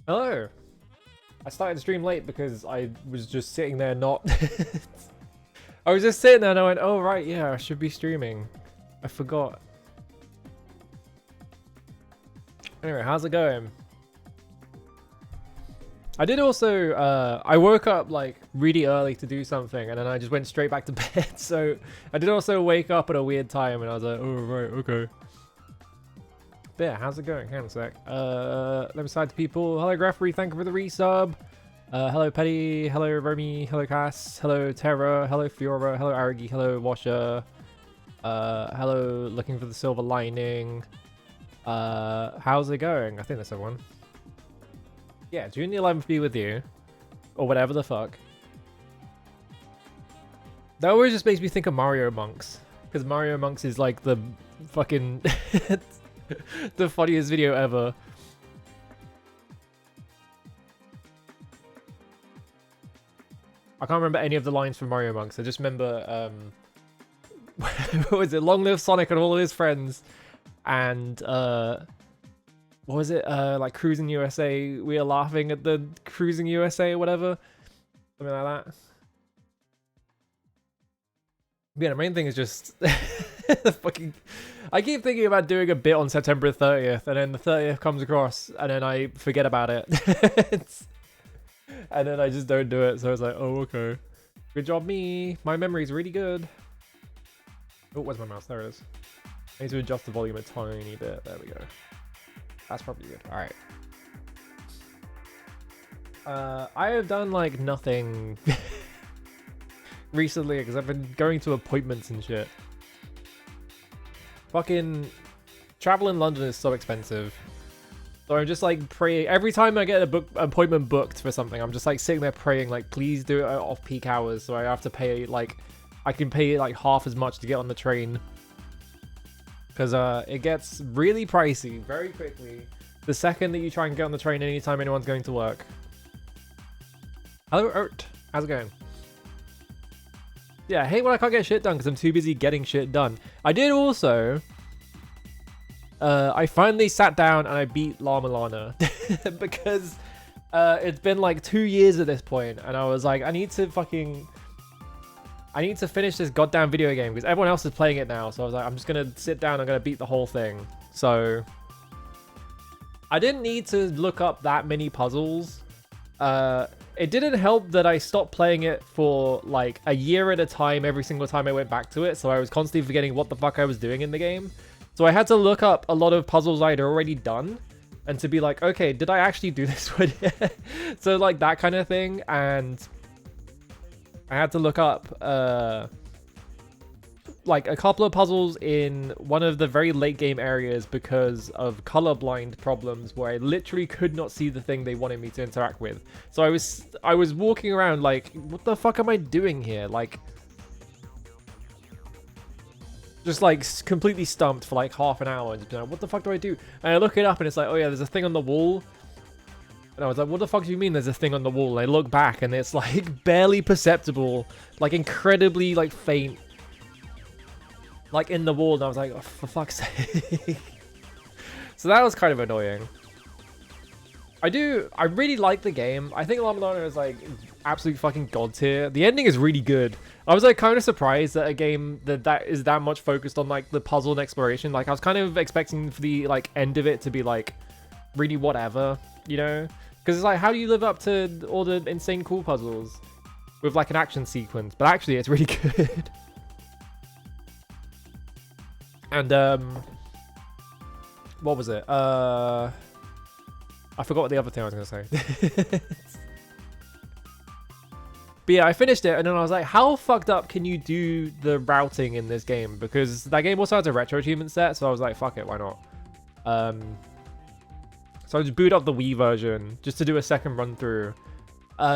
Hello. I started the stream late because I was just sitting there not... I was just sitting there and I went, oh right, yeah, I should be streaming. I forgot. Anyway, how's it going? I did also, I woke up like really early to do something and then I just went straight back to bed. So I did also wake up at a weird time and I was like, oh right, okay. But yeah, how's it going? Hang on a sec. Let me slide to people. Hello Graffery, thank you for the resub. Hello Petty, hello Romy, hello Cass, hello Terra, hello Fiora, hello Aragi, hello Washer. Hello Looking for the Silver Lining. How's it going? I think that's everyone. Yeah, June the 11th be with you. Or whatever the fuck. That always just makes me think of Mario Monks. Because Mario Monks is like the fucking... the funniest video ever. I can't remember any of the lines from Mario Monks. I just remember, what was it? Long live Sonic and all of his friends. And, what was it? Like Cruising USA. We are laughing at the Cruising USA or whatever. Something like that. Yeah, the main thing is just the fucking... I keep thinking about doing a bit on September 30th, and then the 30th comes across, and then I forget about it. And then I just don't do it, so it's like, oh, okay. Good job, me. My memory's really good. Oh, where's my mouse? There it is. I need to adjust the volume a tiny bit. There we go. That's probably good. Alright. I have done, like, nothing... recently because I've been going to appointments and shit. Fucking travel in London is so expensive. So I'm just like praying every time I get a appointment booked for something. I'm just like sitting there praying like, please do it at off peak hours so I have to pay like I can pay like half as much to get on the train because it gets really pricey very quickly the second that you try and get on the train anytime anyone's going to work. Hello Ert, how's it going? Yeah, I hate when I can't get shit done because I'm too busy getting shit done. I did also... I finally sat down and I beat La Milana. because it's been like 2 years at this point. And I was like, I need to finish this goddamn video game because everyone else is playing it now. So I was like, I'm just going to sit down and I'm going to beat the whole thing. So... I didn't need to look up that many puzzles. It didn't help that I stopped playing it for like a year at a time every single time I went back to it, so I was constantly forgetting what the fuck I was doing in the game. So I had to look up a lot of puzzles I'd already done and to be like, okay, did I actually do this one? So like that kind of thing, and I had to look up like a couple of puzzles in one of the very late game areas because of colorblind problems where I literally could not see the thing they wanted me to interact with. So I was walking around like, what the fuck am I doing here? Like, just like completely stumped for like half an hour and just like, what the fuck do I do? And I look it up and it's like, oh yeah, there's a thing on the wall. And I was like, what the fuck do you mean there's a thing on the wall? And I look back and it's like barely perceptible, like incredibly like faint. Like in the wall, and I was like, oh, for fuck's sake. So that was kind of annoying. I really like the game. I think La Milana is like absolute fucking god tier. The ending is really good. I was like kind of surprised that a game that is that much focused on like the puzzle and exploration. Like I was kind of expecting for the like end of it to be like really whatever, you know? Because it's like, how do you live up to all the insane cool puzzles with like an action sequence? But actually, it's really good. And, what was it? I forgot what the other thing I was going to say. But yeah, I finished it, and then I was like, how fucked up can you do the routing in this game? Because that game also has a retro achievement set, so I was like, fuck it, why not? So I just booted up the Wii version, just to do a second run through.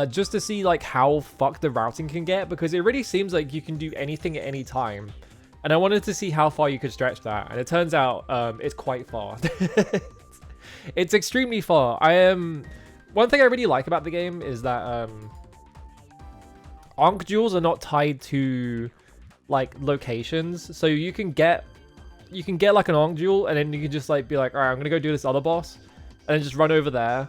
Just to see, like, how fucked the routing can get, because it really seems like you can do anything at any time. And I wanted to see how far you could stretch that. And it turns out it's quite far. It's extremely far. One thing I really like about the game is that Ankh jewels are not tied to like locations. So you can get like an Ankh jewel and then you can just like be like, all right, I'm going to go do this other boss. And then just run over there.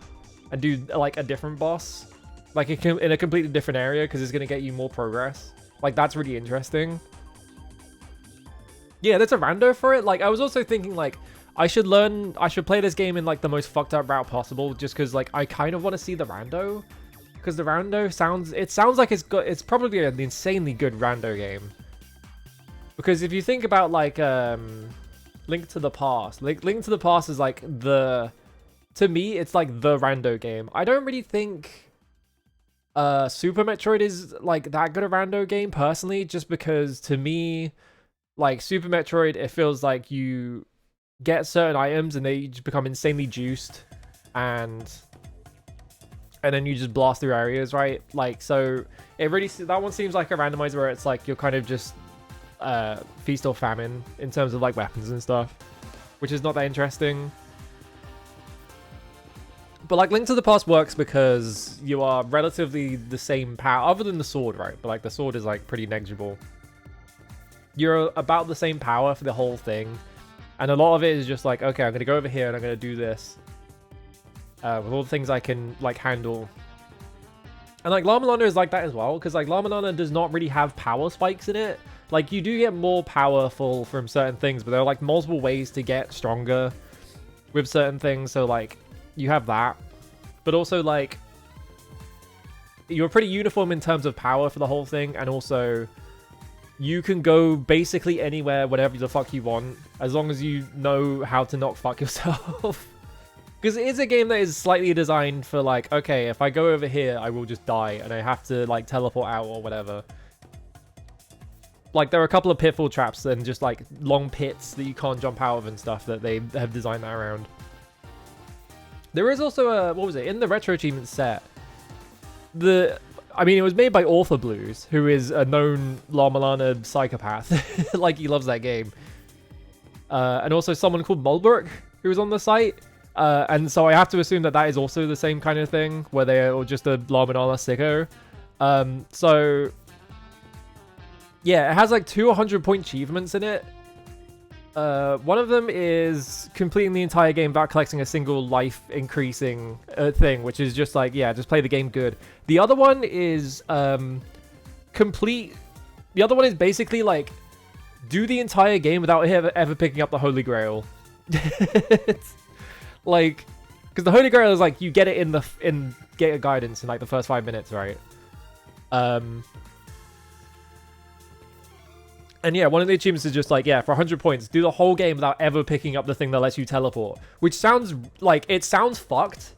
and do like a different boss, like in a completely different area, because it's gonna get you more progress. Like that's really interesting. Yeah, there's a rando for it. Like I was also thinking like I should play this game in like the most fucked up route possible, just because like I kind of want to see the rando, because the rando sounds like it's probably an insanely good rando game. Because if you think about like Link to the Past, Link to the Past is like to me it's like the rando game. I don't really think Super Metroid is like that good a rando game personally, just because to me like Super Metroid, it feels like you get certain items and they just become insanely juiced, and then you just blast through areas, right? Like, so it really, that one seems like a randomizer where it's like you're kind of just feast or famine in terms of like weapons and stuff, which is not that interesting. But like Link to the Past works because you are relatively the same power, other than the sword, right? But like the sword is like pretty negligible. You're about the same power for the whole thing, and a lot of it is just like, okay, I'm gonna go over here and I'm gonna do this with all the things I can like handle. And like La Mulana is like that as well, because like La Mulana does not really have power spikes in it. Like you do get more powerful from certain things, but there are like multiple ways to get stronger with certain things. So like you have that, but also like you're pretty uniform in terms of power for the whole thing, and also you can go basically anywhere, whatever the fuck you want, as long as you know how to not fuck yourself. Because it is a game that is slightly designed for like, okay, if I go over here, I will just die, and I have to like teleport out or whatever. Like there are a couple of pitfall traps and just like long pits that you can't jump out of and stuff that they have designed that around. There is also a, what was it, in the Retro Achievement set, I mean, it was made by Author Blues, who is a known La Mulana psychopath. Like, he loves that game. And also someone called Mulberg, who was on the site. And so I have to assume that that is also the same kind of thing, where they are just a La Mulana sicko. So, yeah, it has like 200-point achievements in it. One of them is completing the entire game without collecting a single life increasing thing, which is just like, yeah, just play the game good. The other one is The other one is basically like do the entire game without ever picking up the Holy Grail. It's like, because the Holy Grail is like you get it in Gate of Guidance in like the first 5 minutes, right? And yeah, one of the achievements is just like, yeah, for 100 points, do the whole game without ever picking up the thing that lets you teleport. Which sounds like, it sounds fucked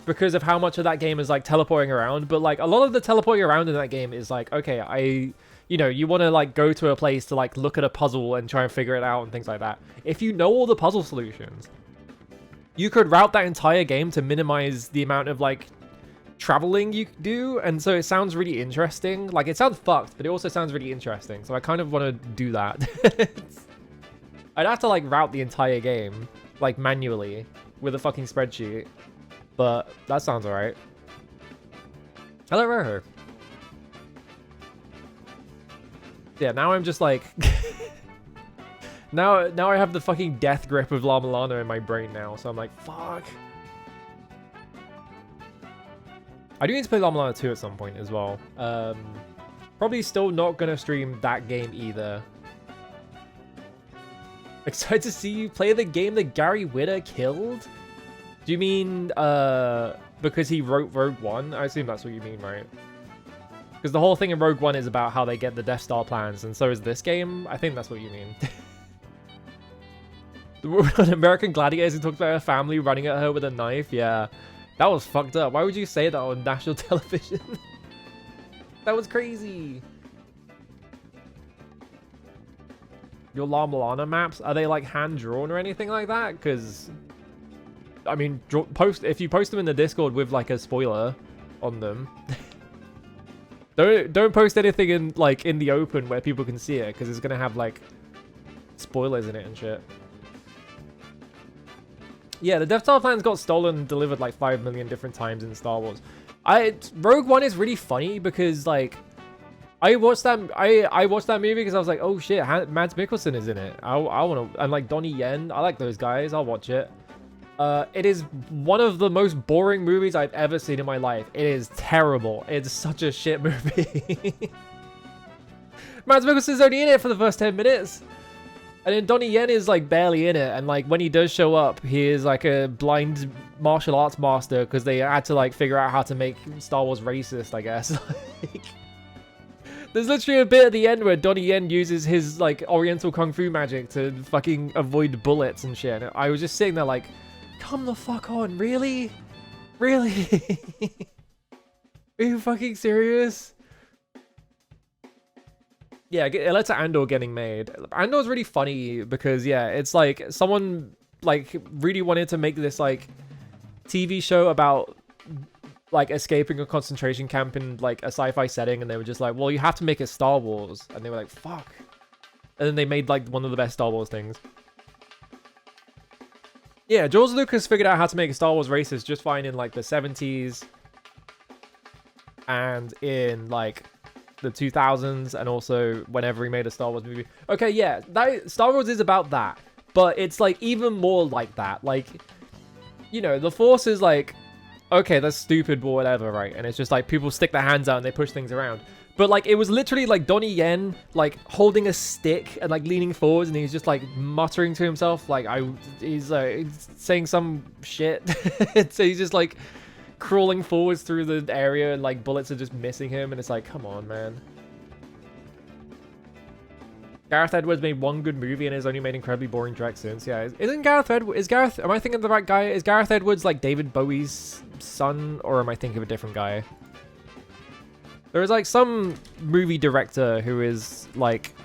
because of how much of that game is like teleporting around. But like a lot of the teleporting around in that game is like, okay, you know, you want to like go to a place to like look at a puzzle and try and figure it out and things like that. If you know all the puzzle solutions, you could route that entire game to minimize the amount of like traveling you do, and so it sounds really interesting. Like, it sounds fucked, but it also sounds really interesting, so I kind of want to do that. I'd have to like route the entire game like manually with a fucking spreadsheet, but that sounds alright. Hello, Roho. Yeah, now I'm just like now I have the fucking death grip of La Mulana in my brain now, so I'm like, fuck. I do need to play La Mulana 2 at some point as well. Probably still not gonna stream that game either. Excited to see you play the game that Gary Whitta killed? Do you mean because he wrote Rogue One? I assume that's what you mean, right? Because the whole thing in Rogue One is about how they get the Death Star plans, and so is this game. I think that's what you mean. The woman on American Gladiators who talks about her family running at her with a knife, yeah. That was fucked up. Why would you say that on national television? That was crazy. Your La Mulana maps, are they like hand-drawn or anything like that? Because, I mean, if you post them in the Discord with like a spoiler on them. Don't post anything in like in the open where people can see it, because it's going to have like spoilers in it and shit. Yeah, the Death Star plans got stolen and delivered like 5 million different times in Star Wars. Rogue One is really funny because like I watched that movie because I was like, oh shit, Mads Mikkelsen is in it. I want to, and like Donnie Yen, I like those guys. I'll watch it. It is one of the most boring movies I've ever seen in my life. It is terrible. It's such a shit movie. Mads Mikkelsen's only in it for the first 10 minutes. And then Donnie Yen is like barely in it. And like when he does show up, he is like a blind martial arts master because they had to like figure out how to make Star Wars racist, I guess. Like, there's literally a bit at the end where Donnie Yen uses his like oriental kung fu magic to fucking avoid bullets and shit. And I was just sitting there like, come the fuck on, really? Really? Are you fucking serious? Yeah, it led to Andor getting made. Andor's really funny because, yeah, it's like someone like really wanted to make this like TV show about like escaping a concentration camp in like a sci-fi setting, and they were just like, well, you have to make it Star Wars. And they were like, fuck. And then they made like one of the best Star Wars things. Yeah, George Lucas figured out how to make Star Wars racist just fine in like the 70s and in like the 2000s, and also whenever he made a Star Wars movie. Okay, yeah, Star Wars is about that, but it's like even more like that. Like, you know, the Force is like, okay, that's stupid, but whatever, right? And it's just like people stick their hands out and they push things around. But like it was literally like Donnie Yen like holding a stick and like leaning forwards, and he's just like muttering to himself, like he's saying some shit. So he's just like crawling forwards through the area, and like bullets are just missing him, and it's like, come on, man. Gareth Edwards made one good movie and has only made incredibly boring tracks since. Yeah, isn't Gareth Edwards? Am I thinking of the right guy? Is Gareth Edwards like David Bowie's son, or am I thinking of a different guy? There is like some movie director who is like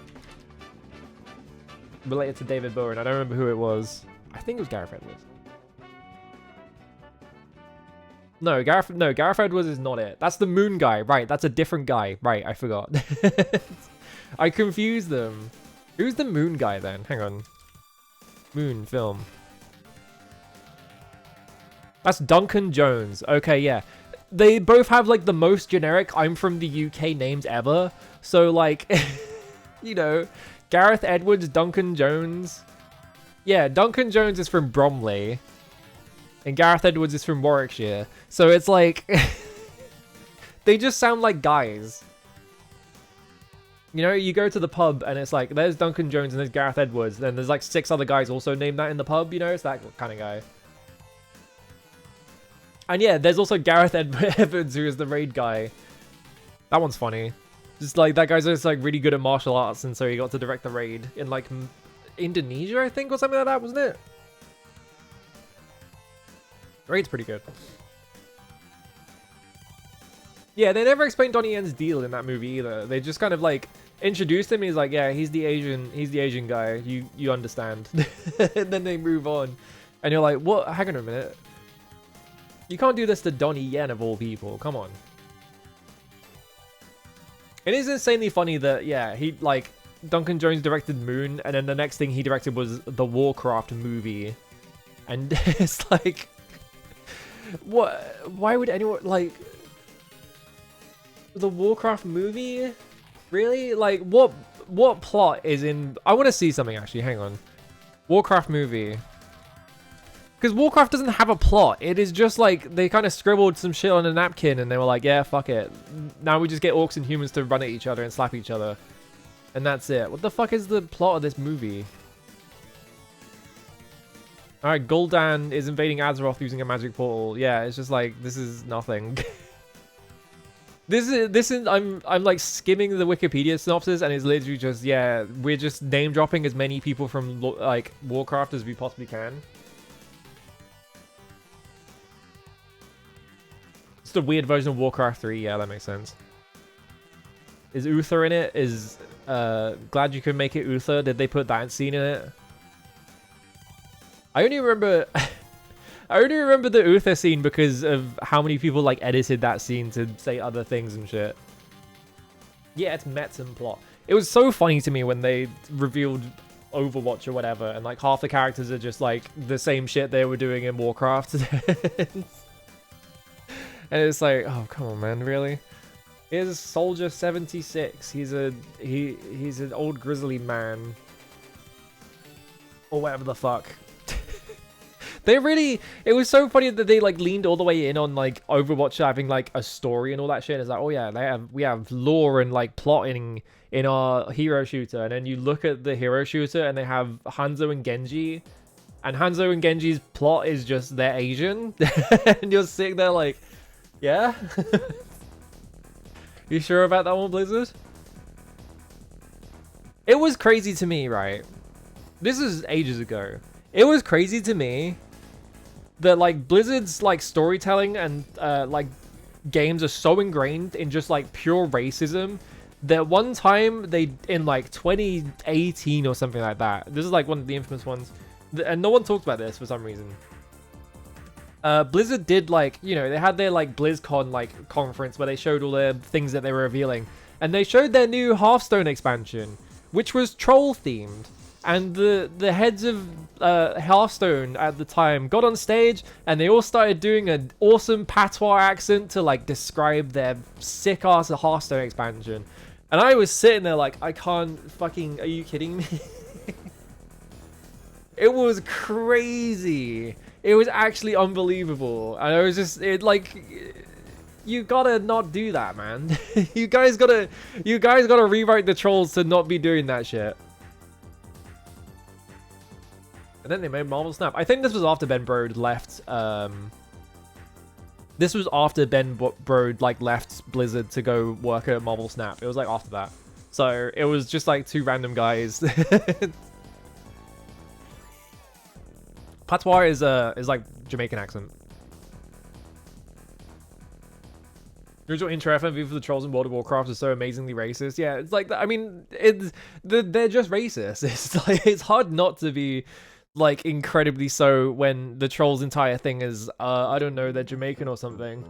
related to David Bowie, and I don't remember who it was. I think it was Gareth Edwards. No, Gareth Edwards is not it. That's the Moon guy. Right, that's a different guy. Right, I forgot. I confused them. Who's the Moon guy then? Hang on. Moon film. That's Duncan Jones. Okay, yeah. They both have like the most generic I'm from the UK names ever. So like, you know, Gareth Edwards, Duncan Jones. Yeah, Duncan Jones is from Bromley. And Gareth Edwards is from Warwickshire. So it's like, they just sound like guys. You know, you go to the pub and it's like, there's Duncan Jones and there's Gareth Edwards. Then there's like 6 other guys also named that in the pub, you know? It's that kind of guy. And yeah, there's also Gareth Evans, who is the raid guy. That one's funny. Just like, that guy's just like really good at martial arts, and so he got to direct the raid in like Indonesia, I think, or something like that, wasn't it? Raid's pretty good. Yeah, they never explained Donnie Yen's deal in that movie either. They just kind of like introduced him. He's like, yeah, he's the Asian guy. You understand. And then they move on, and you're like, what? Hang on a minute. You can't do this to Donnie Yen of all people. Come on. It is insanely funny that, yeah, he, like, Duncan Jones directed Moon, and then the next thing he directed was the Warcraft movie. And it's like, what? Why would anyone, like, the Warcraft movie? Really? Like, what plot is in... I want to see something, actually. Hang on. Warcraft movie. Because Warcraft doesn't have a plot. It is just like, they kind of scribbled some shit on a napkin and they were like, yeah, fuck it. Now we just get orcs and humans to run at each other and slap each other. And that's it. What the fuck is the plot of this movie? Alright, Gul'dan is invading Azeroth using a magic portal. Yeah, it's just like, this is nothing. This is I'm like skimming the Wikipedia synopsis, and it's literally just, yeah, we're just name dropping as many people from like Warcraft as we possibly can. It's a weird version of Warcraft 3. Yeah, that makes sense. Is Uther in it? Is glad you could make it Uther? Did they put that scene in it? I only remember I only remember the Uther scene because of how many people like edited that scene to say other things and shit. Yeah, it's Metzen plot. It was so funny to me when they revealed Overwatch or whatever, and like half the characters are just like the same shit they were doing in Warcraft. And it's like, oh, come on, man, really? Here's Soldier 76. He's an old grizzly man. Or whatever the fuck. They really, it was so funny that they like leaned all the way in on like Overwatch having like a story and all that shit. It's like, oh yeah, we have lore and like plotting in our hero shooter, and then you look at the hero shooter and they have Hanzo and Genji, and Hanzo and Genji's plot is just they're Asian, and you're sitting there like, yeah, you sure about that one, Blizzard? It was crazy to me, right? This is ages ago. It was crazy to me that like Blizzard's like storytelling and like games are so ingrained in just like pure racism that one time they, in like 2018 or something like that, this is like one of the infamous ones, and no one talked about this for some reason. Blizzard did like, you know, they had their like BlizzCon like conference where they showed all the things that they were revealing, and they showed their new Hearthstone expansion, which was troll themed. And the heads of Hearthstone at the time got on stage and they all started doing an awesome patois accent to like describe their sick ass Hearthstone expansion. And I was sitting there like, I can't fucking, are you kidding me? It was crazy. It was actually unbelievable. And I was just, you gotta not do that, man. you guys gotta rewrite the trolls to not be doing that shit. And then they made Marvel Snap. I think this was after Ben Brode left. This was after Ben Brode like left Blizzard to go work at Marvel Snap. It was like after that. So it was just like two random guys. Patois is like Jamaican accent. Original intro FMV for the trolls in World of Warcraft is so amazingly racist. Yeah, it's like, I mean, they're just racist. It's like, it's hard not to be like incredibly so when the troll's entire thing is I don't know, they're Jamaican or something.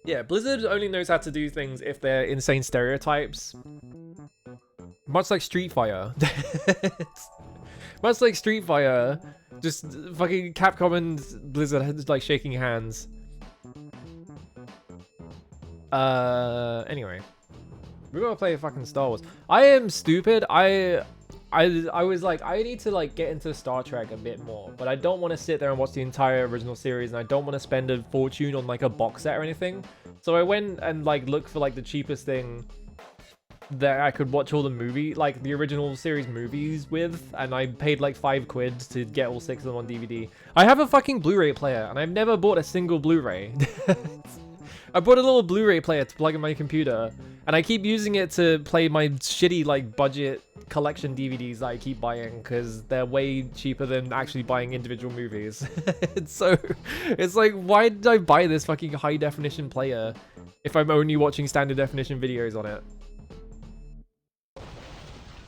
Yeah, Blizzard only knows how to do things if they're insane stereotypes. Much like Street Fighter. Much like Street Fighter, just fucking Capcom and Blizzard just like shaking hands. Anyway. We're gonna play fucking Star Wars. I am stupid. I was like, I need to like get into Star Trek a bit more, but I don't want to sit there and watch the entire original series, and I don't want to spend a fortune on like a box set or anything. So I went and like looked for like the cheapest thing that I could watch all the like the original series movies with, and I paid like £5 to get all 6 of them on DVD. I have a fucking Blu-ray player, and I've never bought a single Blu-ray. I bought a little Blu-ray player to plug in my computer, and I keep using it to play my shitty like budget collection DVDs that I keep buying because they're way cheaper than actually buying individual movies. It's like, why did I buy this fucking high definition player if I'm only watching standard definition videos on it?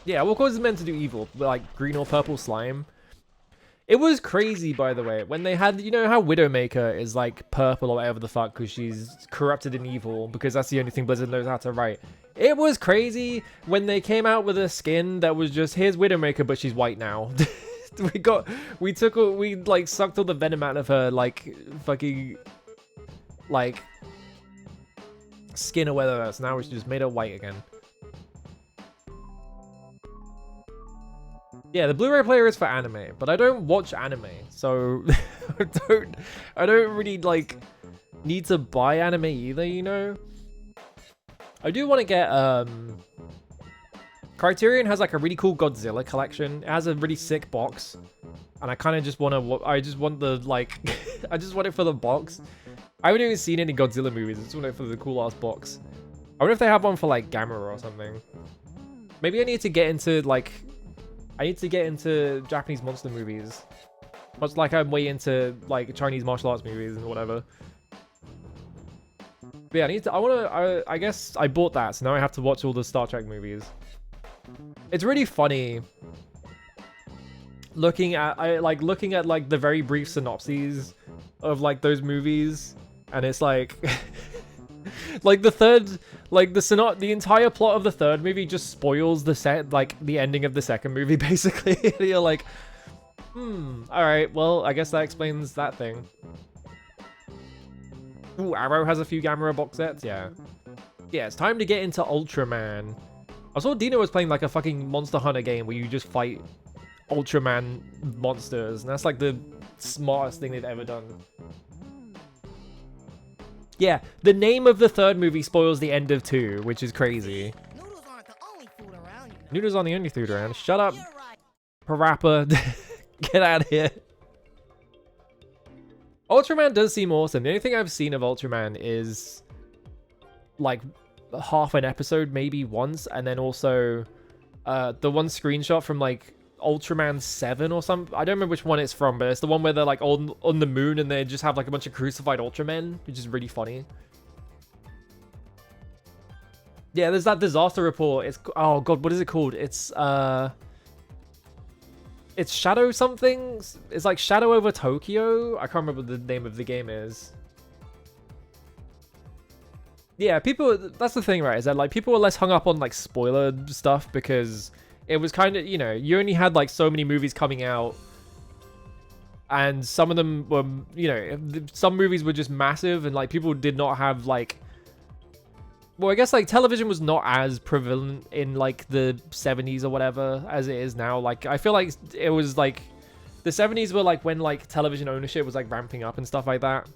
Yeah, what cause is meant to do evil? Like green or purple slime? It was crazy, by the way, when they had, you know how Widowmaker is like purple or whatever the fuck because she's corrupted and evil, because that's the only thing Blizzard knows how to write. It was crazy when they came out with a skin that was just, here's Widowmaker, but she's white now. we like sucked all the venom out of her, like fucking like skin or whatever. So now we just made her white again. Yeah, the Blu-ray player is for anime, but I don't watch anime, so I don't really like need to buy anime either, you know? I do want to get Criterion has like a really cool Godzilla collection. It has a really sick box, and I kind of just want to, I just want the like I just want it for the box. I haven't even seen any Godzilla movies. I just want it for the cool ass box. I wonder if they have one for like Gamera or something. Maybe I need to get into like Japanese monster movies. Much like I'm way into like Chinese martial arts movies and whatever. But yeah, I guess I bought that, so now I have to watch all the Star Trek movies. It's really funny looking at like the very brief synopses of like those movies, and it's like like the entire plot of the third movie just spoils the ending of the second movie, basically. You're like, alright, well, I guess that explains that thing. Ooh, Arrow has a few Gamera box sets, yeah. Yeah, it's time to get into Ultraman. I saw Dino was playing like a fucking Monster Hunter game where you just fight Ultraman monsters, and that's like the smartest thing they've ever done. Yeah, the name of the third movie spoils the end of 2, which is crazy. Noodles aren't the only food around, you know. Noodles aren't the only food around. Shut up, You're right. Parappa. Get out of here. Ultraman does seem awesome. The only thing I've seen of Ultraman is like half an episode, maybe once, and then also the one screenshot from like Ultraman 7 or something. I don't remember which one it's from, but it's the one where they're like on the moon and they just have like a bunch of crucified Ultramen, which is really funny. Yeah, there's that disaster report. It's, oh god, what is it called? It's Shadow something. It's like Shadow over Tokyo. I can't remember what the name of the game is. Yeah, people, that's the thing, right? Is that like people were less hung up on like spoiler stuff because it was kind of, you know, you only had like so many movies coming out, and some of them were, you know, some movies were just massive, and like people did not have like, well, I guess like television was not as prevalent in like the 70s or whatever as it is now. Like I feel like it was like the 70s were like when like television ownership was like ramping up and stuff like that.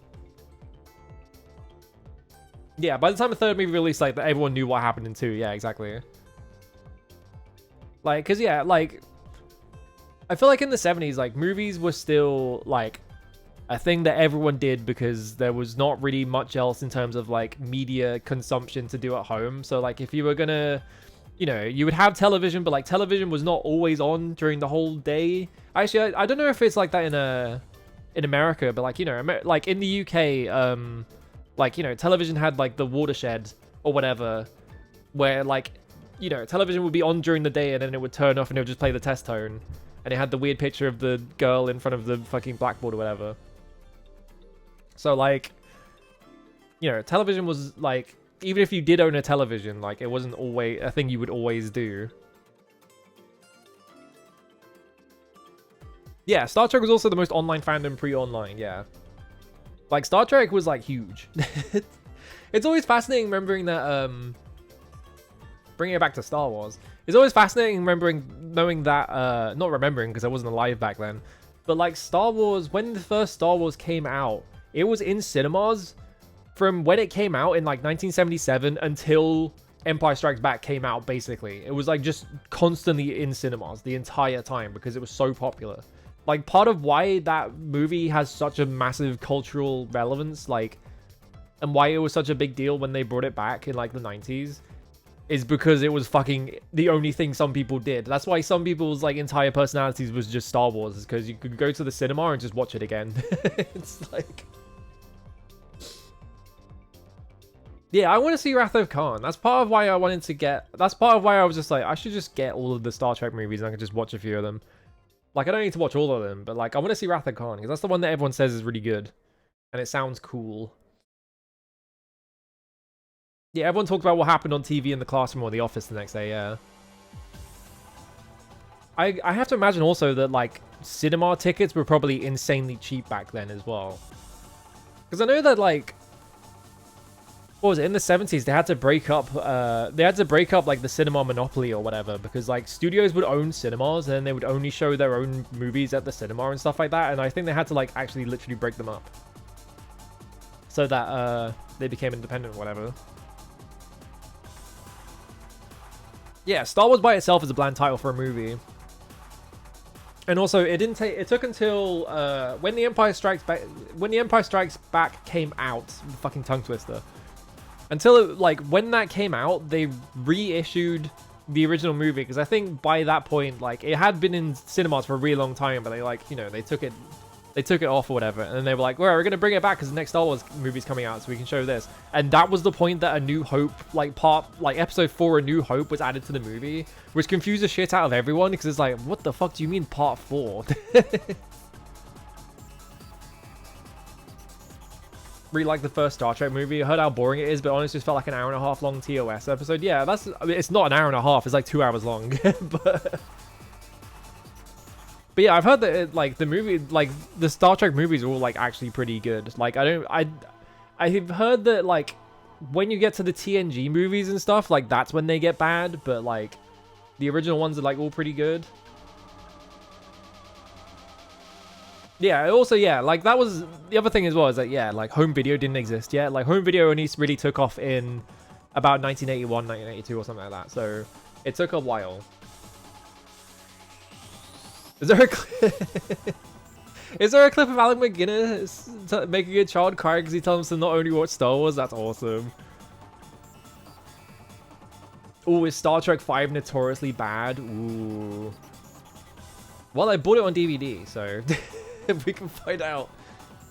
Yeah, by the time the third movie released, like everyone knew what happened in 2. Yeah, exactly. Like, cause yeah, like I feel like in the 70s, like movies were still like a thing that everyone did because there was not really much else in terms of like media consumption to do at home. So like if you were gonna, you know, you would have television, but like television was not always on during the whole day. Actually, I don't know if it's like that in America, but like, you know, like in the UK, like, you know, television had like the Watershed or whatever, where like, you know, television would be on during the day and then it would turn off and it would just play the test tone. And it had the weird picture of the girl in front of the fucking blackboard or whatever. So like, you know, television was like, even if you did own a television, like it wasn't always a thing you would always do. Yeah, Star Trek was also the most online fandom pre-online, yeah. Like Star Trek was like huge. It's always fascinating remembering that, bringing it back to Star Wars. It's always fascinating knowing that, not remembering because I wasn't alive back then, but like Star Wars, when the first Star Wars came out, it was in cinemas from when it came out in like 1977 until Empire Strikes Back came out, basically. It was like just constantly in cinemas the entire time because it was so popular. Like part of why that movie has such a massive cultural relevance, like, and why it was such a big deal when they brought it back in like the 90s is because it was fucking the only thing some people did. That's why some people's like entire personalities was just Star Wars, is because you could go to the cinema and just watch it again. It's like, yeah, I want to see Wrath of Khan. That's part of why I wanted to get, that's part of why I was just like, I should just get all of the Star Trek movies and I could just watch a few of them. Like, I don't need to watch all of them, but like, I want to see Wrath of Khan because that's the one that everyone says is really good and it sounds cool. Yeah, everyone talked about what happened on TV in the classroom or the office the next day, yeah. I have to imagine also that, like, cinema tickets were probably insanely cheap back then as well. Because I know that, like, what was it, in the 70s, they had to break up, like, the cinema monopoly or whatever, because, like, studios would own cinemas, and then they would only show their own movies at the cinema and stuff like that, and I think they had to, like, actually literally break them up. So that, they became independent or whatever. Yeah, Star Wars by itself is a bland title for a movie. And also, it didn't take. It took until when the Empire Strikes Back came out, fucking tongue twister. Until it, like when that came out, they reissued the original movie because I think by that point, like it had been in cinemas for a really long time, but they like, you know, they took it off or whatever, and then they were like, well, we're gonna bring it back because the next Star Wars movie's coming out, so we can show this. And that was the point that A New Hope, like episode 4 A New Hope was added to the movie, which confused the shit out of everyone because it's like, what the fuck do you mean part 4? Really like the first Star Trek movie. I heard how boring it is, but honestly, it just felt like an hour and a half long TOS episode. Yeah, I mean, it's not an hour and a half, it's like 2 hours long. But yeah, I've heard that it, like the movie, like the Star Trek movies are all like actually pretty good. Like I've heard that like when you get to the TNG movies and stuff, like that's when they get bad, but like the original ones are like all pretty good. Yeah, also, yeah, like that was the other thing as well, is that, yeah, like home video didn't exist yet. Like home video only really took off in about 1981, 1982 or something like that. So it took a while. Is there a clip? Is there a clip of Alec McGuinness making a child cry because he tells him to not only watch Star Wars? That's awesome. Ooh, is Star Trek V notoriously bad? Ooh. Well, I bought it on DVD, so if we can find out.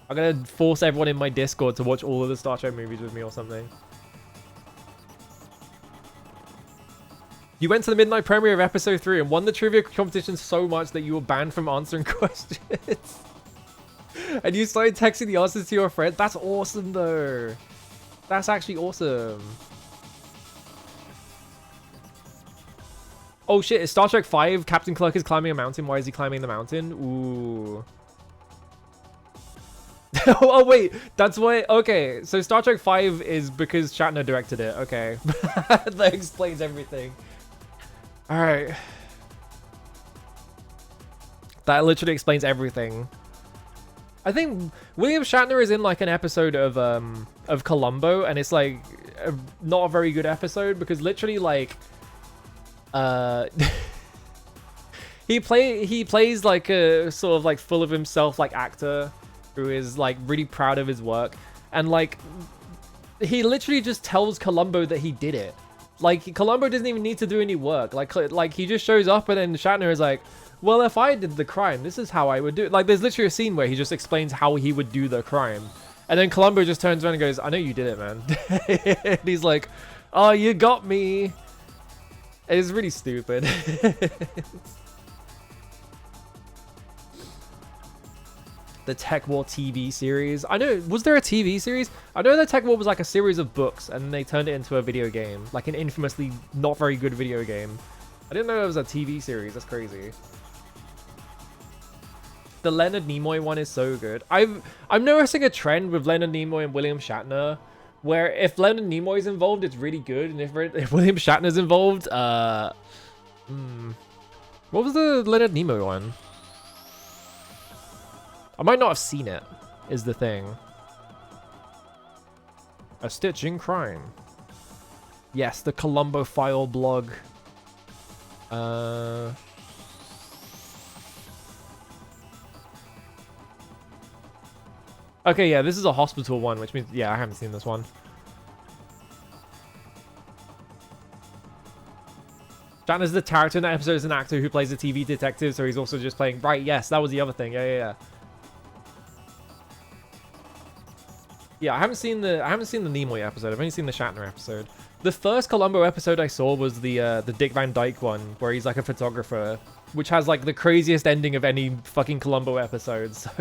I'm gonna force everyone in my Discord to watch all of the Star Trek movies with me or something. You went to the midnight premiere of episode 3 and won the trivia competition so much that you were banned from answering questions. And you started texting the answers to your friend. That's awesome, though. That's actually awesome. Oh shit, is Star Trek 5 Captain Kirk is climbing a mountain? Why is he climbing the mountain? Ooh. Oh wait, that's why. Okay, so Star Trek 5 is because Shatner directed it. Okay. That explains everything. Alright. That literally explains everything. I think William Shatner is in like an episode of Columbo, and it's like not a very good episode because literally like he plays like a sort of like full of himself like actor who is like really proud of his work, and like he literally just tells Columbo that he did it. Like Columbo doesn't even need to do any work. Like he just shows up, and then Shatner is like, well, if I did the crime, this is how I would do it. Like there's literally a scene where he just explains how he would do the crime, and then Columbo just turns around and goes, I know you did it, man. And he's like, oh, you got me. It's really stupid. The Tech War TV series. I know, was there a TV series? I know that Tech War was like a series of books and they turned it into a video game. Like an infamously not very good video game. I didn't know it was a TV series. That's crazy. The Leonard Nimoy one is so good. I'm noticing a trend with Leonard Nimoy and William Shatner, where if Leonard Nimoy's involved, it's really good, and if William Shatner's involved, what was the Leonard Nimoy one? I might not have seen it, is the thing. A Stitch in Crime. Yes, the Columbo File blog. Okay, yeah, this is a hospital one, which means, yeah, I haven't seen this one. Shatner's the character in that episode is an actor who plays a TV detective, so he's also just playing... Right, yes, that was the other thing. Yeah. Yeah, I haven't seen the Nimoy episode. I've only seen the Shatner episode. The first Columbo episode I saw was the Dick Van Dyke one, where he's like a photographer, which has like the craziest ending of any fucking Columbo episode. So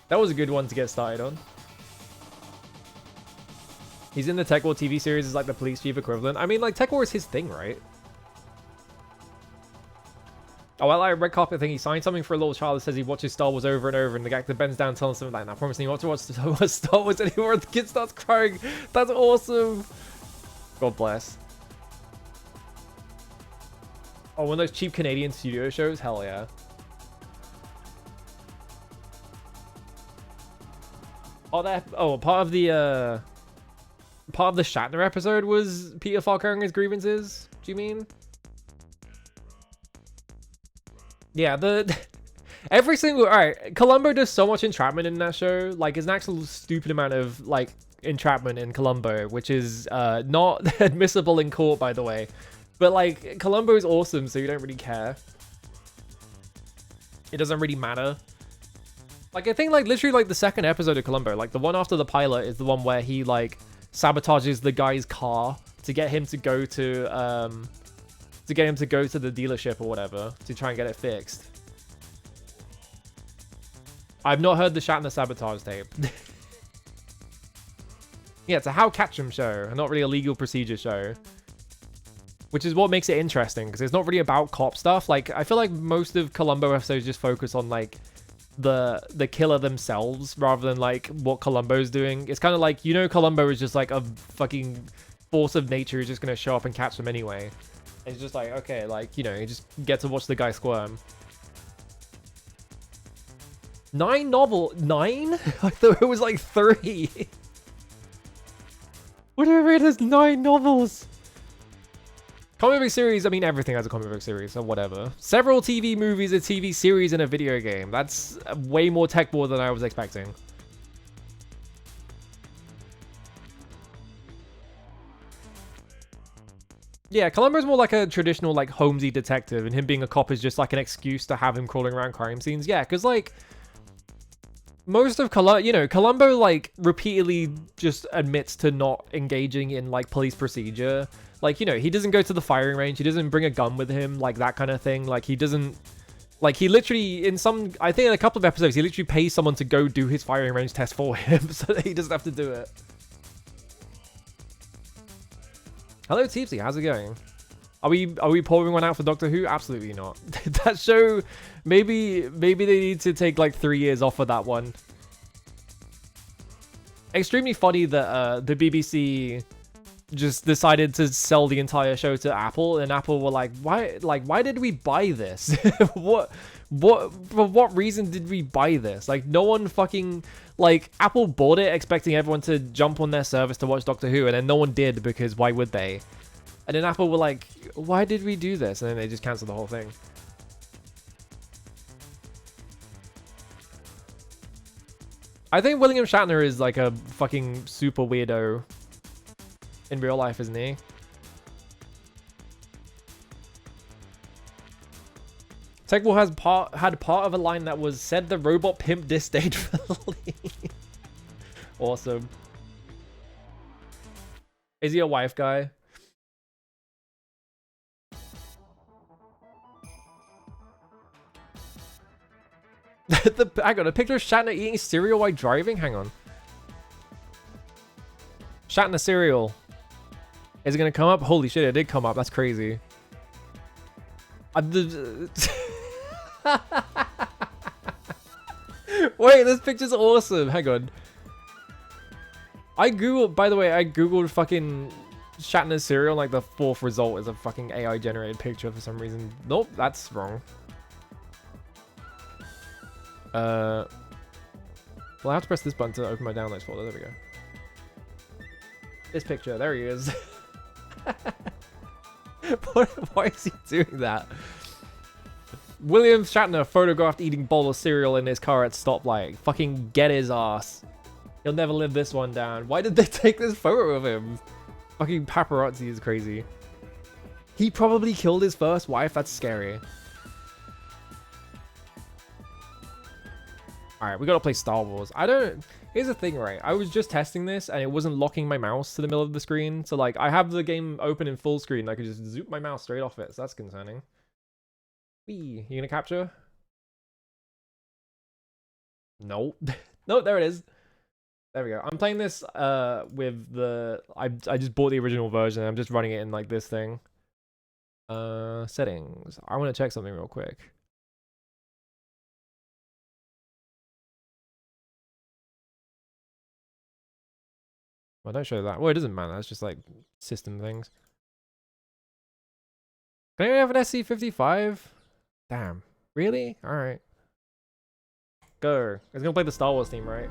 that was a good one to get started on. He's in the Tech War TV series as like the police chief equivalent. I mean, like Tech War is his thing, right? Oh, I like a red carpet thing. He signed something for a little child that says he watches Star Wars over and over, and the guy that bends down tells him something like, "I promise you not to watch Star Wars anymore." And the kid starts crying. That's awesome. God bless. Oh, one of those cheap Canadian studio shows? Hell yeah. Oh, part of the Shatner episode was Peter Falk airing his grievances. Do you mean? Yeah, every single... Alright, Columbo does so much entrapment in that show. Like, there's an actual stupid amount of, like, entrapment in Columbo, which is not admissible in court, by the way. But, like, Columbo is awesome, so you don't really care. It doesn't really matter. Like, I think, like, literally, like, the second episode of Columbo, like, the one after the pilot is the one where he, like, sabotages the guy's car to get him to go to, the dealership or whatever to try and get it fixed. I've not heard the Shatner sabotage tape. Yeah, it's a How Catch 'Em show, and not really a legal procedure show. Which is what makes it interesting, because it's not really about cop stuff. Like, I feel like most of Columbo episodes just focus on, like, the killer themselves rather than like what Columbo's doing. It's kind of like, you know, Columbo is just like a fucking force of nature who's just gonna show up and catch them anyway. It's just like, okay, like, you know, you just get to watch the guy squirm. 9 novel 9? I thought it was like 3. What do I read as 9 novels? Comic book series, I mean, everything has a comic book series, or whatever. Several TV movies, a TV series, and a video game. That's way more tech board than I was expecting. Yeah, Columbo's more like a traditional, like, Holmesy detective, and him being a cop is just like an excuse to have him crawling around crime scenes. Yeah, because, like, most of Columbo, like, repeatedly just admits to not engaging in, like, police procedure. Like, you know, he doesn't go to the firing range. He doesn't bring a gun with him, like, that kind of thing. Like, he doesn't... Like, he literally, I think in a couple of episodes, he literally pays someone to go do his firing range test for him so that he doesn't have to do it. Hello, Teepsy. How's it going? Are we pouring one out for Doctor Who? Absolutely not. That show, maybe they need to take, like, 3 years off of that one. Extremely funny that the BBC... just decided to sell the entire show to Apple, and Apple were like, why did we buy this? For what reason did we buy this? Like, no one fucking, like, Apple bought it expecting everyone to jump on their service to watch Doctor Who, and then no one did, because why would they? And then Apple were like, why did we do this? And then they just canceled the whole thing. I think William Shatner is like a fucking super weirdo in real life, isn't he? Techball had part of a line that was, said the robot pimp disdainfully. Awesome. Is he a wife guy? Hang on, a picture of Shatner eating cereal while driving? Hang on. Shatner cereal. Is it gonna come up? Holy shit, it did come up. That's crazy. Wait, this picture's awesome. Hang on. I googled, by the way, I googled fucking Shatner cereal, like the 4th result is a fucking AI generated picture for some reason. Nope, that's wrong. Well, I have to press this button to open my downloads folder. There we go. This picture, there he is. Why is he doing that? William Shatner photographed eating bowl of cereal in his car at stoplight. Fucking get his ass. He'll never live this one down. Why did they take this photo of him? Fucking paparazzi is crazy. He probably killed his first wife. That's scary. Alright, we gotta play Star Wars. Here's the thing, right? I was just testing this and it wasn't locking my mouse to the middle of the screen. So, like, I have the game open in full screen. I could just zoop my mouse straight off it. So that's concerning. Whee! You gonna capture? Nope. Nope, there it is. There we go. I'm playing this with the... I just bought the original version. I'm just running it in, like, this thing. Settings. I want to check something real quick. Well, don't show that. Well, it doesn't matter. It's just like system things. Can anyone have an SC55? Damn. Really? Alright. Go. It's gonna play the Star Wars theme, right?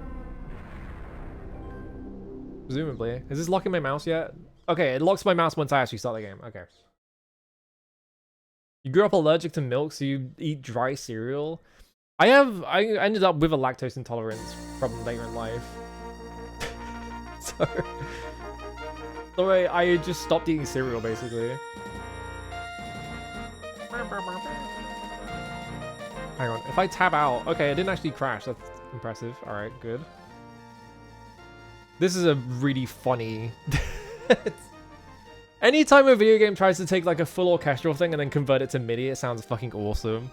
Presumably. Is this locking my mouse yet? Okay, it locks my mouse once I actually start the game. Okay. You grew up allergic to milk, so you eat dry cereal? I ended up with a lactose intolerance problem later in life. So I just stopped eating cereal, basically. Hang on, if I tab out... Okay, it didn't actually crash. That's impressive. Alright, good. This is a really funny... Anytime a video game tries to take like a full orchestral thing and then convert it to MIDI, it sounds fucking awesome.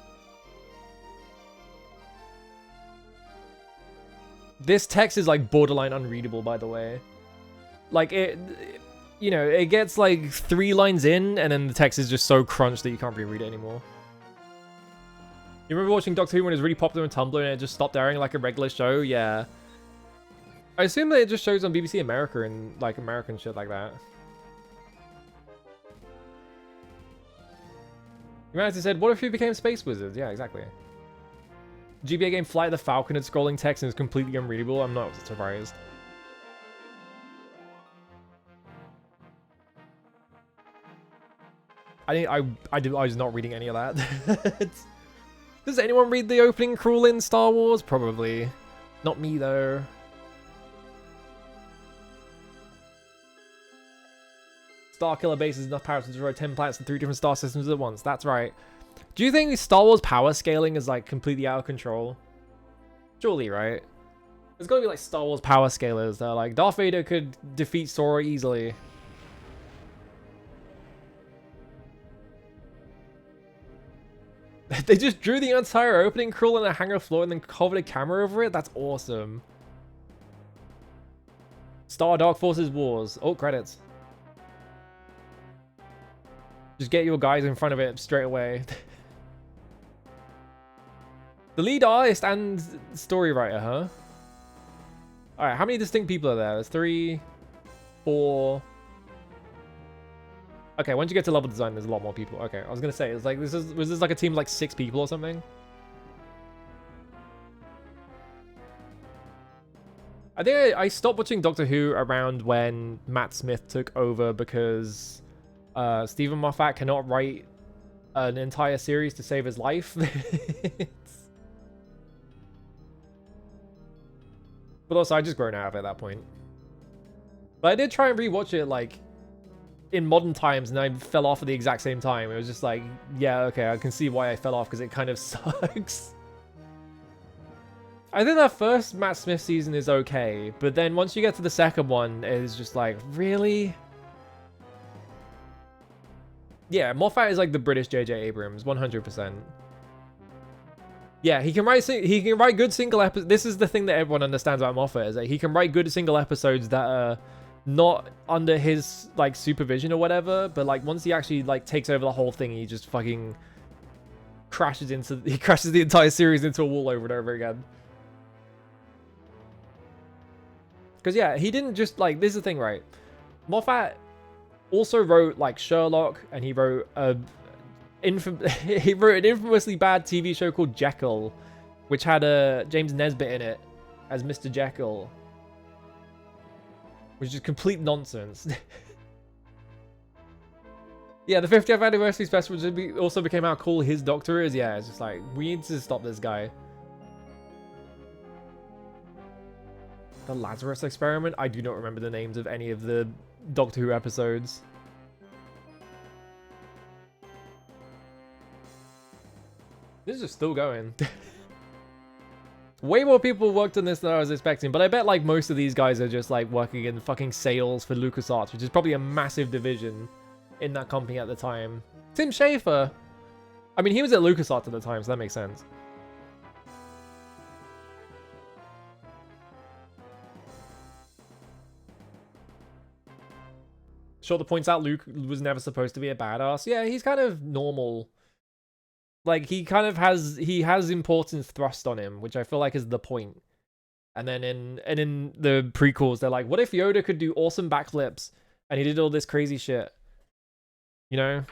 This text is like borderline unreadable, by the way. Like you know, it gets like 3 lines in and then the text is just so crunched that you can't really read it anymore. You remember watching Doctor Who when it was really popular on Tumblr and it just stopped airing like a regular show? Yeah. I assume that it just shows on BBC America and like American shit like that. Humanity said, what if we became space wizards? Yeah, exactly. GBA game Flight of the Falcon and scrolling text and is completely unreadable. I'm not surprised. I was not reading any of that. Does anyone read the opening crawl in Star Wars? Probably. Not me though. Starkiller base is enough power to destroy 10 planets and 3 different star systems at once. That's right. Do you think Star Wars power scaling is like completely out of control? Surely, right? There's gotta be like Star Wars power scalers that are like Darth Vader could defeat Sora easily. They just drew the entire opening crawl on a hangar floor and then covered a camera over it? That's awesome. Star Dark Forces Wars. Oh, credits. Just get your guys in front of it straight away. The lead artist and story writer, huh? Alright, how many distinct people are there? There's 3, 4... Okay, once you get to level design, there's a lot more people. Okay, I was gonna say, it's like, was this like a team of like 6 people or something? I think I stopped watching Doctor Who around when Matt Smith took over because Stephen Moffat cannot write an entire series to save his life. But also, I just grown out of it at that point. But I did try and rewatch it, like, in modern times, and I fell off at the exact same time. It was just like, yeah, okay, I can see why I fell off, because it kind of sucks. I think that first Matt Smith season is okay, but then once you get to the second one, it's just like, really? Yeah, Moffat is like the British J.J. Abrams, 100%. Yeah, he can write good single episodes. This is the thing that everyone understands about Moffat, is that he can write good single episodes that are not under his like supervision or whatever, but like once he actually like takes over the whole thing, he just fucking crashes the entire series into a wall over and over again. Because yeah, he didn't just like, this is the thing, right? Moffat also wrote like Sherlock, and he wrote he wrote an infamously bad TV show called Jekyll, which had James Nesbitt in it as Mr. Jekyll, which is complete nonsense. Yeah, the 50th anniversary special also became how cool his Doctor is. Yeah, it's just like, we need to stop this guy. The Lazarus Experiment? I do not remember the names of any of the Doctor Who episodes. This is still going. Way more people worked on this than I was expecting, but I bet like most of these guys are just like working in fucking sales for LucasArts, which is probably a massive division in that company at the time. Tim Schafer. I mean, he was at LucasArts at the time, so that makes sense. Shorter points out Luke was never supposed to be a badass. Yeah, he's kind of normal. Like, he has importance thrust on him, which I feel like is the point. And then in the prequels, they're like, what if Yoda could do awesome backflips and he did all this crazy shit? You know?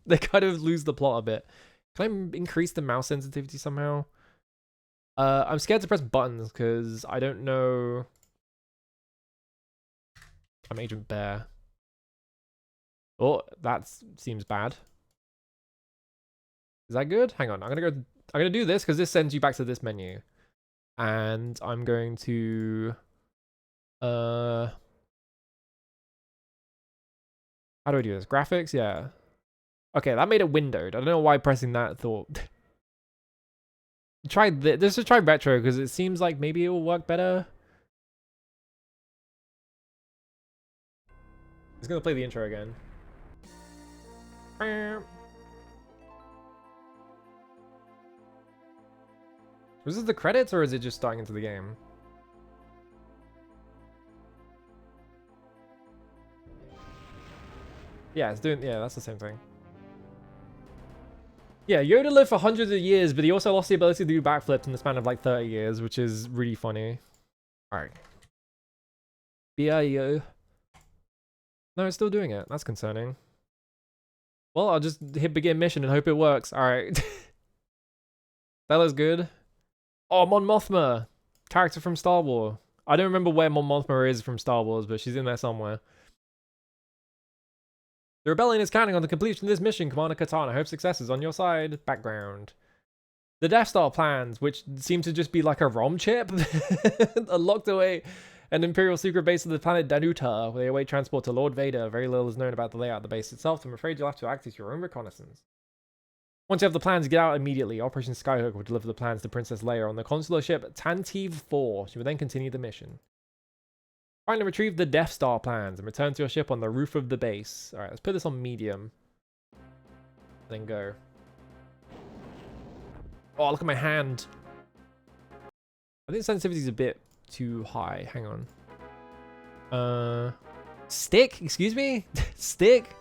They kind of lose the plot a bit. Can I increase the mouse sensitivity somehow? I'm scared to press buttons because I don't know. I'm Agent Bear. Oh, that seems bad. Is that good? Hang on, I'm gonna do this because this sends you back to this menu. And I'm going to how do I do this? Graphics, yeah. Okay, that made it windowed. I don't know why pressing that thought. Try this. Let's just try retro because it seems like maybe it will work better. It's gonna play the intro again. Was this the credits or is it just starting into the game? Yeah, it's doing, yeah, that's the same thing. Yeah, Yoda lived for hundreds of years, but he also lost the ability to do backflips in the span of like 30 years, which is really funny. Alright. BIO. No, it's still doing it. That's concerning. Well, I'll just hit begin mission and hope it works. Alright. That looks good. Oh, Mon Mothma. Character from Star Wars. I don't remember where Mon Mothma is from Star Wars, but she's in there somewhere. The rebellion is counting on the completion of this mission, Commander Katana. I hope success is on your side. Background. The Death Star plans, which seem to just be like a ROM chip, are locked away an Imperial secret base of the planet Danuta, where they await transport to Lord Vader. Very little is known about the layout of the base itself, so I'm afraid you'll have to act as your own reconnaissance. Once you have the plans, get out immediately. Operation Skyhook will deliver the plans to Princess Leia on the consular ship Tantive 4. She will then continue the mission. Finally, retrieve the Death Star plans and return to your ship on the roof of the base. Alright, let's put this on medium. Then go. Oh, look at my hand. I think sensitivity is a bit too high. Hang on. Stick? Excuse me? Stick?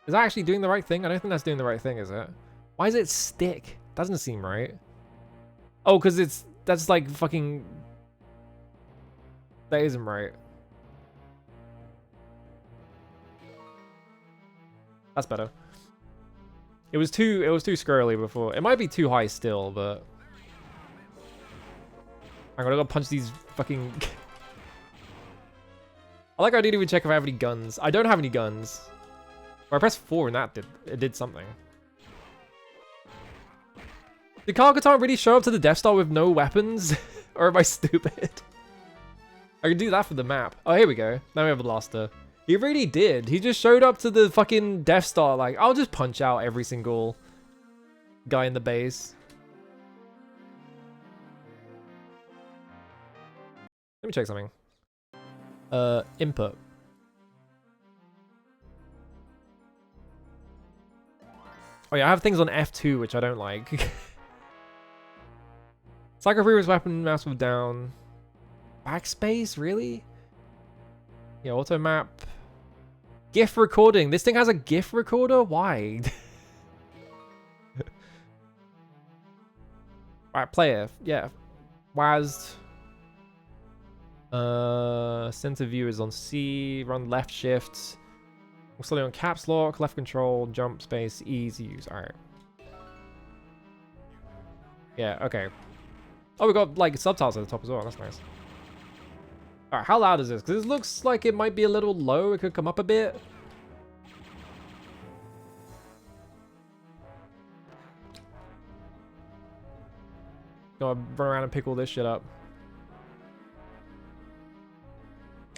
Is that actually doing the right thing? I don't think that's doing the right thing, is it? Why is it stick? Doesn't seem right. Oh, because that's like fucking... That isn't right. That's better. It was too squirrely before. It might be too high still, but... I'm gonna go punch these fucking... I like I didn't even check if I have any guns. I don't have any guns. Or I pressed 4 and it did something. Did Kyle-Katarn really show up to the Death Star with no weapons? Or am I stupid? I can do that for the map. Oh, here we go. Now we have a blaster. He really did. He just showed up to the fucking Death Star like, I'll just punch out every single guy in the base. Let me check something. Input. Oh yeah, I have things on F2, which I don't like. Psycho Freeman's weapon, mouse move down. Backspace, really? Yeah, auto map. GIF recording. This thing has a GIF recorder? Why? Alright, player. Yeah. WASD. Center view is on C. Run left shift. We're slowly on caps lock, left control, jump space, easy use. Alright. Yeah, okay. Oh, we got like subtitles at the top as well. That's nice. Alright, how loud is this? Because this looks like it might be a little low. It could come up a bit. Gonna run around and pick all this shit up.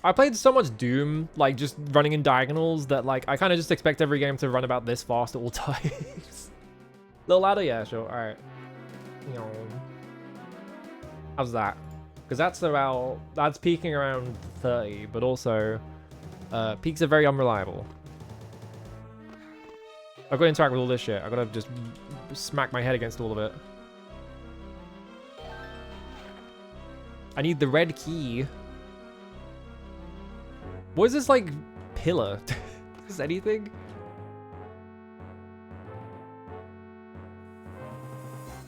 I played so much Doom, like just running in diagonals, that like I kind of just expect every game to run about this fast at all times. Little ladder, yeah, sure. All right. How's that? Because that's peaking around 30, but also peaks are very unreliable. I've got to interact with all this shit. I've got to just smack my head against all of it. I need the red key. What is this, like, pillar? Is anything?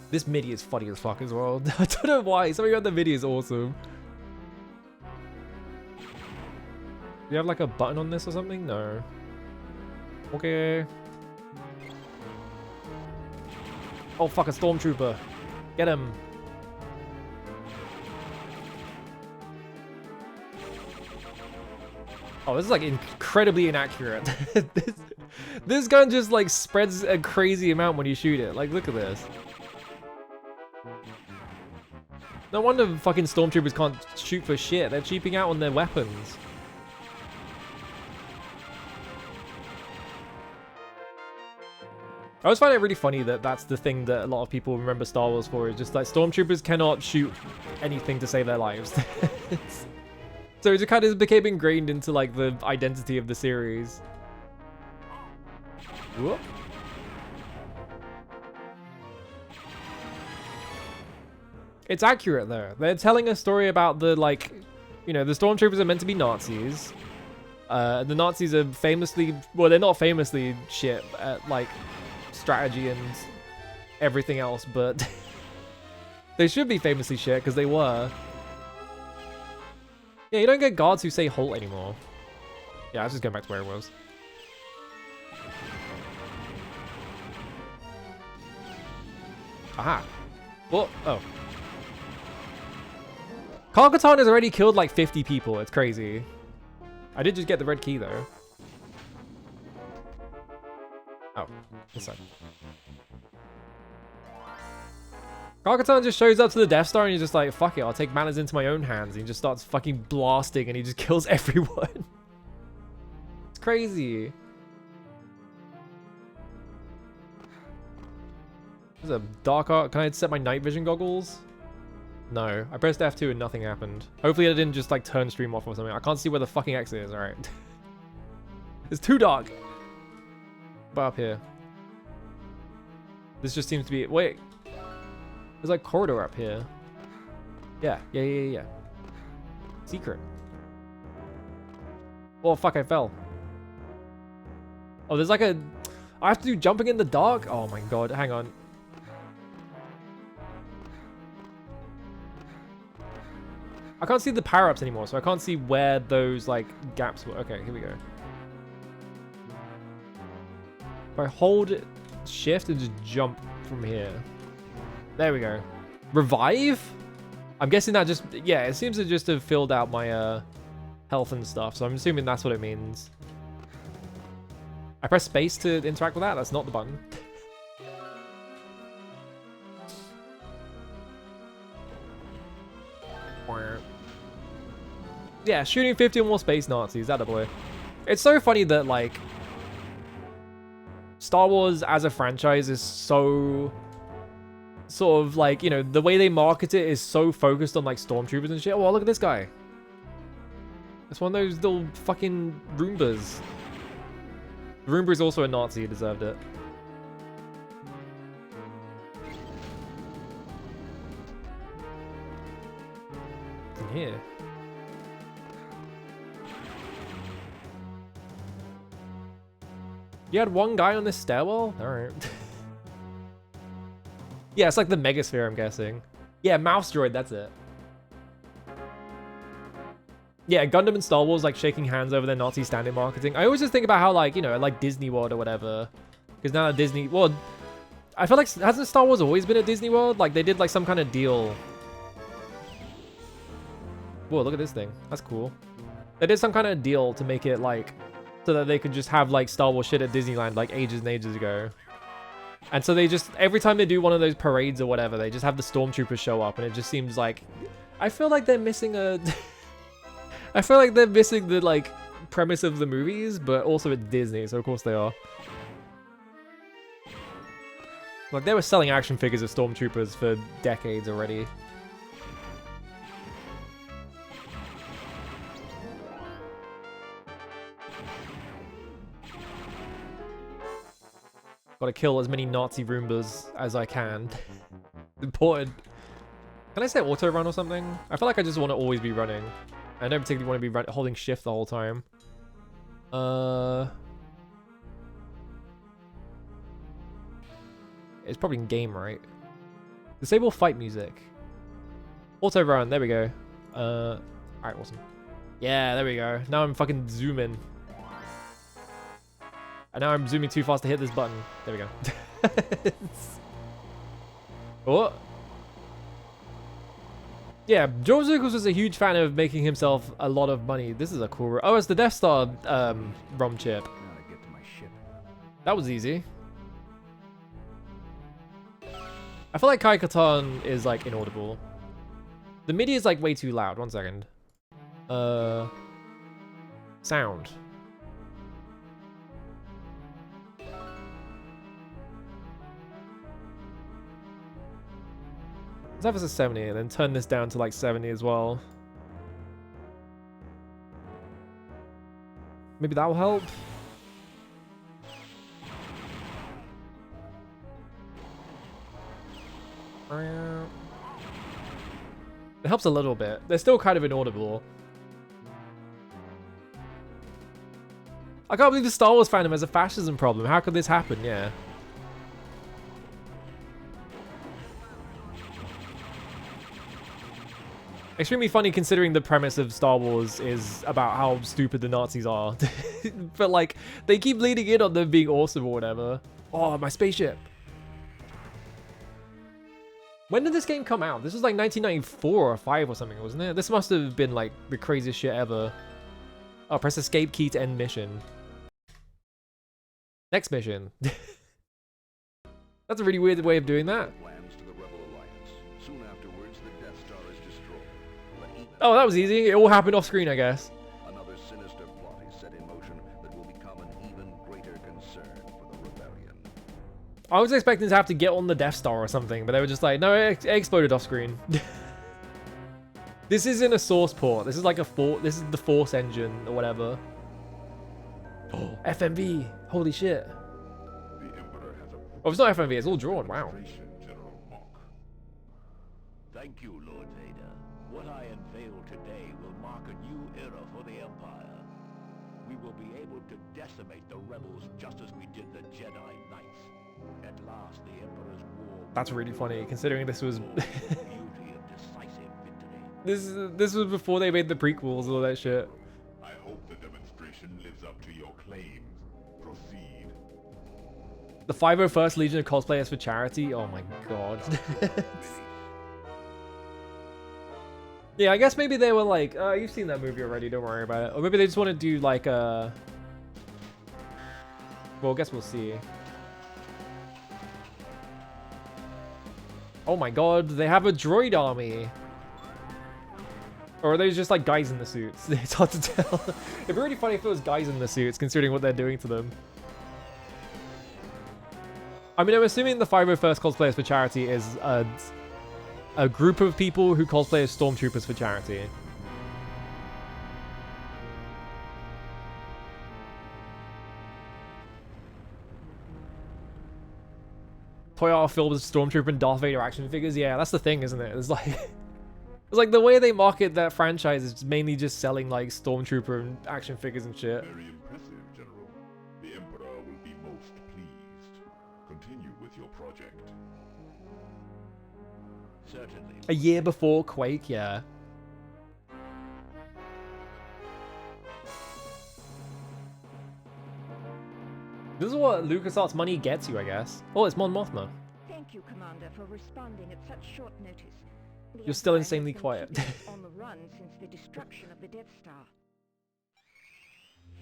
This MIDI is funny as fuck as well. I don't know why. Something about the MIDI is awesome. Do you have, like, a button on this or something? No. Okay. Oh, fuck, a stormtrooper. Get him. Oh, this is like incredibly inaccurate. this gun just like spreads a crazy amount when you shoot it. Like, look at this. No wonder fucking stormtroopers can't shoot for shit. They're cheaping out on their weapons. I always find it really funny that that's the thing that a lot of people remember Star Wars for, is just like stormtroopers cannot shoot anything to save their lives. So it just kind of became ingrained into like the identity of the series. Whoop. It's accurate though. They're telling a story about the like You know, the stormtroopers are meant to be Nazis. The Nazis are famously, well, they're not famously shit at like strategy and everything else, but they should be famously shit because they were. Yeah, you don't get guards who say halt anymore. Yeah, I was just going back to where it was. Aha. What? Oh. Kyle-Katarn has already killed like 50 people. It's crazy. I did just get the red key though. Oh, this side. Kyle-Katarn just shows up to the Death Star and he's just like, fuck it, I'll take matters into my own hands. And he just starts fucking blasting and he just kills everyone. It's crazy. There's a dark art. Can I set my night vision goggles? No. I pressed F2 and nothing happened. Hopefully I didn't just like turn stream off or something. I can't see where the fucking exit is. Alright. It's too dark. But up here. This just seems to be... Wait. There's like corridor up here. Yeah. Secret. Oh fuck, I fell. Oh, there's like a... I have to do jumping in the dark? Oh my god, hang on. I can't see the power-ups anymore, so I can't see where those, like, gaps were. Okay, here we go. If I hold shift and just jump from here. There we go. Revive? I'm guessing that just... Yeah, it seems to just have filled out my health and stuff, so I'm assuming that's what it means. I press space to interact with that? That's not the button. Yeah, shooting 50 or more space Nazis, that a boy. It's so funny that, like, Star Wars as a franchise is so, sort of, like, you know, the way they market it is so focused on, like, stormtroopers and shit. Oh, look at this guy. It's one of those little fucking Roombas. The Roomba is also a Nazi, he deserved it. What's in here? You had one guy on this stairwell? Alright. Yeah, it's like the Megasphere, I'm guessing. Yeah, Mouse Droid, that's it. Yeah, Gundam and Star Wars, like, shaking hands over their Nazi stand-in marketing. I always just think about how, like, you know, like Disney World or whatever. Because now that Disney... Well, I feel like... Hasn't Star Wars always been at Disney World? Like, they did, like, some kind of deal. Whoa, look at this thing. That's cool. They did some kind of deal to make it, like... So that they could just have, like, Star Wars shit at Disneyland, like, ages and ages ago. And so they just... Every time they do one of those parades or whatever, they just have the Stormtroopers show up. And it just seems like... I feel like they're missing a... I feel like they're missing the, like, premise of the movies, but also it's Disney, so of course they are. Like, they were selling action figures of Stormtroopers for decades already. Gotta kill as many Nazi Roombas as I can. Important. Can I say auto run or something? I feel like I just want to always be running. I don't particularly want to be holding shift the whole time. It's probably in game, right? Disable fight music. Auto run, there we go. Alright, awesome. Yeah, there we go. Now I'm fucking zooming. And now I'm zooming too fast to hit this button. There we go. Oh. Yeah, George Lucas was a huge fan of making himself a lot of money. This is a cool... Oh, it's the Death Star ROM chip. Gotta get to my ship. That was easy. I feel like Kyle-Katarn is, like, inaudible. The MIDI is, like, way too loud. 1 second. Sound. Let's have this at 70 and then turn this down to like 70 as well. Maybe that will help. It helps a little bit. They're still kind of inaudible. I can't believe the Star Wars fandom has a fascism problem. How could this happen? Yeah. Extremely funny considering the premise of Star Wars is about how stupid the Nazis are. But like, they keep leading in on them being awesome or whatever. Oh, my spaceship. When did this game come out? This was like 1994 or 5 or something, wasn't it? This must have been like the craziest shit ever. Oh, press escape key to end mission. Next mission. That's a really weird way of doing that. Oh, that was easy. It all happened off screen, I guess. Another sinister plot is set in motion that will become an even greater concern for the rebellion. I was expecting to have to get on the Death Star or something, but they were just like, no, it exploded off screen. This isn't a source port. This is like this is the Force engine or whatever. Oh, FMV. Holy shit. The Emperor has a Oh, it's not FMV. It's all drawn. Wow. General Hawk. Thank you, Lord Vader. What I unveil today will mark a new era for the Empire. We will be able to decimate the rebels just as we did the Jedi Knights. At last, the Emperor's war. That's really funny, considering this was beauty of decisive victory. this was before they made the prequels and all that shit. I hope the demonstration lives up to your claims. Proceed. The 501st Legion of Cosplayers for Charity. Oh my god. Yeah, I guess maybe they were like, you've seen that movie already, don't worry about it. Or maybe they just want to do like a... Well, I guess we'll see. Oh my god, they have a droid army. Or are they just like guys in the suits? It's hard to tell. It'd be really funny if it was guys in the suits, considering what they're doing to them. I mean, I'm assuming the 501st Cosplayers for Charity is a group of people who cosplay as stormtroopers for charity. Toy art filled with Stormtrooper and Darth Vader action figures. Yeah, that's the thing, isn't it? It's like the way they market that franchise is mainly just selling like Stormtrooper and action figures and shit. Very impressive, General. The Emperor will be most pleased. Continue with your project. Certainly. A year before Quake, yeah. This is what LucasArts money gets you, I guess. Oh, it's Mon Mothma. Thank you, Commander, for responding at such short notice. The You're still Empire has insanely been quiet. keeping us on the run since the destruction of the Death Star.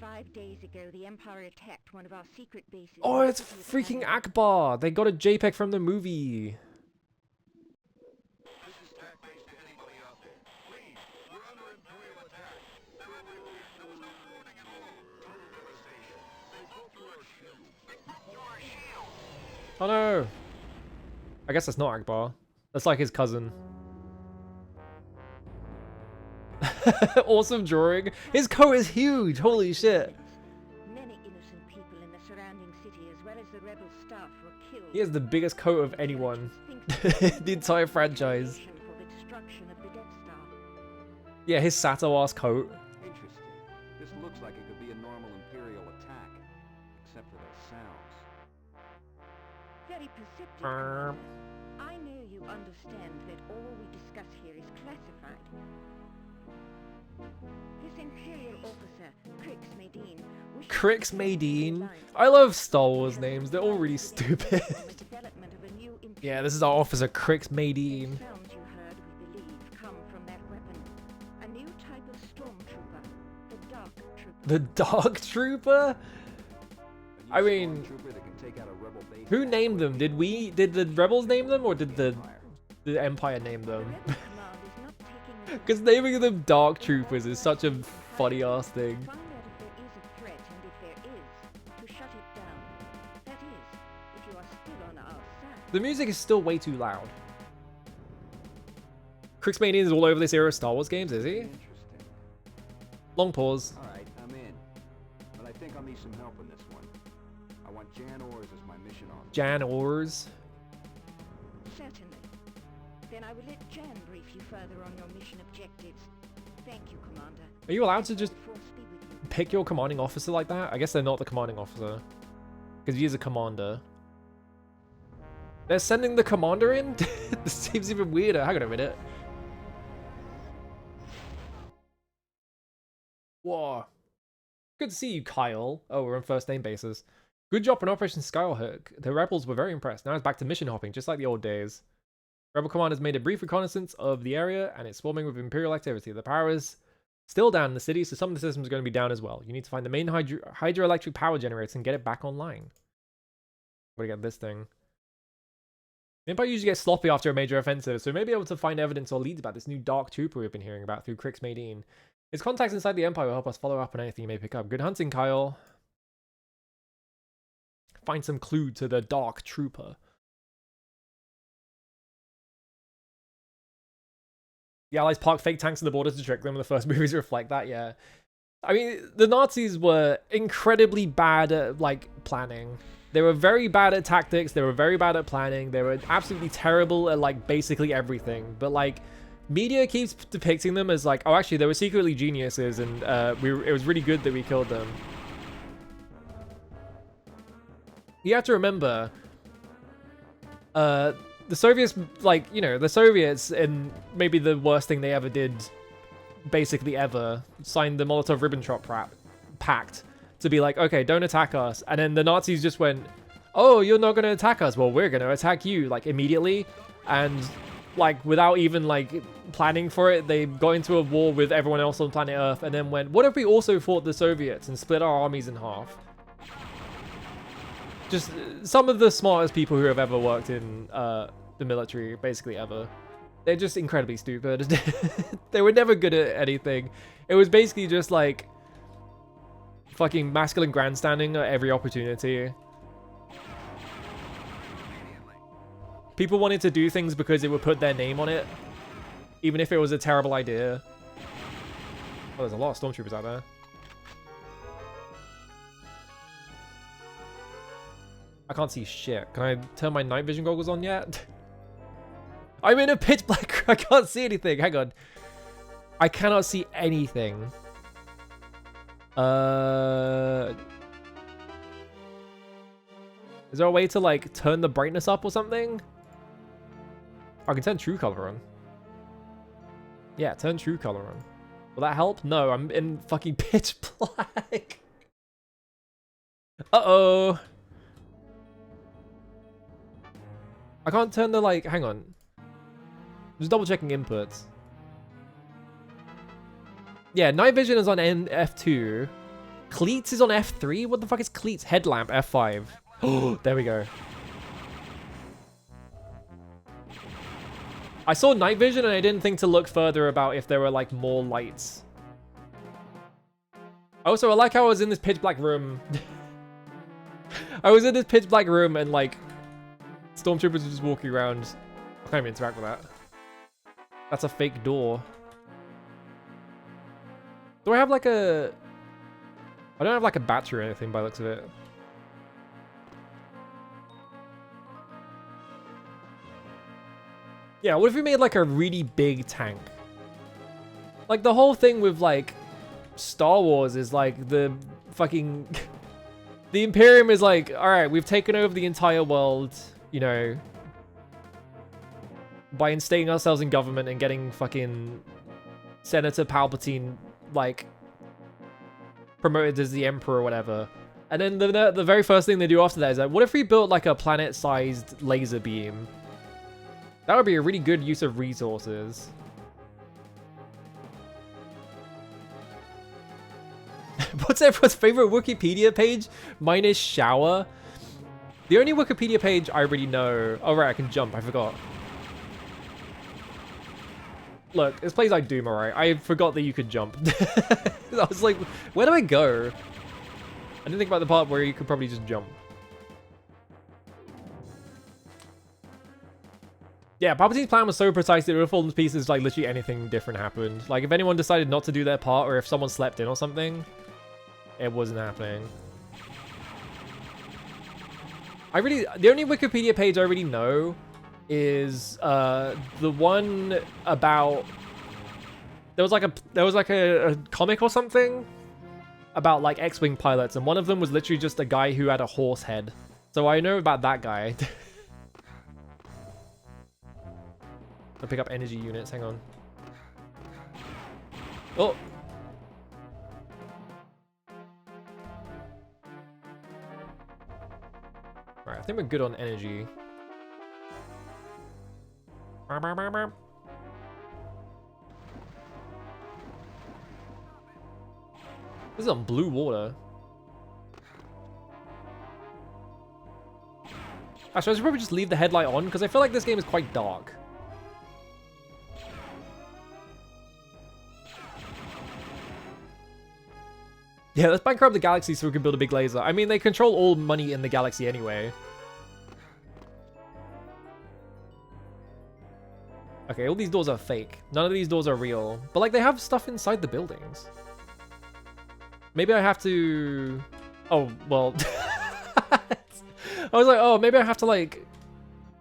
5 days ago, the Empire attacked one of our secret bases. Oh, in the it's city of freaking Hanover. Akbar. They got a JPEG from the movie. Oh no. I guess that's not Akbar. That's like his cousin. Awesome drawing. His coat is huge. Holy shit. Many innocent people in the surrounding city, as well as the rebel staff, were killed. He has the biggest coat of anyone. Think The entire franchise. for the destruction of the Death Star. Yeah, his Sato-ass coat. Interesting. This looks like it could be a normal Imperial attack, except for the sounds. Very perceptive. Erm. Commander. I know you understand that all we discuss here is classified. This Imperial officer, Crix Medine, wishes to Crix form Medine. alliance I love Star with Wars the names. They're all really Empire stupid. on the development of a new Yeah, this is our officer, Crix Medine. The sounds you heard, we believe, come from that weapon. A new type of stormtrooper, the Dark Trooper. The Dark Trooper? A new I mean, stormtrooper that can take out a rebel base Who at named them? Did the rebels name them, or did the Empire. Empire name The them? Rebel Command is not taking the Because naming them Dark Troopers is such a funny ass thing. Find out if there is a threat, and if there is, to shut it down. That is, if you are still on our side. The music is still way too loud. Crix Medine is all over this era of Star Wars games, is he? Interesting. Long pause. Alright, I'm in. But I think I'll need some help in this one. I want Jan Ors as my mission officer. Jan Ors. Certainly. Then I will let Jan brief you further on your mission objectives. Thank you, Commander. Are you allowed to just The Force be with you. pick your commanding officer like that? I guess they're not the commanding officer. Because he is a commander. They're sending the commander in? This seems even weirder. Hang on a minute. Whoa. Good to see you, Kyle. Oh, we're on first name basis. Good job on Operation Skyhook. The rebels were very impressed. Now it's back to mission hopping, just like the old days. Rebel command has made a brief reconnaissance of the area, and it's swarming with Imperial activity. The power is still down in the city, so some of the systems are going to be down as well. You need to find the main hydroelectric power generator and get it back online. Gotta get this thing. The Empire usually gets sloppy after a major offensive, so we may be able to find evidence or leads about this new Dark Trooper we've been hearing about through Crix Madine. His contacts inside the Empire will help us follow up on anything you may pick up. Good hunting, Kyle. Find some clue to the Dark Trooper. The Allies park fake tanks on the border to trick them, and the first movies reflect that, yeah. I mean, the Nazis were incredibly bad at, like, planning. They were very bad at tactics, they were very bad at planning, they were absolutely terrible at, like, basically everything. But, like, media keeps depicting them as, like, oh, actually, they were secretly geniuses, and it was really good that we killed them. You have to remember, the Soviets, like, you know, the Soviets, and maybe the worst thing they ever did, basically ever, signed the Molotov-Ribbentrop Pact to be like, okay, don't attack us. And then the Nazis just went, oh, you're not going to attack us. Well, we're going to attack you, like, immediately. And, like, without even, like, planning for it, they got into a war with everyone else on planet Earth and then went, what if we also fought the Soviets and split our armies in half? Just some of the smartest people who have ever worked in the military, basically ever. They're just incredibly stupid. They were never good at anything. It was basically just like fucking masculine grandstanding at every opportunity. People wanted to do things because it would put their name on it, even if it was a terrible idea. Oh, there's a lot of stormtroopers out there. I can't see shit. Can I turn my night vision goggles on yet? I'm in a pitch black. I can't see anything. Hang on. I cannot see anything. Is there a way to, like, turn the brightness up or something? I can turn true color on. Yeah, turn true color on. Will that help? No, I'm in fucking pitch black. Uh-oh. I can't turn the, like, hang on. Just double checking inputs. Yeah, night vision is on F2. Cleats is on F3? What the fuck is cleats? Headlamp, F5. Oh, there we go. I saw night vision and I didn't think to look further about if there were, like, more lights. Also, I like how I was in this pitch black room. I was in this pitch black room and, like, stormtroopers are just walking around. I can't even interact with that. That's a fake door. Do I have like a... I don't have like a battery or anything by the looks of it. Yeah, what if we made like a really big tank? Like the whole thing with like Star Wars is like the fucking... The Imperium is like, alright, we've taken over the entire world, you know, by instating ourselves in government and getting fucking Senator Palpatine, like, promoted as the Emperor or whatever. And then the very first thing they do after that is like, what if we built like a planet-sized laser beam? That would be a really good use of resources. What's everyone's favorite Wikipedia page? Mine is shower. The only Wikipedia page I already know... Oh, right, I can jump. I forgot. Look, this plays like Doom, alright. I forgot that you could jump. I was like, where do I go? I didn't think about the part where you could probably just jump. Yeah, Palpatine's plan was so precise that it would have fallen to pieces like literally anything different happened. Like, if anyone decided not to do their part or if someone slept in or something, it wasn't happening. The only Wikipedia page I already know is the one about there was like a comic or something about like X-Wing pilots, and one of them was literally just a guy who had a horse head. So I know about that guy. I'll pick up energy units, hang on. Oh! Alright, I think we're good on energy. This is on blue water. Actually, I should probably just leave the headlight on, because I feel like this game is quite dark. Yeah, let's bankrupt the galaxy so we can build a big laser. I mean, they control all money in the galaxy anyway. Okay, all these doors are fake. None of these doors are real. But, like, they have stuff inside the buildings. Maybe I have to... Oh, well... I was like, oh, maybe I have to, like,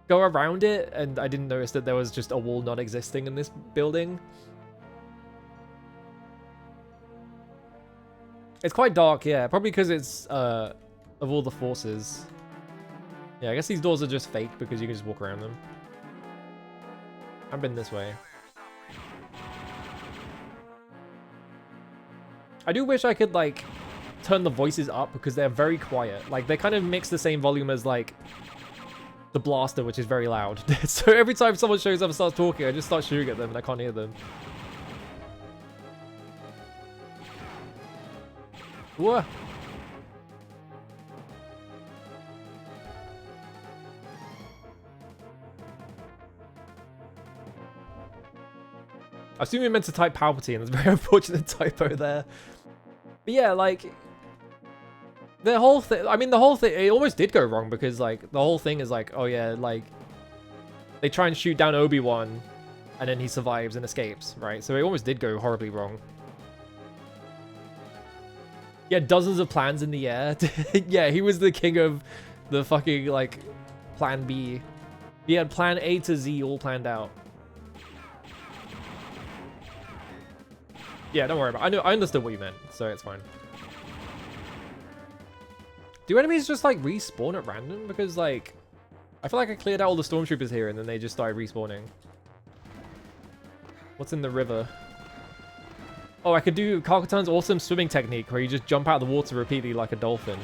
go around it, and I didn't notice that there was just a wall not existing in this building. It's quite dark, yeah. Probably because it's, of all the forces. Yeah, I guess these doors are just fake because you can just walk around them. I've been this way. I do wish I could, like, turn the voices up because they're very quiet. Like, they kind of mix the same volume as, like, the blaster, which is very loud. So every time someone shows up and starts talking, I just start shooting at them and I can't hear them. Whoa! I assume you meant to type Palpatine. There's a very unfortunate typo there. But yeah, like... The whole thing... I mean, the whole thing... It almost did go wrong because, like, the whole thing is like, oh yeah, like... They try and shoot down Obi-Wan, and then he survives and escapes, right? So it almost did go horribly wrong. Yeah, dozens of plans in the air. Yeah, he was the king of the fucking, like, plan B. He had plan A to Z all planned out. Yeah, don't worry about it. I understood what you meant, so it's fine. Do enemies just, like, respawn at random? Because, like, I feel like I cleared out all the stormtroopers here and then they just started respawning. What's in the river? Oh, I could do Karkatan's awesome swimming technique where you just jump out of the water repeatedly like a dolphin.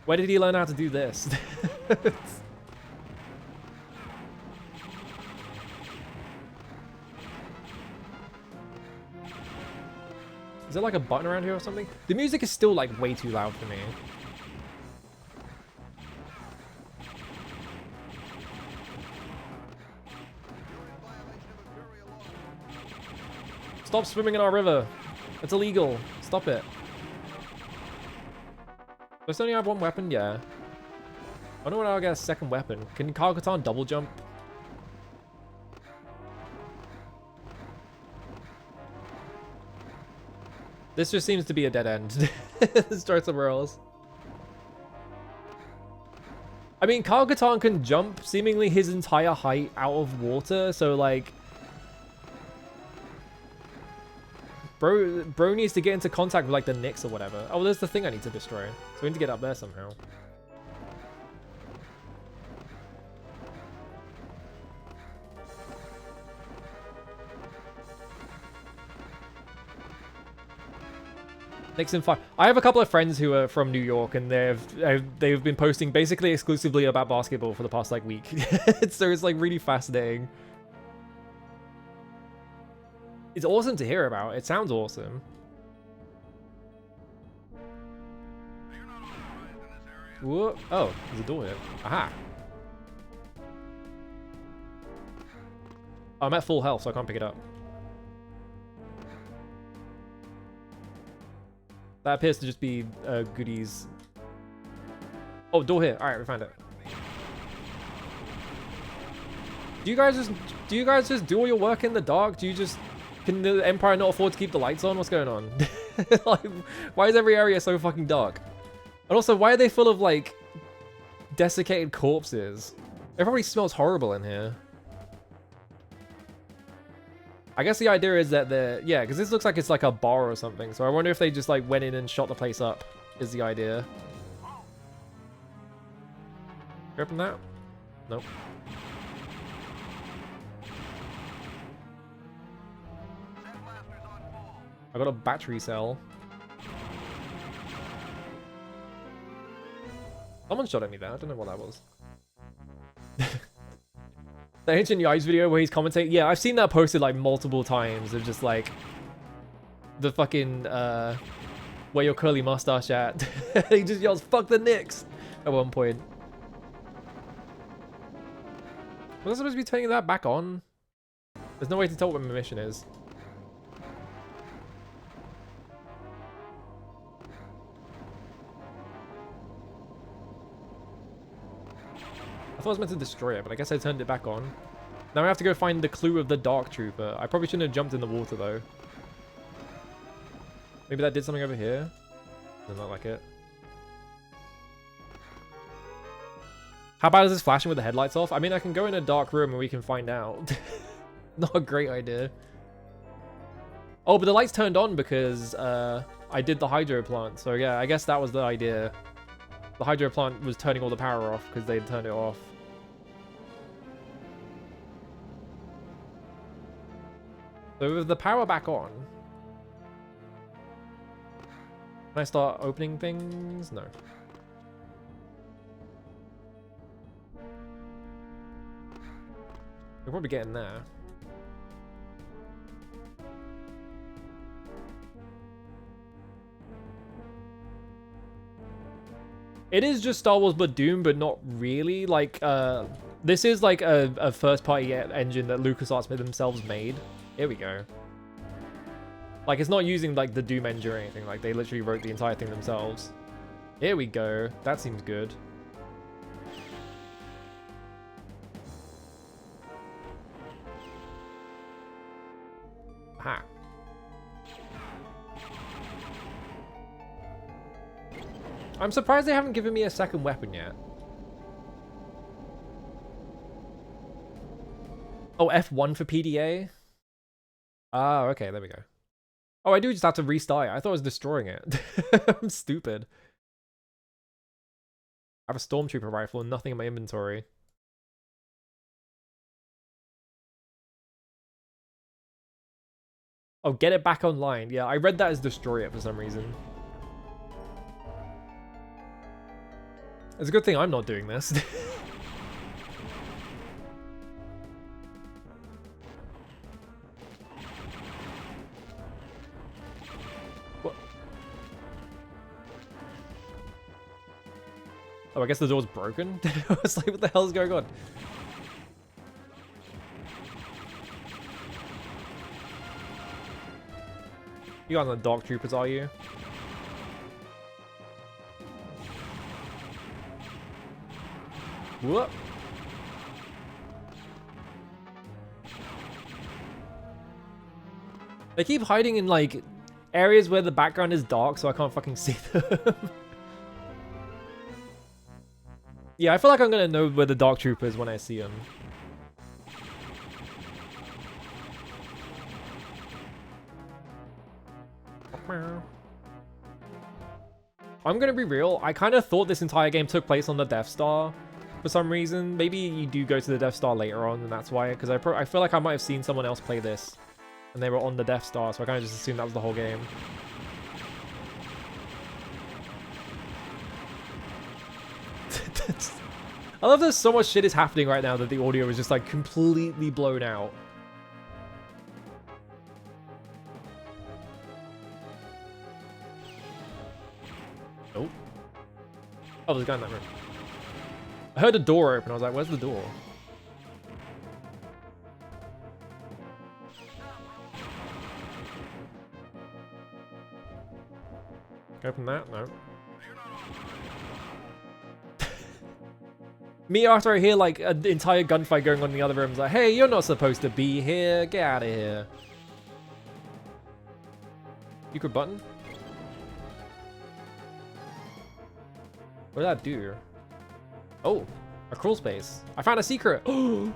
Where did he learn how to do this? Is there like a button around here or something? The music is still like way too loud for me. Stop swimming in our river. It's illegal. Stop it. Does it only have one weapon? Yeah. I don't know when I'll get a second weapon. Can Karkatan double jump? This just seems to be a dead end. Let's start somewhere else. I mean, Karkatan can jump seemingly his entire height out of water, so like... Bro needs to get into contact with like the Nyx or whatever. Oh, there's the thing I need to destroy. So we need to get up there somehow. Nixon 5. I have a couple of friends who are from New York, and they've been posting basically exclusively about basketball for the past like week. So it's like really fascinating. It's awesome to hear about. It sounds awesome. Whoa. Oh, there's a door here. Aha. I'm at full health, so I can't pick it up. That appears to just be goodies. Oh, door here. All right, we found it. Do you guys just do all your work in the dark? Can the Empire not afford to keep the lights on? What's going on? Like, why is every area so fucking dark? And also, why are they full of like desiccated corpses? It probably smells horrible in here. I guess the idea is that they're... Yeah, because this looks like it's like a bar or something. So I wonder if they just like went in and shot the place up, is the idea. You open that? Nope. I got a battery cell. Someone shot at me there. I don't know what that was. The Ancient Yipes video where he's commentating. Yeah, I've seen that posted like multiple times of just like the fucking where your curly mustache at. He just yells "fuck the Knicks" at one point. Was I supposed to be turning that back on? There's no way to tell what my mission is. I thought I was meant to destroy it, but I guess I turned it back on. Now I have to go find the clue of the Dark Trooper. I probably shouldn't have jumped in the water, though. Maybe that did something over here? Doesn't look like it. How bad is this flashing with the headlights off? I mean, I can go in a dark room and we can find out. Not a great idea. Oh, but the lights turned on because I did the hydro plant. So yeah, I guess that was the idea. The hydro plant was turning all the power off because they'd turned it off. So with the power back on, can I start opening things? No. We'll probably get in there. It is just Star Wars but Doom, but not really. Like, this is like a first-party engine that LucasArts themselves made. Here we go. Like, it's not using like the Doom engine or anything. Like, they literally wrote the entire thing themselves. Here we go. That seems good. Aha. I'm surprised they haven't given me a second weapon yet. Oh, F1 for PDA? Ah, okay, there we go. Oh, I do just have to restart it. I thought I was destroying it. I'm stupid. I have a Stormtrooper rifle and nothing in my inventory. Oh, get it back online. Yeah, I read that as destroy it for some reason. It's a good thing I'm not doing this. What? Oh, I guess the door's broken? I was like, what the hell is going on? You guys are the Dark Troopers, are you? Whoop. They keep hiding in like areas where the background is dark, so I can't fucking see them. Yeah, I feel like I'm gonna know where the Dark Trooper is when I see him. I'm gonna be real, I kind of thought this entire game took place on the Death Star for some reason. Maybe you do go to the Death Star later on, and that's why, because I feel like I might have seen someone else play this and they were on the Death Star, so I kind of just assumed that was the whole game. I love that so much shit is happening right now that the audio is just like completely blown out. Nope. Oh, there's a guy in that room. I heard a door open. I was like, where's the door? Open that? No. Me, after I hear like an entire gunfight going on in the other room, is like, hey, you're not supposed to be here. Get out of here. Secret button? What did that do? Oh, a crawl space. I found a secret. Oh.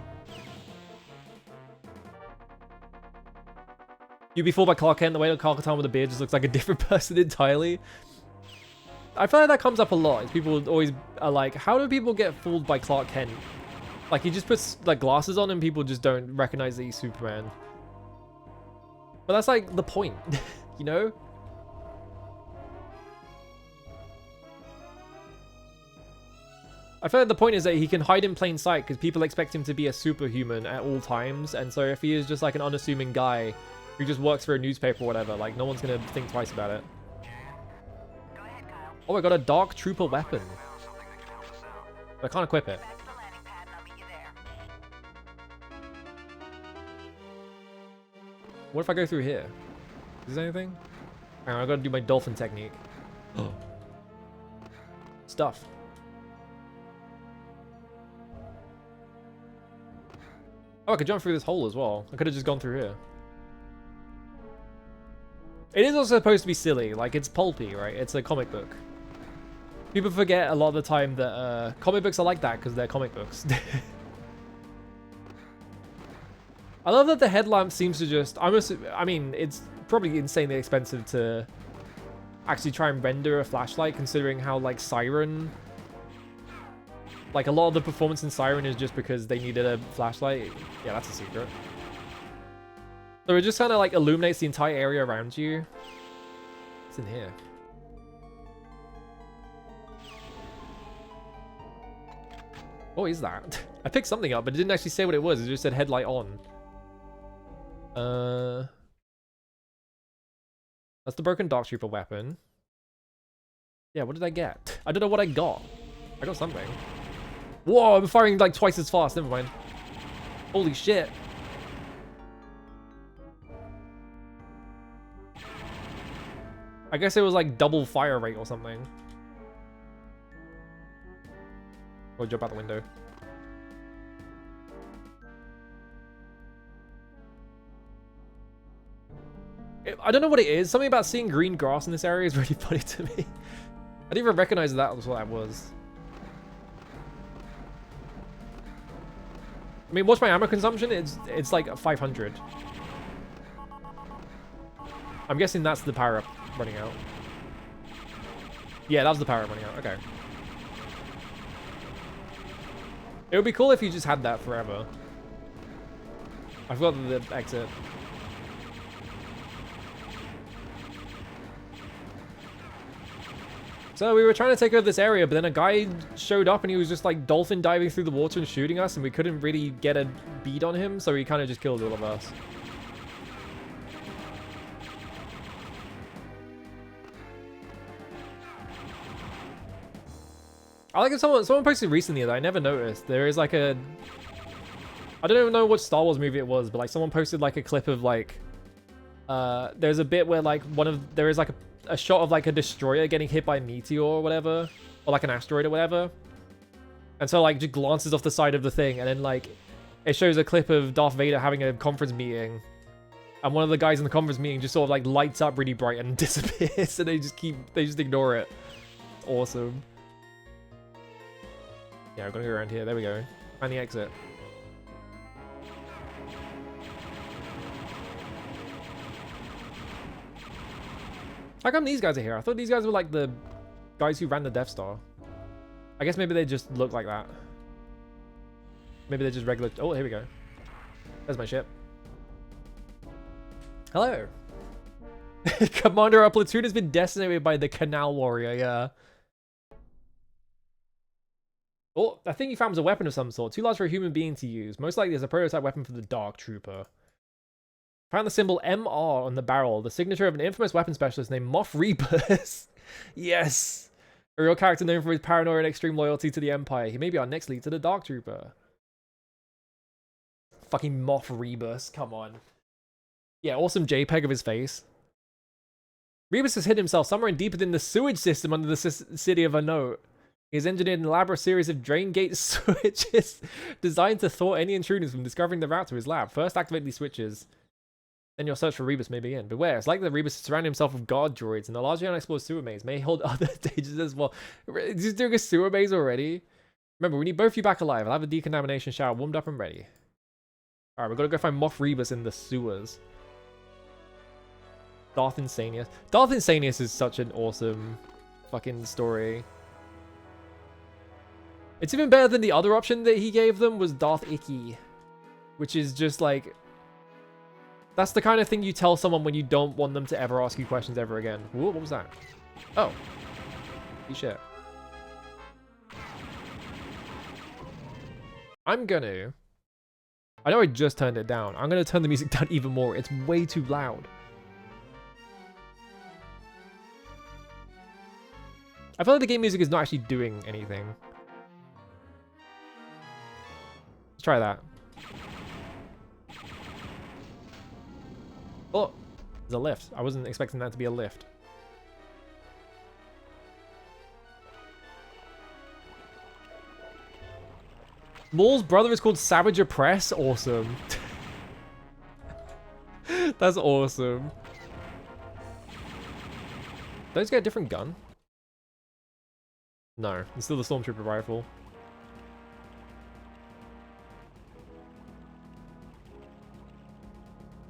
You'd be fooled by Clark Kent. The way that Carcaton with a beard just looks like a different person entirely. I feel like that comes up a lot. Is people always are like, how do people get fooled by Clark Kent? Like, he just puts like glasses on and people just don't recognize that he's Superman. But that's like the point, you know? I feel like the point is that he can hide in plain sight because people expect him to be a superhuman at all times. And so if he is just like an unassuming guy who just works for a newspaper or whatever, like no one's going to think twice about it. Oh, I got a Dark Trooper weapon. But I can't equip it. What if I go through here? Is there anything? Hang on, I gotta do my dolphin technique. Oh. Stuff. Oh, I could jump through this hole as well. I could have just gone through here. It is also supposed to be silly. Like, it's pulpy, right? It's a comic book. People forget a lot of the time that comic books are like that because they're comic books. I love that the headlamp seems to just... I mean, it's probably insanely expensive to actually try and render a flashlight, considering how, like, Siren... Like, a lot of the performance in Siren is just because they needed a flashlight. Yeah, that's a secret. So it just kind of, like, illuminates the entire area around you. What's in here? What is that? I picked something up, but it didn't actually say what it was. It just said headlight on. That's the broken Dark Trooper weapon. Yeah, what did I get? I don't know what I got. I got something. Whoa, I'm firing like twice as fast. Never mind. Holy shit. I guess it was like double fire rate or something. I'll jump out the window. I don't know what it is. Something about seeing green grass in this area is really funny to me. I didn't even recognize that was what that was. I mean, what's my ammo consumption? It's like 500. I'm guessing that's the power up running out. Yeah, that was the power up running out. Okay. It would be cool if you just had that forever. I forgot the exit. So we were trying to take over this area, but then a guy showed up and he was just like dolphin diving through the water and shooting us, and we couldn't really get a bead on him, so he kind of just killed all of us. I like it. Someone posted recently that I never noticed. There is like a... I don't even know what Star Wars movie it was, but like someone posted like a clip of like... there's a bit where like there is like a shot of like a destroyer getting hit by a meteor or whatever, or like an asteroid or whatever, and so like just glances off the side of the thing, and then like it shows a clip of Darth Vader having a conference meeting, and one of the guys in the conference meeting just sort of like lights up really bright and disappears, and they just ignore it. It's awesome. Yeah, we're gonna go around here. There we go. Find the exit. How come these guys are here? I thought these guys were like the guys who ran the Death Star. I guess maybe they just look like that. Maybe they're just regular... Oh, here we go. There's my ship. Hello. Commander, our platoon has been decimated by the Canal Warrior, yeah. Oh, I think he found was a weapon of some sort. Too large for a human being to use. Most likely as a prototype weapon for the Dark Trooper. Found the symbol MR on the barrel, the signature of an infamous weapon specialist named Moff Rebus. Yes! A real character known for his paranoia and extreme loyalty to the Empire. He may be our next lead to the Dark Trooper. Fucking Moff Rebus, come on. Yeah, awesome JPEG of his face. Rebus has hidden himself somewhere deep within the sewage system under the city of Anote. He has engineered an elaborate series of drain gate switches designed to thwart any intruders from discovering the route to his lab. First, activate these switches. Then your search for Rebus may begin. Beware, it's likely that Rebus has surrounded himself with guard droids, and the largely unexplored sewer maze may hold other dangers as well. He's doing a sewer maze already? Remember, we need both of you back alive. I'll have a decontamination shower warmed up and ready. Alright, we're gonna go find Moff Rebus in the sewers. Darth Insanius. Darth Insanius is such an awesome fucking story. It's even better than the other option that he gave them was Darth Icky, which is just like, that's the kind of thing you tell someone when you don't want them to ever ask you questions ever again. Whoa, what was that? Oh. Holy shit. I'm gonna... I know I just turned it down. I'm gonna turn the music down even more. It's way too loud. I feel like the game music is not actually doing anything. Let's try that. Oh, there's a lift. I wasn't expecting that to be a lift. Maul's brother is called Savager Press? Awesome. That's awesome. Those get a different gun? No, it's still the Stormtrooper rifle.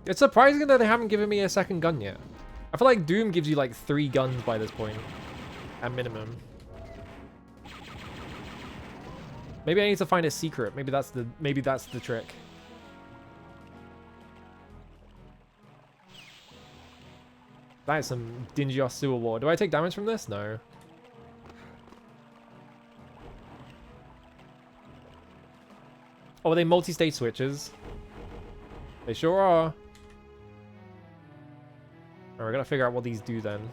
It's surprising that they haven't given me a second gun yet. I feel like Doom gives you like 3 guns by this point, at minimum. Maybe I need to find a secret. Maybe that's the trick. That is some dingy ass sewer war. Do I take damage from this? No. Oh, are they multi-stage switches? They sure are. Alright, we're gonna figure out what these do then.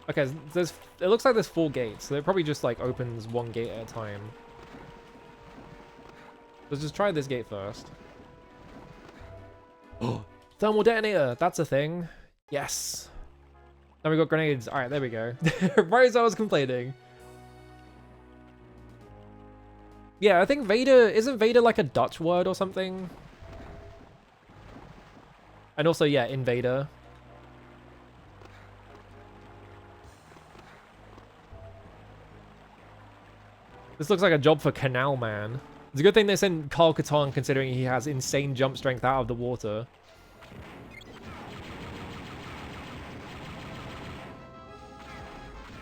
Okay, it looks like there's 4 gates, so it probably just like opens 1 gate at a time. Let's just try this gate first. Oh, thermal detonator, that's a thing. Yes. Now we got grenades. Alright, there we go. Right as I was complaining. Yeah, I think Vader, isn't Vader like a Dutch word or something? And also, yeah, invader. This looks like a job for Canal Man. It's a good thing they sent Carl Katon considering he has insane jump strength out of the water.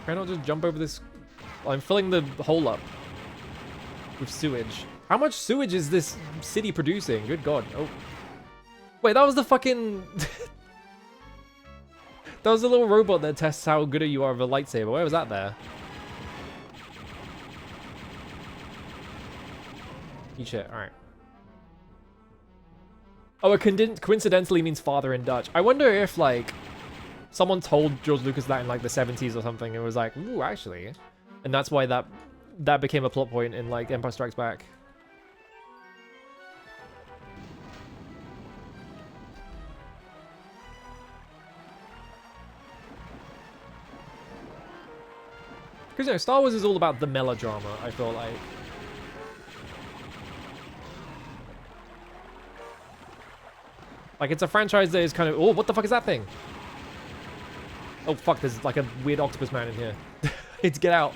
Can I not just jump over this? I'm filling the hole up with sewage. How much sewage is this city producing? Good God. Oh. Wait, that was the fucking... That was the little robot that tests how good you are with a lightsaber. Where was that there? Eat shit. Alright. Oh, it coincidentally means father in Dutch. I wonder if, like, someone told George Lucas that in, like, the 70s or something and was like, ooh, actually. And that's why that became a plot point in, like, Empire Strikes Back. Because, you know, Star Wars is all about the melodrama, I feel like. Like, it's a franchise that is kind of... Oh, what the fuck is that thing? Oh, fuck, there's like a weird octopus man in here. It's get out.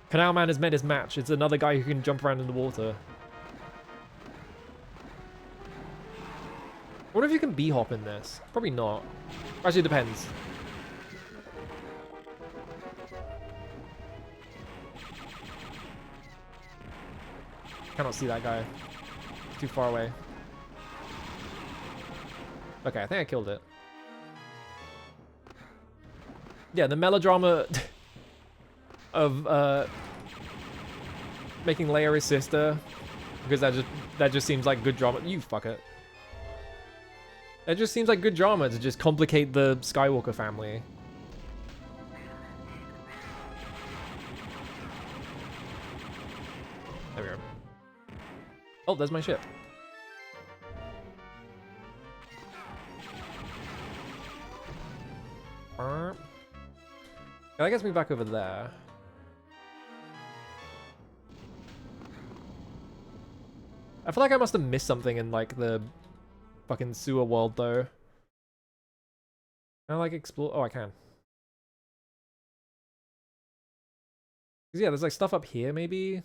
Canal Man has met his match. It's another guy who can jump around in the water. I wonder if you can bee-hop in this. Probably not. Actually, it depends. Cannot see that guy. Too far away. Okay, I think I killed it. Yeah, the melodrama of making Leia his sister, because that just seems like good drama. You fuck it. That just seems like good drama to just complicate the Skywalker family. There we go. Oh, there's my ship. I guess me back over there. I feel like I must have missed something in like the fucking sewer world though. Can I like explore? Oh, I can. 'Cause yeah, there's like stuff up here maybe.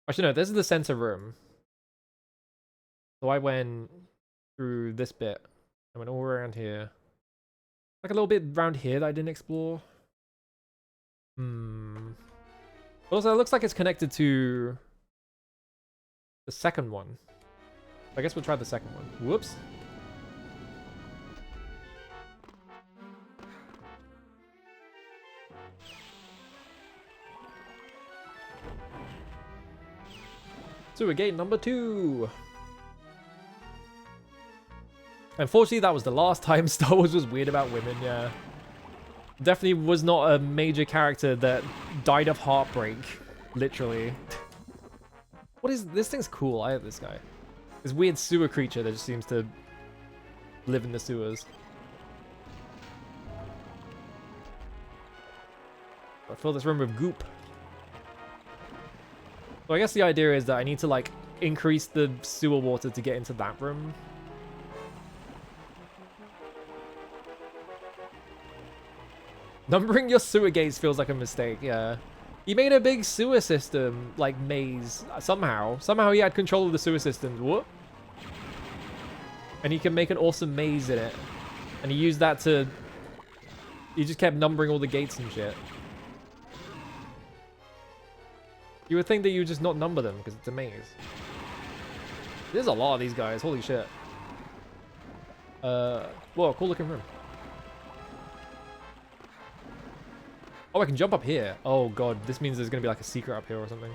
Actually no, this is the center room. So I went through this bit. I went all around here. Like a little bit around here that I didn't explore. Also, it looks like it's connected to the second one. I guess we'll try the second one. Whoops. Sewer gate number 2. Unfortunately, that was the last time Star Wars was weird about women, yeah. Definitely was not a major character that died of heartbreak, literally. What is this thing's cool? I have this guy. This weird sewer creature that just seems to live in the sewers. I'll fill this room with goop. So I guess the idea is that I need to like increase the sewer water to get into that room. Numbering your sewer gates feels like a mistake, yeah. He made a big sewer system, like maze, somehow. Somehow he had control of the sewer systems. Whoop. And he can make an awesome maze in it. And he used that to... He just kept numbering all the gates and shit. You would think that you would just not number them, because it's a maze. There's a lot of these guys, holy shit. Whoa, cool looking room. Oh, I can jump up here. Oh god, this means there's gonna be like a secret up here or something.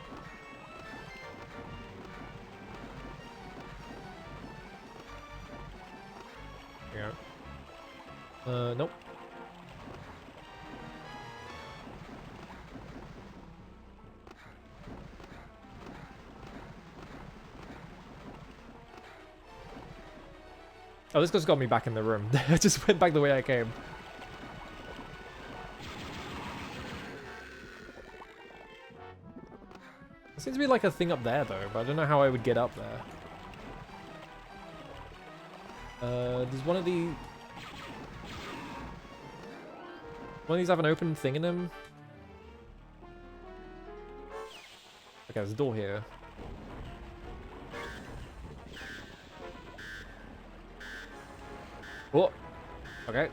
Yeah. Nope. Oh, this just got me back in the room. I just went back the way I came. There seems to be like a thing up there though, but I don't know how I would get up there. Does one of these have an open thing in them? Okay, there's a door here. What? Okay.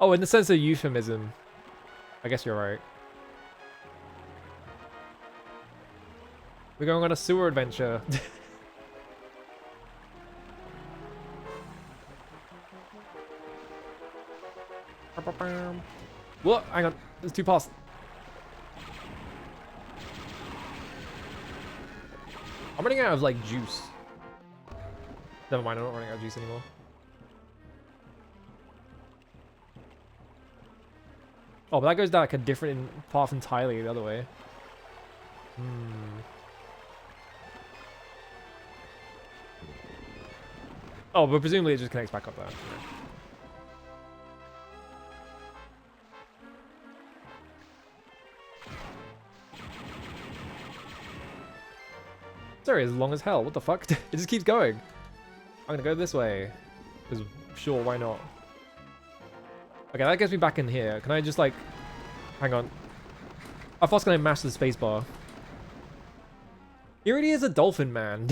Oh, in the sense of euphemism. I guess you're right. We're going on a sewer adventure. What? Hang on. There's 2 paths. I'm running out of, like, juice. Never mind, I'm not running out of juice anymore. Oh, but that goes down, like, a different path entirely the other way. Oh, but presumably it just connects back up there. Sorry, as long as hell. What the fuck? It just keeps going. I'm gonna go this way. Because, sure, why not? Okay, that gets me back in here. Can I just, like... Hang on. How fast can I mash the spacebar? He really is a dolphin, man.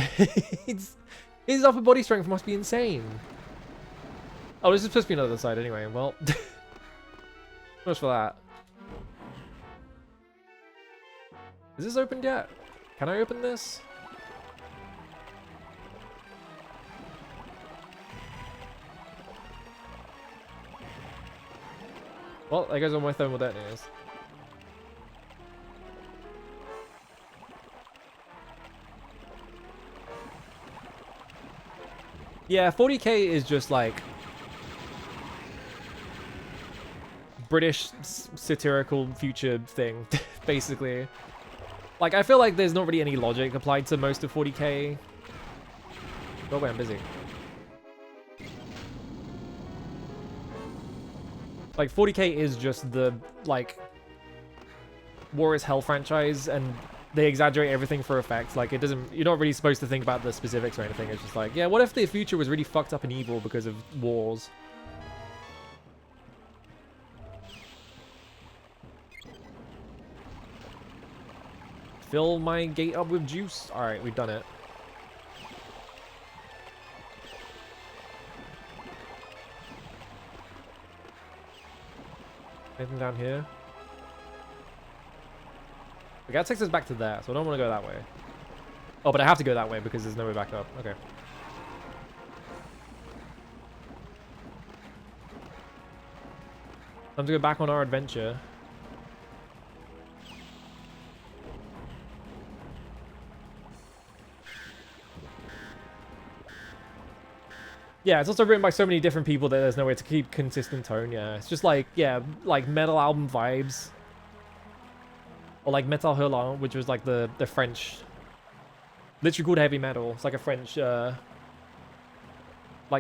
His upper body strength must be insane. Oh, this is supposed to be on the other side anyway. Well, much for that. Is this opened yet? Can I open this? Well, there goes all my thermal detonators. Yeah, 40k is just like British satirical future thing, basically. Like, I feel like there's not really any logic applied to most of 40k. Go away, I'm busy. Like, 40k is just the, like, War is Hell franchise, and they exaggerate everything for effect. Like, it doesn't... You're not really supposed to think about the specifics or anything. It's just like, yeah, what if the future was really fucked up and evil because of wars? fill my gate up with juice. All right, we've done it. Anything down here? Okay, that takes us back to there, so I don't want to go that way. Oh, but I have to go that way because there's no way back up. Okay. Time to go back on our adventure. Yeah, it's also written by so many different people that there's no way to keep consistent tone. Yeah, it's just like, yeah, like metal album vibes. Or like Metal Hurlant, which was like the French, literally called heavy metal. It's like a French, like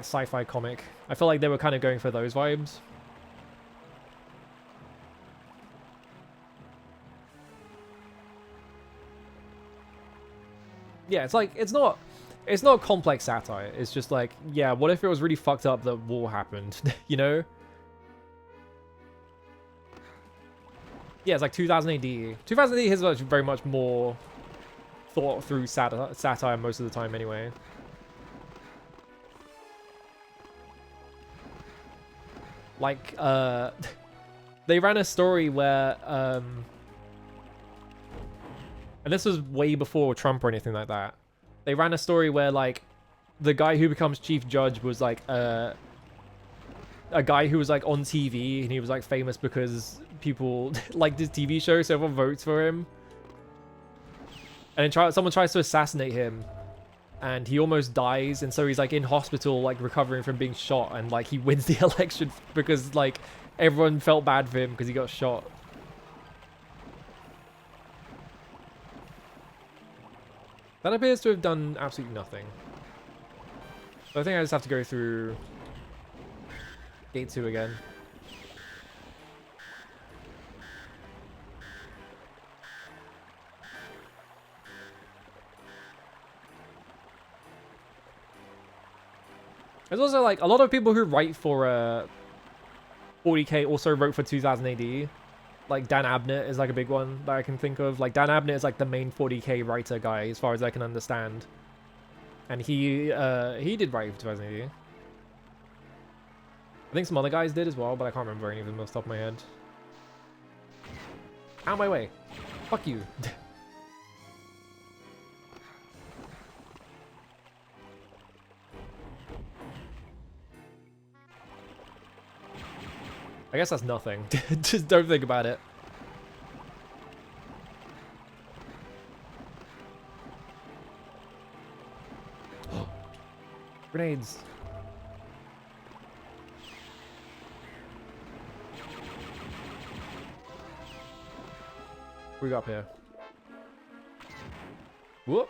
sci-fi comic. I feel like they were kind of going for those vibes. Yeah, it's like, it's not complex satire. It's just like, yeah, what if it was really fucked up that war happened, you know? Yeah, it's like 2000 AD. 2000 AD is very much more thought through satire most of the time anyway. Like, they ran a story where, and this was way before Trump or anything like that. They ran a story where, like, the guy who becomes chief judge was, like, a guy who was, like, on TV, and he was, like, famous because people liked his TV show, so everyone votes for him. And then someone tries to assassinate him, and he almost dies, and so he's, like, in hospital, like, recovering from being shot, and, like, he wins the election because, like, everyone felt bad for him because he got shot. That appears to have done absolutely nothing. So I think I just have to go through Gate 2 again. There's also like a lot of people who write for 40k also wrote for 2000 AD. Like Dan Abnett is like a big one that I can think of. Like Dan Abnett is like the main 40k writer guy as far as I can understand. And he did write for 2000 AD. I think some other guys did as well, but I can't remember any of them off the top of my head. Out of my way. Fuck you. I guess that's nothing. Just don't think about it. Grenades. What we got up here? Whoop.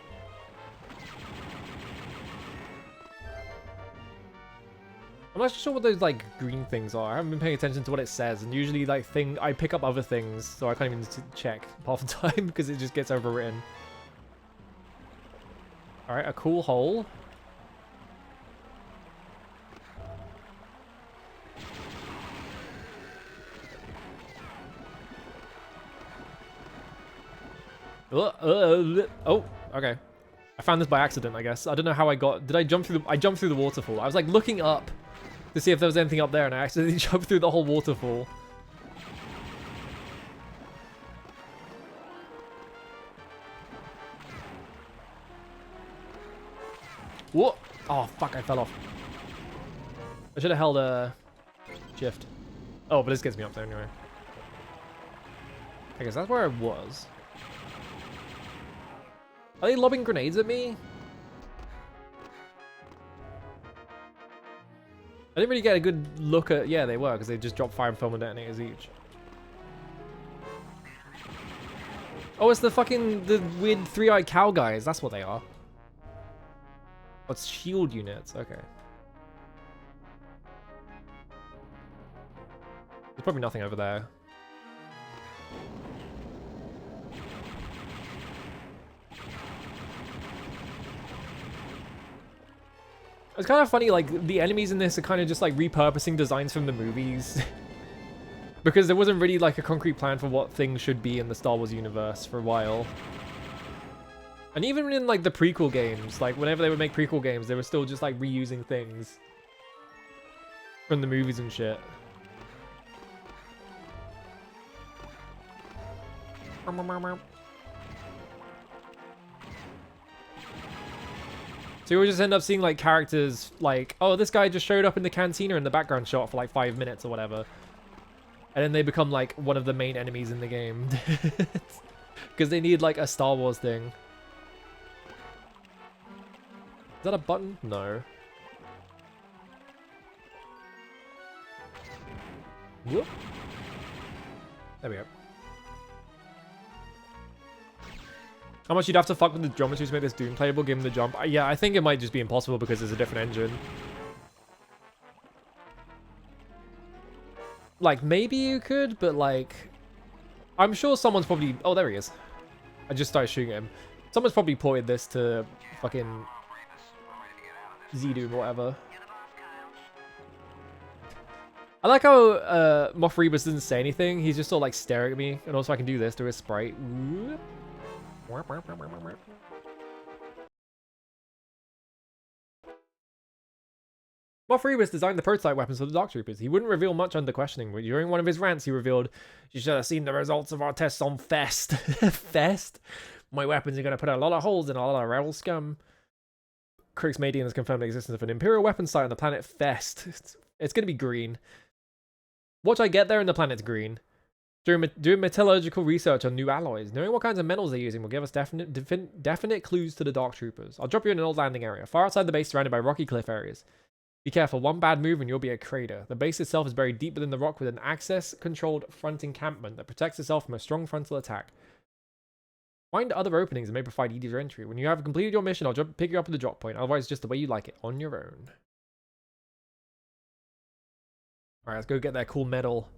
I'm not sure what those like green things are. I haven't been paying attention to what it says, and usually like I pick up other things, so I can't even check half the time because it just gets overwritten. All right, a cool hole. Oh, okay. I found this by accident, I guess. I don't know how I got. Did I jump through the? I jumped through the waterfall. I was like looking up to see if there was anything up there, and I accidentally jumped through the whole waterfall. What? Oh fuck! I fell off. I should have held a shift. Oh, but this gets me up there anyway. I guess that's where I was. Are they lobbing grenades at me? I didn't really get a good look at... Yeah, they were, because they just dropped fire and foam and detonators each. Oh, it's the weird three-eyed cow guys. That's what they are. Oh, it's shield units. Okay. There's probably nothing over there. It's kind of funny, like, the enemies in this are kind of just, like, repurposing designs from the movies. Because there wasn't really, like, a concrete plan for what things should be in the Star Wars universe for a while. And even in like the prequel games, like whenever they would make prequel games, they were still just like reusing things from the movies and shit. So you just end up seeing like characters like, oh, this guy just showed up in the cantina in the background shot for like 5 minutes or whatever. And then they become like one of the main enemies in the game. Because they need like a Star Wars thing. Is that a button? No. Whoop. There we go. How much you'd have to fuck with the geometry to make this Doom playable given the jump? Yeah, I think it might just be impossible because it's a different engine. Like, maybe you could, but like... I'm sure someone's probably... Oh, there he is. I just started shooting him. Someone's probably ported this to fucking... Z-Doom or whatever. I like how Moff Rebus doesn't say anything. He's just sort of like staring at me. And also I can do this to his sprite. Moff Rebus designed the prototype weapons for the Dark Troopers. He wouldn't reveal much under questioning, but during one of his rants, he revealed, "You should have seen the results of our tests on Fest." Fest? My weapons are going to put a lot of holes in a lot of rebel scum. Crix Madian has confirmed the existence of an Imperial weapons site on the planet Fest. It's going to be green. Watch I get there and the planet's green. Doing metallurgical research on new alloys. Knowing what kinds of metals they're using will give us definite clues to the Dark Troopers. I'll drop you in an old landing area, far outside the base surrounded by rocky cliff areas. Be careful, one bad move and you'll be a crater. The base itself is buried deep within the rock with an access-controlled front encampment that protects itself from a strong frontal attack. Find other openings that may provide easier entry. When you have completed your mission, I'll pick you up at the drop point. Otherwise, just the way you like it, on your own. Alright, let's go get that cool metal.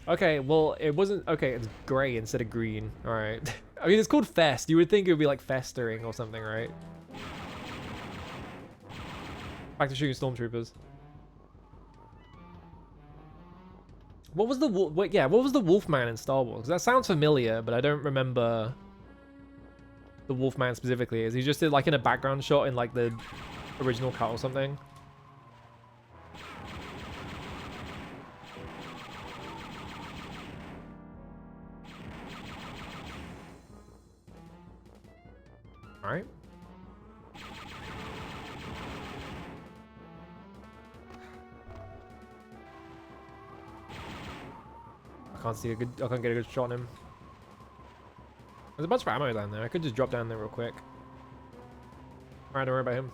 Okay, well, it wasn't... Okay, it's grey instead of green. Alright. I mean, it's called Fest. You would think it would be like festering or something, right? Back to shooting stormtroopers. What was the what was the Wolfman in Star Wars? That sounds familiar, but I don't remember the Wolfman specifically. Is he just like in a background shot in like the original cut or something? All right. I can't get a good shot on him. There's a bunch of ammo down there. I could just drop down there real quick. Alright, don't worry about him.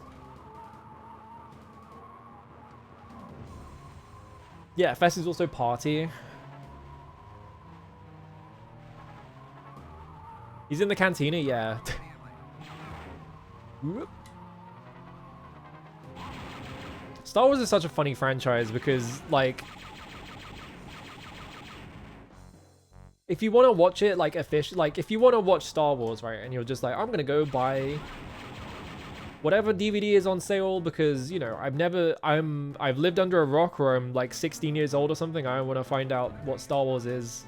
Yeah, Fest is also party. He's in the cantina, yeah. Star Wars is such a funny franchise because, like... If you want to watch it like if you want to watch Star Wars, right, and you're just like, I'm gonna go buy whatever DVD is on sale because, you know, I've lived under a rock or I'm like 16 years old or something. I want to find out what Star Wars is.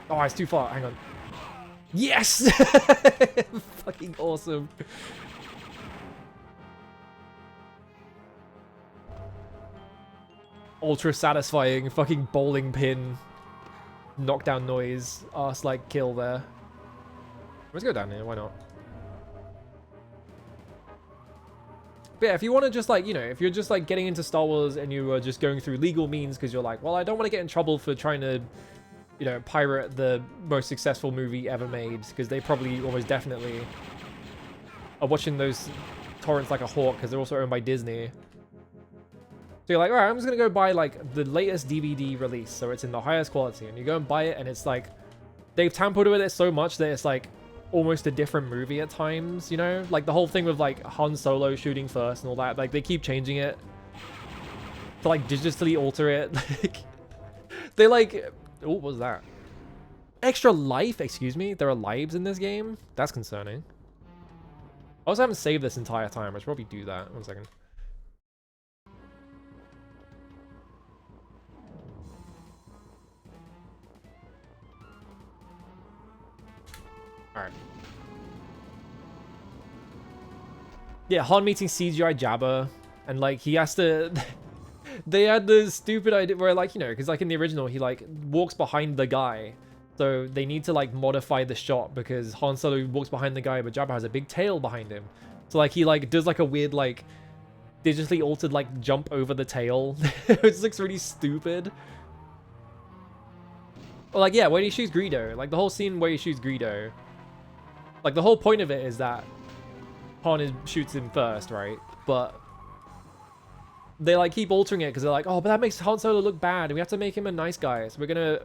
Oh, it's too far. Hang on. Yes! Fucking awesome. Ultra satisfying fucking bowling pin knockdown noise ass like kill there. Let's go down here, why not? But yeah, if you want to just like, you know, if you're just like getting into Star Wars and you are just going through legal means because you're like, well, I don't want to get in trouble for trying to, you know, pirate the most successful movie ever made, because they probably almost definitely are watching those torrents like a hawk because they're also owned by Disney. So you're like, all right, I'm just going to go buy like the latest DVD release so it's in the highest quality. And you go and buy it and it's like, they've tampered with it so much that it's like almost a different movie at times, you know? Like the whole thing with like Han Solo shooting first and all that. Like they keep changing it to like digitally alter it. Like they like, oh, what was that? Extra life, excuse me? There are lives in this game? That's concerning. I also haven't saved this entire time. I should probably do that. 1 second. Alright. Yeah, Han meeting CGI Jabba, and like he has to. They had the stupid idea where, like, you know, because like in the original, he like walks behind the guy, so they need to like modify the shot because Han Solo walks behind the guy, but Jabba has a big tail behind him. So like he like does like a weird like digitally altered like jump over the tail. It just looks really stupid. Or like, yeah, when he shoots Greedo, like the whole scene where he shoots Greedo, like the whole point of it is that Han shoots him first, right? But they like keep altering it because they're like, oh, but that makes Han Solo look bad, and we have to make him a nice guy. So we're gonna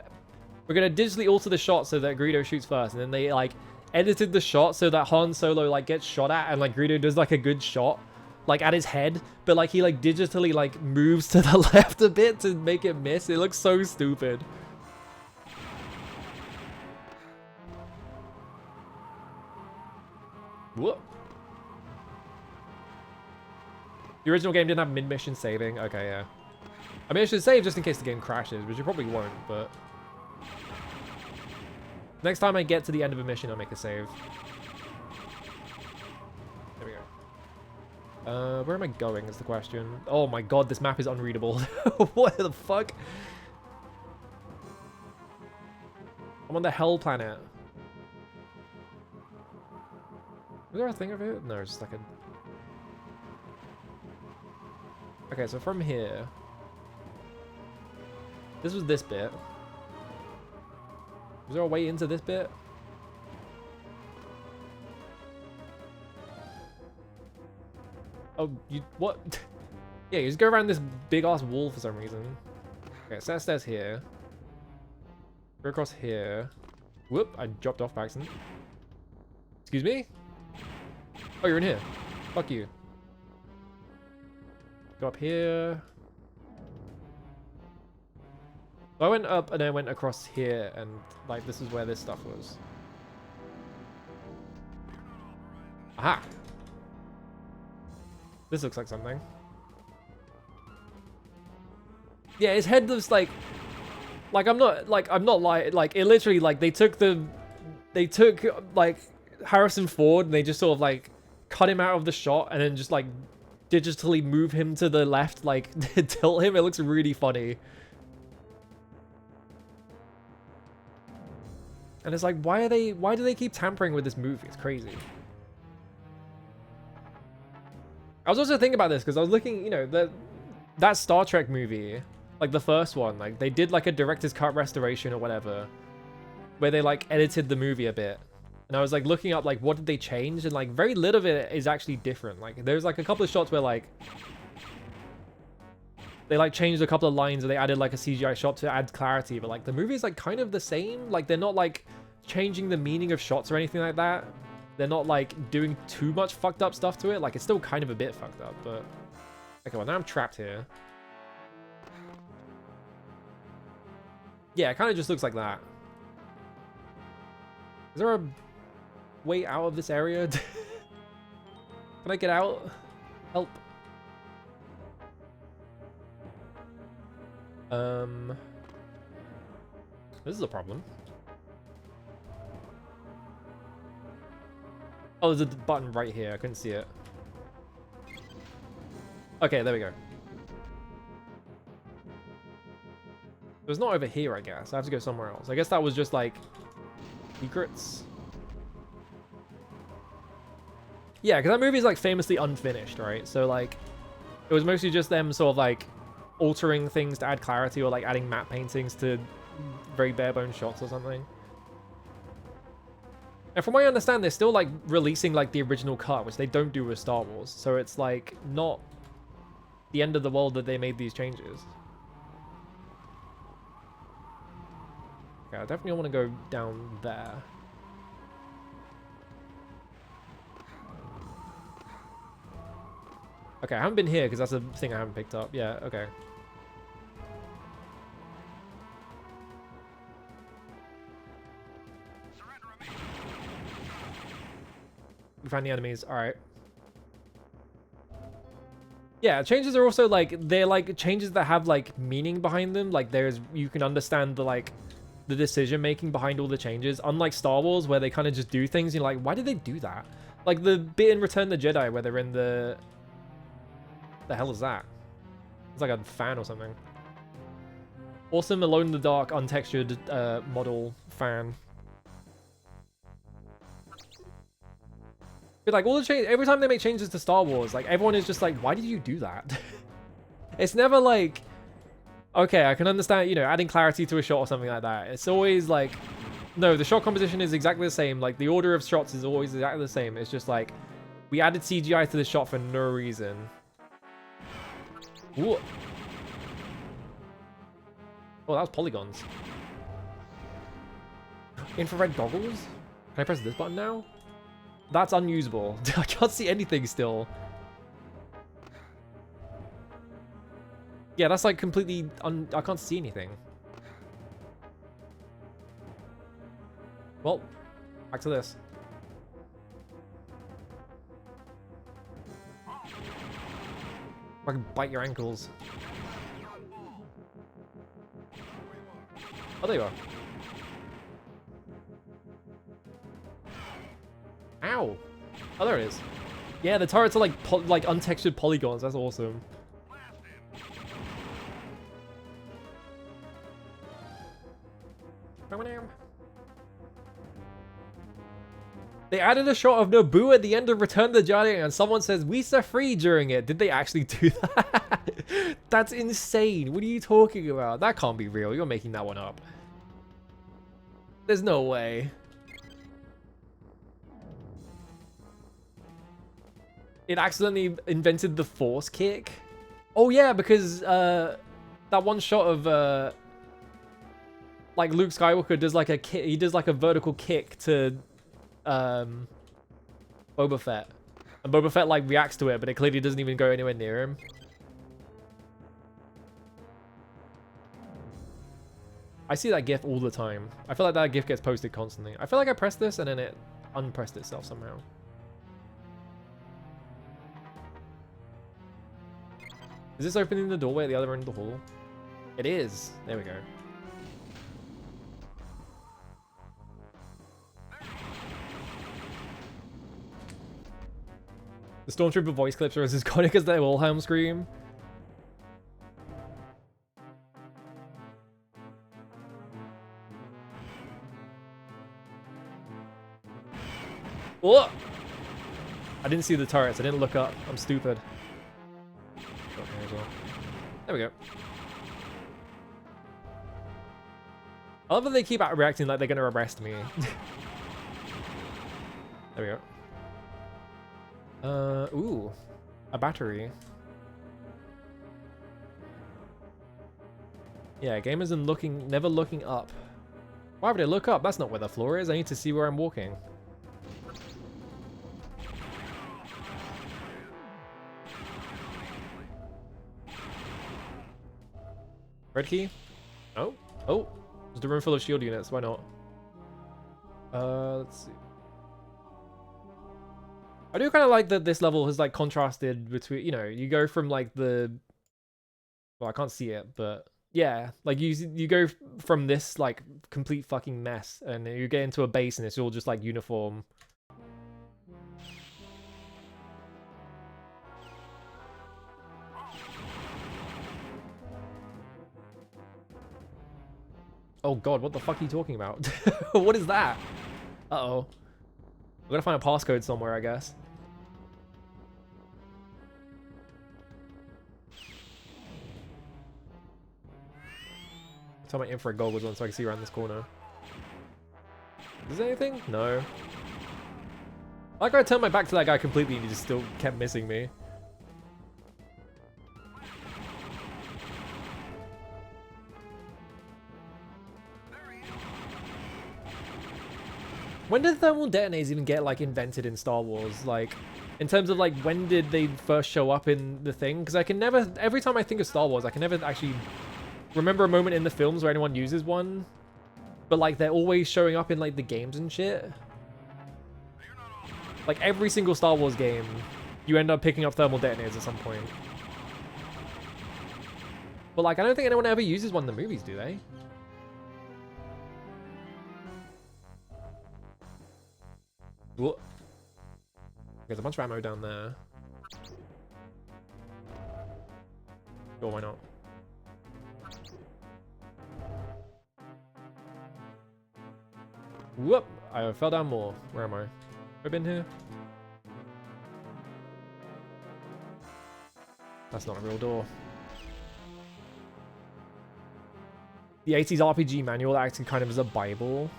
digitally alter the shot so that Greedo shoots first, and then they like edited the shot so that Han Solo like gets shot at, and like Greedo does like a good shot, like at his head, but like he like digitally like moves to the left a bit to make it miss. It looks so stupid. Whoop. The original game didn't have mid-mission saving. Okay, yeah. I mean, it should save just in case the game crashes, which it probably won't, but... Next time I get to the end of a mission, I'll make a save. There we go. Where am I going is the question. Oh my god, this map is unreadable. What the fuck? I'm on the Hell planet. Was there a thing over here? No, it's just like a... Okay, so from here... This was this bit. Was there a way into this bit? Oh, you... What? Yeah, you just go around this big-ass wall for some reason. Okay, so that stairs here. Go across here. Whoop, I dropped off by accident. Excuse me? Oh, you're in here. Fuck you. Go up here. So I went up and I went across here, and like this is where this stuff was. Aha! This looks like something. Yeah, his head looks like I'm not like it literally like they took like Harrison Ford and they just sort of like cut him out of the shot and then just like digitally move him to the left, like tilt him. It looks really funny. And it's like, why do they keep tampering with this movie? It's crazy. I was also thinking about this because I was looking, you know, that Star Trek movie, like the first one, like they did like a director's cut restoration or whatever, where they like edited the movie a bit. And I was like looking up like what did they change, and like very little of it is actually different. Like there's like a couple of shots where like they like changed a couple of lines or they added like a CGI shot to add clarity, but like the movie is like kind of the same. Like they're not like changing the meaning of shots or anything like that. They're not like doing too much fucked up stuff to it. Like it's still kind of a bit fucked up, but okay, well now I'm trapped here. Yeah, it kind of just looks like that. Is there a way out of this area? Can I get out? Help. This is a problem. Oh, there's a button right here. I couldn't see it. Okay, there we go. It was not over here, I guess. I have to go somewhere else. I guess that was just like secrets. Yeah, because that movie is like famously unfinished, right? So like, it was mostly just them sort of like altering things to add clarity or like adding matte paintings to very bare bones shots or something. And from what I understand, they're still like releasing like the original cut, which they don't do with Star Wars. So it's like not the end of the world that they made these changes. Okay, I definitely want to go down there. Okay, I haven't been here because that's a thing I haven't picked up. Yeah, okay. We found the enemies. All right. Yeah, changes are also like, they're like changes that have like meaning behind them. Like you can understand the like the decision making behind all the changes. Unlike Star Wars, where they kind of just do things, you're like, why did they do that? Like the bit in Return of the Jedi where they're in the hell is that? It's like a fan or something. Awesome Alone in the Dark untextured model fan. But like all the change, every time they make changes to Star Wars, like everyone is just like, why did you do that? It's never like, okay, I can understand, you know, adding clarity to a shot or something like that. It's always like, no, the shot composition is exactly the same. Like the order of shots is always exactly the same. It's just like, we added CGI to the shot for no reason. Ooh. Oh, that was polygons. Infrared goggles? Can I press this button now? That's unusable. I can't see anything still. Yeah, that's like completely I can't see anything. Well, back to this. I can bite your ankles. Oh, there you are. Ow! Oh, there it is. Yeah, the turrets are like untextured polygons. That's awesome. They added a shot of Naboo at the end of Return of the Jedi, and someone says "We are free" during it. Did they actually do that? That's insane. What are you talking about? That can't be real. You're making that one up. There's no way. It accidentally invented the Force kick. Oh yeah, because that one shot of like Luke Skywalker does like a kick. He does like a vertical kick to Boba Fett, and Boba Fett like reacts to it, but it clearly doesn't even go anywhere near him. I see that GIF all the time. I feel like that GIF gets posted constantly. I feel like I pressed this and then it unpressed itself somehow. Is this opening the doorway at the other end of the hall? It is. There we go. The Stormtrooper voice clips are as iconic as their Wilhelm scream. Oh! I didn't see the turrets. I didn't look up. I'm stupid. There we go. I love that they keep reacting like they're gonna arrest me. There we go. Ooh. A battery. Yeah, gamers and never looking up. Why would I look up? That's not where the floor is. I need to see where I'm walking. Red key? Oh. Oh. There's a room full of shield units. Why not? Let's see. I do kind of like that this level has like contrasted between, you know, you go from like the, well, I can't see it, but yeah, like you go from this like complete fucking mess and you get into a base and it's all just like uniform. Oh god, what the fuck are you talking about? What is that? Uh-oh. We're gonna find a passcode somewhere, I guess. Turn my infrared goggles on so I can see around this corner. Is there anything? No. Like I turned my back to that guy completely and he just still kept missing me. When did thermal detonators even get like invented in Star Wars? Like, in terms of like when did they first show up in the thing? Because I can never, every time I think of Star Wars, I can never actually remember a moment in the films where anyone uses one. But like they're always showing up in like the games and shit. Like every single Star Wars game, you end up picking up thermal detonators at some point. But like I don't think anyone ever uses one in the movies, do they? Whoa. There's a bunch of ammo down there. Sure, why not? Whoop! I fell down more. Where am I? I've been here. That's not a real door. The 80s RPG manual acted kind of as a bible.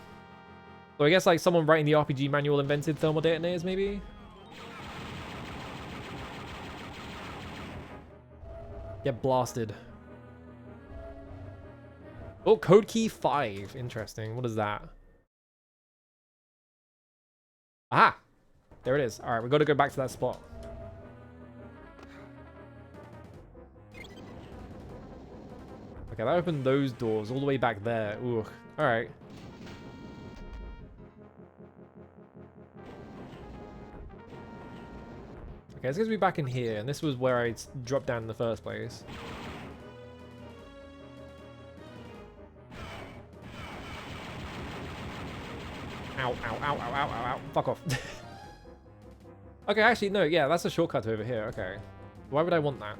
So I guess like someone writing the RPG manual invented thermal detonators, maybe? Get blasted. Oh, code key 5. Interesting. What is that? Ah! There it is. Alright, we got to go back to that spot. Okay, that opened those doors all the way back there. Ooh, alright. Okay, it's going to be back in here, and this was where I dropped down in the first place. Ow, ow, ow, ow, ow, ow, ow. Fuck off. Okay, actually, no, yeah, that's a shortcut over here. Okay. Why would I want that?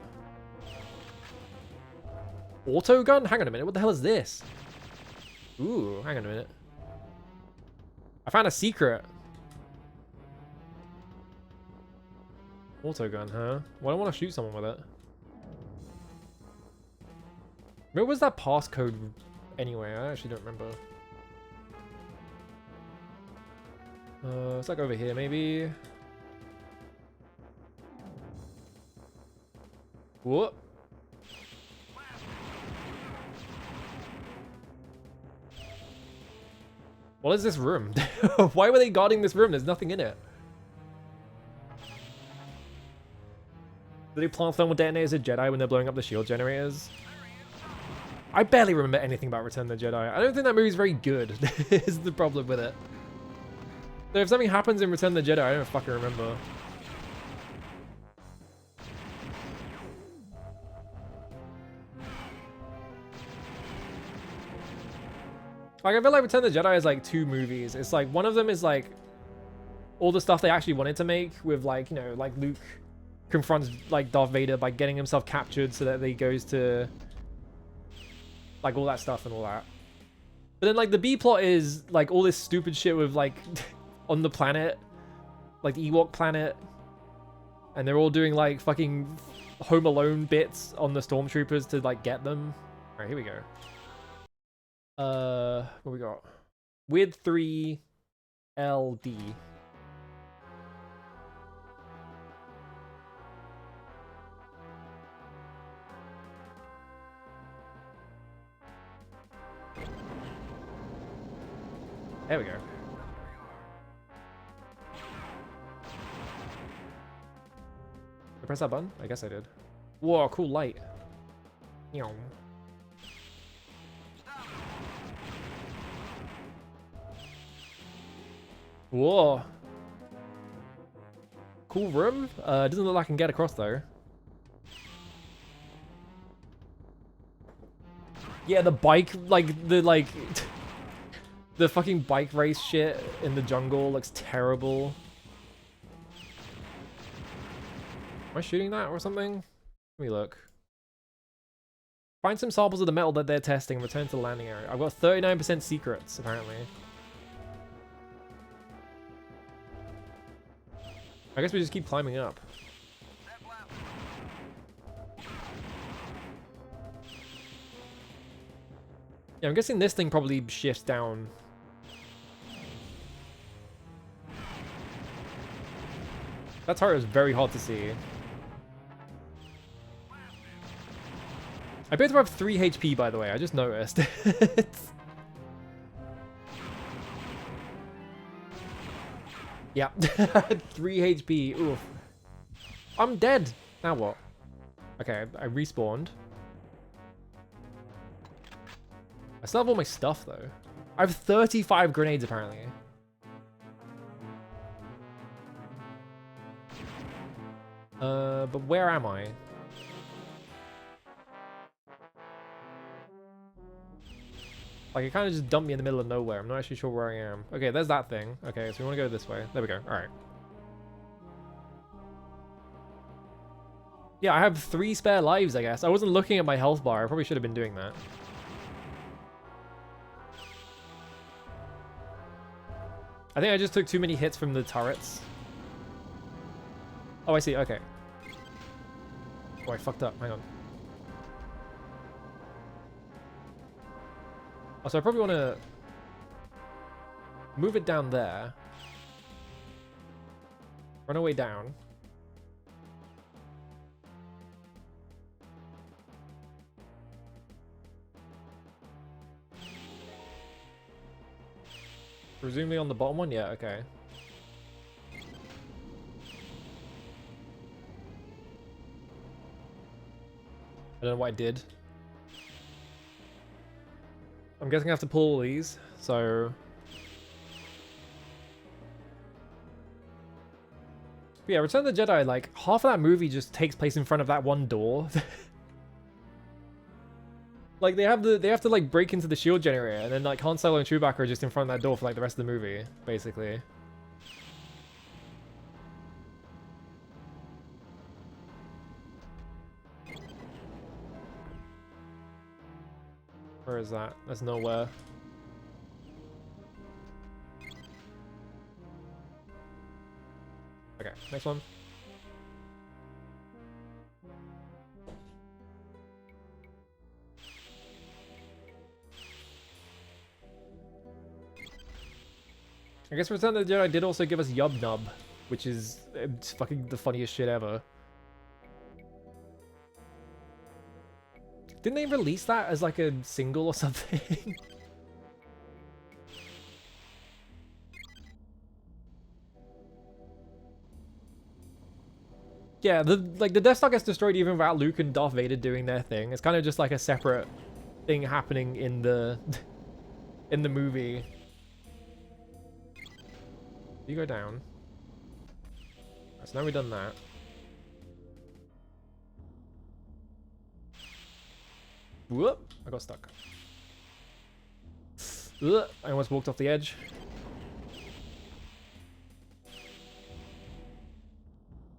Auto gun? Hang on a minute. What the hell is this? Ooh, hang on a minute. I found a secret. Auto gun, huh? Well, I want to shoot someone with it. Where was that passcode anyway? I actually don't remember. It's like over here, maybe. Whoop. What is this room? Why were they guarding this room? There's nothing in it. Did they plant thermal detonators at Jedi when they're blowing up the shield generators? I barely remember anything about Return of the Jedi. I don't think that movie's very good, is the problem with it. So if something happens in Return of the Jedi, I don't fucking remember. Like, I feel like Return of the Jedi is like 2 movies. It's like, one of them is like all the stuff they actually wanted to make with like, you know, like Luke confronts like Darth Vader by getting himself captured so that he goes to like all that stuff and all that. But then like the B plot is like all this stupid shit with like on the planet, like the Ewok planet, and they're all doing like fucking Home Alone bits on the stormtroopers to like get them. All right, here we go. What we got? Weird 3 LD. There we go. Did I press that button? I guess I did. Whoa, cool light. Meow. Whoa. Cool room. Doesn't look like I can get across though. Yeah, the bike, like, the fucking bike race shit in the jungle looks terrible. Am I shooting that or something? Let me look. Find some samples of the metal that they're testing and return to the landing area. I've got 39% secrets, apparently. I guess we just keep climbing up. Yeah, I'm guessing this thing probably shifts down. That turret is very hard to see. I appear to have 3 HP, by the way. I just noticed. Yeah, 3 HP. Oof. I'm dead. Now what? Okay, I respawned. I still have all my stuff though. I have 35 grenades apparently. But where am I? Like, it kind of just dumped me in the middle of nowhere. I'm not actually sure where I am. Okay, there's that thing. Okay, so we want to go this way. There we go. Alright. Yeah, I have 3 spare lives, I guess. I wasn't looking at my health bar. I probably should have been doing that. I think I just took too many hits from the turrets. Oh, I see. Okay. Oh, I fucked up. Hang on. Oh, so I probably want to move it down there. Run away down. Presumably on the bottom one? Yeah, okay. I don't know what I did. I'm guessing I have to pull all these, so... But yeah, Return of the Jedi, like, half of that movie just takes place in front of that one door. Like, they have to, like, break into the shield generator, and then, like, Han Solo and Chewbacca are just in front of that door for, like, the rest of the movie, basically. Where is that? There's nowhere. Okay, next one. I guess Return of the Jedi did also give us Yub Nub, which is fucking the funniest shit ever. Didn't they release that as like a single or something? Yeah, the Death Star gets destroyed even without Luke and Darth Vader doing their thing. It's kind of just like a separate thing happening in the in the movie. You go down. Right, so now we've done that. Whoop! I got stuck. Ugh, I almost walked off the edge.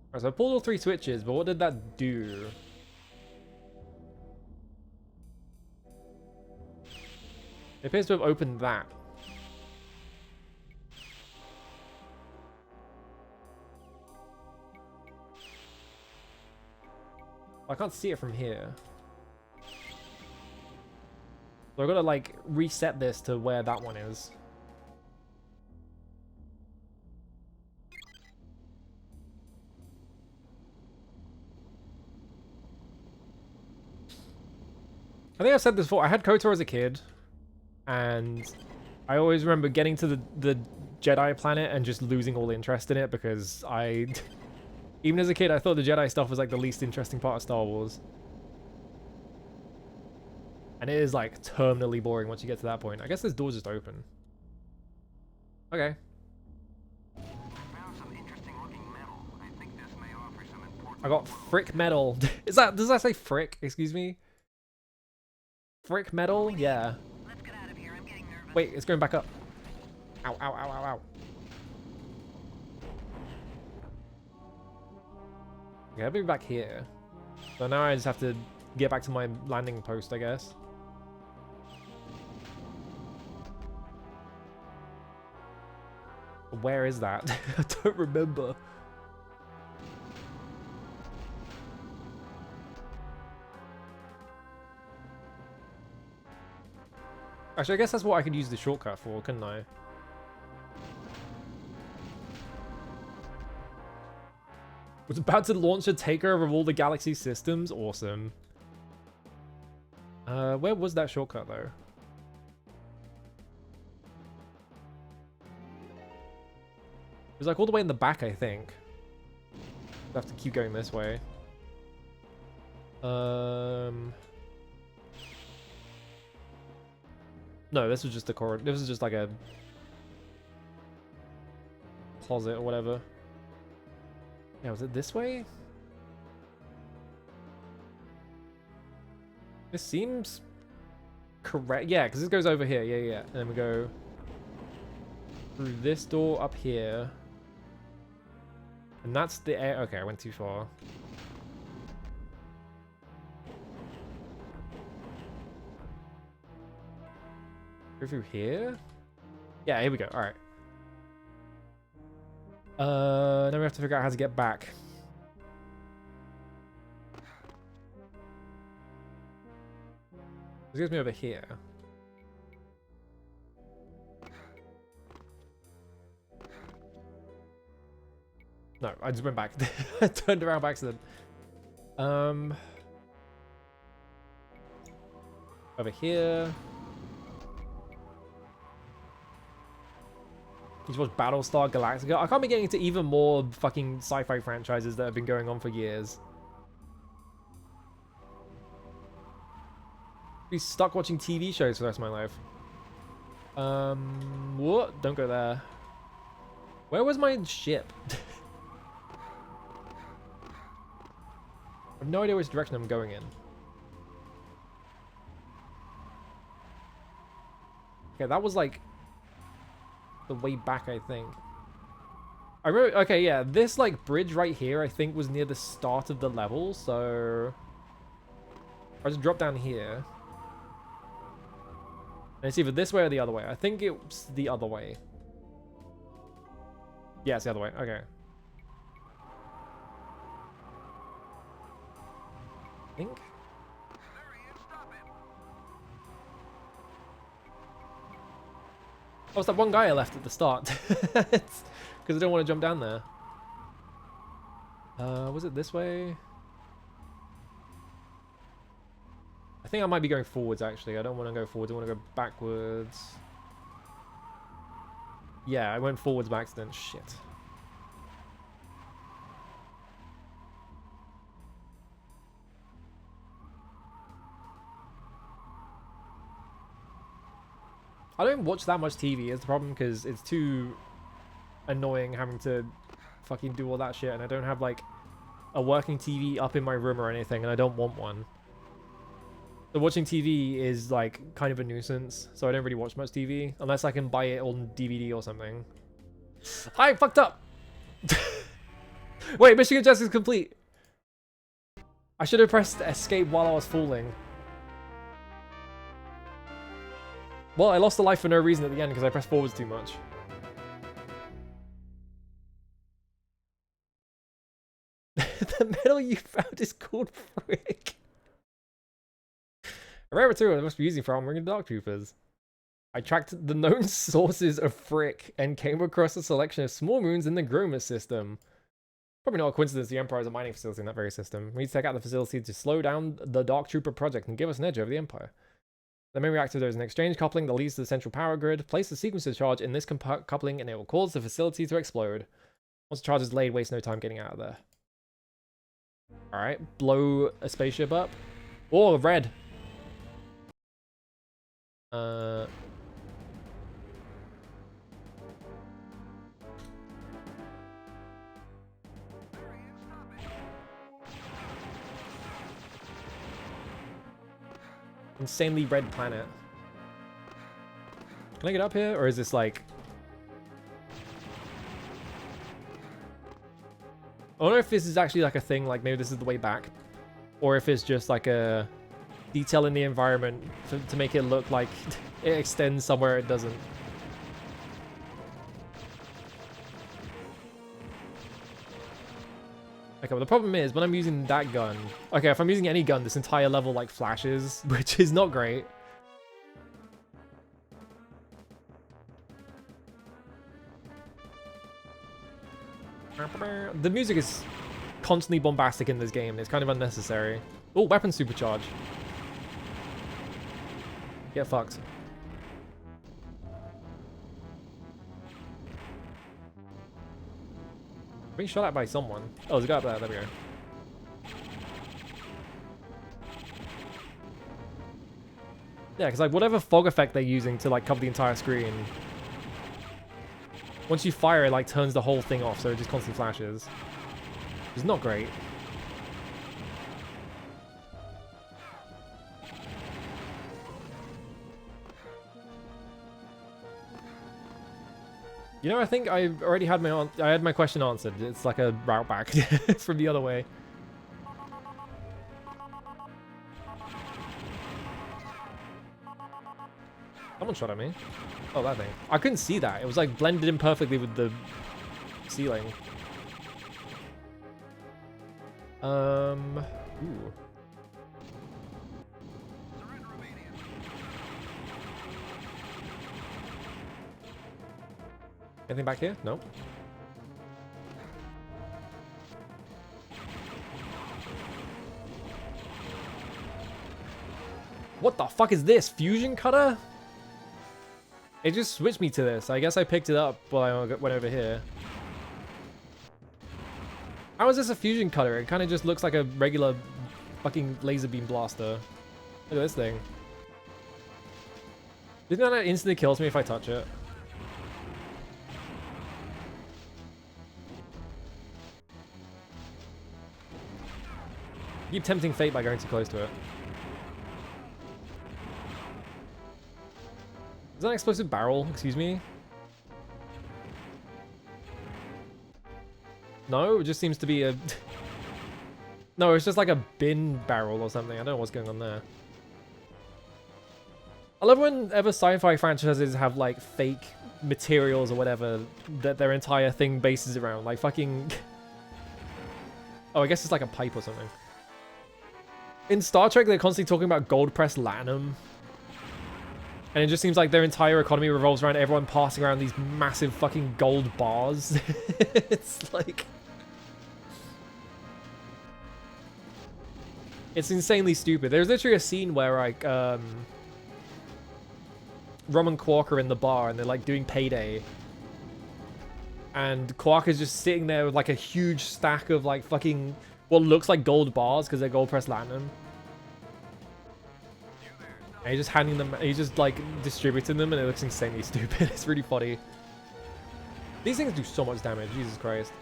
Alright, so I pulled all 3 switches, but what did that do? It appears to have opened that. I can't see it from here. So I've got to, like, reset this to where that one is. I think I've said this before. I had KOTOR as a kid, and I always remember getting to the Jedi planet and just losing all interest in it because even as a kid, I thought the Jedi stuff was like the least interesting part of Star Wars. And it is like terminally boring once you get to that point. I guess this door's just open. Okay. Found some interesting looking metal. I think this may offer some important... I got frick metal. Does that say frick? Excuse me? Frick metal? Yeah. Let's get out of here. I'm getting nervous. Wait, it's going back up. Ow, ow, ow, ow, ow. Okay, I'll be back here. So now I just have to get back to my landing post, I guess. Where is that? I don't remember. Actually, I guess that's what I could use the shortcut for, couldn't I? Was about to launch a takeover of all the galaxy systems. Awesome. Where was that shortcut though? It was like all the way in the back, I think. I have to keep going this way. No, this was just a corridor. This was just like a closet or whatever. Yeah, was it this way? This seems correct. Yeah, because this goes over here. Yeah, yeah. And then we go through this door up here. And that's the air. Okay, I went too far. Go through here? Yeah, here we go. Alright. Now we have to figure out how to get back. This gets me over here. No, I just went back. I turned around by accident. Over here. You just watch Battlestar Galactica. I can't be getting into even more fucking sci-fi franchises that have been going on for years. Be stuck watching TV shows for the rest of my life. What? Don't go there. Where was my ship? I have no idea which direction I'm going in. Okay, that was like the way back, I think. I remember, okay, yeah, this like bridge right here, I think was near the start of the level, so I just drop down here. And it's either this way or the other way. I think it's the other way. Yeah, it's the other way. Okay. I think. Oh, it's that one guy I left at the start. Because I don't want to jump down there. Was it this way? I think I might be going forwards, actually. I don't want to go forwards. I want to go backwards. Yeah, I went forwards by accident. Shit. I don't watch that much TV is the problem, because it's too annoying having to fucking do all that shit, and I don't have like a working TV up in my room or anything, and I don't want one. So watching TV is like kind of a nuisance, so I don't really watch much TV unless I can buy it on DVD or something. I fucked up. Wait, Mission Justice complete. I should have pressed escape while I was falling. Well, I lost a life for no reason at the end because I pressed forwards too much. The metal you found is called Frick. A rare material I must be using for armoring the Dark Troopers. I tracked the known sources of Frick and came across a selection of small moons in the Groma system. Probably not a coincidence the Empire has a mining facility in that very system. We need to take out the facility to slow down the Dark Trooper project and give us an edge over the Empire. The main reactor is an exchange coupling that leads to the central power grid. Place the sequencer charge in this coupling and it will cause the facility to explode. Once the charge is laid, waste no time getting out of there. Alright, blow a spaceship up. Oh, red! Insanely red planet. Can I get up here, or is this like... I don't know if this is actually like a thing, like maybe this is the way back, or if it's just like a detail in the environment to make it look like it extends somewhere it doesn't. Okay, well the problem is when I'm using that gun, okay, if I'm using any gun, this entire level like flashes, which is not great. The music is constantly bombastic in this game. It's kind of unnecessary. Oh, weapon supercharge. Get fucked. Being shot at by someone. Oh, there's a guy up there. There we go. Yeah, because like whatever fog effect they're using to like cover the entire screen, once you fire it, like turns the whole thing off, so it just constantly flashes. It's not great. You know, I think I already had I had my question answered. It's like a route back from the other way. Someone shot at me. Oh, that thing. I couldn't see that. It was like blended in perfectly with the ceiling. Ooh. Anything back here? Nope. What the fuck is this? Fusion cutter? It just switched me to this. I guess I picked it up while I went over here. How is this a fusion cutter? It kind of just looks like a regular fucking laser beam blaster. Look at this thing. Isn't that it instantly kills me if I touch it? Keep tempting fate by going too close to it. Is that an explosive barrel? Excuse me? No, it just seems to be a... No, it's just like a bin barrel or something. I don't know what's going on there. I love whenever sci-fi franchises have like fake materials or whatever that their entire thing bases around. Like fucking... Oh, I guess it's like a pipe or something. In Star Trek, they're constantly talking about gold-pressed latinum. And it just seems like their entire economy revolves around everyone passing around these massive fucking gold bars. It's like... It's insanely stupid. There's literally a scene where like, Rom and Quark are in the bar and they're like doing payday. And Quark is just sitting there with like a huge stack of like fucking what looks like gold bars because they're gold pressed latinum. And he's just handing them, he's just like distributing them and it looks insanely stupid. It's really funny. These things do so much damage, Jesus Christ.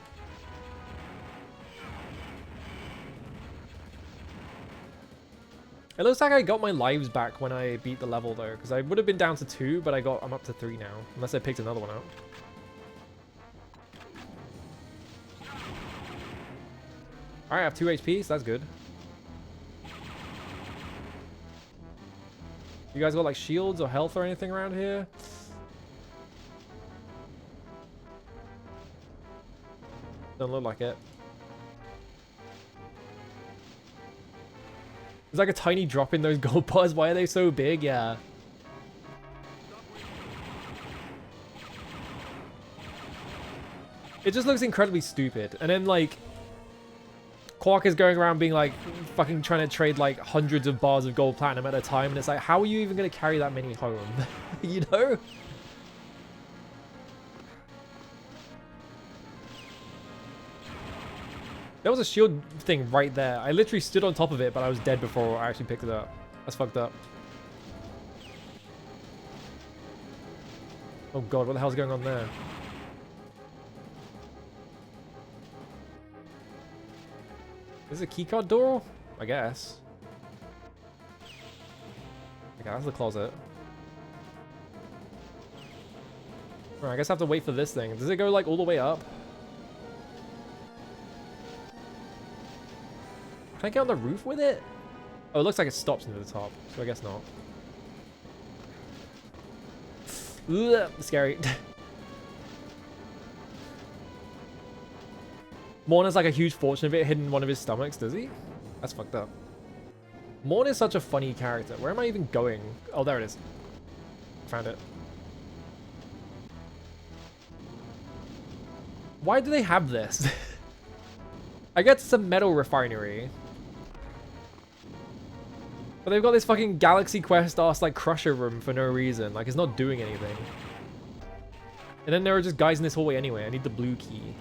It looks like I got my lives back when I beat the level though, because I would have been down to 2, but I'm up to 3 now, unless I picked another one out. Alright, I have 2 HP, so that's good. You guys got like shields or health or anything around here? Don't look like it. There's like a tiny drop in those gold bars. Why are they so big? Yeah. It just looks incredibly stupid. And then like Quark is going around being like fucking trying to trade like hundreds of bars of gold platinum at a time, and it's like, how are you even going to carry that many home? You know? There was a shield thing right there. I literally stood on top of it, but I was dead before I actually picked it up. That's fucked up. Oh god, what the hell's going on there? Is it a keycard door? I guess. Okay, that's the closet. Alright, I guess I have to wait for this thing. Does it go like all the way up? Can I get on the roof with it? Oh, it looks like it stops near the top, so I guess not. Ugh, scary. Morn has like a huge fortune of it hidden in one of his stomachs, does he? That's fucked up. Morn is such a funny character. Where am I even going? Oh, there it is. Found it. Why do they have this? I guess it's a metal refinery. But they've got this fucking Galaxy Quest ass like crusher room for no reason. Like it's not doing anything. And then there are just guys in this hallway anyway. I need the blue key.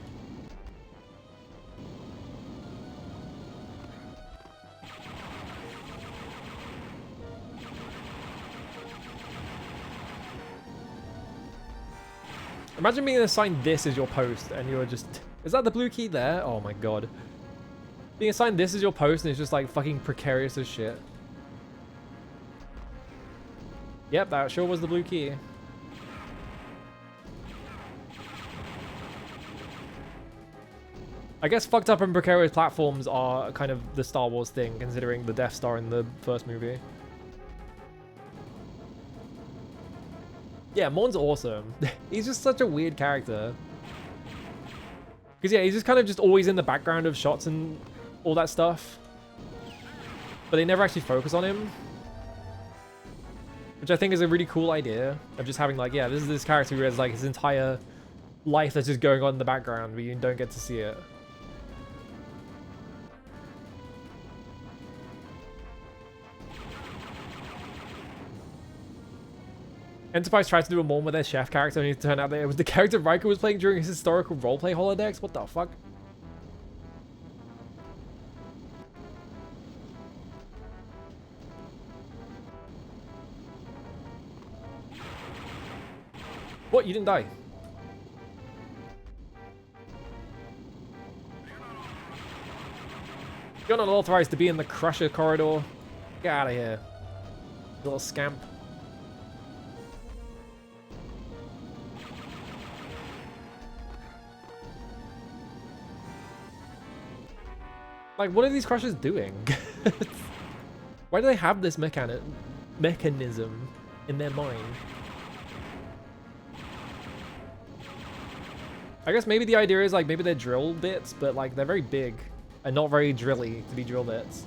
Imagine being assigned this as your post and you're just... Is that the blue key there? Oh my god. Being assigned this as your post and it's just like fucking precarious as shit. Yep, that sure was the blue key. I guess fucked up and precarious platforms are kind of the Star Wars thing, considering the Death Star in the first movie. Yeah, Maul's awesome. He's just such a weird character. Because yeah, he's just kind of just always in the background of shots and all that stuff. But they never actually focus on him. Which I think is a really cool idea. Of just having like, yeah, this is this character who has like his entire life that's just going on in the background, but you don't get to see it. Enterprise tried to do a Maul with their chef character and it turned out that it was the character Riker was playing during his historical roleplay holodecks. What the fuck? What? You didn't die? You're not authorized to be in the Crusher corridor. Get out of here, little scamp. Like, what are these Crushers doing? Why do they have this mechanism in their mind? I guess maybe the idea is like maybe they're drill bits, but like they're very big and not very drilly to be drill bits.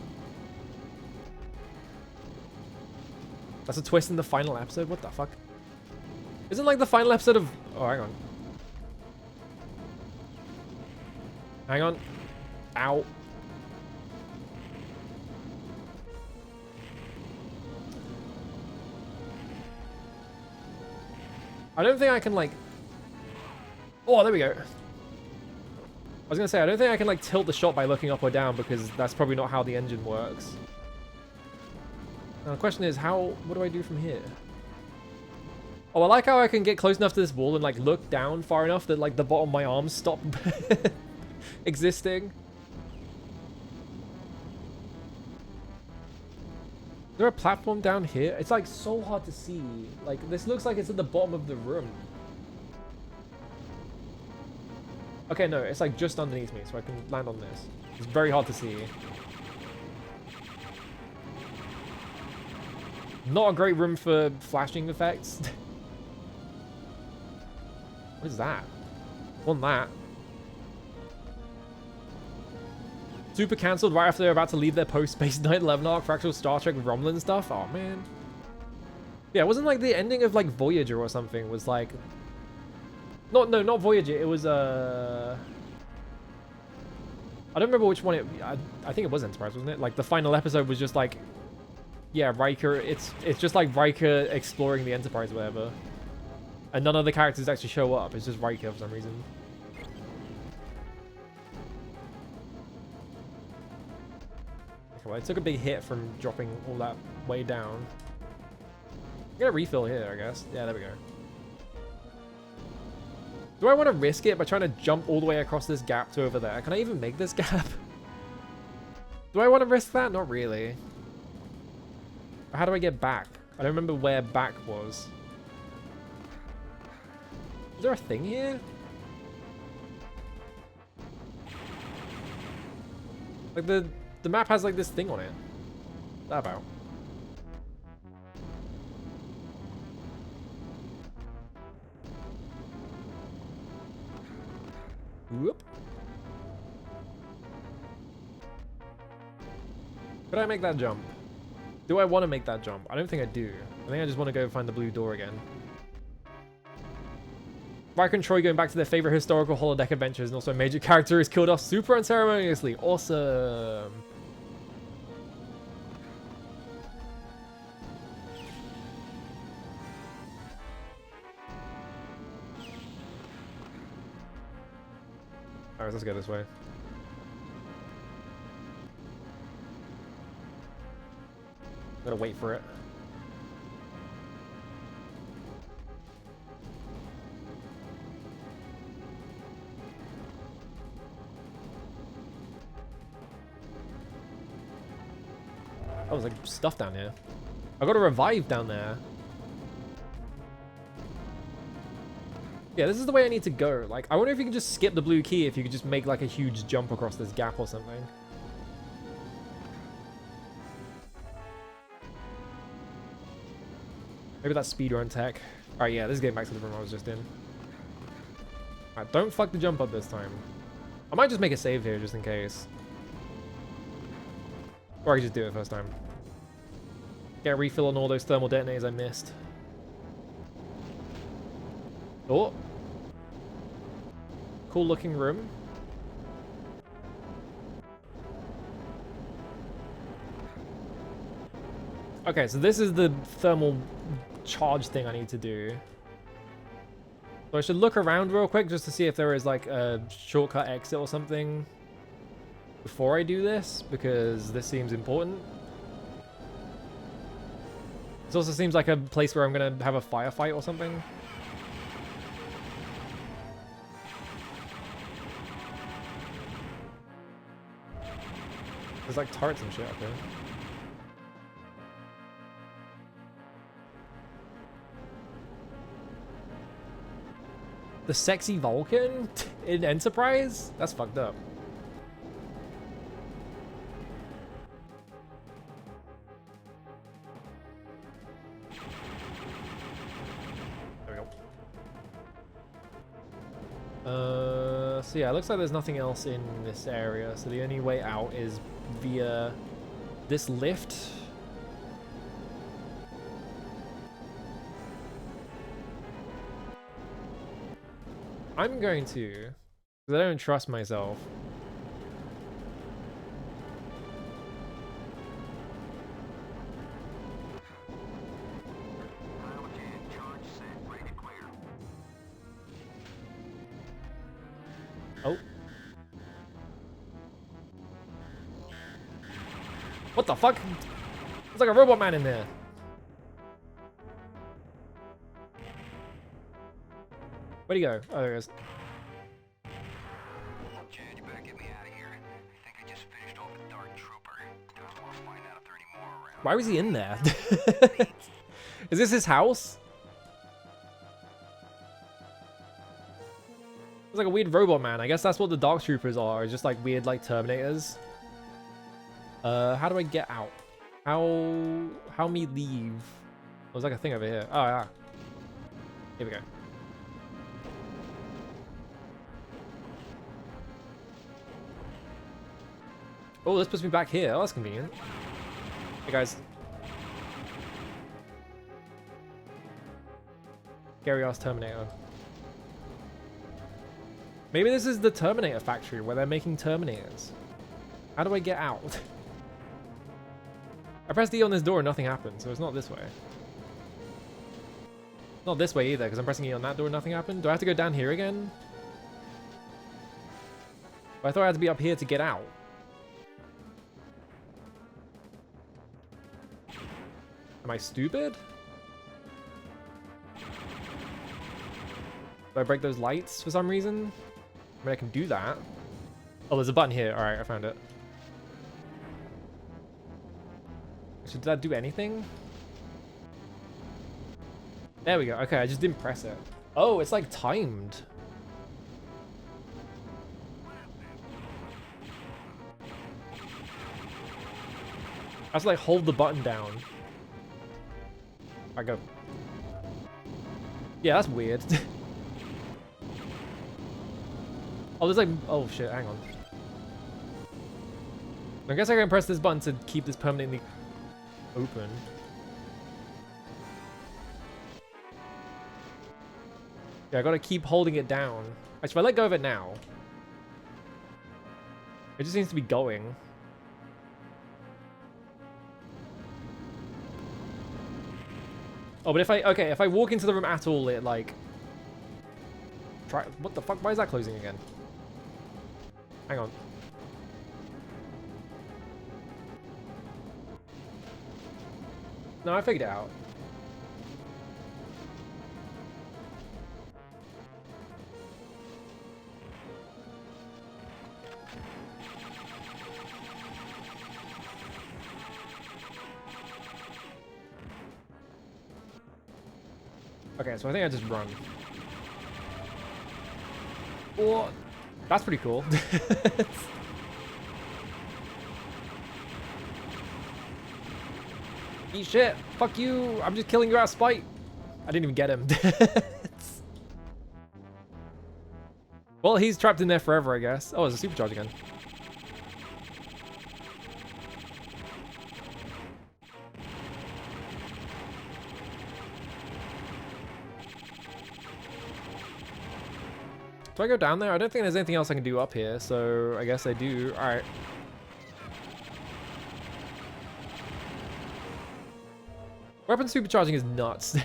That's a twist in the final episode? What the fuck? Isn't like the final episode of... Oh, hang on. Hang on. Ow. I don't think I can like... Oh, there we go. I was gonna say, I don't think I can like tilt the shot by looking up or down because that's probably not how the engine works. Now the question is, what do I do from here? Oh, I like how I can get close enough to this wall and like look down far enough that like the bottom of my arms stop existing. Is there a platform down here? It's like so hard to see. Like this looks like it's at the bottom of the room. Okay, no, it's like just underneath me, so I can land on this. It's very hard to see. Not a great room for flashing effects. What is that? On that. Super cancelled right after they're about to leave their post-Space 9/11 arc for actual Star Trek Romulan stuff. Oh man. Yeah, it wasn't like the ending of like Voyager or something was like... No, not Voyager. It was I don't remember which one I think it was Enterprise, wasn't it? Like the final episode was just like, yeah, Riker. It's just like Riker exploring the Enterprise, or whatever. And none of the characters actually show up. It's just Riker for some reason. Okay, well, I took a big hit from dropping all that way down. Get a refill here, I guess. Yeah, there we go. Do I want to risk it by trying to jump all the way across this gap to over there? Can I even make this gap? Do I want to risk that? Not really. How do I get back? I don't remember where back was. Is there a thing here? Like the map has like this thing on it. What's that about? Whoop. Could I make that jump? Do I want to make that jump? I don't think I do. I think I just want to go find the blue door again. Riker and Troy going back to their favorite historical holodeck adventures, and also a major character is killed off super unceremoniously. Awesome. Alright, let's go this way. Gotta wait for it. Oh, there's like stuff down here. I got a revive down there. Yeah, this is the way I need to go. Like, I wonder if you can just skip the blue key, if you could just make like a huge jump across this gap or something. Maybe that's speedrun tech. Alright, yeah, this is getting back to the room I was just in. Alright, don't fuck the jump up this time. I might just make a save here just in case. Or I can just do it first time. Get a refill on all those thermal detonators I missed. Oh. Cool looking room. Okay, so this is the thermal charge thing I need to do. So I should look around real quick just to see if there is like a shortcut exit or something before I do this, because this seems important. This also seems like a place where I'm gonna have a firefight or something. There's like turrets and shit up here. The sexy Vulcan in Enterprise? That's fucked up. There we go. So yeah, it looks like there's nothing else in this area, so the only way out is via this lift. I'm going to, because I don't trust myself. Oh. What the fuck? There's like a robot man in there. Where'd he go? Oh, there he is. Chad, you better get me out of here. I think I just finished off a Dark Trooper. Just want to find out if there are any more around. Why was he in there? Is this his house? It's like a weird robot man. I guess that's what the Dark Troopers are. Just like weird like Terminators. How do I get out? How me leave? Oh, there's like a thing over here. Oh yeah. Here we go. Oh, this puts me back here. Oh, that's convenient. Hey guys. Scary ass Terminator. Maybe this is the Terminator factory where they're making Terminators. How do I get out? I pressed E on this door and nothing happened, so it's not this way. Not this way either, because I'm pressing E on that door and nothing happened. Do I have to go down here again? But I thought I had to be up here to get out. Am I stupid? Do I break those lights for some reason? I mean, I can do that. Oh, there's a button here. Alright, I found it. So did that do anything? There we go. Okay, I just didn't press it. Oh, it's like timed. I have to like hold the button down. I go. Yeah, that's weird. Oh, there's like, oh shit, hang on. I guess I can press this button to keep this permanently open. Yeah, I gotta keep holding it down. Actually, if I let go of it now, it just seems to be going. Oh, but if I walk into the room at all, it like... What the fuck? Why is that closing again? Hang on. No, I figured it out. Okay, so I think I just run. Oh, that's pretty cool. Eat shit. Fuck you. I'm just killing you out of spite. I didn't even get him. Well, he's trapped in there forever, I guess. Oh, there's a supercharge again. Do I go down there? I don't think there's anything else I can do up here, so I guess I do. Alright. Weapon supercharging is nuts.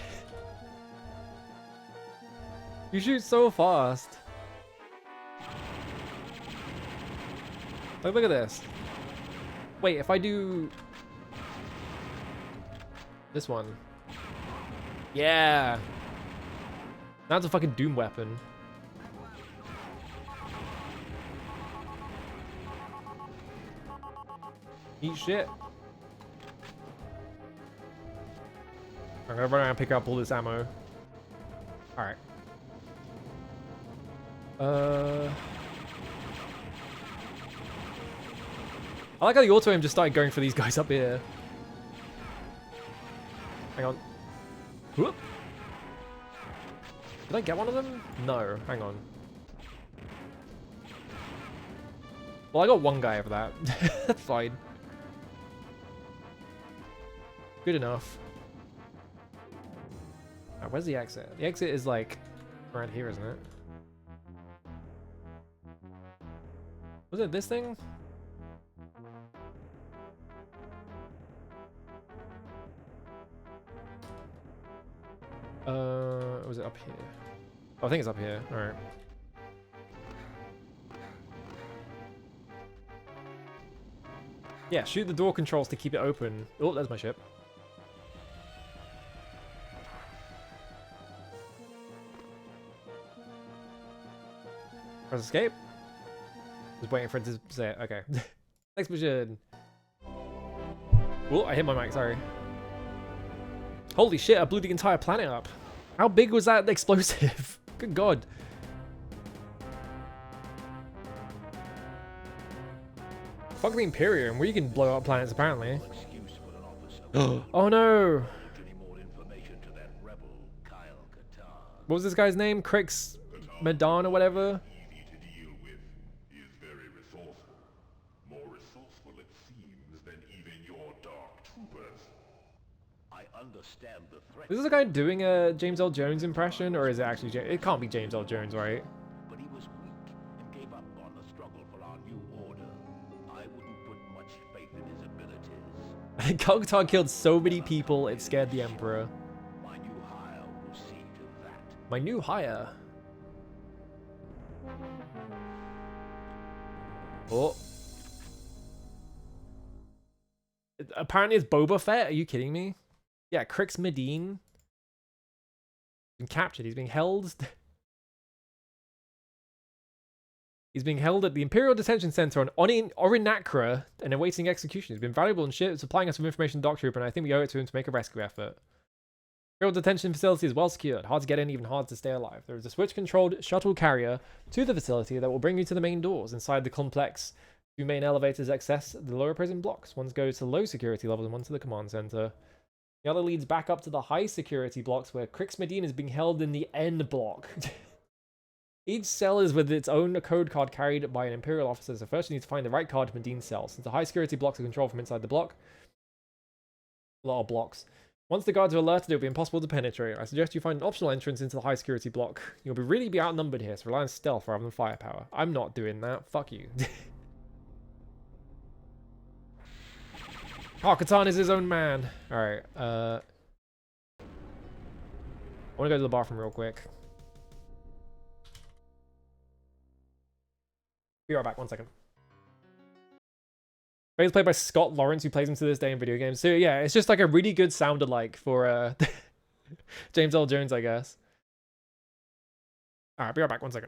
You shoot so fast. Like, look at this. Wait, if I do this one. Yeah. That's a fucking Doom weapon. Eat shit. I'm gonna run around and pick up all this ammo. Alright. I like how the auto aim just started going for these guys up here. Hang on. Whoop. Did I get one of them? No. Hang on. Well, I got one guy over that. That's fine. Good enough. Right, where's the exit? The exit is like around here, isn't it? Was it this thing? Was it up here? Oh, I think it's up here. All right. Yeah, shoot the door controls to keep it open. Oh, there's my ship. Press escape. Just waiting for it to say it. Okay. Next mission. Oh, I hit my mic, sorry. Holy shit, I blew the entire planet up. How big was that explosive? Good god. Fuck the Imperium, where you can blow up planets apparently. Oh no! What was this guy's name? Crix Medan or whatever? Easy to deal with. He is very resourceful. More resourceful it seems than even your dark troopers. I understand the threat, Is this a guy doing a James L. Jones impression, or is it actually it can't be James L. Jones, right? but he was weak and gave up on the struggle for our new order. I wouldn't put much faith in his abilities. Cogtar killed so many people, it scared the Emperor. My new hire will see to that. My new hire. Oh. Apparently it's Boba Fett? Are you kidding me? Yeah, Crix Medine. Been captured. He's being held. He's being held at the Imperial Detention Center on Orinacra and awaiting execution. He's been valuable in ship, supplying us with information Dock Trooper, and I think we owe it to him to make a rescue effort. Imperial Detention Facility is well secured. Hard to get in, even hard to stay alive. There is a switch-controlled shuttle carrier to the facility that will bring you to the main doors. Inside the complex, two main elevators access the lower prison blocks. One goes to low security levels and one to the command center. The other leads back up to the high security blocks where Crix Medine is being held in the N block. Each cell is with its own code card carried by an Imperial officer, so first you need to find the right card to Medine's cell. Since the high security blocks are controlled from inside the block, a lot of blocks. Once the guards are alerted, it will be impossible to penetrate. I suggest you find an optional entrance into the high security block. You'll really be outnumbered here, so rely on stealth rather than firepower. I'm not doing that. Fuck you. Katan is his own man. Alright, I want to go to the bathroom real quick. Be right back, 1 second. It's played by Scott Lawrence, who plays him to this day in video games. So yeah, it's just like a really good sound-alike for James L. Jones, I guess. Alright, be right back, 1 second.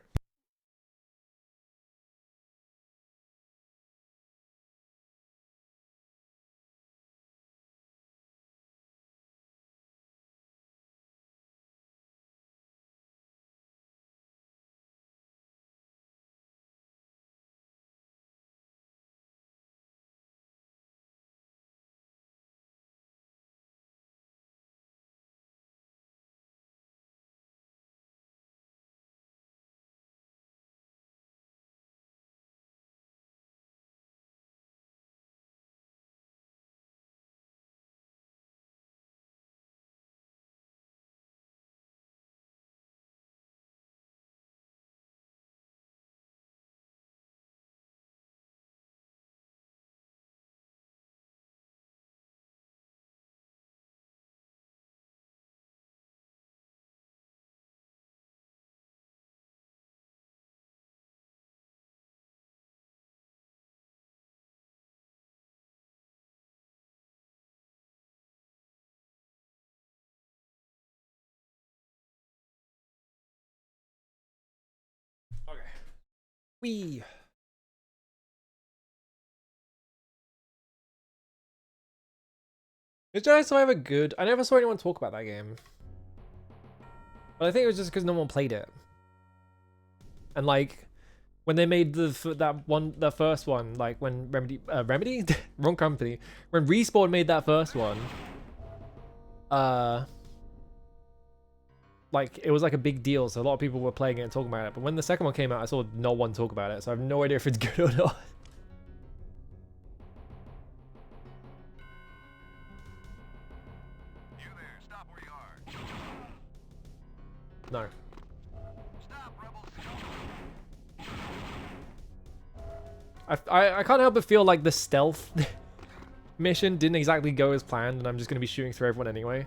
Wee. Is Jedi Survivor good? I never saw anyone talk about that game. But I think it was just because no one played it. And like, when they made the first one, like when Remedy? Wrong company. When Respawn made that first one, like it was like a big deal, so a lot of people were playing it and talking about it. But when the second one came out, I saw no one talk about it, so I have no idea if it's good or not. You there, stop where you are. No. Stop, rebels. I can't help but feel like the stealth mission didn't exactly go as planned, and I'm just going to be shooting through everyone anyway.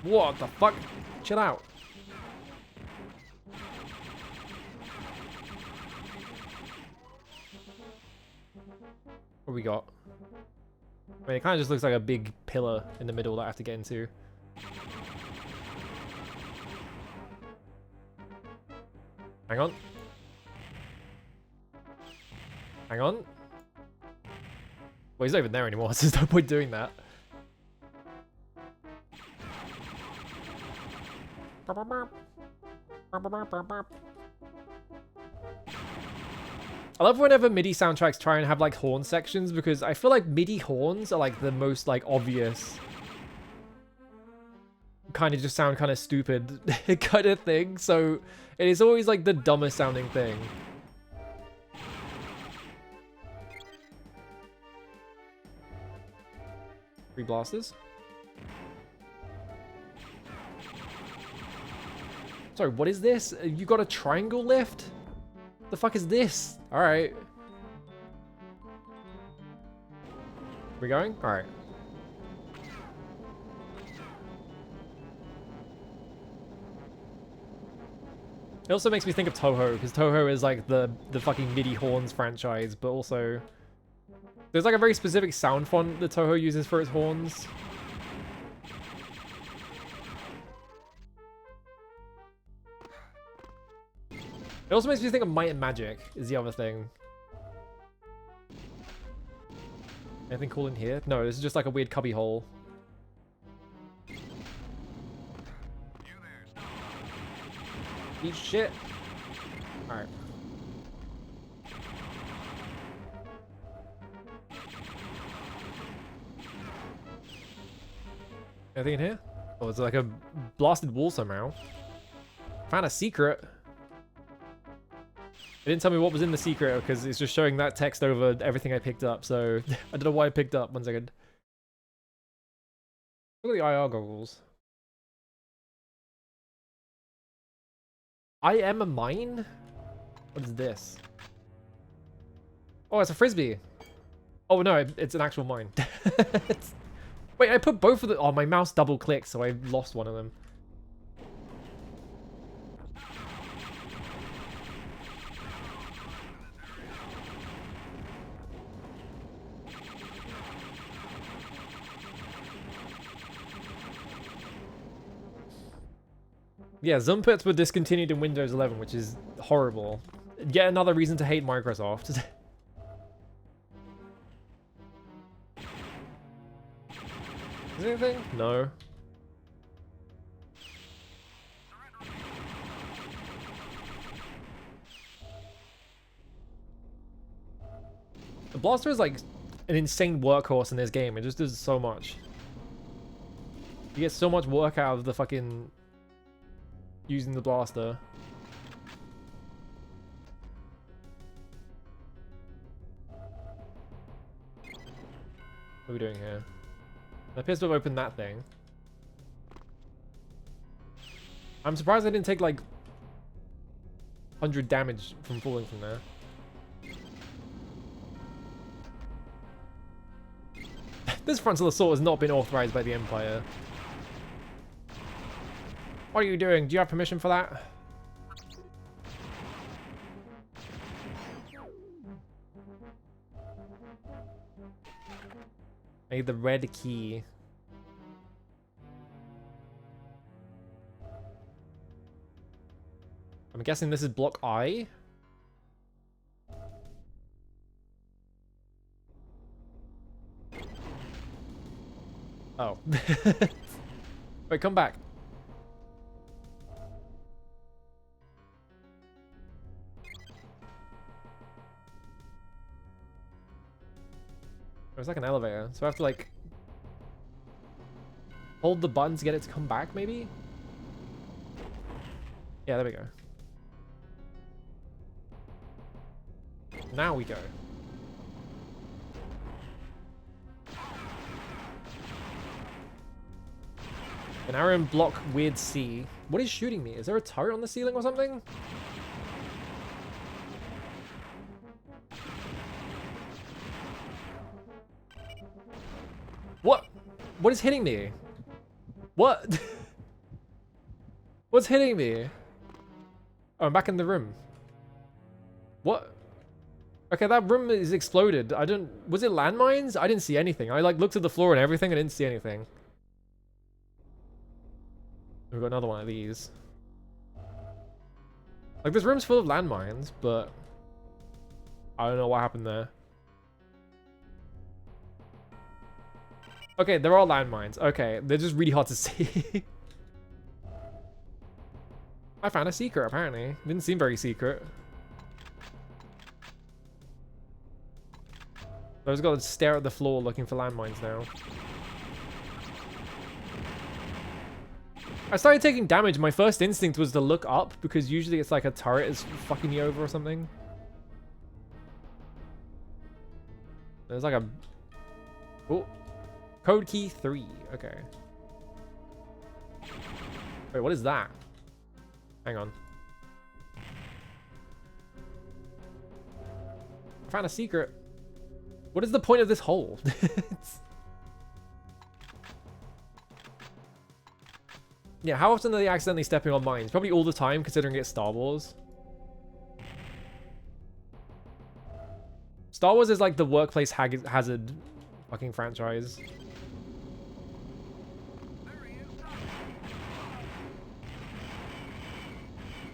What the fuck? Chill out. What we got? I mean, it kind of just looks like a big pillar in the middle that I have to get into. Hang on. Hang on. Well, he's not even there anymore, so there's no point doing that. I love whenever MIDI soundtracks try and have like horn sections, because I feel like MIDI horns are like the most like obvious kind of just sound kind of stupid kind of thing, so it is always like the dumbest sounding thing. Three blasters. Sorry, what is this? You got a triangle lift? The fuck is this? Alright. We going? Alright. It also makes me think of Toho, because Toho is like the fucking MIDI horns franchise, but also there's like a very specific sound font that Toho uses for its horns. It also makes me think of Might and Magic, is the other thing. Anything cool in here? No, this is just like a weird cubby hole. Eat shit. Alright. Anything in here? Oh, it's like a blasted wall somehow. Found a secret. It didn't tell me what was in the secret because it's just showing that text over everything I picked up, so I don't know why I picked up. 1 second. Look at the IR goggles. I am a mine? What is this? Oh, it's a frisbee. Oh no, it's an actual mine. Wait, I put both of the... Oh, my mouse double clicked, so I lost one of them. Yeah, Zumpets were discontinued in Windows 11, which is horrible. Yet another reason to hate Microsoft. Is there anything? No. The blaster is like an insane workhorse in this game. It just does so much. You get so much work out of the fucking... using the blaster. What are we doing here? It appears to have opened that thing. I'm surprised I didn't take like 100 damage from falling from there. This frontal assault has not been authorized by the Empire. What are you doing? Do you have permission for that? I need the red key. I'm guessing this is block I. Oh. Wait, come back. There's like an elevator, so I have to like hold the button to get it to come back, maybe? Yeah, there we go. Now we go. An arrow in block weird C. What is shooting me? Is there a turret on the ceiling or something? What? What is hitting me? What? What's hitting me? Oh, I'm back in the room. What? Okay, that room is exploded. I don't... Was it landmines? I didn't see anything. I like looked at the floor and everything. I didn't see anything. We've got another one of these. Like, this room's full of landmines, but I don't know what happened there. Okay, they're all landmines. Okay, they're just really hard to see. I found a secret, apparently. Didn't seem very secret. I just gotta stare at the floor looking for landmines now. I started taking damage. My first instinct was to look up, because usually it's like a turret is fucking me over or something. There's like a... Oh. Code key 3. Okay. Wait, what is that? Hang on. I found a secret. What is the point of this hole? Yeah, how often are they accidentally stepping on mines? Probably all the time, considering it's Star Wars. Star Wars is like the workplace hazard fucking franchise.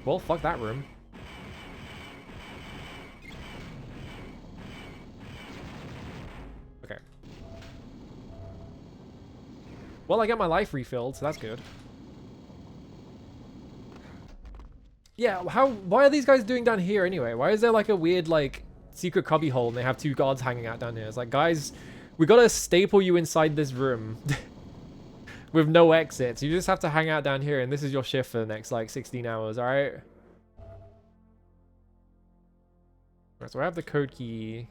Well, fuck that room. Okay. Well, I get my life refilled, so that's good. Yeah, why are these guys doing down here anyway? Why is there like a weird like secret cubby hole and they have two guards hanging out down here? It's like, guys, we gotta staple you inside this room with no exits. You just have to hang out down here and this is your shift for the next like 16 hours, alright? Alright, so I have the code key.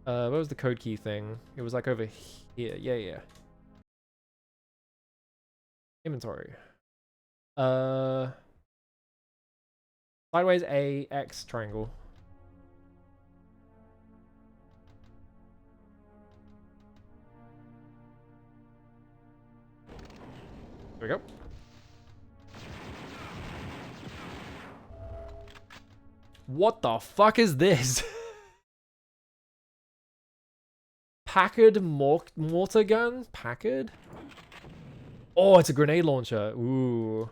What was the code key thing? It was like over here. Yeah. Inventory. Sideways A, X, triangle. There we go. What the fuck is this? Packard mortar gun? Packard? Oh, it's a grenade launcher. Ooh.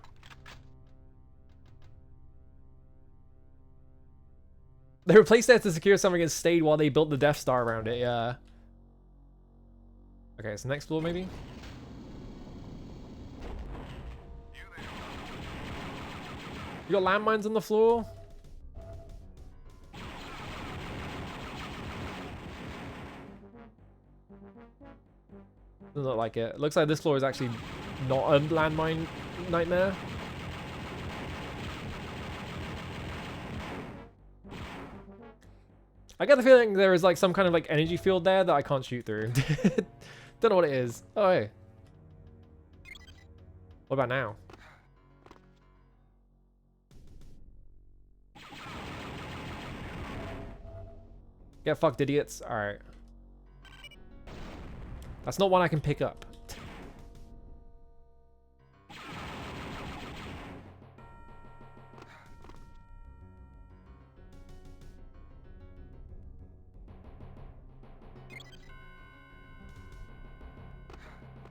They replaced that to secure something and stayed while they built the Death Star around it, yeah. Okay, so next floor maybe? You got landmines on the floor? Doesn't look like it. Looks like this floor is actually not a landmine nightmare. I get the feeling there is like some kind of like energy field there that I can't shoot through. Don't know what it is. Oh, hey. What about now? Get fucked, idiots. Alright. That's not one I can pick up.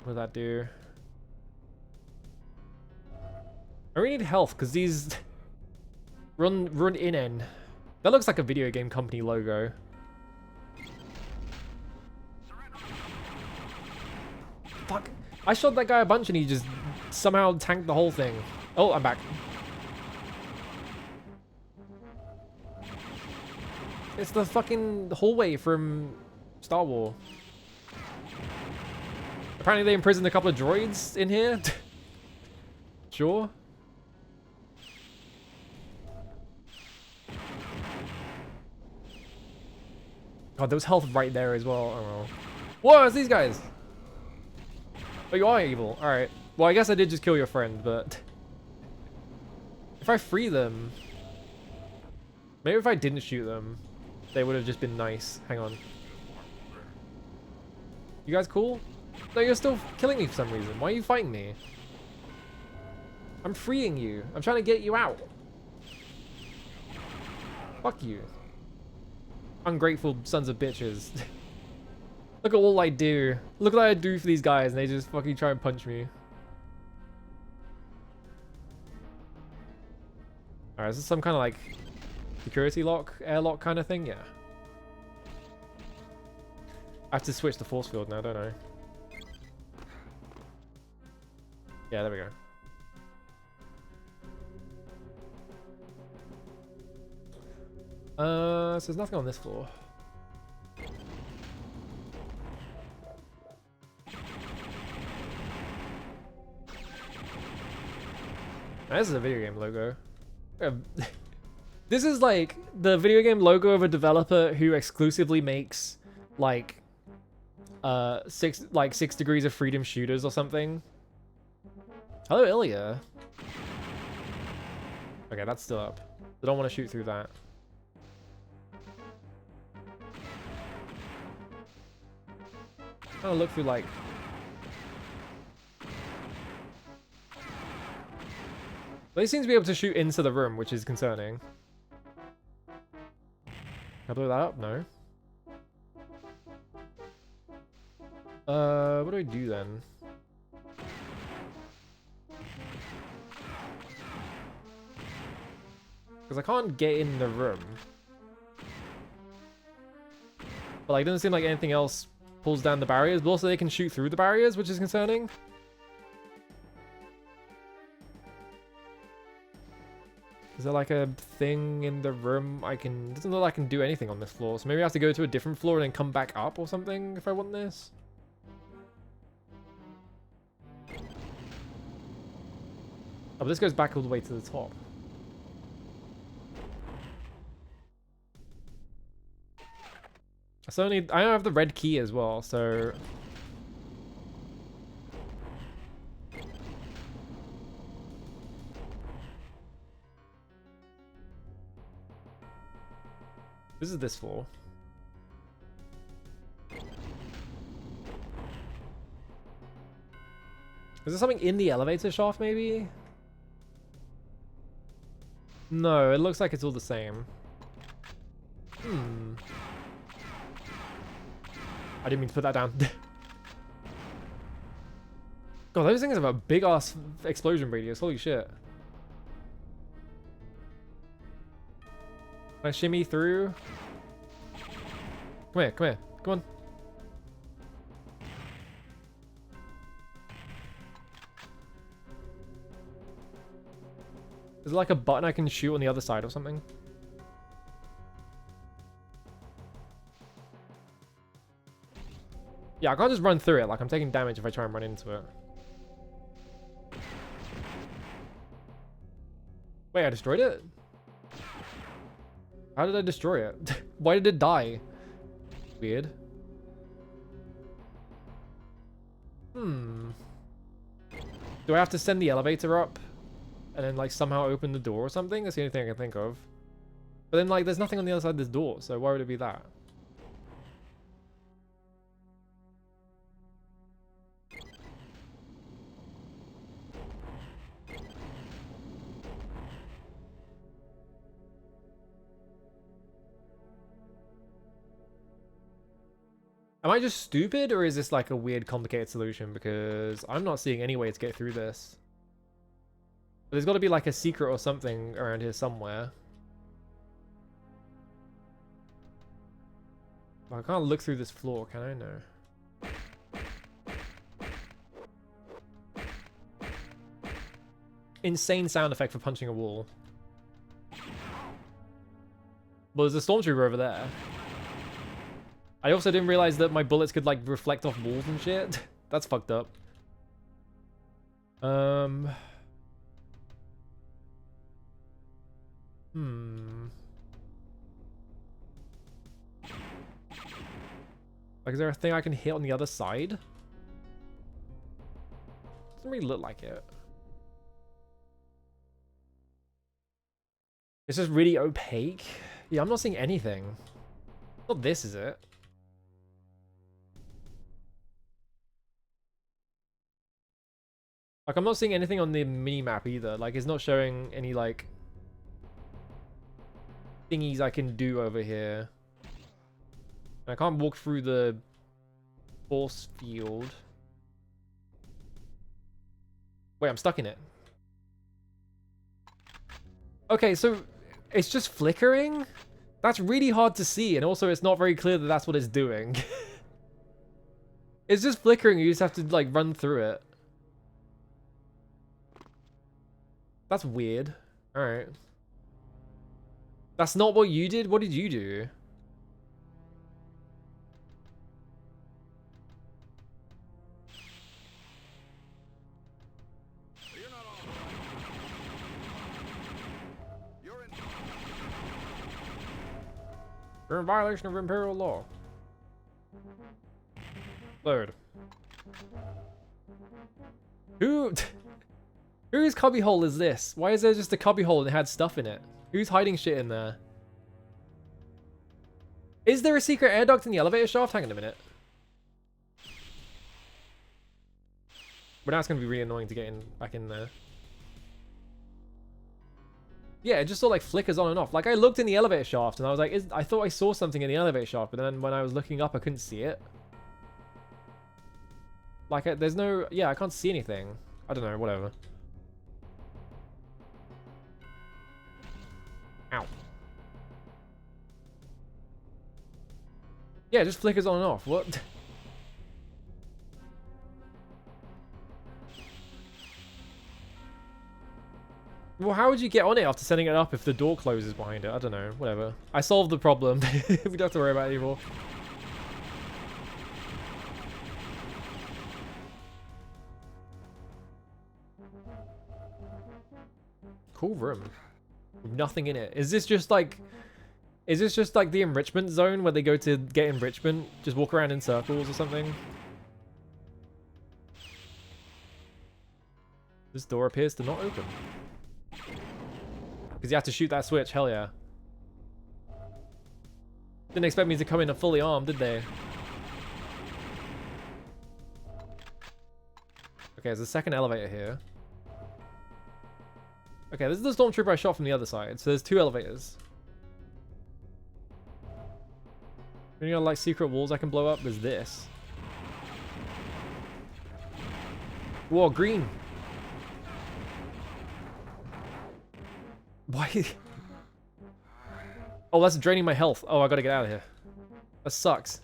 What does that do? I we need health because these run in. That looks like a video game company logo. Fuck. I shot that guy a bunch and he just somehow tanked the whole thing. Oh, I'm back. It's the fucking hallway from Star Wars. Apparently they imprisoned a couple of droids in here. Sure. God, there was health right there as well. Oh well. Whoa, it's these guys! Oh, you are evil. Alright. Well, I guess I did just kill your friend, but... If I free them... Maybe if I didn't shoot them, they would have just been nice. Hang on. You guys cool? No, you're still killing me for some reason. Why are you fighting me? I'm freeing you. I'm trying to get you out. Fuck you. Ungrateful sons of bitches. Look at all I do. Look what I do for these guys and they just fucking try and punch me. Alright, is this some kind of like security lock, airlock kind of thing? Yeah. I have to switch to force field now, don't I? Yeah, there we go. So there's nothing on this floor. Now, this is a video game logo. This is like the video game logo of a developer who exclusively makes like 6 Degrees of Freedom shooters or something. Hello, Ilya. Okay, that's still up. I don't want to shoot through that. I'm gonna look through like... They seem to be able to shoot into the room, which is concerning. Can I blow that up? No. What do I do then? Because I can't get in the room. But like, it doesn't seem like anything else pulls down the barriers, but also they can shoot through the barriers, which is concerning. Is there like a thing in the room I can... Doesn't look like I can do anything on this floor, so maybe I have to go to a different floor and then come back up or something if I want this. Oh, but this goes back all the way to the top. So I don't have the red key as well, so... This is this floor. Is there something in the elevator shaft, maybe? No, it looks like it's all the same. I didn't mean to put that down. God, those things have a big ass explosion radius. Holy shit. Can I shimmy through? Come here, come here. Come on. Is there like a button I can shoot on the other side or something? Yeah, I can't just run through it. Like, I'm taking damage if I try and run into it. Wait, I destroyed it? How did I destroy it? Why did it die? Weird. Do I have to send the elevator up? And then, like, somehow open the door or something? That's the only thing I can think of. But then, like, there's nothing on the other side of this door, so why would it be that? Am I just stupid, or is this like a weird complicated solution? Because I'm not seeing any way to get through this. There's got to be like a secret or something around here somewhere. I can't look through this floor, can I? No. Insane sound effect for punching a wall. Well, there's a stormtrooper over there. I also didn't realize that my bullets could like reflect off walls and shit. That's fucked up. Like, is there a thing I can hit on the other side? Doesn't really look like it. It's just really opaque. Yeah, I'm not seeing anything. Not this, is it? Like, I'm not seeing anything on the mini-map either. Like, it's not showing any, like, thingies I can do over here. I can't walk through the force field. Wait, I'm stuck in it. Okay, so it's just flickering? That's really hard to see, and also it's not very clear that that's what it's doing. It's just flickering, you just have to, like, run through it. That's weird. Alright. That's not what you did? What did you do? You're in violation of Imperial law. Load. Whose cubbyhole is this? Why is there just a cubbyhole and it had stuff in it? Who's hiding shit in there? Is there a secret air duct in the elevator shaft? Hang on a minute. But now it's going to be really annoying to get in back in there. Yeah, it just sort of like flickers on and off. Like, I looked in the elevator shaft and I was like, I thought I saw something in the elevator shaft, but then when I was looking up, I couldn't see it. Like, there's no... Yeah, I can't see anything. I don't know, whatever. Ow. Yeah, it just flickers on and off. What? Well, how would you get on it after setting it up if the door closes behind it? I don't know. Whatever. I solved the problem. We don't have to worry about it anymore. Cool room. Nothing in it. Is this just like the enrichment zone where they go to get enrichment? Just walk around in circles or something? This door appears to not open. Because you have to shoot that switch, hell yeah. Didn't expect me to come in fully armed, did they? Okay, there's a second elevator here. Okay, this is the stormtrooper I shot from the other side, so there's two elevators. Any other, like, secret walls I can blow up? There's this. Whoa, green! Why? Oh, that's draining my health. Oh, I gotta get out of here. That sucks.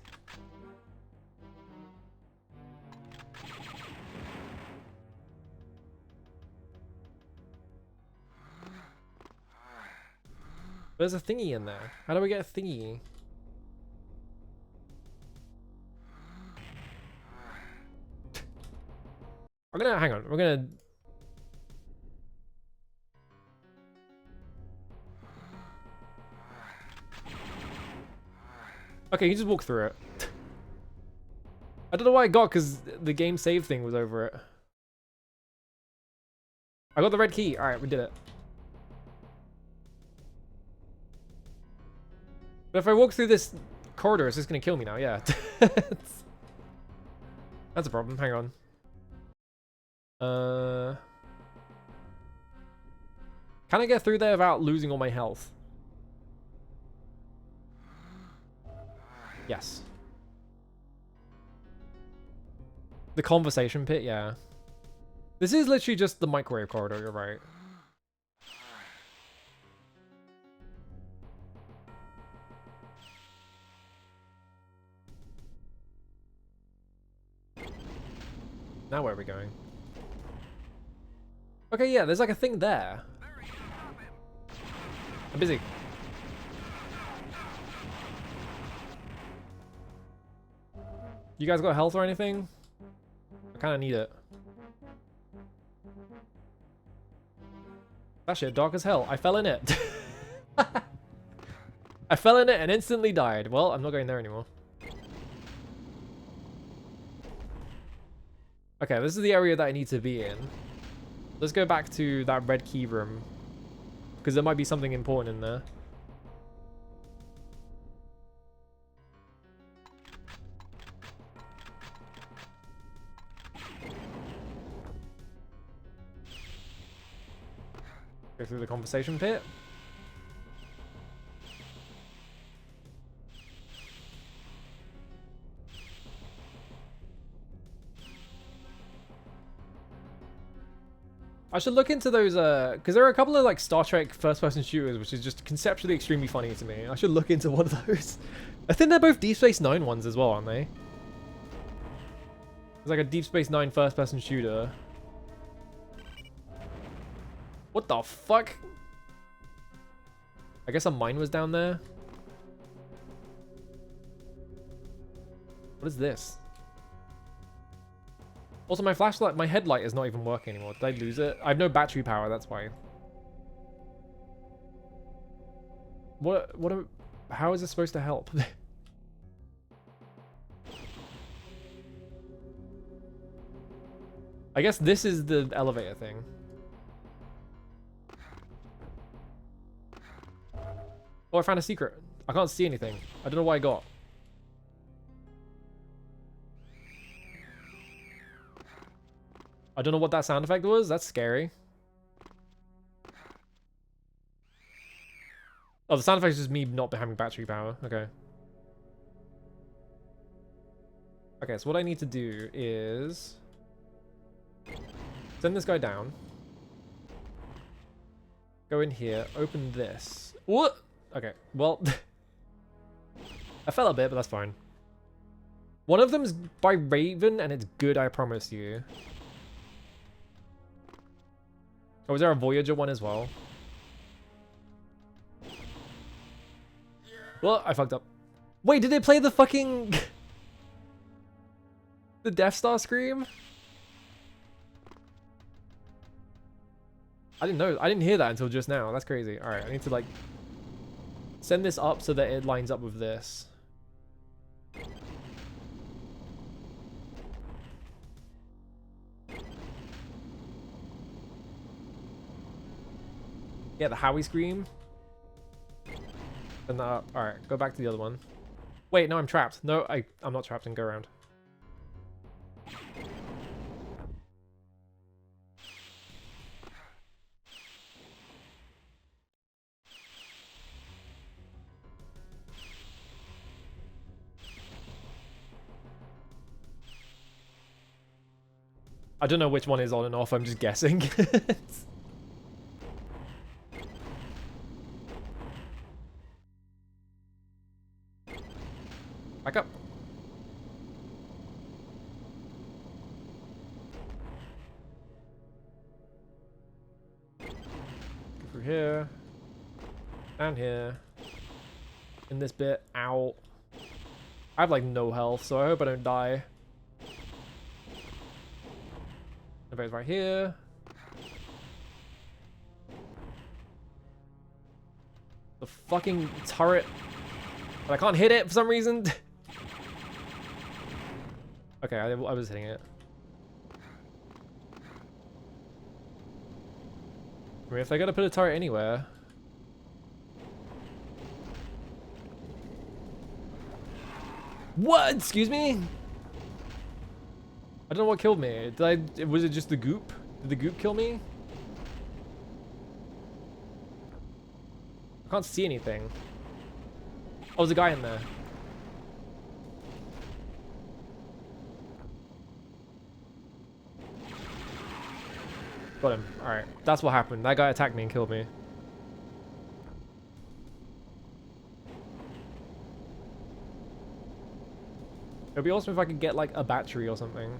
There's a thingy in there. How do we get a thingy? Hang on. We're gonna... Okay, you just walk through it. I don't know why I got, because the game save thing was over it. I got the red key. Alright, we did it. But if I walk through this corridor, it's just going to kill me now, yeah. That's a problem. Hang on. Can I get through there without losing all my health? Yes. The conversation pit, yeah. This is literally just the microwave corridor, you're right. Now where are we going? Okay, yeah, there's like a thing there. I'm busy. You guys got health or anything? I kind of need it. That shit dark as hell. I fell in it. I fell in it and instantly died. Well, I'm not going there anymore. Okay, this is the area that I need to be in. Let's go back to that red key room. Because there might be something important in there. Go through the conversation pit. I should look into those, because there are a couple of like Star Trek first-person shooters, which is just conceptually extremely funny to me. I should look into one of those. I think they're both Deep Space Nine ones as well, aren't they? There's like a Deep Space Nine first-person shooter. What the fuck? I guess a mine was down there. What is this? Also, my flashlight, my headlight is not even working anymore. Did I lose it? I have no battery power, that's why. How is this supposed to help? I guess this is the elevator thing. Oh, I found a secret. I can't see anything. I don't know what I got. I don't know what that sound effect was. That's scary. Oh, the sound effect is just me not having battery power. Okay. Okay, so what I need to do is send this guy down. Go in here. Open this. What? Okay, well, I fell a bit, but that's fine. One of them's by Raven, and it's good, I promise you. Oh, is there a Voyager one as well? Well, I fucked up. Wait, did they play the fucking... the Death Star scream? I didn't know. I didn't hear that until just now. That's crazy. Alright, I need to, like, send this up so that it lines up with this. Yeah, the Howie scream. And all right, go back to the other one. Wait, no, I'm trapped. No, I'm not trapped, and go around. I don't know which one is on and off, I'm just guessing. Back up. Go through here. Down here. In this bit. Ow. I have like no health, so I hope I don't die. Everybody's right here. The fucking turret. But I can't hit it for some reason. Okay, I was hitting it. I mean, if they're gonna put a turret anywhere. What? Excuse me? I don't know what killed me. Was it just the goop? Did the goop kill me? I can't see anything. Oh, there's a guy in there. Got him. Alright. That's what happened. That guy attacked me and killed me. It would be awesome if I could get like a battery or something.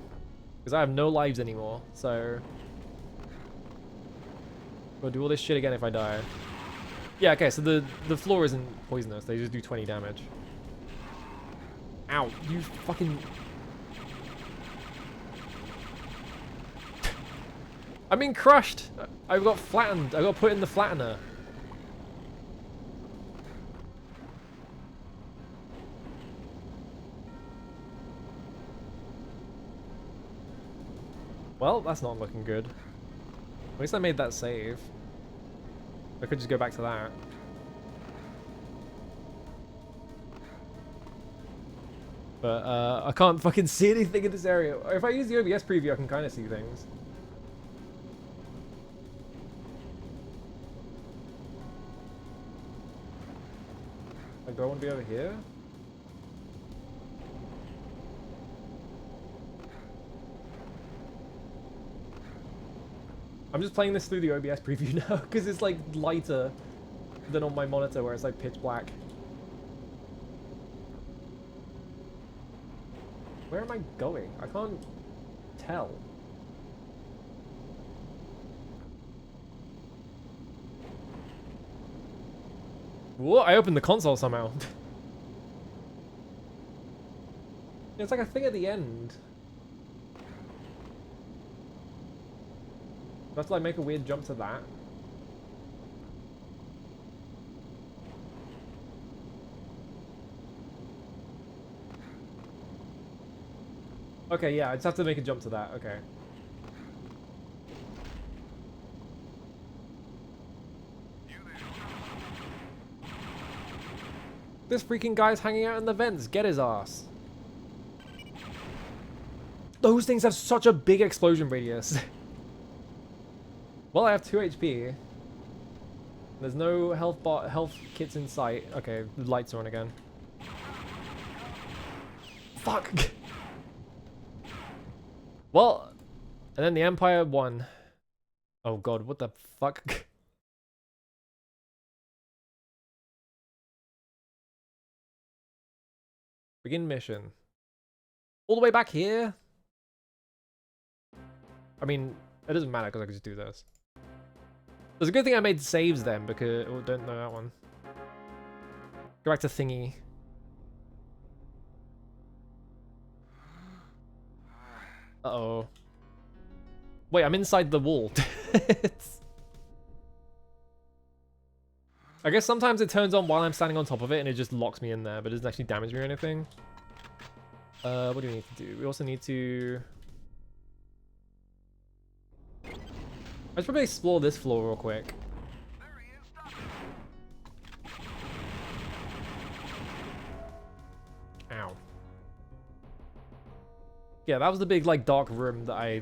Because I have no lives anymore, so... I'll do all this shit again if I die. Yeah, okay, so the floor isn't poisonous. They just do 20 damage. Ow, you fucking... I'm being crushed! I got flattened. I got put in the flattener. Well, that's not looking good. At least I made that save. I could just go back to that. But I can't fucking see anything in this area. If I use the OBS preview, I can kind of see things. Like, do I want to be over here? I'm just playing this through the OBS preview now because it's like lighter than on my monitor where it's like pitch black. Where am I going? I can't tell. Whoa, I opened the console somehow. It's like a thing at the end. Do I have to like make a weird jump to that? Okay, yeah, I just have to make a jump to that, okay. This freaking guy's hanging out in the vents, get his ass. Those things have such a big explosion radius. Well, I have 2 HP. There's no health kits in sight. Okay, the lights are on again. Fuck! Well, and then the Empire won. Oh god, what the fuck? Begin mission. All the way back here? I mean, it doesn't matter because I can just do this. There's a good thing I made saves then because... Oh, don't know that one. Go back to thingy. Uh-oh. Wait, I'm inside the wall. I guess sometimes it turns on while I'm standing on top of it and it just locks me in there, but it doesn't actually damage me or anything. What do we need to do? We also need to... I should probably explore this floor real quick. Ow. Yeah, that was the big, like, dark room that I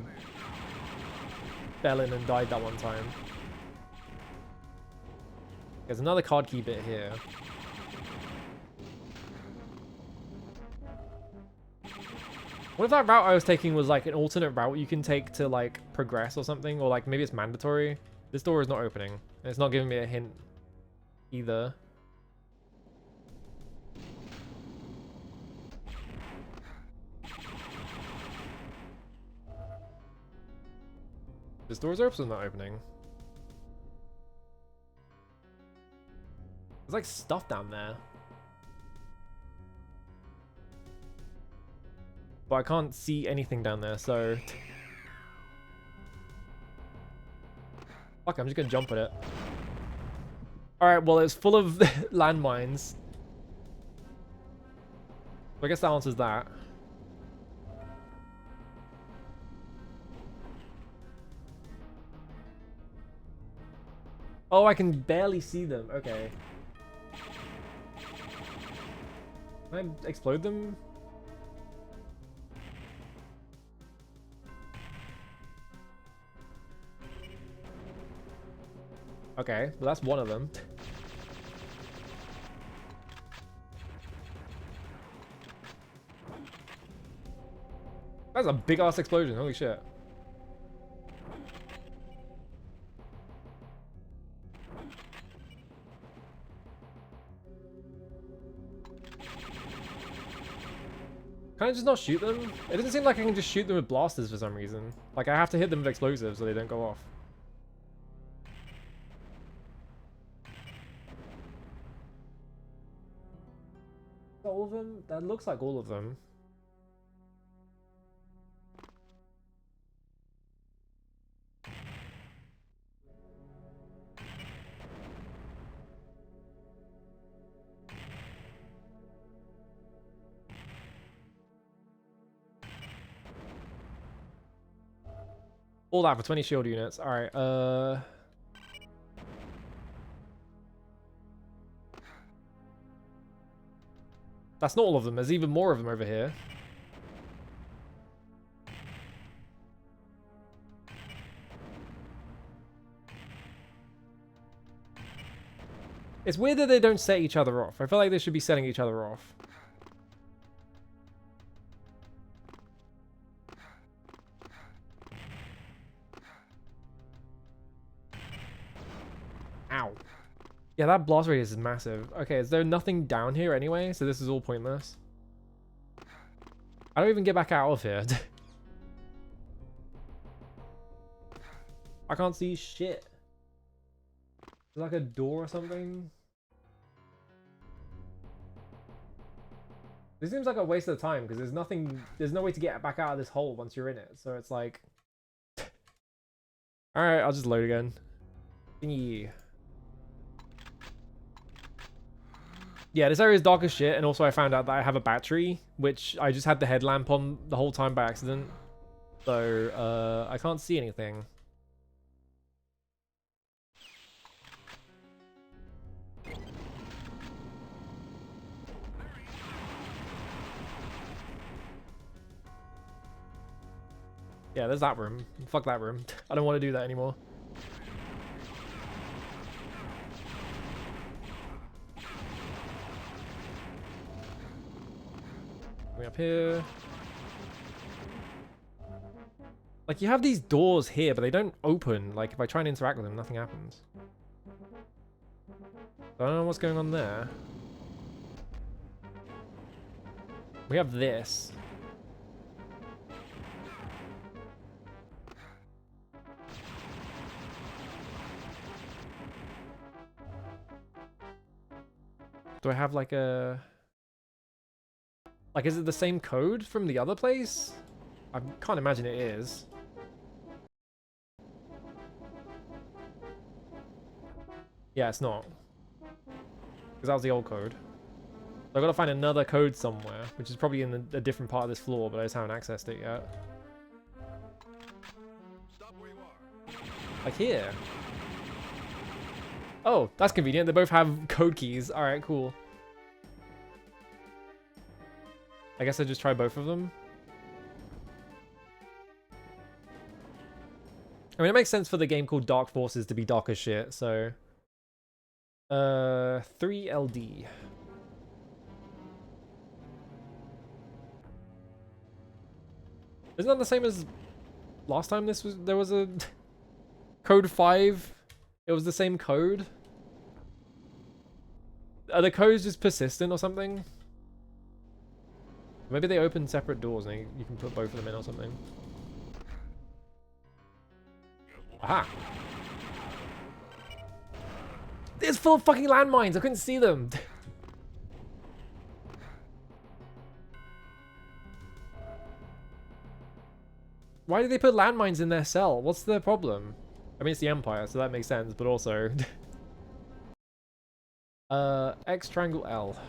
fell in and died that one time. There's another card key bit here. What if that route I was taking was like an alternate route you can take to like progress or something? Or like maybe it's mandatory? This door is not opening. And it's not giving me a hint either. This door's also not opening. There's like stuff down there. But I can't see anything down there, so... Fuck, I'm just gonna jump at it. Alright, well, it's full of landmines. So I guess that answers that. Oh, I can barely see them. Okay. Can I explode them? Okay, well that's one of them. That's a big ass explosion, holy shit. Can I just not shoot them? It doesn't seem like I can just shoot them with blasters for some reason. Like I have to hit them with explosives so they don't go off. All of them? That looks like all of them. All that for 20 shield units. Alright, that's not all of them. There's even more of them over here. It's weird that they don't set each other off. I feel like they should be setting each other off. Ow. Yeah, that blast radius is massive. Okay, is there nothing down here anyway? So this is all pointless. I don't even get back out of here. I can't see shit. There's like a door or something. This seems like a waste of time because there's no way to get back out of this hole once you're in it. So it's like... Alright, I'll just load again. Yeah, this area is dark as shit, and also I found out that I have a battery, which I just had the headlamp on the whole time by accident. So, I can't see anything. Yeah, there's that room. Fuck that room. I don't want to do that anymore. Coming up here. Like, you have these doors here, but they don't open. Like, if I try and interact with them, nothing happens. I don't know what's going on there. We have this. Do I have like a... Like, is it the same code from the other place? I can't imagine it is. Yeah, it's not. Because that was the old code. So I've got to find another code somewhere, which is probably in a different part of this floor, but I just haven't accessed it yet. Stop where you are. Like here. Oh, that's convenient. They both have code keys. Alright, cool. I guess I just try both of them. I mean, it makes sense for the game called Dark Forces to be dark as shit, so... 3LD. Isn't that the same as last time there was a code 5? It was the same code? Are the codes just persistent or something? Maybe they open separate doors and you can put both of them in or something. Aha! It's full of fucking landmines! I couldn't see them! Why did they put landmines in their cell? What's their problem? I mean, it's the Empire, so that makes sense, but also... X triangle L.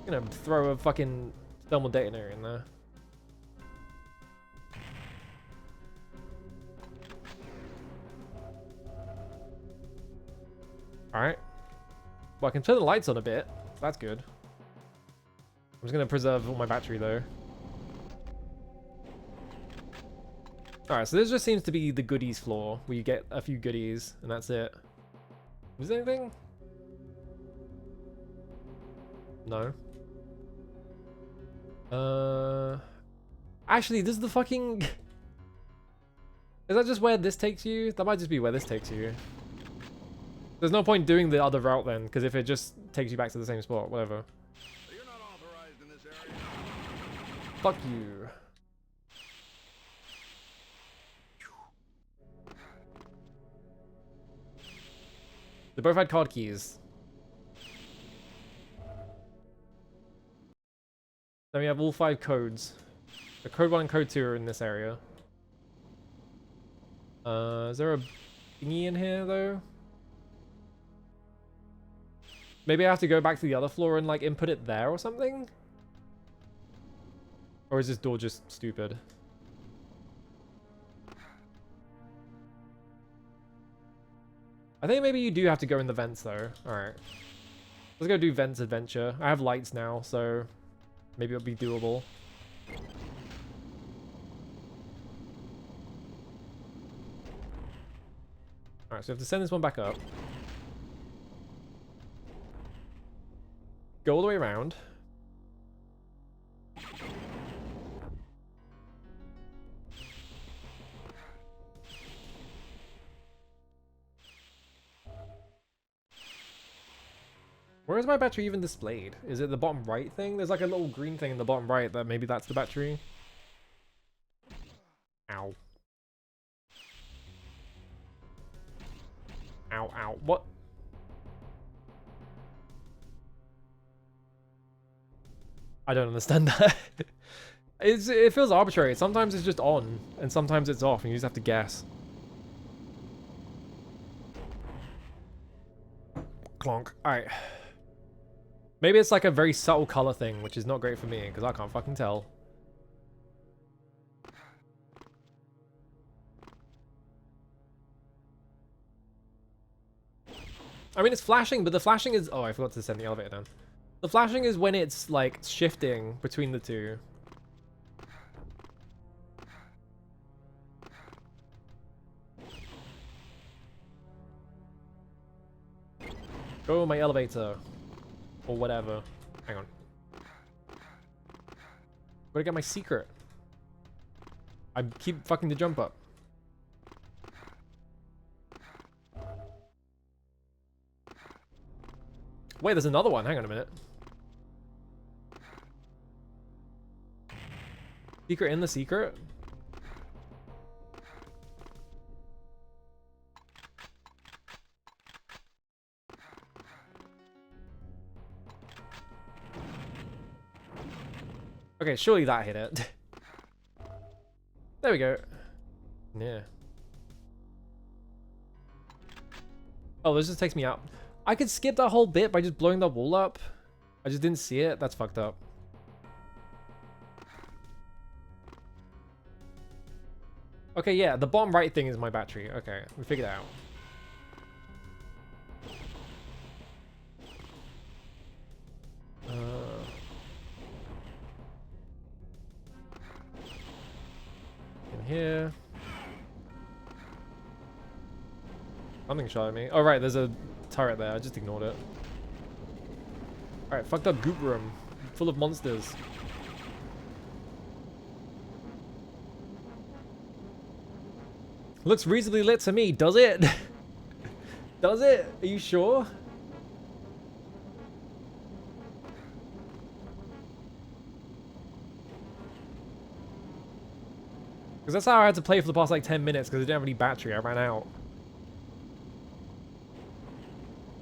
I'm gonna throw a fucking thermal detonator in there. Alright. Well, I can turn the lights on a bit. So that's good. I'm just gonna preserve all my battery though. Alright, so this just seems to be the goodies floor, where you get a few goodies, and that's it. Was there anything? No. Actually, does the fucking... Is that just where this takes you? That might just be where this takes you. There's no point doing the other route then, because if it just takes you back to the same spot, whatever. You're not authorized in this area. Fuck you. They both had card keys. Then we have all 5 codes. The code 1 and code 2 are in this area. Is there a thingy in here though? Maybe I have to go back to the other floor and like input it there or something? Or is this door just stupid? I think maybe you do have to go in the vents though. Alright. Let's go do vents adventure. I have lights now, so maybe it'll be doable. Alright, so we have to send this one back up. Go all the way around. Where is my battery even displayed? Is it the bottom right thing? There's like a little green thing in the bottom right that maybe that's the battery. Ow. Ow, ow. What? I don't understand that. It feels arbitrary. Sometimes it's just on, and sometimes it's off, and you just have to guess. Clonk. Alright. Maybe it's like a very subtle color thing, which is not great for me, because I can't fucking tell. I mean, it's flashing, but the flashing is... Oh, I forgot to send the elevator down. The flashing is when it's, like, shifting between the two. Go, my elevator. Or whatever. Hang on. Gotta get my secret. I keep fucking the jump up. Wait, there's another one. Hang on a minute. Secret in the secret? Okay, surely that hit it. There we go. Yeah. Oh, this just takes me out. I could skip that whole bit by just blowing the wall up. I just didn't see it. That's fucked up. Okay, yeah, the bottom right thing is my battery. Okay, we figured it out. In here. Something shot at me. Oh, right, there's a turret there. I just ignored it. Alright, fucked up goop room. Full of monsters. Looks reasonably lit to me, does it? Does it? Are you sure? Because that's how I had to play for the past like 10 minutes because I didn't have any battery. I ran out.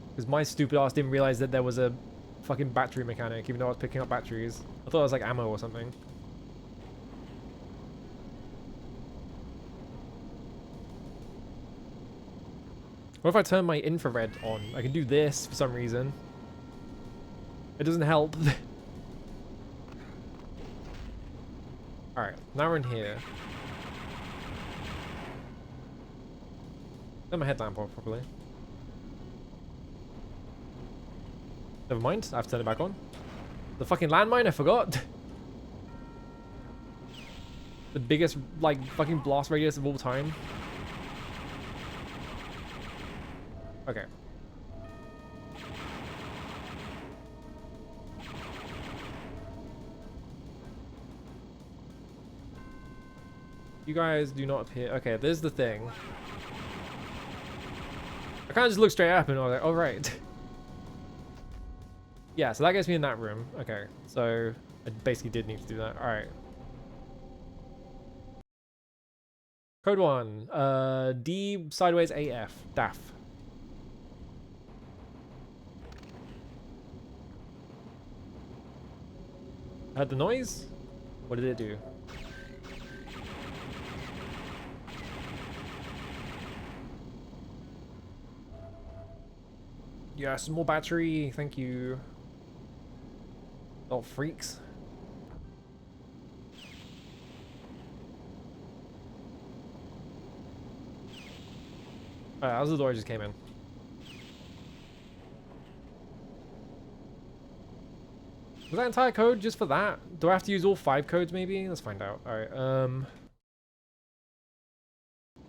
Because my stupid ass didn't realize that there was a fucking battery mechanic, even though I was picking up batteries. I thought it was like ammo or something. What if I turn my infrared on? I can do this for some reason. It doesn't help. Alright, now we're in here. Turn my headlamp off properly. Never mind, I have to turn it back on. The fucking landmine, I forgot. The biggest, like, fucking blast radius of all time. Okay. You guys do not appear. Okay, there's the thing. I kind of just looked straight up and I was like, oh, right. Yeah, so that gets me in that room. Okay, so I basically did need to do that. All right. Code 1. D sideways AF. DAF. Heard the noise? What did it do? Yes, more battery. Thank you. Oh, freaks. Alright, how's the door just came in? Was that entire code just for that? Do I have to use all 5 codes maybe? Let's find out. Alright,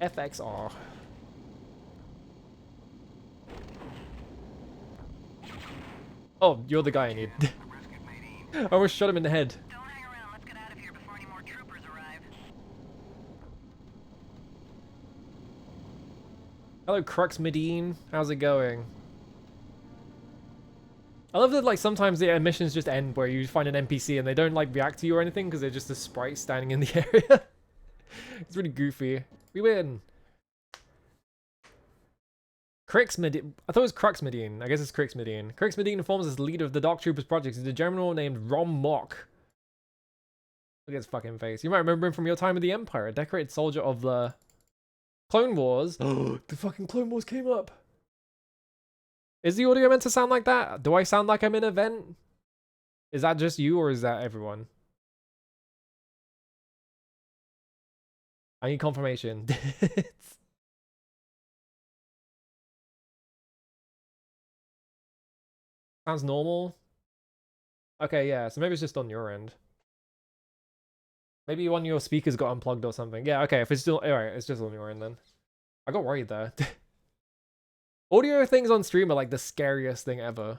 FXR. Oh, you're the guy I need. I almost shot him in the head. Don't hang around. Let's get out of here before any more troopers arrive. Hello, Crux Medine. How's it going? I love that, like, sometimes the missions just end where you find an NPC and they don't, like, react to you or anything because they're just a sprite standing in the area. It's really goofy. We win. Crix Medine. I thought it was Crux Medine. I guess it's Crix Medine. Crix Medine informs as leader of the Dark Troopers project is a general named Rom Mock. Look at his fucking face. You might remember him from your time with the Empire, a decorated soldier of the Clone Wars. Oh, the fucking Clone Wars came up. Is the audio meant to sound like that? Do I sound like I'm in a vent? Is that just you or is that everyone? I need confirmation. Sounds normal. Okay, yeah, so maybe it's just on your end. Maybe one of your speakers got unplugged or something. Yeah, okay, if it's still... Alright, it's just on your end then. I got worried there. Audio things on stream are like the scariest thing ever.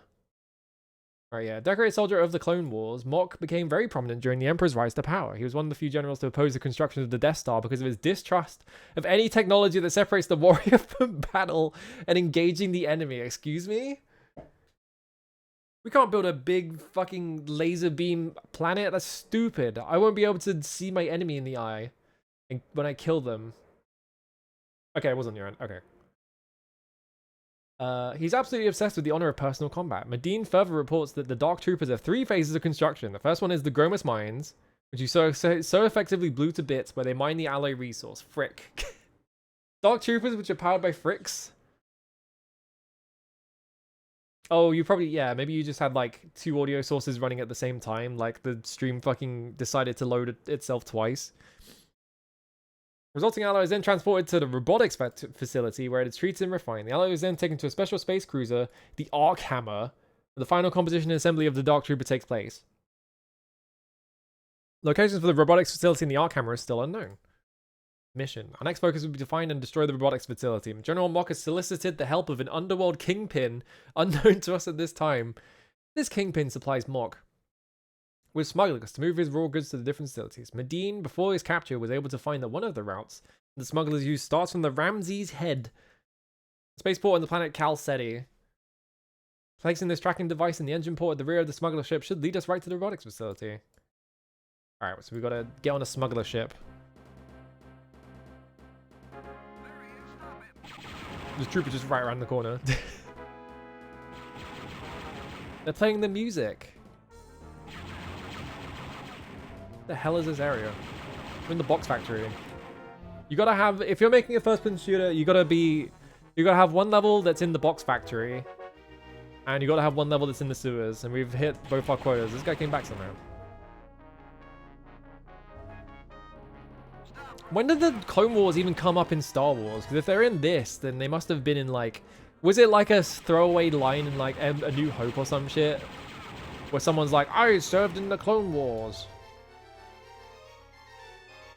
Alright, yeah. Decorated soldier of the Clone Wars, Mock became very prominent during the Emperor's rise to power. He was one of the few generals to oppose the construction of the Death Star because of his distrust of any technology that separates the warrior from battle and engaging the enemy. Excuse me? We can't build a big fucking laser beam planet. That's stupid. I won't be able to see my enemy in the eye when I kill them. Okay, it was on your end. Okay. He's absolutely obsessed with the honor of personal combat. Medine further reports that the Dark Troopers have 3 phases of construction. The first one is the Gromus Mines, which you so effectively blew to bits, where they mine the alloy resource. Frick. Dark Troopers, which are powered by Fricks. Oh, you probably, yeah, maybe you just had like 2 audio sources running at the same time, like the stream fucking decided to load itself twice. Resulting alloy is then transported to the robotics facility where it is treated and refined. The alloy is then taken to a special space cruiser, the Arc Hammer, where the final composition and assembly of the Dark Trooper takes place. Locations for the robotics facility and the Arc Hammer is still unknown. Mission. Our next focus will be to find and destroy the robotics facility. General Mock has solicited the help of an underworld kingpin unknown to us at this time. This kingpin supplies Mock with smugglers to move his raw goods to the different facilities. Medine, before his capture, was able to find that one of the routes the smugglers use starts from the Ramses Head spaceport on the planet Calceti. Placing this tracking device in the engine port at the rear of the smuggler ship should lead us right to the robotics facility. Alright, so we've got to get on a smuggler ship. This trooper just right around the corner. They're playing the music. What the hell is this area? We're in the box factory. You gotta have, if you're making a first-person shooter, you gotta have one level that's in the box factory, and you gotta have one level that's in the sewers. And we've hit both our quotas. This guy came back somehow. When did the Clone Wars even come up in Star Wars? Because if they're in this, then they must have been in like... Was it like a throwaway line in like A New Hope or some shit? Where someone's like, I served in the Clone Wars.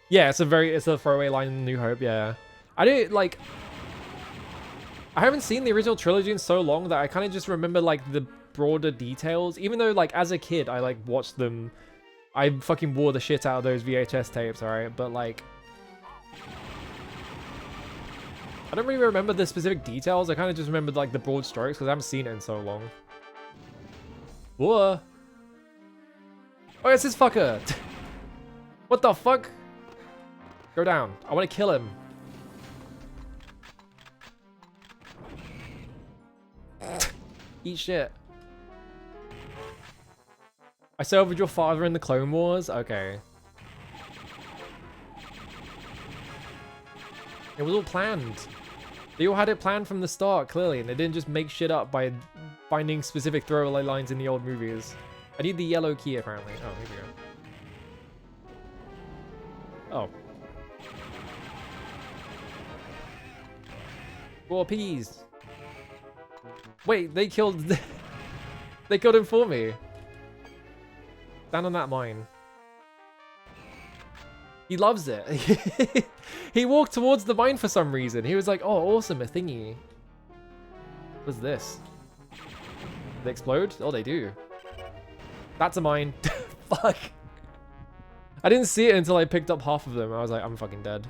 Yeah, it's a throwaway line in New Hope, yeah. I haven't seen the original trilogy in so long that I kind of just remember like the broader details. Even though like as a kid, I like watched them. I fucking wore the shit out of those VHS tapes, alright? But like... I don't really remember the specific details. I kind of just remembered like the broad strokes because I haven't seen it in so long. Whoa. Oh, it's this fucker. What the fuck? Go down. I want to kill him. Eat shit. I served your father in the Clone Wars? Okay. It was all planned. They all had it planned from the start, clearly, and they didn't just make shit up by finding specific throwaway lines in the old movies. I need the yellow key, apparently. Oh, here we go. Oh. 4 peas. Wait, they killed... they killed him for me. Stand on that mine. He loves it. He walked towards the mine for some reason. He was like, oh, awesome, a thingy. What's this? They explode? Oh, they do. That's a mine. Fuck. I didn't see it until I picked up half of them. I was like, I'm fucking dead.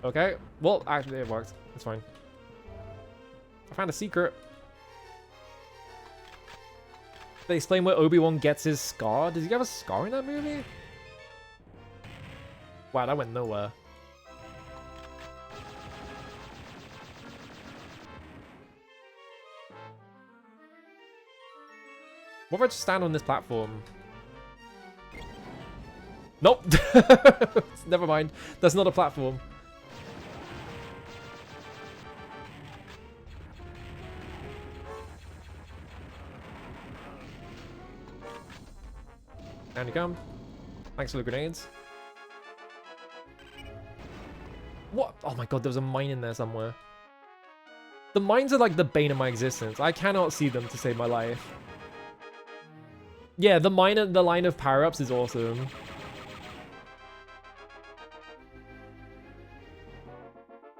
Okay. Well, actually, it worked. It's fine. I found a secret. They explain where Obi-Wan gets his scar. Does he have a scar in that movie? Wow, that went nowhere. What if I just stand on this platform? Nope. Never mind. That's not a platform. Down you come. Thanks for the grenades. What? Oh my god, there was a mine in there somewhere. The mines are like the bane of my existence. I cannot see them to save my life. Yeah, the line of power-ups is awesome.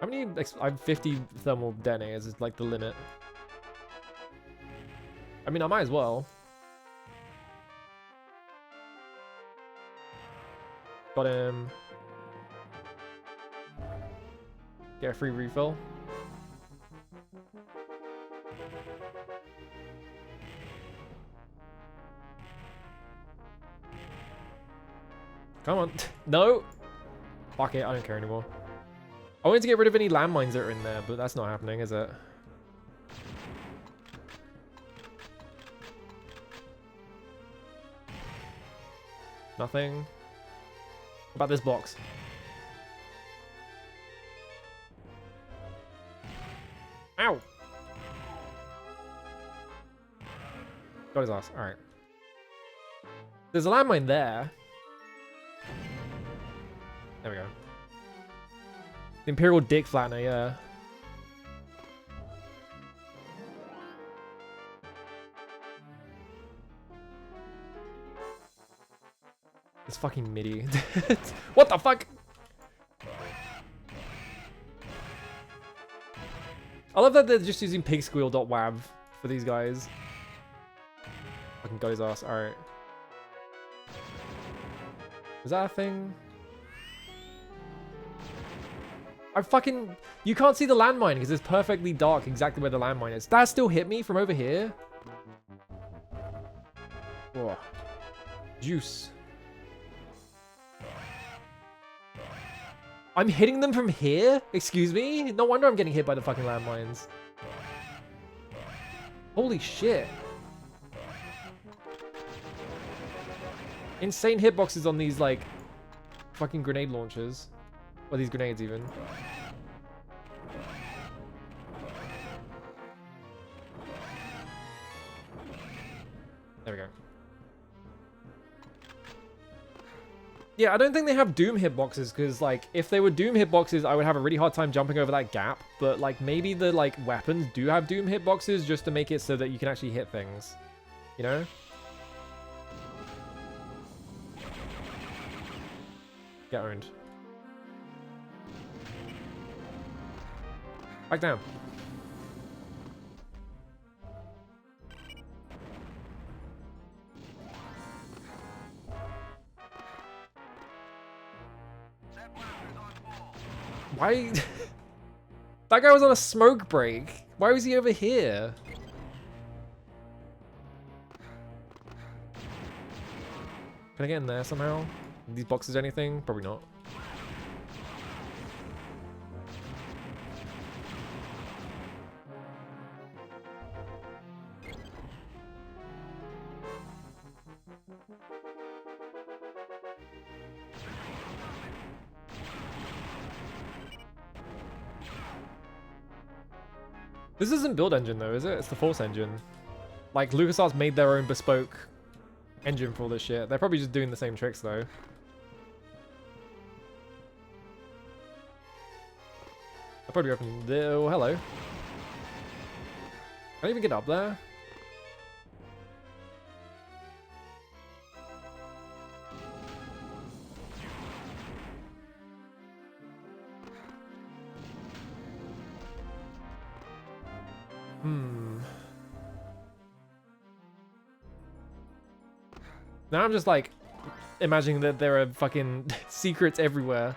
How many? I have 50 thermal detonators is like the limit. I mean, I might as well. Got him. Get a free refill. Come on. No! Fuck it, I don't care anymore. I wanted to get rid of any landmines that are in there, but that's not happening, is it? Nothing. What about this box? Ow! Got his ass. Alright. There's a landmine there. There we go. The Imperial Dick Flattener, yeah. This fucking MIDI. What the fuck? I love that they're just using pigsqueal.wav for these guys. Fucking got his ass. Alright. Is that a thing? I fucking... You can't see the landmine because it's perfectly dark exactly where the landmine is. That still hit me from over here? Oh. Juice. I'm hitting them from here? Excuse me? No wonder I'm getting hit by the fucking landmines. Holy shit. Insane hitboxes on these, like, fucking grenade launchers. Or these grenades, even. There we go. Yeah, I don't think they have Doom hitboxes, because, like, if they were Doom hitboxes, I would have a really hard time jumping over that gap. But, like, maybe the, like, weapons do have Doom hitboxes just to make it so that you can actually hit things. You know? Get owned. Back down. Why? That guy was on a smoke break. Why was he over here? Can I get in there somehow? These boxes anything? Probably not. This isn't Build Engine though, is it? It's the Force Engine. Like, LucasArts made their own bespoke engine for all this shit. They're probably just doing the same tricks though. I'll probably open the... Oh, hello. Can I even get up there? Now I'm just like imagining that there are fucking secrets everywhere.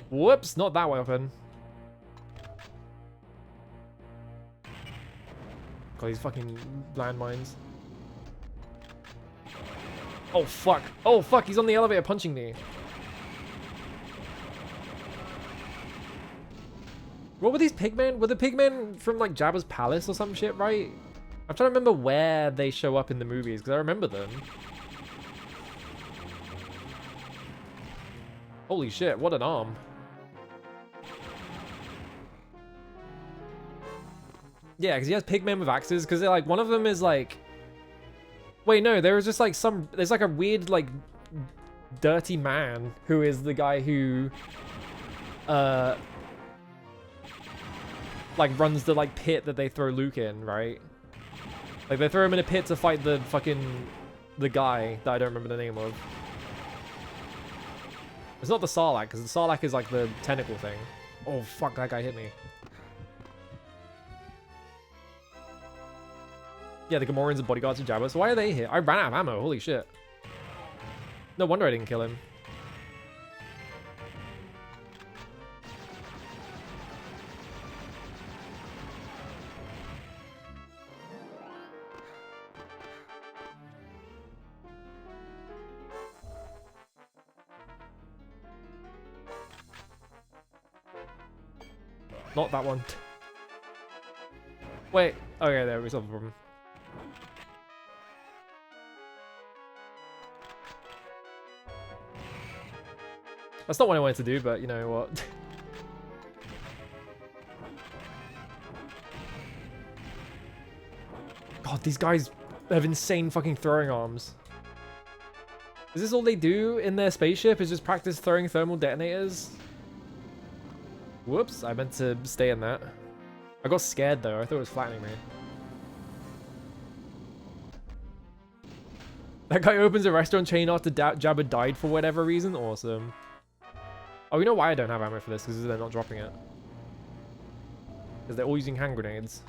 Whoops, not that weapon. God, these fucking landmines. Oh fuck. Oh fuck, he's on the elevator punching me. What were these pigmen? Were the pigmen from like Jabba's palace or some shit, right? I'm trying to remember where they show up in the movies, because I remember them. Holy shit, what an arm. Yeah, because he has pigmen with axes, because they're like, one of them is like... Wait, no, there was just like some... There's like a weird, like, dirty man who is the guy who... like, runs the, like, pit that they throw Luke in, right? Like, they throw him in a pit to fight the fucking... the guy that I don't remember the name of. It's not the Sarlacc, because the Sarlacc is, like, the tentacle thing. Oh, fuck, that guy hit me. Yeah, the Gamorreans and bodyguards of Jabba. So why are they here? I ran out of ammo, holy shit. No wonder I didn't kill him. Not that one. Wait. Okay, there we solved the problem. That's not what I wanted to do, but you know what. God, these guys have insane fucking throwing arms. Is this all they do in their spaceship? Is just practice throwing thermal detonators? Whoops, I meant to stay in that. I got scared though, I thought it was flattening me. That guy opens a restaurant chain after Jabba died for whatever reason? Awesome. Oh, you know why I don't have ammo for this? Because they're not dropping it. Because they're all using hand grenades.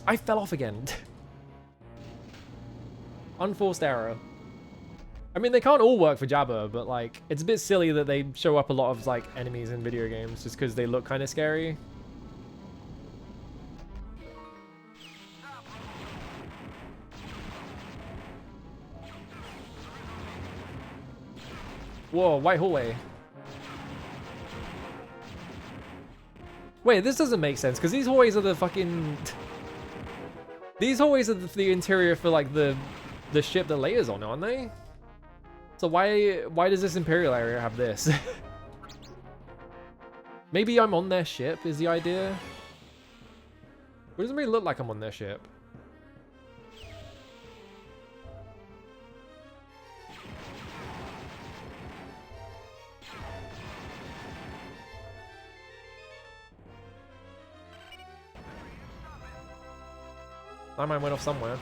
I fell off again. Unforced error. I mean, they can't all work for Jabba, but like, it's a bit silly that they show up a lot of like enemies in video games just because they look kind of scary. Whoa, white hallway. Wait, this doesn't make sense because these hallways are the fucking... These hallways are the interior for like the ship that Leia's on, aren't they? So why does this Imperial area have this? Maybe I'm on their ship is the idea. It doesn't really look like I'm on their ship. My mind went off somewhere.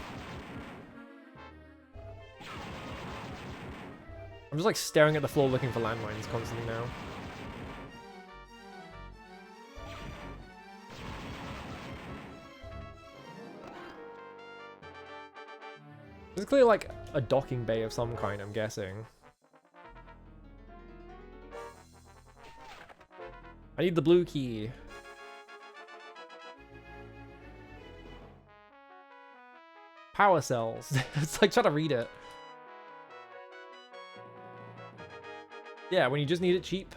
I'm just like staring at the floor looking for landmines constantly now. There's clearly like a docking bay of some kind, I'm guessing. I need the blue key. Power cells. It's like trying to read it. Yeah, when you just need it cheap.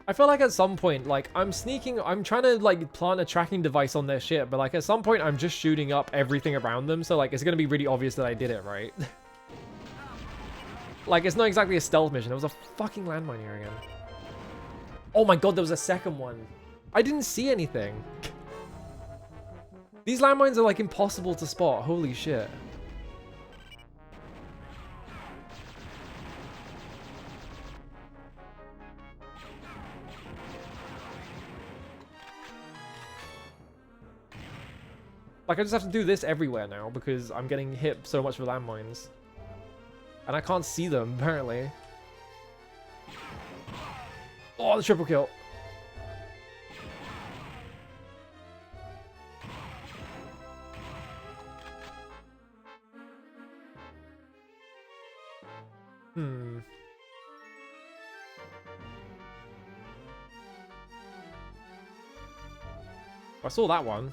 I feel like at some point, like, I'm trying to, like, plant a tracking device on their ship, but, like, at some point, I'm just shooting up everything around them, so, like, it's gonna be really obvious that I did it, right? Like, it's not exactly a stealth mission. There was a fucking landmine here again. Oh my god, there was a second one. I didn't see anything. These landmines are, like, impossible to spot. Holy shit. Like, I just have to do this everywhere now because I'm getting hit so much with landmines. And I can't see them, apparently. Oh, the triple kill. I saw that one.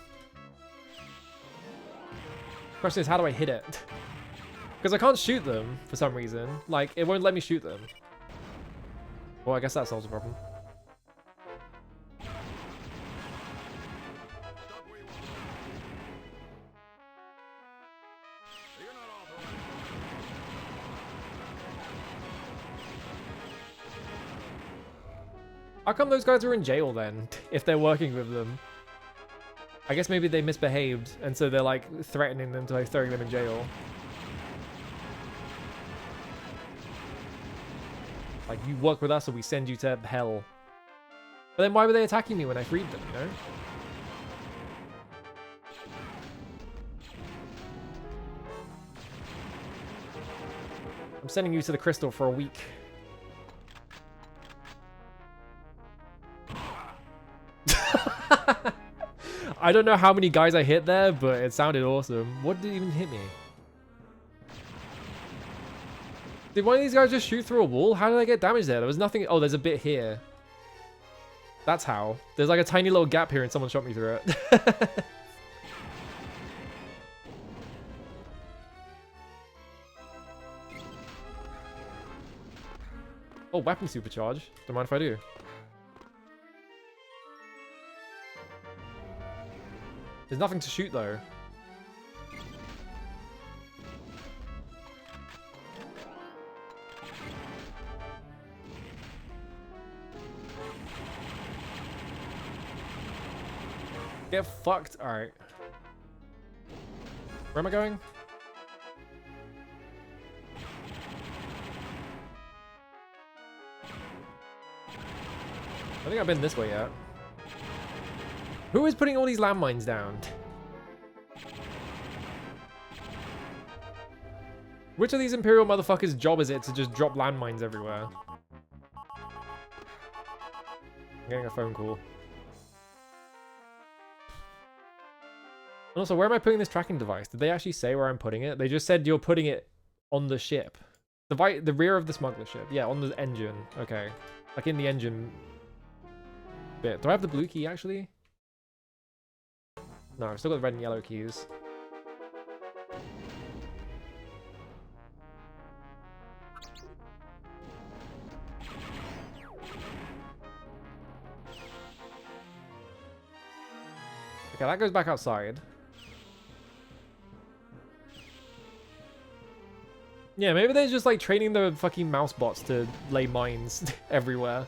Question is, how do I hit it? Because I can't shoot them for some reason. Like, it won't let me shoot them. Well, I guess that solves the problem. How come those guys are in jail then, if they're working with them? I guess maybe they misbehaved, and so they're like threatening them to like throwing them in jail. Like, you work with us or we send you to hell. But then why were they attacking me when I freed them, you know? I'm sending you to the crystal for a week. I don't know how many guys I hit there, but it sounded awesome. What did even hit me? Did one of these guys just shoot through a wall? How did I get damage there? There was nothing. Oh, there's a bit here. That's how. There's like a tiny little gap here and someone shot me through it. Oh, weapon supercharge. Don't mind if I do. There's nothing to shoot though. Get fucked. Alright. Where am I going? I think I've been this way yet. Who is putting all these landmines down? Which of these Imperial motherfuckers' job is it to just drop landmines everywhere? I'm getting a phone call. And also, where am I putting this tracking device? Did they actually say where I'm putting it? They just said you're putting it on the ship. The rear of the smuggler ship. Yeah, on the engine. Okay. Like in the engine bit. Do I have the blue key, actually? No, I've still got the red and yellow keys. Okay, that goes back outside. Yeah, maybe they're just like training the fucking mouse bots to lay mines everywhere.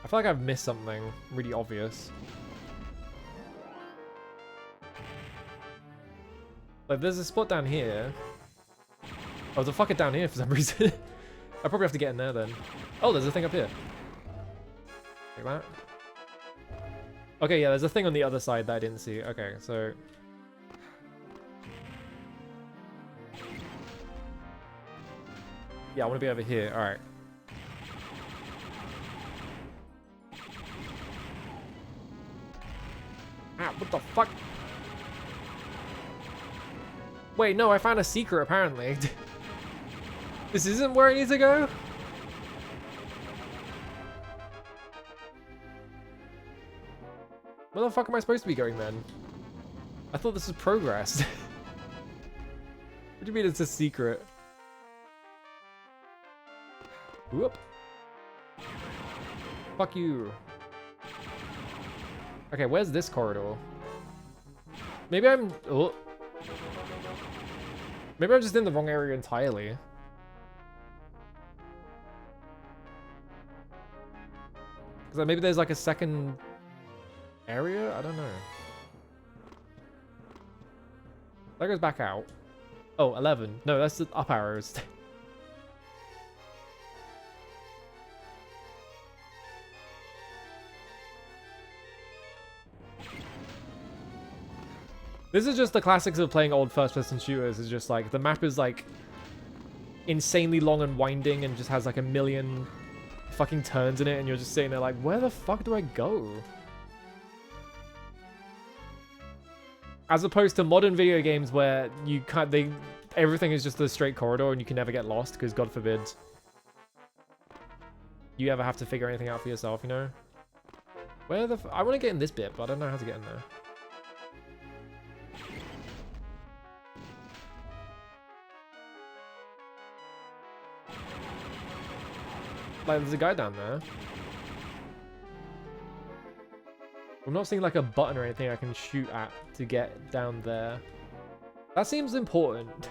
I feel like I've missed something really obvious. Like, there's a spot down here. Oh, there's a fucker down here for some reason. I probably have to get in there then. Oh, there's a thing up here. Like that. Okay, yeah, there's a thing on the other side that I didn't see. Okay, so... Yeah, I want to be over here. Alright. Ah, what the fuck? Wait, no, I found a secret, apparently. This isn't where I need to go? Where the fuck am I supposed to be going, then? I thought this was progress. What do you mean it's a secret? Whoop. Fuck you. Okay, where's this corridor? Maybe I'm... Oh. Maybe I'm just in the wrong area entirely. Because maybe there's like a second area? I don't know. That goes back out. Oh, 11. No, that's the up arrows. This is just the classics of playing old first-person shooters. It's just like the map is like insanely long and winding and just has like a million fucking turns in it, and you're just sitting there like, where the fuck do I go? As opposed to modern video games where you can't, everything is just a straight corridor and you can never get lost because God forbid you ever have to figure anything out for yourself, you know? Where the I want to get in this bit, but I don't know how to get in there. Like, there's a guy down there. I'm not seeing like a button or anything I can shoot at to get down there. That seems important,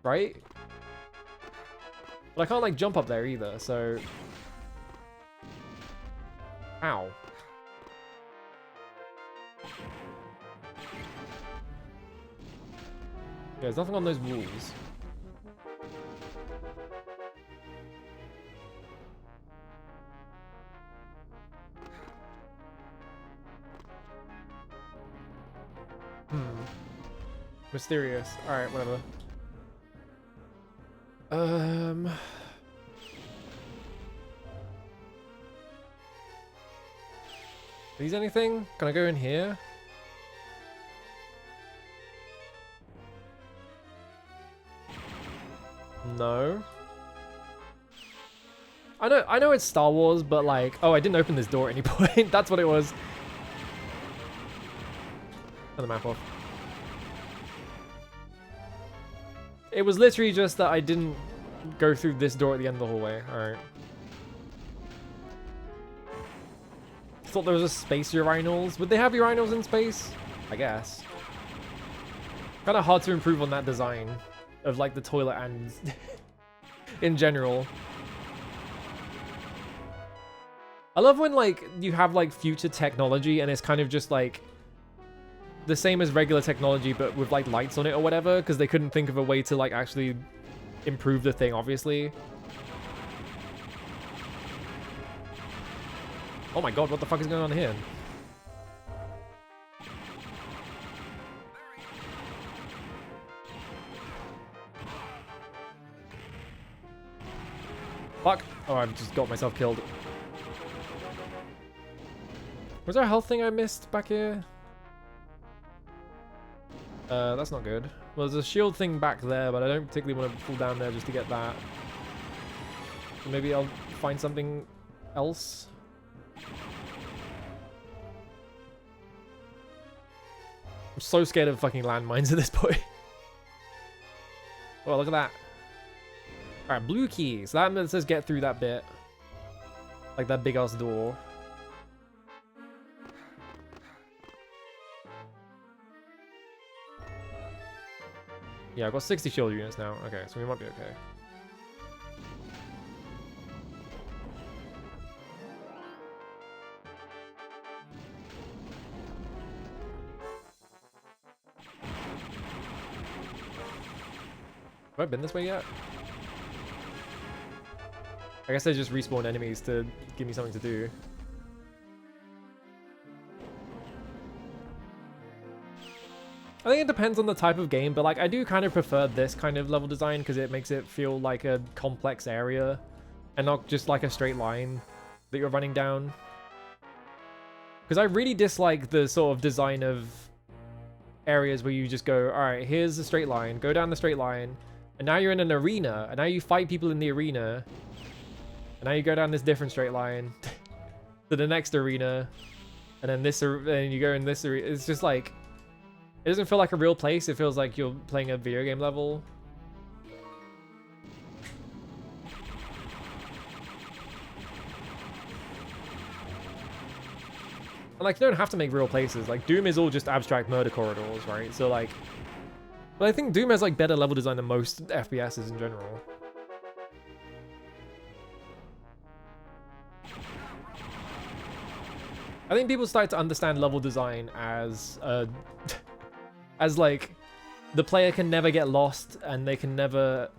right? But I can't like jump up there either, so... Ow. Yeah, there's nothing on those walls. Mysterious. Alright, whatever. These anything? Can I go in here? No. I know it's Star Wars, but like, oh, I didn't open this door at any point. That's what it was. Turn the map off. It was literally just that I didn't go through this door at the end of the hallway. Alright. Thought there was a space urinals. Would they have urinals in space? I guess. Kind of hard to improve on that design of like the toilet and in general. I love when like you have like future technology and it's kind of just like the same as regular technology but with like lights on it or whatever, because they couldn't think of a way to like actually improve the thing, obviously. Oh my god, what the fuck is going on here? Fuck! Oh, I've just got myself killed. Was there a health thing I missed back here? That's not good. Well, there's a shield thing back there, but I don't particularly want to fall down there just to get that. So maybe I'll find something else. I'm so scared of fucking landmines at this point. Oh, look at that. Alright, blue key. So that says get through that bit. Like that big ass door. Yeah, I've got 60 shield units now. Okay, so we might be okay. Have I been this way yet? I guess they just respawn enemies to give me something to do. I think it depends on the type of game, but like I do kind of prefer this kind of level design because it makes it feel like a complex area and not just like a straight line that you're running down. Because I really dislike the sort of design of areas where you just go, all right, here's a straight line, go down the straight line, and now you're in an arena, and now you fight people in the arena, and now you go down this different straight line to the next arena, and then this, and you go in this arena. It's just like, it doesn't feel like a real place. It feels like you're playing a video game level. And like, you don't have to make real places. Like, Doom is all just abstract murder corridors, right? So like, but I think Doom has like better level design than most FPSs in general. I think people start to understand level design as as like the player can never get lost and they can never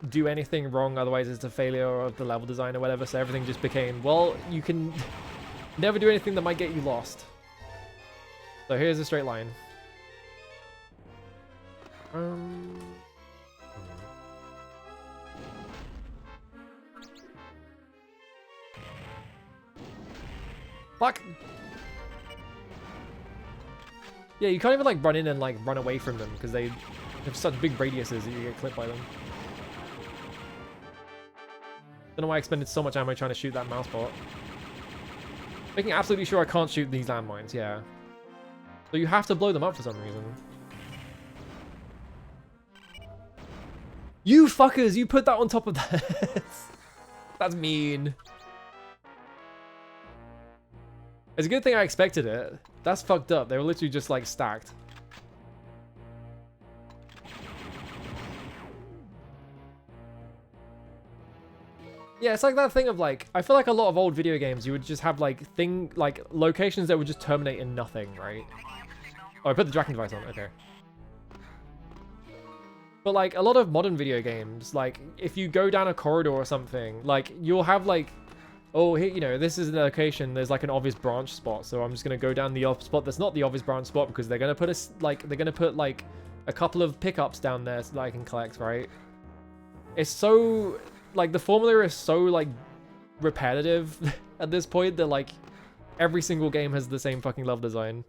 do anything wrong, otherwise it's a failure of the level design or whatever. So everything just became, well, you can never do anything that might get you lost. So here's a straight line. Fuck. Yeah, you can't even like run in and like run away from them because they have such big radiuses that you get clipped by them. Don't know why I expended so much ammo trying to shoot that mouse bot. Making absolutely sure I can't shoot these landmines, yeah. So you have to blow them up for some reason. You fuckers, you put that on top of that. That's mean. It's a good thing I expected it. That's fucked up. They were literally just like stacked. Yeah, it's like that thing of like, I feel like a lot of old video games, you would just have like locations that would just terminate in nothing, right? Oh, I put the tracking device on, okay. But like a lot of modern video games, like if you go down a corridor or something, like you'll have like, oh, here, you know, this is an location, there's like an obvious branch spot, so I'm just going to go down the spot that's not the obvious branch spot because they're going to put a couple of pickups down there so that I can collect, right? It's so, like, the formula is so, like, repetitive at this point that, like, every single game has the same fucking level design.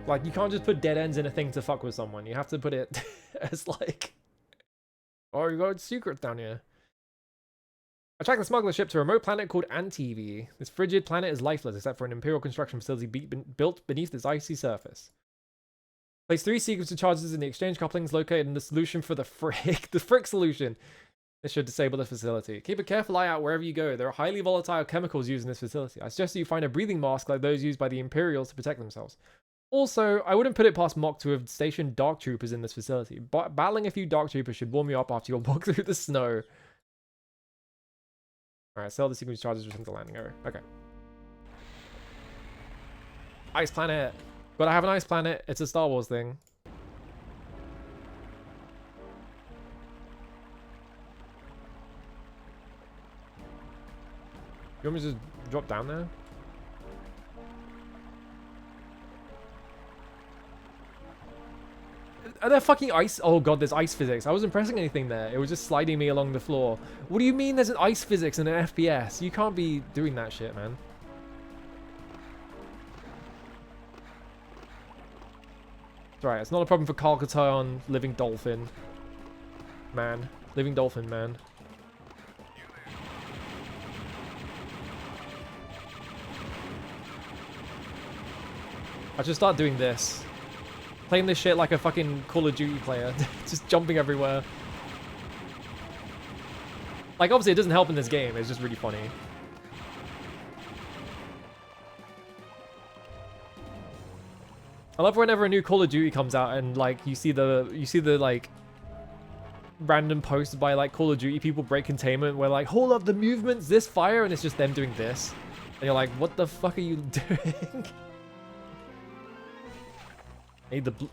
Like, you can't just put dead ends in a thing to fuck with someone. You have to put it as, like... Oh, you got secrets down here. I tracked the smuggler ship to a remote planet called Antivi. This frigid planet is lifeless except for an Imperial construction facility built beneath its icy surface. Place 3 sequence charges in the exchange couplings located in the solution for the frick. The frick solution. This should disable the facility. Keep a careful eye out wherever you go. There are highly volatile chemicals used in this facility. I suggest that you find a breathing mask like those used by the Imperials to protect themselves. Also, I wouldn't put it past Mok to have stationed Dark Troopers in this facility. But battling a few Dark Troopers should warm you up after you walk through the snow. Alright, sell the sequence charges return to landing area. Okay. Ice planet. But I have an ice planet. It's a Star Wars thing. You want me to just drop down there? Are there fucking ice? Oh god, there's ice physics. I wasn't pressing anything there. It was just sliding me along the floor. What do you mean there's an ice physics in an FPS? You can't be doing that shit, man. It's alright, it's not a problem for Carl Katon, Living Dolphin. Man. Living Dolphin, man. I should start doing this. Playing this shit like a fucking Call of Duty player. Just jumping everywhere. Like, obviously it doesn't help in this game. It's just really funny. I love whenever a new Call of Duty comes out and like you see the like random posts by like Call of Duty people break containment where like, hold up, the movement's this fire, and it's just them doing this. And you're like, what the fuck are you doing?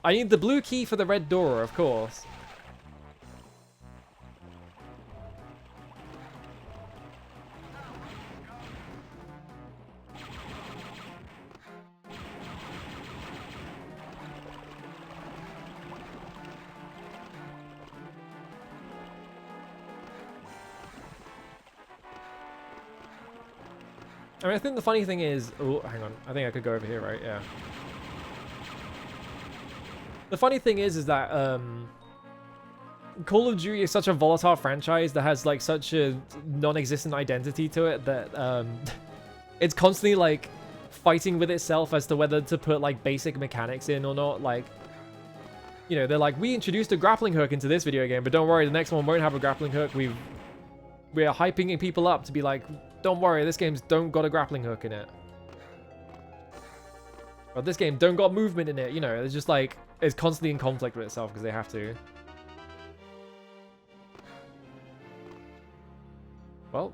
I need the blue key for the red door, of course. I mean, I think the funny thing is... Oh, hang on. I think I could go over here, right? Yeah. The funny thing is that Call of Duty is such a volatile franchise that has like such a non-existent identity to it that it's constantly like fighting with itself as to whether to put like basic mechanics in or not. Like, you know, they're like, we introduced a grappling hook into this video game, but don't worry, the next one won't have a grappling hook. We're hyping people up to be like, don't worry, this game's don't got a grappling hook in it. Or this game don't got movement in it. You know, it's just like, it's constantly in conflict with itself because they have to. Well,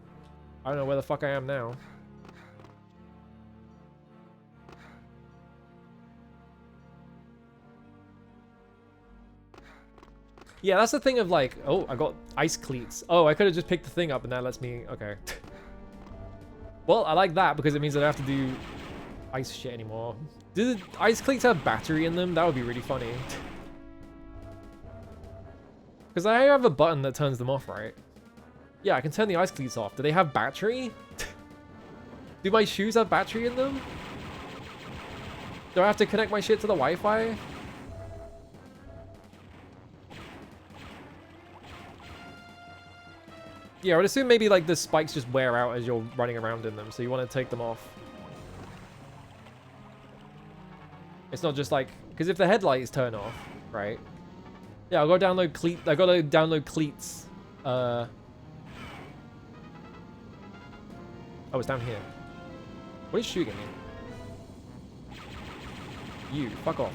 I don't know where the fuck I am now. Yeah, that's the thing of like, oh, I got ice cleats. Oh, I could have just picked the thing up and that lets me, okay. Well, I like that because it means I don't have to do ice shit anymore. Do the ice cleats have battery in them? That would be really funny. Because I have a button that turns them off, right? Yeah, I can turn the ice cleats off. Do they have battery? Do my shoes have battery in them? Do I have to connect my shit to the Wi-Fi? Yeah, I would assume maybe like the spikes just wear out as you're running around in them, so you want to take them off. It's not just like, because if the headlights turn off, right? Yeah, I'll go download cleat. I gotta download cleats. Oh, it's down here. What is shooting at me? You, fuck off.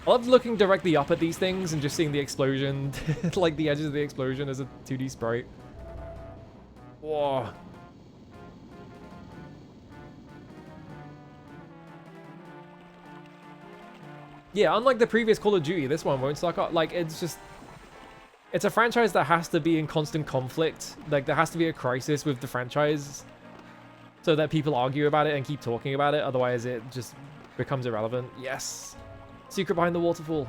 I love looking directly up at these things and just seeing the explosion, like the edges of the explosion as a 2D sprite. Whoa. Yeah, unlike the previous Call of Duty, this one won't suck up. Like, it's just... It's a franchise that has to be in constant conflict. Like, there has to be a crisis with the franchise so that people argue about it and keep talking about it. Otherwise, it just becomes irrelevant. Yes. Secret behind the waterfall.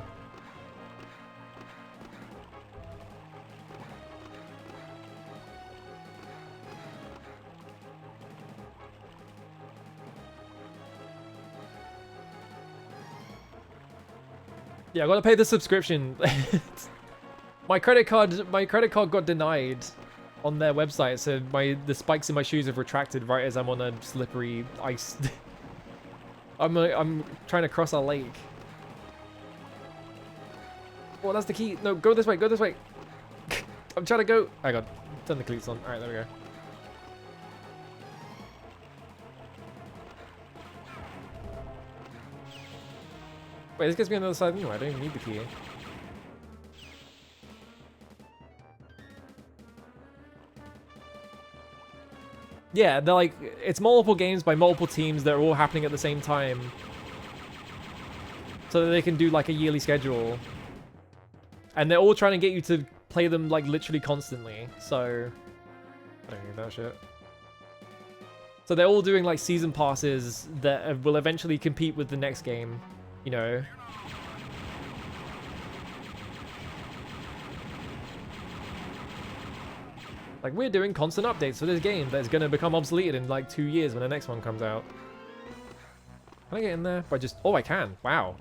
Yeah, I gotta pay the subscription. My credit card got denied on their website, so the spikes in my shoes have retracted right as I'm on a slippery ice. I'm trying to cross a lake. Oh, that's the key. No, go this way, go this way. I'm trying to go. I got turn the cleats on. All right, there we go. Wait, this gets me on the other side anyway. I don't even need the key. Yeah, they're like, it's multiple games by multiple teams that are all happening at the same time. So that they can do like a yearly schedule. And they're all trying to get you to play them like literally constantly. So, I don't need that shit. So they're all doing like season passes that will eventually compete with the next game, you know. Like, we're doing constant updates for this game that's going to become obsolete in like 2 years when the next one comes out. Can I get in there? By just... Oh, I can. Wow.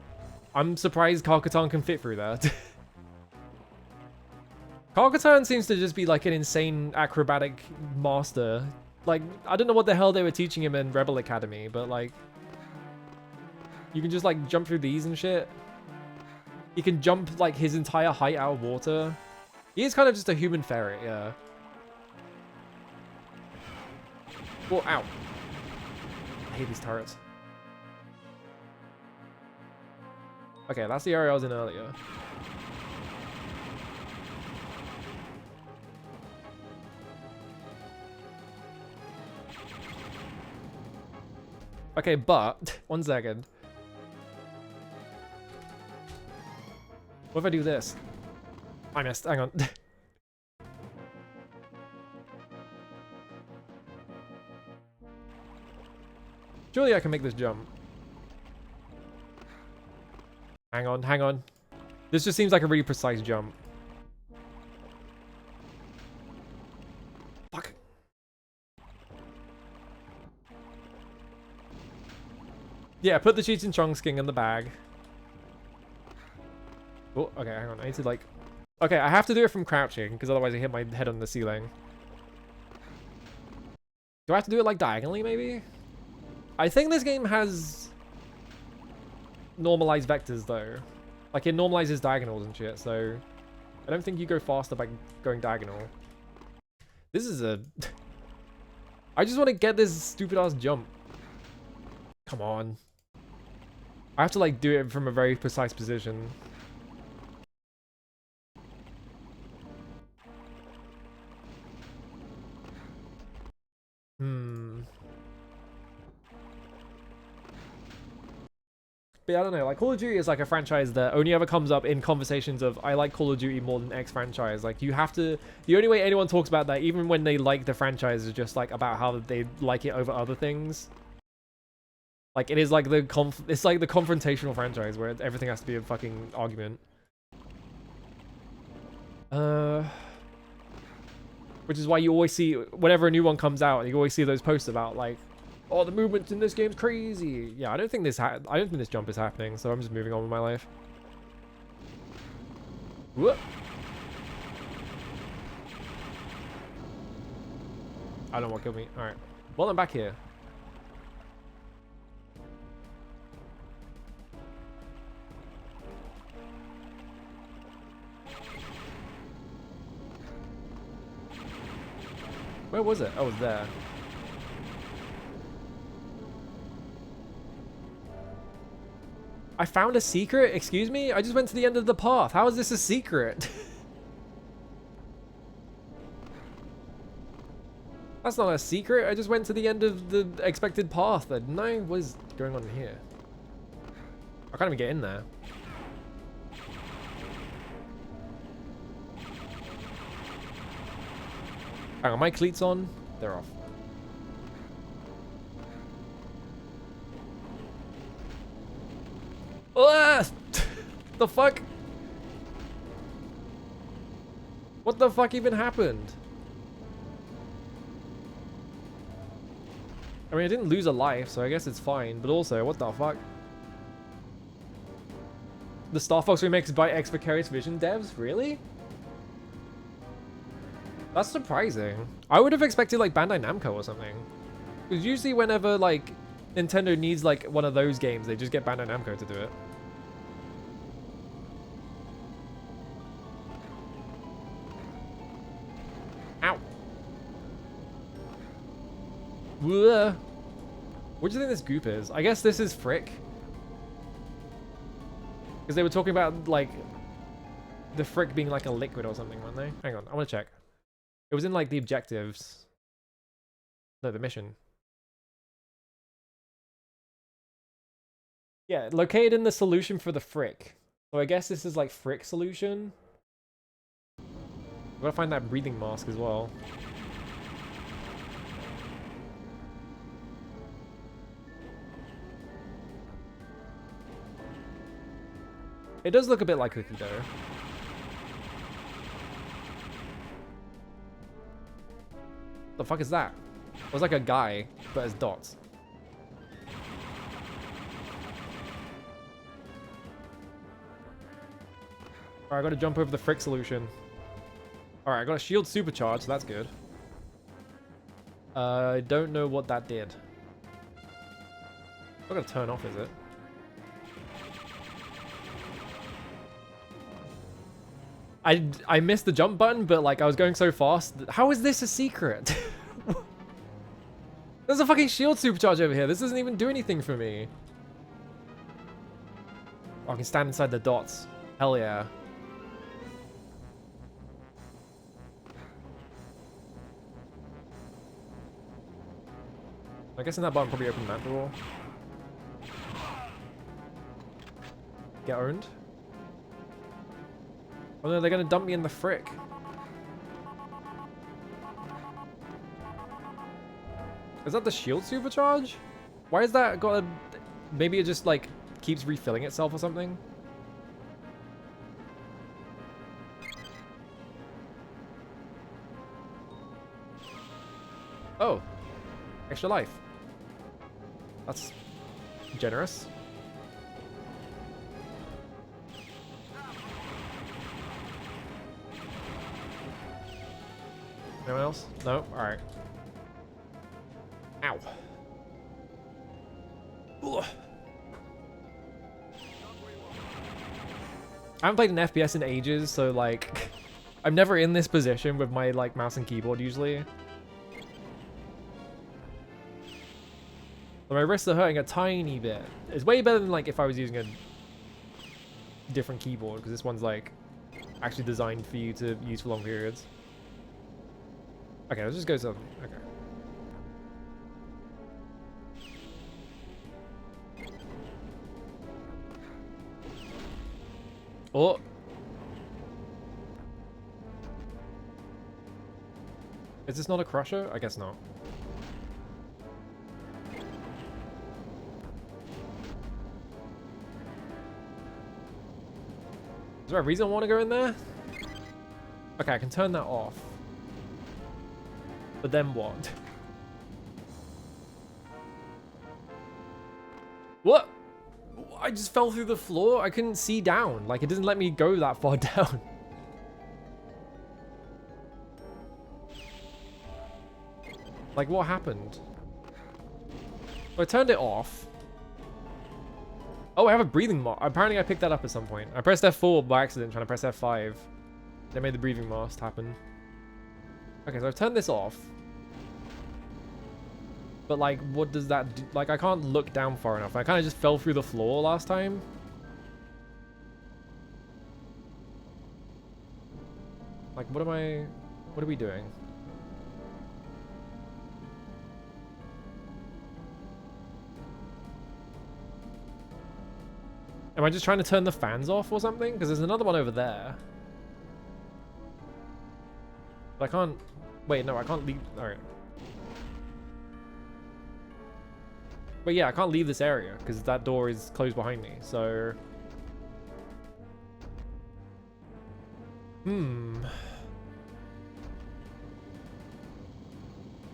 I'm surprised Karkatan can fit through that. Karkatan seems to just be like an insane acrobatic master. Like, I don't know what the hell they were teaching him in Rebel Academy, but like... You can just like jump through these and shit. He can jump like his entire height out of water. He is kind of just a human ferret, yeah. Oh, ow. I hate these turrets. Okay, that's the area I was in earlier. Okay, but... One second. What if I do this? I missed. Hang on. Surely I can make this jump. Hang on, hang on. This just seems like a really precise jump. Fuck. Yeah, put the Cheech and Chong skin in the bag. Oh, okay, hang on. I need to like... Okay, I have to do it from crouching, because otherwise I hit my head on the ceiling. Do I have to do it like diagonally, maybe? I think this game has normalized vectors, though. Like, it normalizes diagonals and shit, so... I don't think you go faster by going diagonal. This is a... I just want to get this stupid-ass jump. Come on. I have to, like, do it from a very precise position. But yeah, I don't know, like Call of Duty is like a franchise that only ever comes up in conversations of I like Call of Duty more than X franchise. Like you have to, the only way anyone talks about that, even when they like the franchise, is just like about how they like it over other things. Like it is like it's like the confrontational franchise where everything has to be a fucking argument. Which is why you always see, whenever a new one comes out, you always see those posts about like, oh, the movement in this game's crazy. Yeah, I don't think this jump is happening, so I'm just moving on with my life. Whoop. I don't know what killed me. All right. Well, I'm back here. Where was it? Oh, it was there. I found a secret? Excuse me? I just went to the end of the path. How is this a secret? That's not a secret. I just went to the end of the expected path. No, what is going on here? I can't even get in there. Hang on, my cleats on? They're off. Ah! The fuck? What the fuck even happened? I mean, I didn't lose a life, so I guess it's fine. But also, what the fuck? The Star Fox remake is by X Vicarious Vision devs? Really? That's surprising. I would have expected like Bandai Namco or something. Because usually whenever like Nintendo needs like one of those games, they just get Bandai Namco to do it. Ow. Whoa. What do you think this goop is? I guess this is Frick. Because they were talking about like the Frick being like a liquid or something, weren't they? Hang on, I want to check. It was in like the objectives. No, the mission. Yeah, located in the solution for the Frick. So I guess this is like Frick solution. I've got to find that breathing mask as well. It does look a bit like Cookie Dough. The fuck is that? It was like a guy, but as dots. Alright, I gotta jump over the Frick solution. Alright, I got a shield supercharge, so that's good. I don't know what that did. Not gonna turn off, is it? I missed the jump button, but like I was going so fast. How is this a secret? There's a fucking shield supercharge over here. This doesn't even do anything for me. Oh, I can stand inside the dots. Hell yeah. I guess in that button probably opened that door. Get owned. Oh no, they're gonna dump me in the Frick. Is that the shield supercharge? Why is that got a... Maybe it just like keeps refilling itself or something? Oh. Extra life. That's Generous. Anyone else? No? Alright. Ow. Ugh. I haven't played an FPS in ages, so like I'm never in this position with my like mouse and keyboard usually. But my wrists are hurting a tiny bit. It's way better than like if I was using a different keyboard, because this one's like actually designed for you to use for long periods. Okay, let's just go to... Okay. Oh! Is this not a crusher? I guess not. Is there a reason I want to go in there? Okay, I can turn that off. But then what? What? I just fell through the floor? I couldn't see down. Like, it doesn't let me go that far down. Like, what happened? So I turned it off. Oh, I have a breathing mask. Apparently I picked that up at some point. I pressed F4 by accident, trying to press F5. They made the breathing mask happen. Okay, so I've turned this off. But like, what does that do? Like, I can't look down far enough. I kind of just fell through the floor last time. Like, what are we doing? Am I just trying to turn the fans off or something? Because there's another one over there. But I can't... Wait, no, I can't leave... Alright. But yeah, I can't leave this area because that door is closed behind me, so... I'm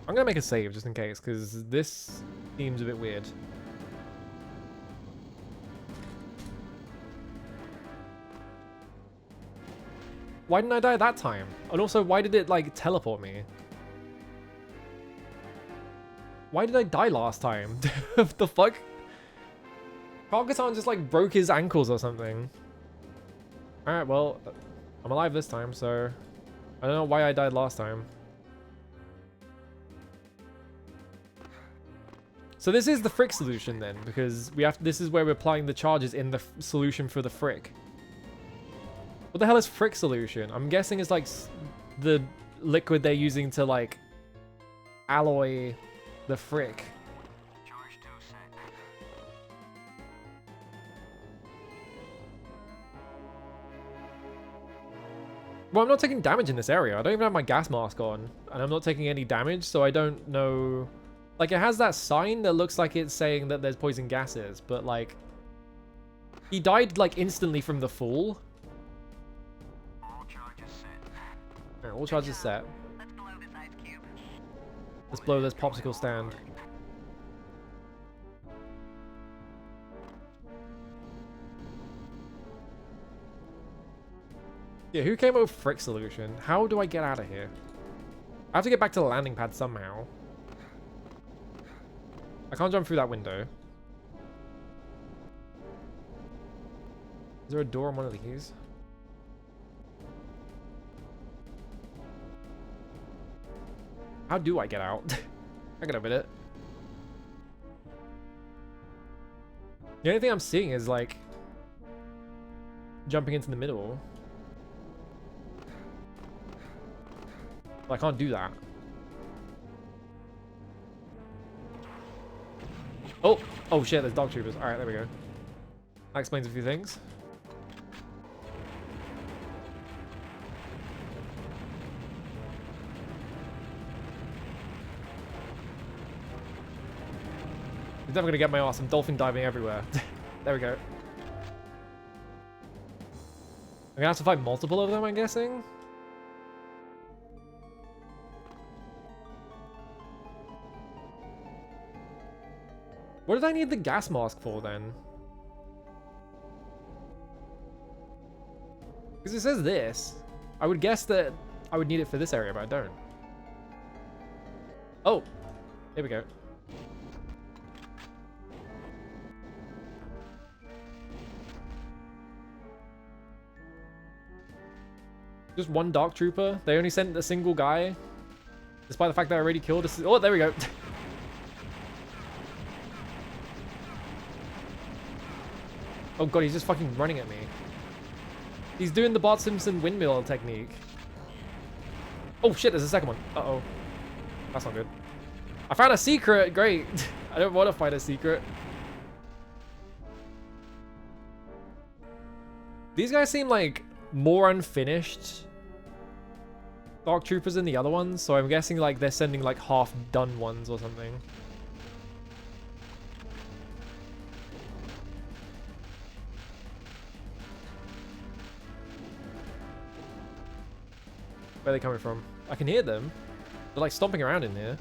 gonna make a save just in case, because this seems a bit weird. Why didn't I die that time? And also, why did it, like, teleport me? Why did I die last time? What the fuck? Carl-Katan just, like, broke his ankles or something. Alright, well, I'm alive this time, so... I don't know why I died last time. So this is the Frick solution then, because we have this is where we're applying the charges in the solution for the Frick. What the hell is Frick solution? I'm guessing it's like the liquid they're using to like alloy the Frick. Well, I'm not taking damage in this area. I don't even have my gas mask on, and I'm not taking any damage, so I don't know. Like, it has that sign that looks like it's saying that there's poison gases, but like, he died like instantly from the fall. All charges set. Alright, all charges set. Let's blow this ice cube. Let's blow this popsicle stand. Yeah, who came up with Frick solution? How do I get out of here? I have to get back to the landing pad somehow. I can't jump through that window. Is there a door on one of these? How do I get out? I can open it. The only thing I'm seeing is like jumping into the middle. But I can't do that. Oh! Oh shit, there's dog troopers. Alright, there we go. That explains a few things. He's never gonna get my ass. I'm dolphin diving everywhere. There we go. I'm gonna have to fight multiple of them, I'm guessing? What did I need the gas mask for then? Because it says this. I would guess that I would need it for this area, but I don't. Oh, here we go. Just one Dark Trooper. They only sent a single guy. Despite the fact that I already killed us. Oh, there we go. Oh god, he's just fucking running at me. He's doing the Bart Simpson windmill technique. Oh shit, there's a second one. Uh-oh. That's not good. I found a secret! Great! I don't want to find a secret. These guys seem like more unfinished Dark Troopers than the other ones, so I'm guessing like they're sending like half-done ones or something. Where are they coming from? I can hear them. They're like stomping around in here.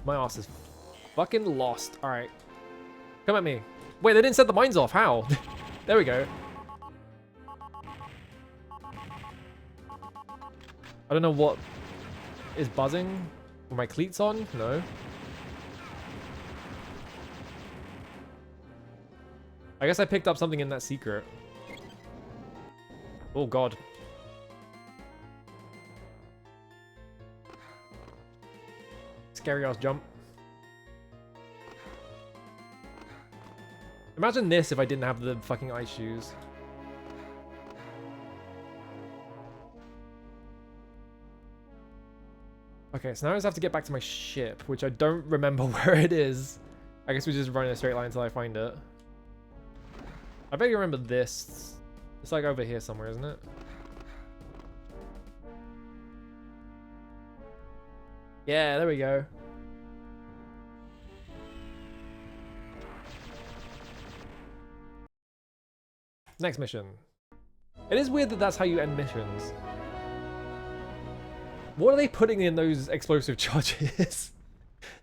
My ass is fucking lost. Alright. Come at me. Wait, they didn't set the mines off. How? There we go. I don't know what is buzzing. Were my cleats on? No. I guess I picked up something in that secret. Oh god. Scary ass jump. Imagine this if I didn't have the fucking ice shoes. Okay, so now I just have to get back to my ship, which I don't remember where it is. I guess we just run in a straight line until I find it. I bet you remember this. It's like over here somewhere, isn't it? Yeah, there we go. Next mission. It is weird that that's how you end missions. What are they putting in those explosive charges?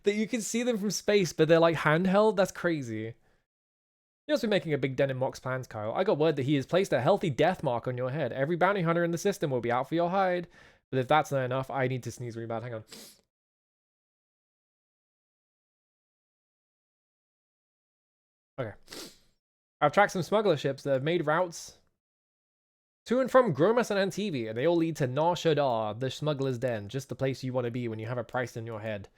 That you can see them from space, but they're like handheld? That's crazy. You must be making a big dent in Mock's plans, Kyle. I got word that he has placed a healthy death mark on your head. Every bounty hunter in the system will be out for your hide. But if that's not enough, I need to sneeze really bad. Hang on. Okay. I've tracked some smuggler ships that have made routes to and from Gromas and Antivi, and they all lead to Nar Shaddaa, the smuggler's den, just the place you want to be when you have a price in your head.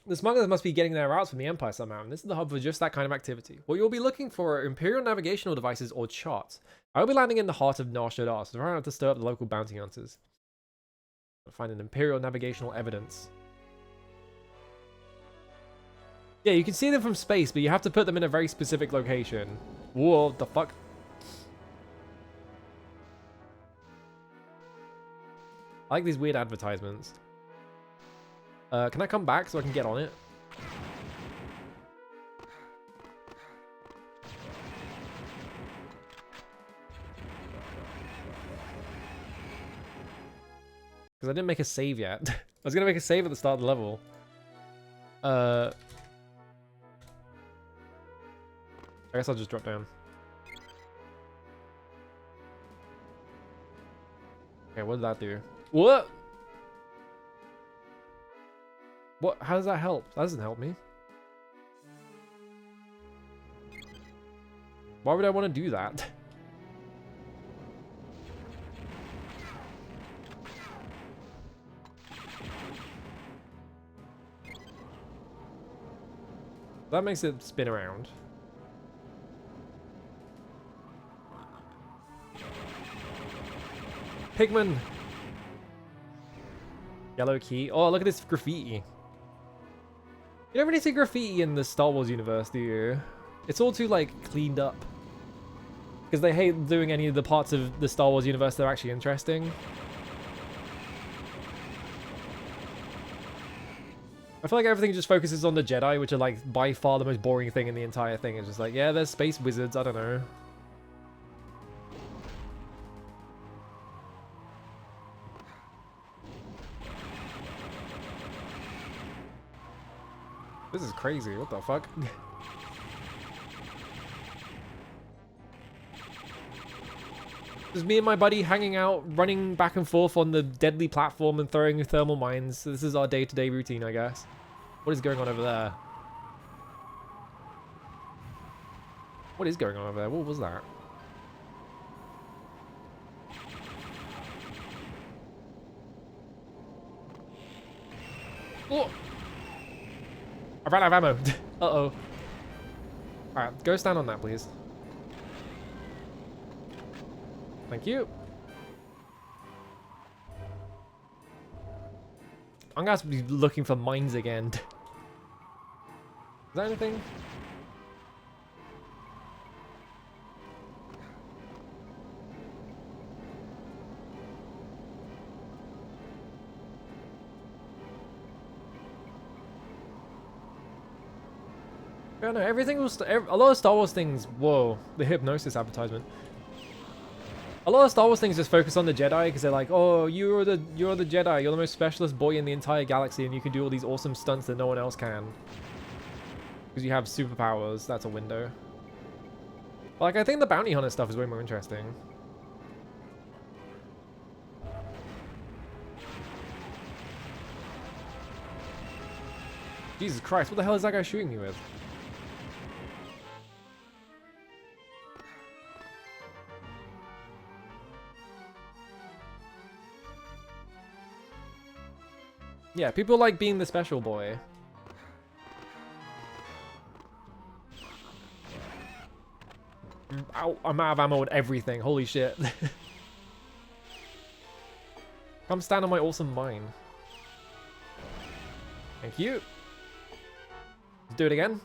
The smugglers must be getting their routes from the Empire somehow, and this is the hub for just that kind of activity. What you'll be looking for are Imperial navigational devices or charts. I will be landing in the heart of Nar Shaddaa, so try not to stir up the local bounty hunters. I'll find an Imperial navigational evidence. Yeah, you can see them from space, but you have to put them in a very specific location. Whoa, what the fuck? I like these weird advertisements. Can I come back so I can get on it? Because I didn't make a save yet. I was going to make a save at the start of the level. I guess I'll just drop down. Okay, what did that do? What? What? How does that help? That doesn't help me. Why would I want to do that? That makes it spin around. Pigman! Yellow key. Oh, look at this graffiti. You don't really see graffiti in the Star Wars universe, do you? It's all too, like, cleaned up. Because they hate doing any of the parts of the Star Wars universe that are actually interesting. I feel like everything just focuses on the Jedi, which are, like, by far the most boring thing in the entire thing. It's just like, yeah, there's space wizards, I don't know. This is crazy. What the fuck? Just me and my buddy hanging out, running back and forth on the deadly platform and throwing thermal mines. This is our day-to-day routine, I guess. What is going on over there? What is going on over there? What was that? Oh! I ran out of ammo. Uh-oh. Alright, go stand on that, please. Thank you. I'm gonna have to be looking for mines again. Is that anything? I don't know, everything was a lot of Star Wars things. Whoa, the hypnosis advertisement. A lot of Star Wars things just focus on the Jedi because they're like, oh, you're the Jedi, you're the most specialist boy in the entire galaxy, and you can do all these awesome stunts that no one else can. Because you have superpowers. That's a window. But, like, I think the bounty hunter stuff is way more interesting. Jesus Christ, what the hell is that guy shooting me with? Yeah, people like being the special boy. Ow, I'm out of ammo with everything. Holy shit. Come stand on my awesome mine. Thank you. Let's do it again.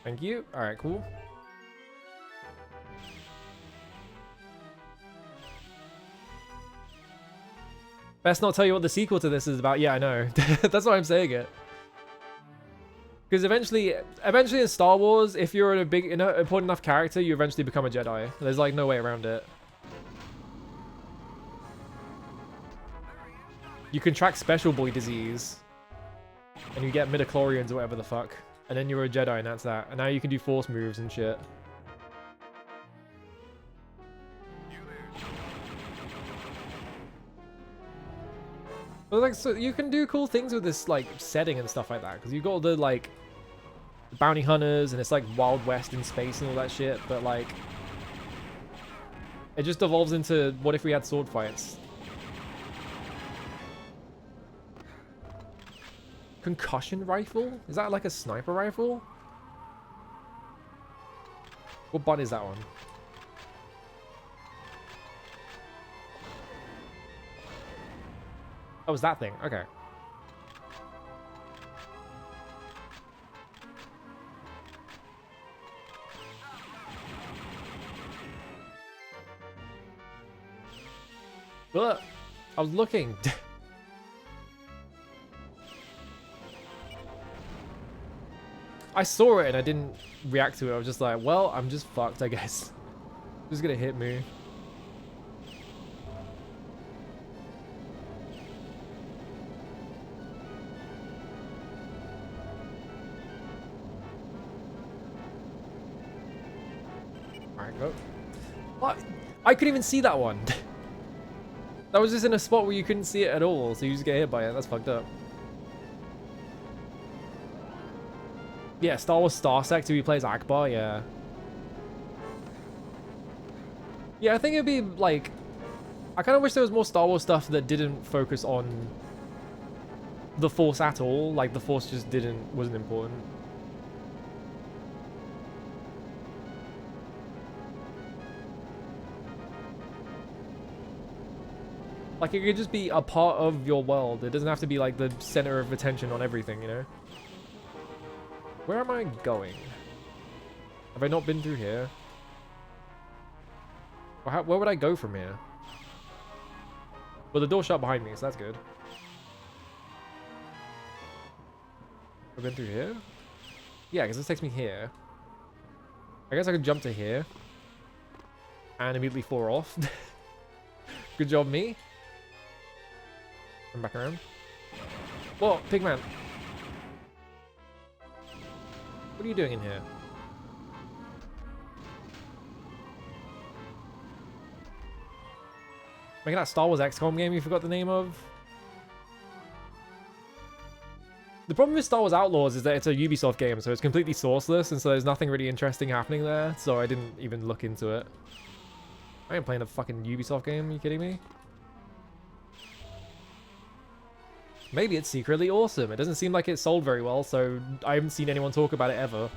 Thank you. Alright, cool. Best not tell you what the sequel to this is about. Yeah, I know. That's why I'm saying it. Because eventually in Star Wars, if you're a big, important enough character, you eventually become a Jedi. There's like no way around it. You contract Special Boy disease, and you get midichlorians or whatever the fuck, and then you're a Jedi, and that's that. And now you can do Force moves and shit. But like, so you can do cool things with this like setting and stuff like that, because you've got all the like bounty hunters, and it's like Wild West in space and all that shit. But like, it just evolves into what if we had sword fights? Concussion rifle? Is that like a sniper rifle? What button is that on? Oh, it's that thing. Okay. Ugh. I was looking. I saw it and I didn't react to it. I was just like, well, I'm just fucked, I guess. Just gonna hit me. Alright, go. What? I couldn't even see that one. That was just in a spot where you couldn't see it at all, so you just get hit by it. That's fucked up. Yeah, Star Wars Starsec 2, he plays Akbar, yeah. Yeah, I think it'd be like... I kind of wish there was more Star Wars stuff that didn't focus on the Force at all. Like, the Force just wasn't important. Like, it could just be a part of your world. It doesn't have to be, like, the center of attention on everything, you know? Where am I going? Have I not been through here? Or where would I go from here? Well, the door's shut behind me, so that's good. I've been through here? Yeah, because this takes me here. I guess I could jump to here. And immediately fall off. Good job, me. Come back around. Whoa, Pigman. What are you doing in here? Making that Star Wars XCOM game you forgot the name of? The problem with Star Wars Outlaws is that it's a Ubisoft game, so it's completely sourceless, and so there's nothing really interesting happening there, so I didn't even look into it. I ain't playing a fucking Ubisoft game, are you kidding me? Maybe it's secretly awesome. It doesn't seem like it sold very well, so I haven't seen anyone talk about it ever.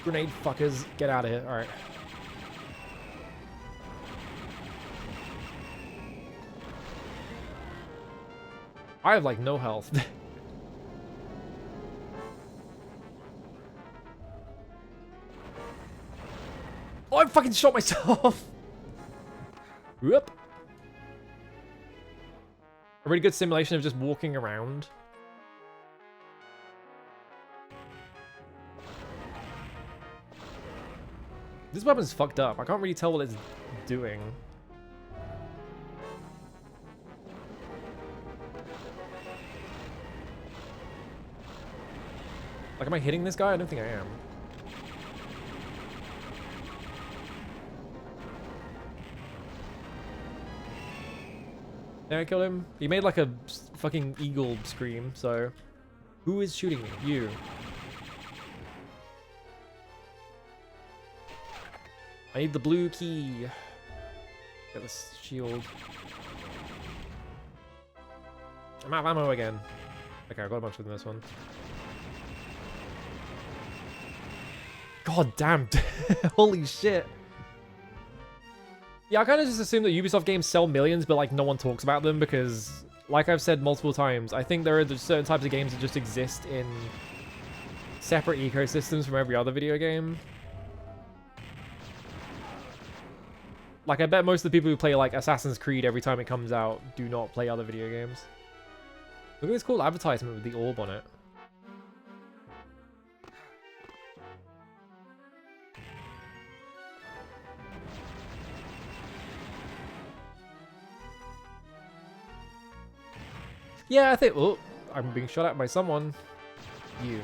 Grenade fuckers, get out of here. Alright. I have like no health. Oh, I fucking shot myself. Whoop. A really good simulation of just walking around. This weapon's fucked up. I can't really tell what it's doing. Like, am I hitting this guy? I don't think I am. Did I kill him? He made like a fucking eagle scream, so... Who is shooting me? You. I need the blue key. Get this shield. I'm out of ammo again. Okay, I got a bunch of them this one. God damn. Holy shit. Yeah, I kind of just assume that Ubisoft games sell millions, but like no one talks about them because, like I've said multiple times, I think there are certain types of games that just exist in separate ecosystems from every other video game. Like, I bet most of the people who play, like, Assassin's Creed every time it comes out do not play other video games. Look at this cool advertisement with the orb on it. Yeah, I think... Oh, I'm being shot at by someone. You.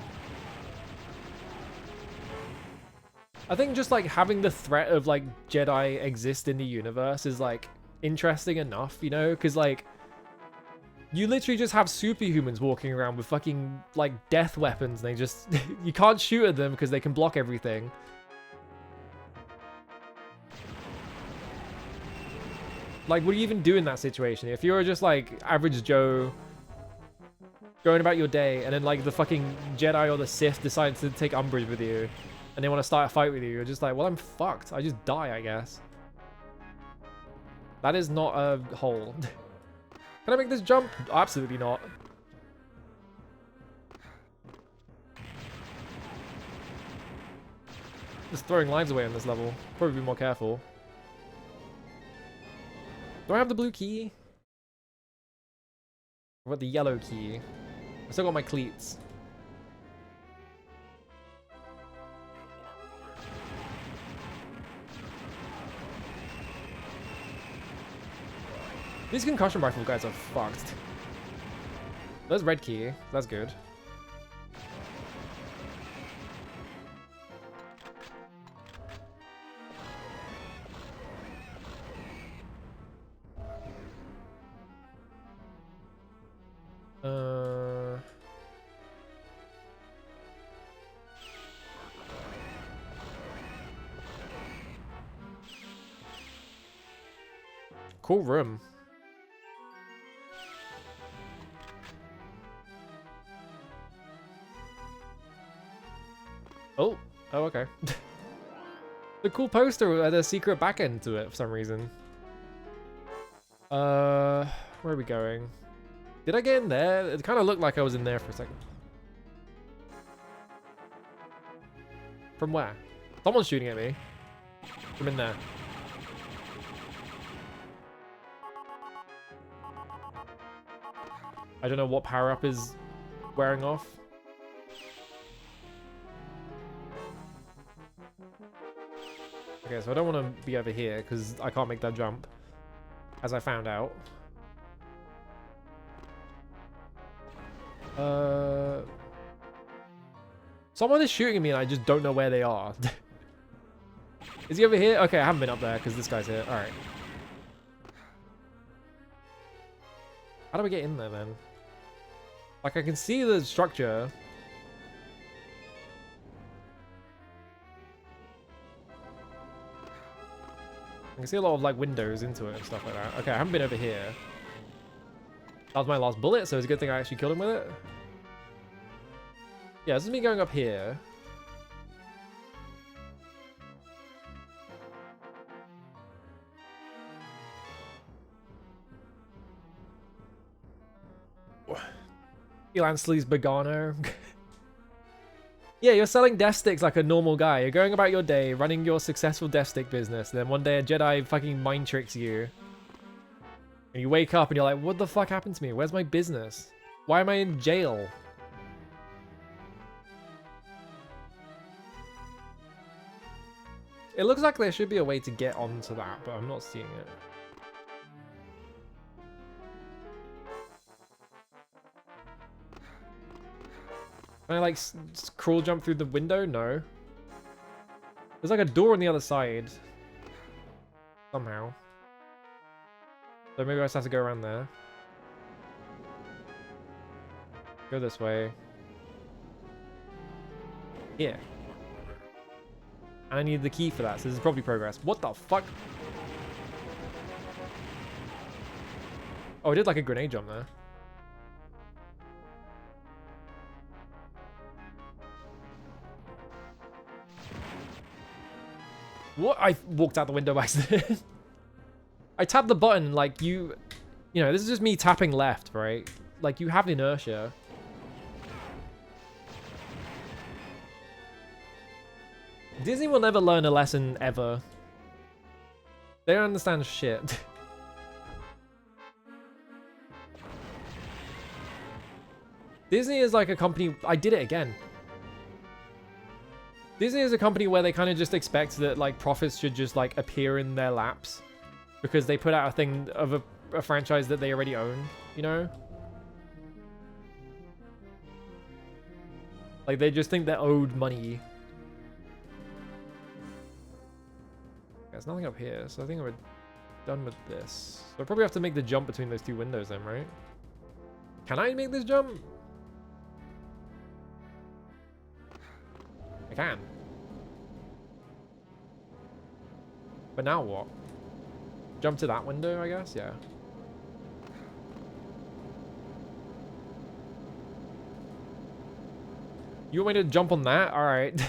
I think just like having the threat of like Jedi exist in the universe is like interesting enough, you know, because like you literally just have superhumans walking around with fucking like death weapons. And they just you can't shoot at them because they can block everything. Like, what do you even do in that situation? If you're just like average Joe going about your day, and then like the fucking Jedi or the Sith decides to take umbrage with you, and they want to start a fight with you, you're just like, well, I'm fucked. I just die, I guess. That is not a hole. Can I make this jump? Absolutely not. Just throwing lives away on this level. Probably be more careful. Do I have the blue key? What about the yellow key? I still got my cleats. These concussion rifle guys are fucked. There's red key. That's good. Cool room. Oh, okay. The cool poster had a secret back end to it for some reason. Where are we going? Did I get in there? It kind of looked like I was in there for a second. From where? Someone's shooting at me. I'm in there. I don't know what power-up is wearing off. Okay, so I don't want to be over here because I can't make that jump, as I found out. Someone is shooting at me and I just don't know where they are. Is he over here? Okay, I haven't been up there because this guy's here. Alright. How do we get in there, then? Like, I can see the structure. I can see a lot of, like, windows into it and stuff like that. Okay, I haven't been over here. That was my last bullet, so it's a good thing I actually killed him with it. Yeah, this is me going up here. Elansley's Begano. Yeah, you're selling death sticks like a normal guy. You're going about your day, running your successful death stick business, and then one day a Jedi fucking mind tricks you. And you wake up and you're like, what the fuck happened to me? Where's my business? Why am I in jail? It looks like there should be a way to get onto that, but I'm not seeing it. Can I, like, crawl jump through the window? No. There's, like, a door on the other side. Somehow. So maybe I just have to go around there. Go this way. Here. And I need the key for that, so this is probably progress. What the fuck? Oh, I did, like, a grenade jump there. What? I walked out the window by accident. I tapped the button like you know, this is just me tapping left, right? Like, you have inertia. Disney will never learn a lesson ever. They don't understand shit. Disney is like a company. I did it again. Disney is a company where they kind of just expect that, like, profits should just, like, appear in their laps because they put out a thing of a franchise that they already own, you know? Like, they just think they're owed money. There's nothing up here, so I think we're done with this. So I probably have to make the jump between those two windows then, right? Can I make this jump? I can. But now what? Jump to that window, I guess? Yeah. You want me to jump on that? Alright.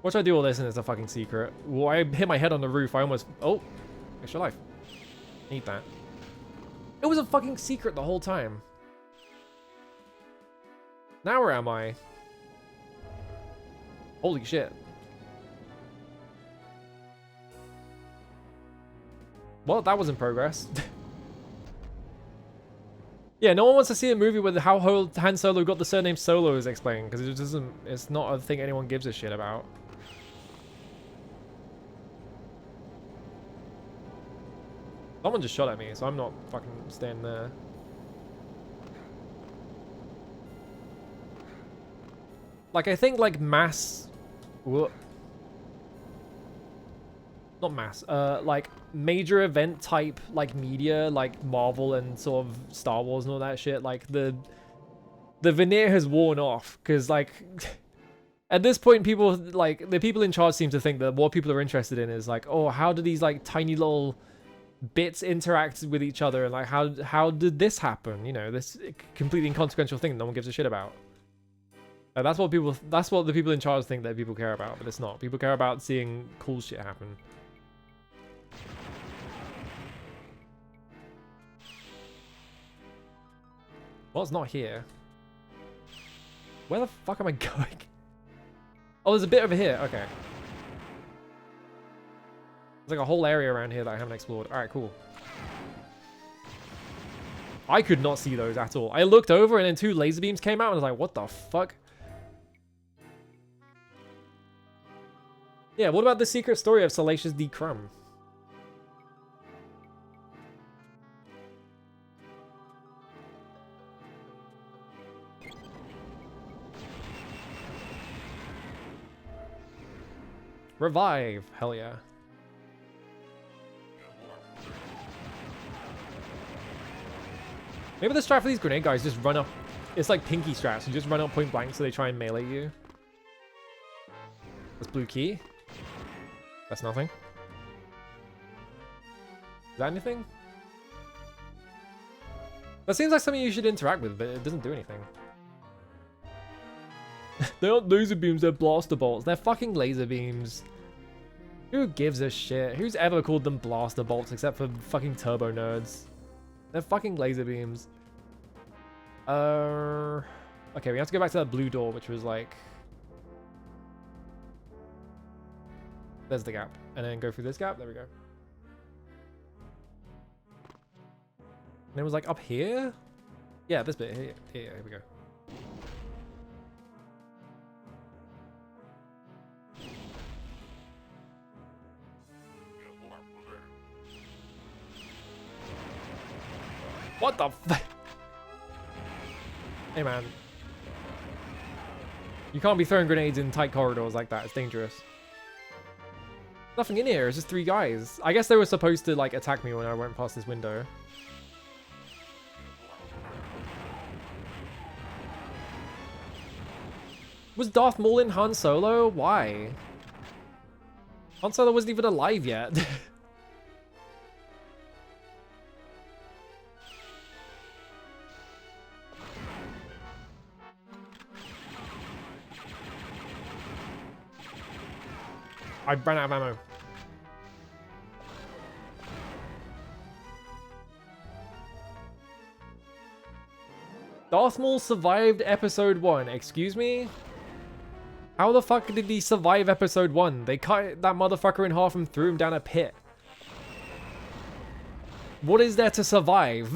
Watch I do all this and it's a fucking secret. Well, I hit my head on the roof. I almost... Oh! Extra life. Need that. It was a fucking secret the whole time. Now where am I? Holy shit. Well, that was in progress. Yeah, no one wants to see a movie with how Han Solo got the surname Solo is explained, because it just doesn't... It's not a thing anyone gives a shit about. Someone just shot at me, so I'm not fucking staying there. Like, I think, like, mass... Whoop. Not mass. Like, major event type, like, media, like Marvel and sort of Star Wars and all that shit, like, the veneer has worn off, because, like... At this point, people, like, the people in charge seem to think that what people are interested in is, like, oh, how do these, like, tiny little bits interact with each other, and like how did this happen, you know, this completely inconsequential thing no one gives a shit about. That's what the people in charge think that people care about, but it's not. People care about seeing cool shit happen. Well, it's not here. Where the fuck am I going? Oh, there's a bit over here. Okay. There's like a whole area around here that I haven't explored. Alright, cool. I could not see those at all. I looked over and then 2 laser beams came out and I was like, what the fuck? Yeah, what about the secret story of Salacious D. Crumb? Revive. Hell yeah. Maybe the strat for these grenade guys just run up. It's like pinky strats. You just run up point blank so they try and melee you. That's blue key. That's nothing. Is that anything? That seems like something you should interact with, but it doesn't do anything. They aren't laser beams, they're blaster bolts. They're fucking laser beams. Who gives a shit? Who's ever called them blaster bolts except for fucking turbo nerds? They're fucking laser beams. Okay, we have to go back to that blue door, which was like... There's the gap. And then go through this gap. There we go. And it was like up here? Yeah, this bit. Here we go. What the f- Hey man. You can't be throwing grenades in tight corridors like that. It's dangerous. Nothing in here. It's just 3 guys. I guess they were supposed to like attack me when I went past this window. Was Darth Maul in Han Solo? Why? Han Solo wasn't even alive yet. I ran out of ammo. Darth Maul survived episode 1. Excuse me? How the fuck did he survive episode 1? They cut that motherfucker in half and threw him down a pit. What is there to survive?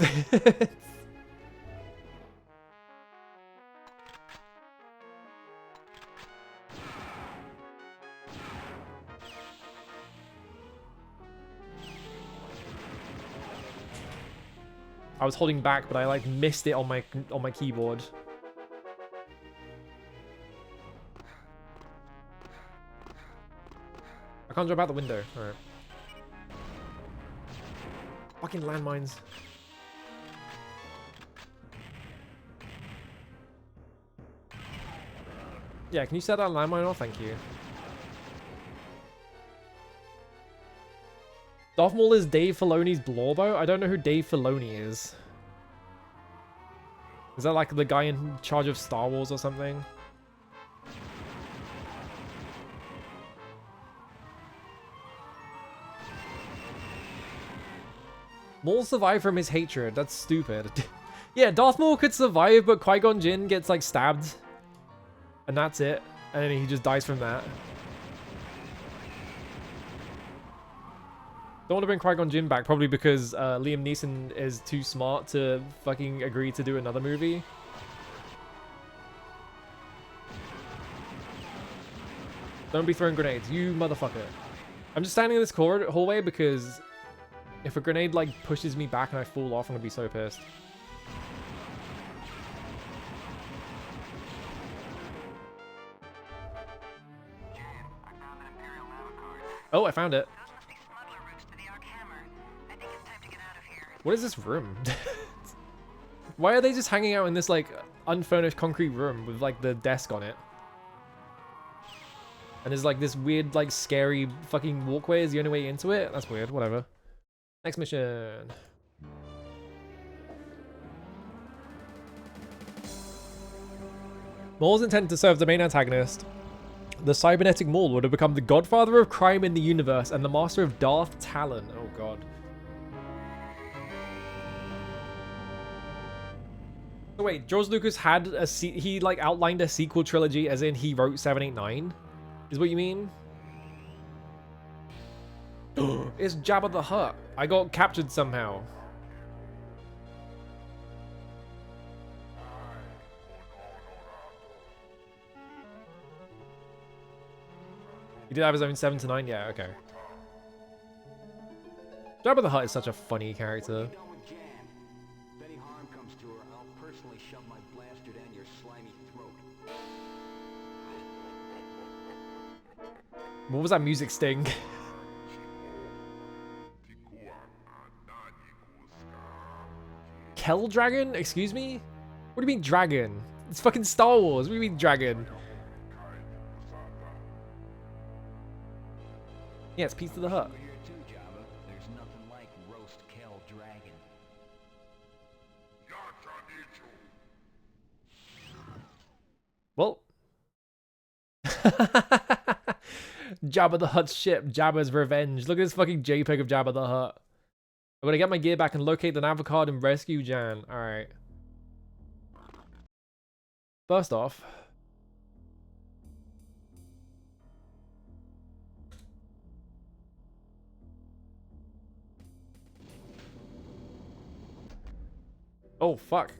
I was holding back, but I like missed it on my keyboard. I can't jump out the window. Alright. Fucking landmines. Yeah, can you set that landmine off? Thank you. Darth Maul is Dave Filoni's Blorbo? I don't know who Dave Filoni is. Is that like the guy in charge of Star Wars or something? Maul survived from his hatred. That's stupid. Yeah, Darth Maul could survive, but Qui-Gon Jinn gets like stabbed. And that's it. And then he just dies from that. Don't want to bring Qui-Gon Jinn back, probably because Liam Neeson is too smart to fucking agree to do another movie. Don't be throwing grenades, you motherfucker. I'm just standing in this hallway because if a grenade like pushes me back and I fall off, I'm gonna be so pissed. Oh, I found it. What is this room? Why are they just hanging out in this like unfurnished concrete room with like the desk on it? And there's like this weird like scary fucking walkway is the only way into it? That's weird, whatever. Next mission. Maul's intended to serve the main antagonist. The cybernetic Maul would have become the godfather of crime in the universe and the master of Darth Talon. Oh god. So wait, George Lucas had he like outlined a sequel trilogy as in he wrote 7, 8, 9? Is what you mean? It's Jabba the Hutt. I got captured somehow. He did have his own 7 to 9? Yeah, okay. Jabba the Hutt is such a funny character. Done with Jan. If any harm comes to her, I'll personally shove my blaster down your slimy throat. What was that music sting? Kel Dragon? Excuse me? What do you mean dragon? It's fucking Star Wars. What do you mean dragon? Yeah, it's Pizza the Hutt. Over here too, Jabba. There's nothing like roast Kel Dragon. Well. Jabba the Hutt's ship. Jabba's revenge. Look at this fucking JPEG of Jabba the Hutt. I'm gonna get my gear back and locate the nav card and rescue Jan. Alright. First off. Oh, fuck.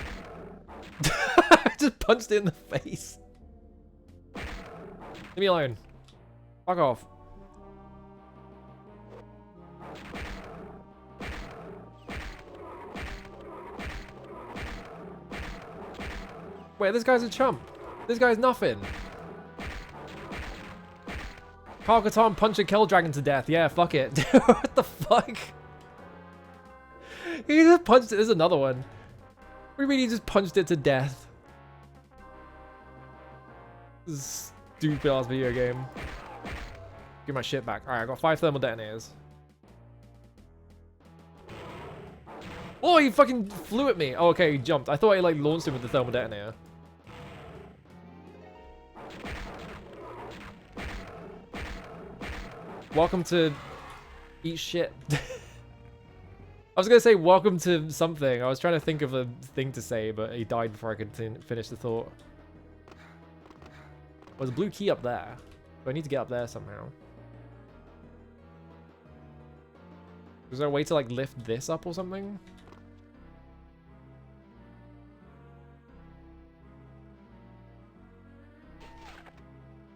I just punched it in the face. Leave me alone. Fuck off. Wait, this guy's a chump. This guy's nothing. Kyle Katarn punched a Kel Dragon to death. Yeah, fuck it. What the fuck? He just punched it. There's another one. What do you mean he just punched it to death? This is a stupid ass video game. Give my shit back. Alright, I got 5 thermal detonators. Oh, he fucking flew at me. Oh, okay, he jumped. I thought he like launched him with the thermal detonator. Welcome to eat shit. I was gonna say welcome to something. I was trying to think of a thing to say, but he died before I could finish the thought. There's a blue key up there. Do I need to get up there somehow? Is there a way to like lift this up or something?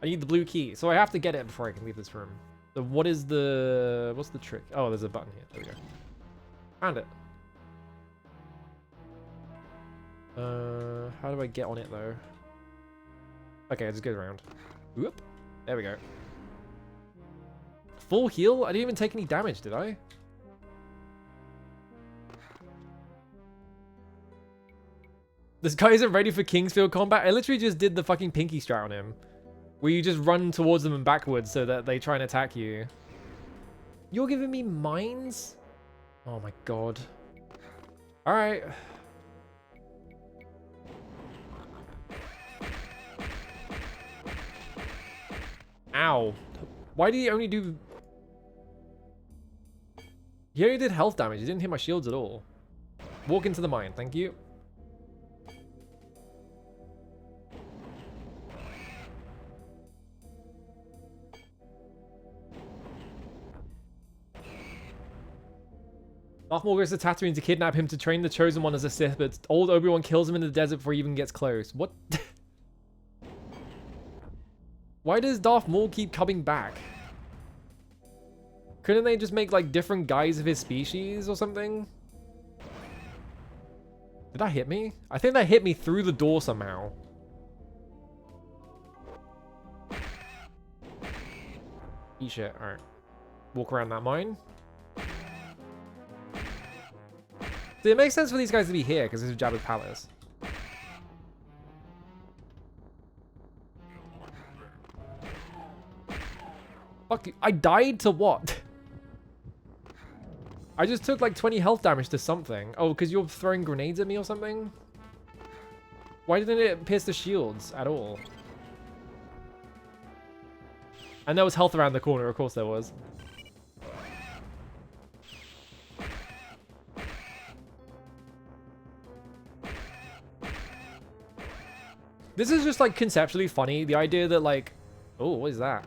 I need the blue key, so I have to get it before I can leave this room. So what is the... what's the trick? Oh, there's a button here. There we go. Found it. How do I get on it, though? Okay, I just go around. Whoop. There we go. Full heal? I didn't even take any damage, did I? This guy isn't ready for Kingsfield combat. I literally just did the fucking pinky strat on him. Where you just run towards them and backwards so that they try and attack you. You're giving me mines? Oh my god. Alright. Ow. Why did he only do... He only did health damage. He didn't hit my shields at all. Walk into the mine. Thank you. Darth Maul goes to Tatooine to kidnap him to train the Chosen One as a Sith, but old Obi-Wan kills him in the desert before he even gets close. What? Why does Darth Maul keep coming back? Couldn't they just make like different guys of his species or something? Did that hit me? I think that hit me through the door somehow. Eat shit. Alright. Walk around that mine. See, it makes sense for these guys to be here because this is Jabba's palace. Fuck you. I died to what? I just took like 20 health damage to something. Oh, because you're throwing grenades at me or something? Why didn't it pierce the shields at all? And there was health around the corner, of course there was. This is just like conceptually funny. The idea that like, oh, what is that?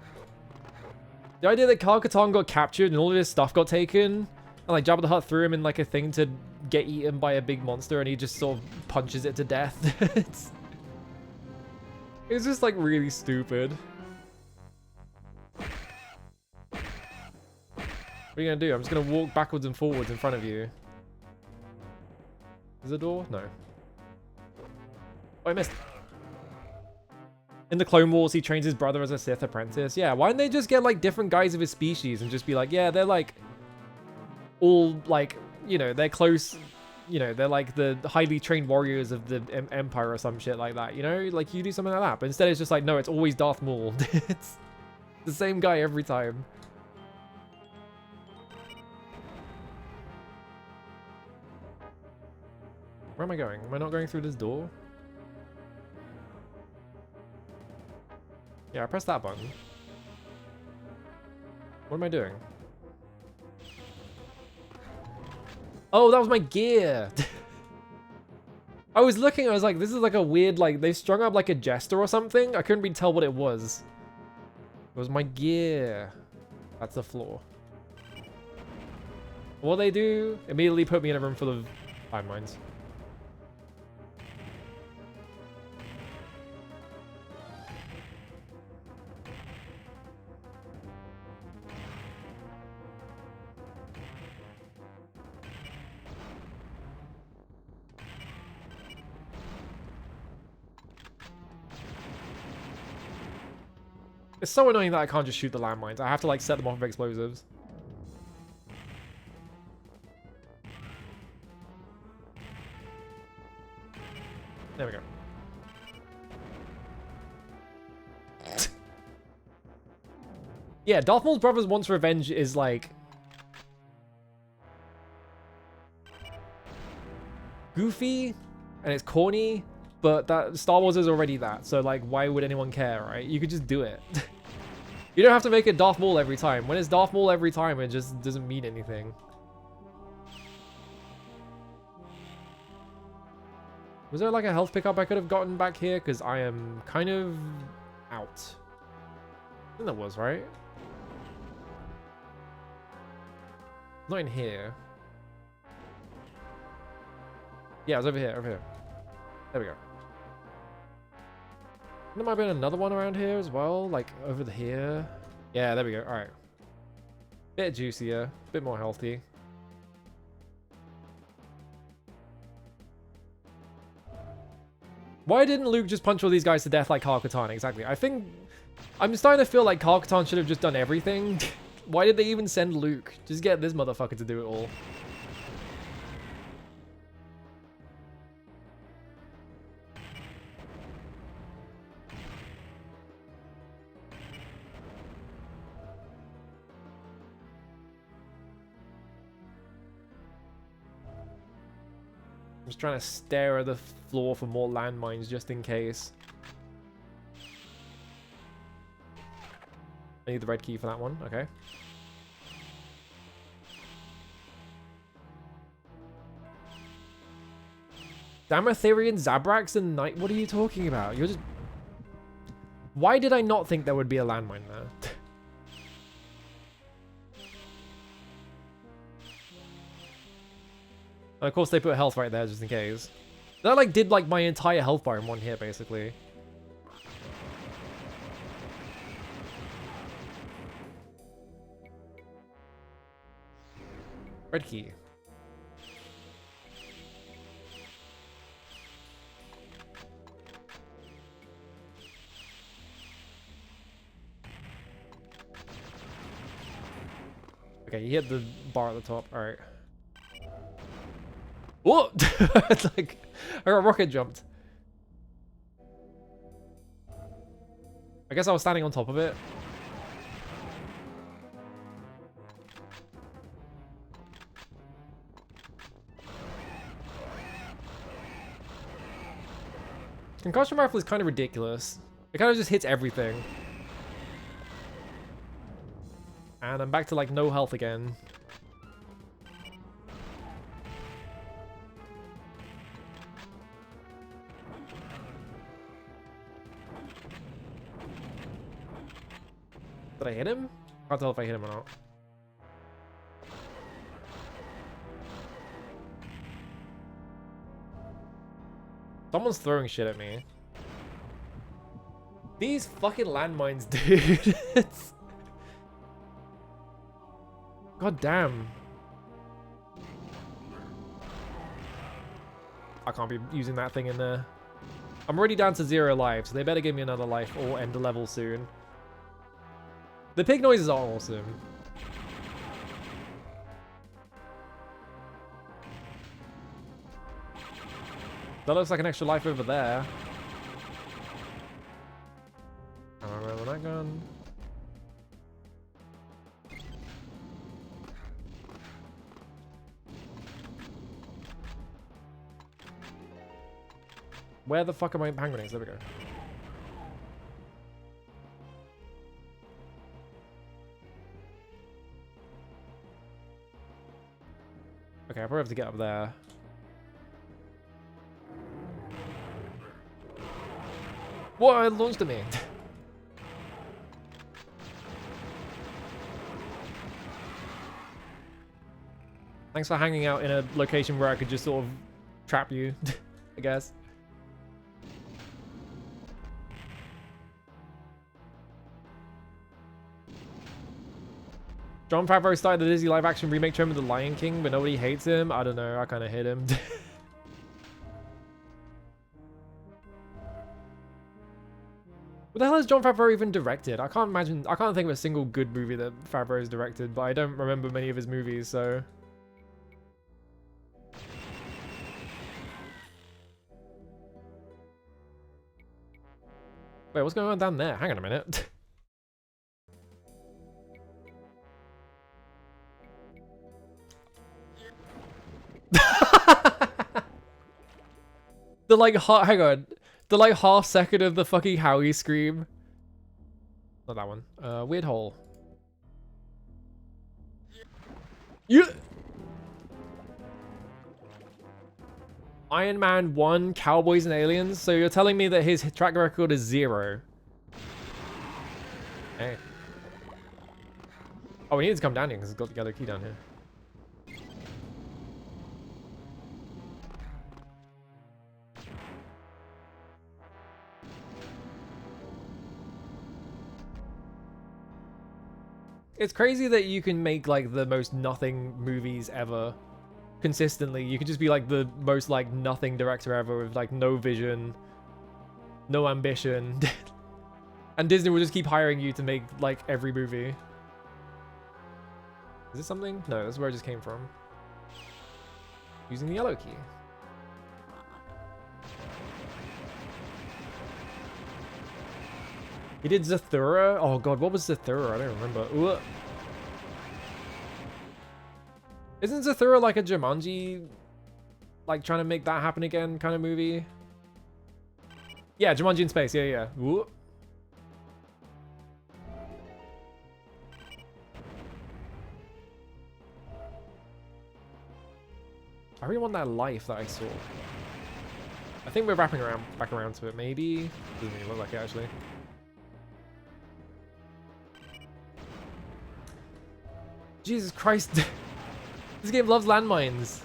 The idea that Kyle Katarn got captured and all of his stuff got taken, and like Jabba the Hutt threw him in like a thing to get eaten by a big monster, and he just sort of punches it to death. It's just like really stupid. What are you gonna do? I'm just gonna walk backwards and forwards in front of you. Is there a door? No. Oh, I missed. In the Clone Wars, he trains his brother as a Sith apprentice. Yeah, why didn't they just get like different guys of his species and just be like, yeah, they're like all like, you know, they're close, you know, they're like the highly trained warriors of the Empire or some shit like that, you know? Like you do something like that. But instead it's just like, no, it's always Darth Maul. It's the same guy every time. Where am I going? Am I not going through this door? Yeah, I pressed that button. What am I doing? Oh, that was my gear! I was looking, I was like, this is like a weird, like, they strung up like a jester or something. I couldn't really tell what it was. It was my gear. That's the floor. What they do? Immediately put me in a room full of landmines. It's so annoying that I can't just shoot the landmines. I have to like set them off with explosives. There we go. Yeah, Darth Maul's Brothers Wants Revenge is like goofy and it's corny, but that Star Wars is already that. So like, why would anyone care, right? You could just do it. You don't have to make it Darth Maul every time. When it's Darth Maul every time, it just doesn't mean anything. Was there like a health pickup I could have gotten back here? Because I am kind of out. I think that was, right? Not in here. Yeah, it was over here, over here. There we go. There might have been another one around here as well, like over here. Yeah, there we go. All right. Bit juicier, bit more healthy. Why didn't Luke just punch all these guys to death like Kyle-Katarn? Exactly. I think I'm starting to feel like Kyle-Katarn should have just done everything. Why did they even send Luke? Just get this motherfucker to do it all. I'm just trying to stare at the floor for more landmines just in case. I need the red key for that one. Okay. Damatherian, Zabrax, and Knight. What are you talking about? You're just... Why did I not think there would be a landmine there? And of course they put health right there just in case. That like did like my entire health bar in one hit basically. Red key. Okay, you hit the bar at the top. All right. What? It's like I got rocket jumped. I guess I was standing on top of it. Concussion rifle is kind of ridiculous. It kind of just hits everything. And I'm back to like no health again. Did I hit him? Can't tell if I hit him or not. Someone's throwing shit at me. These fucking landmines, dude. God damn. I can't be using that thing in there. I'm already down to 0 life, so they better give me another life or end the level soon. The pig noises are awesome. That looks like an extra life over there. I remember that gun. Where the fuck are my hand grenades? There we go. Okay, I probably have to get up there. Whoa, it launched at me. Thanks for hanging out in a location where I could just sort of trap you, I guess. Jon Favreau started the Disney live-action remake trend with The Lion King, but nobody hates him. I don't know. I kind of hate him. What the hell has Jon Favreau even directed? I can't think of a single good movie that Favreau's directed, but I don't remember many of his movies, so... Wait, what's going on down there? Hang on a minute. The like hang on. The like half second of the fucking Howie scream. Not that one. Weird hole. You Iron Man 1, Cowboys and Aliens. So you're telling me that his track record is 0. Hey. Oh, we need to come down here because it's got the other key down here. It's crazy that you can make like the most nothing movies ever consistently. You can just be like the most like nothing director ever with like no vision, no ambition. And Disney will just keep hiring you to make like every movie. Is this something? No, that's where it just came from. Using the yellow key. He did Zathura? Oh god, what was Zathura? I don't remember. Ooh. Isn't Zathura like a Jumanji, like trying to make that happen again kind of movie? Yeah, Jumanji in space. Yeah, yeah. Ooh. I really want that life that I saw. I think we're wrapping around back around to it. Maybe doesn't even look like it actually. Jesus Christ. This game loves landmines.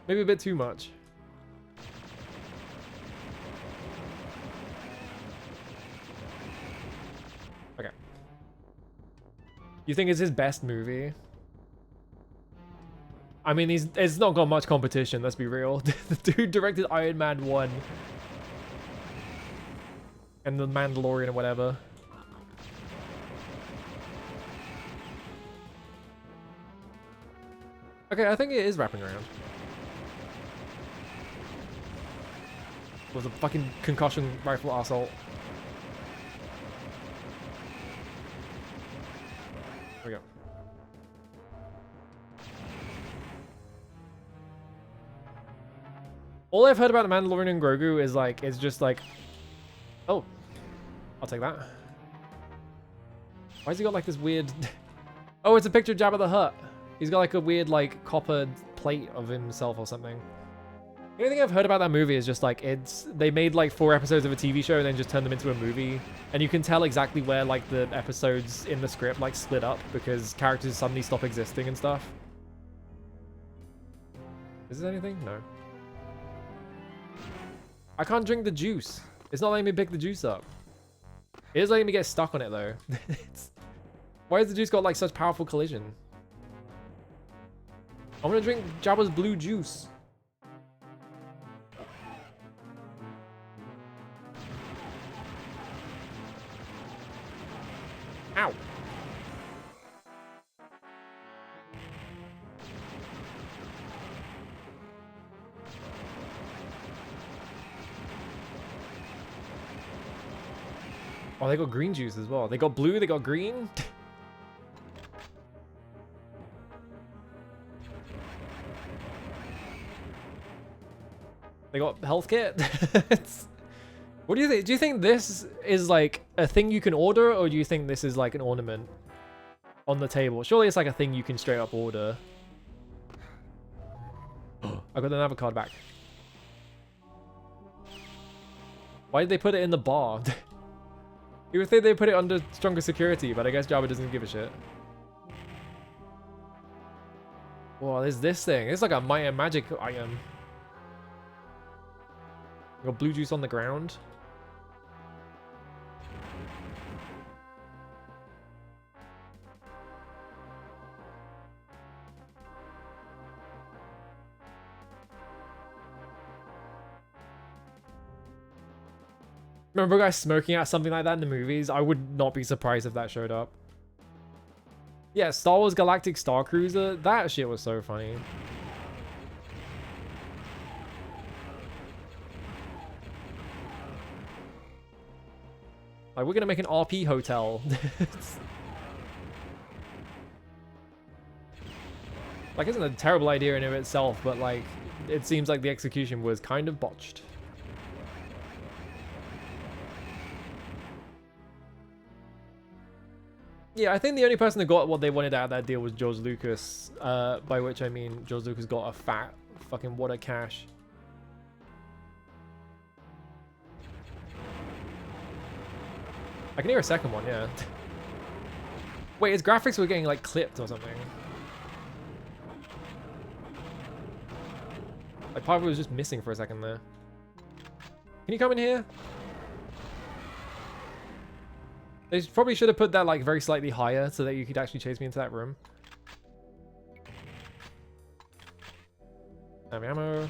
Maybe a bit too much. Okay. You think it's his best movie? I mean, it's not got much competition, let's be real. The dude directed Iron Man 1. And The Mandalorian or whatever. Okay, I think it is wrapping around. Was a fucking concussion rifle assault. There we go. All I've heard about the Mandalorian and Grogu is like, it's just like, oh, I'll take that. Why's he got like this weird, oh, it's a picture of Jabba the Hutt. He's got like a weird like copper plate of himself or something. The only thing I've heard about that movie is just like, they made like 4 episodes of a TV show and then just turned them into a movie. And you can tell exactly where like the episodes in the script like split up because characters suddenly stop existing and stuff. Is there anything? No. I can't drink the juice. It's not letting me pick the juice up. It is letting me get stuck on it though. Why has the juice got like such powerful collision? I'm gonna drink Jabba's blue juice. Ow. Oh, they got green juice as well. They got blue, they got green. They got health kit. What do you think? Do you think this is like a thing you can order, or do you think this is like an ornament on the table? Surely it's like a thing you can straight up order. I got another card back. Why did they put it in the bar? You would think they put it under stronger security, but I guess Jabba doesn't give a shit. Whoa, there's this thing. It's like a Might and Magic item. Got blue juice on the ground. Remember guys smoking out something like that in the movies? I would not be surprised if that showed up. Yeah, Star Wars Galactic Star Cruiser, that shit was so funny. Like, we're gonna make an RP hotel. Like, isn't a terrible idea in and of itself, but like, it seems like the execution was kind of botched. Yeah, I think the only person that got what they wanted out of that deal was George Lucas, by which I mean George Lucas got a fat fucking wad of cash. I can hear a second one, yeah. Wait, his graphics were getting like clipped or something. Like part of it was just missing for a second there. Can you come in here? They probably should have put that like very slightly higher so that you could actually chase me into that room. Have ammo.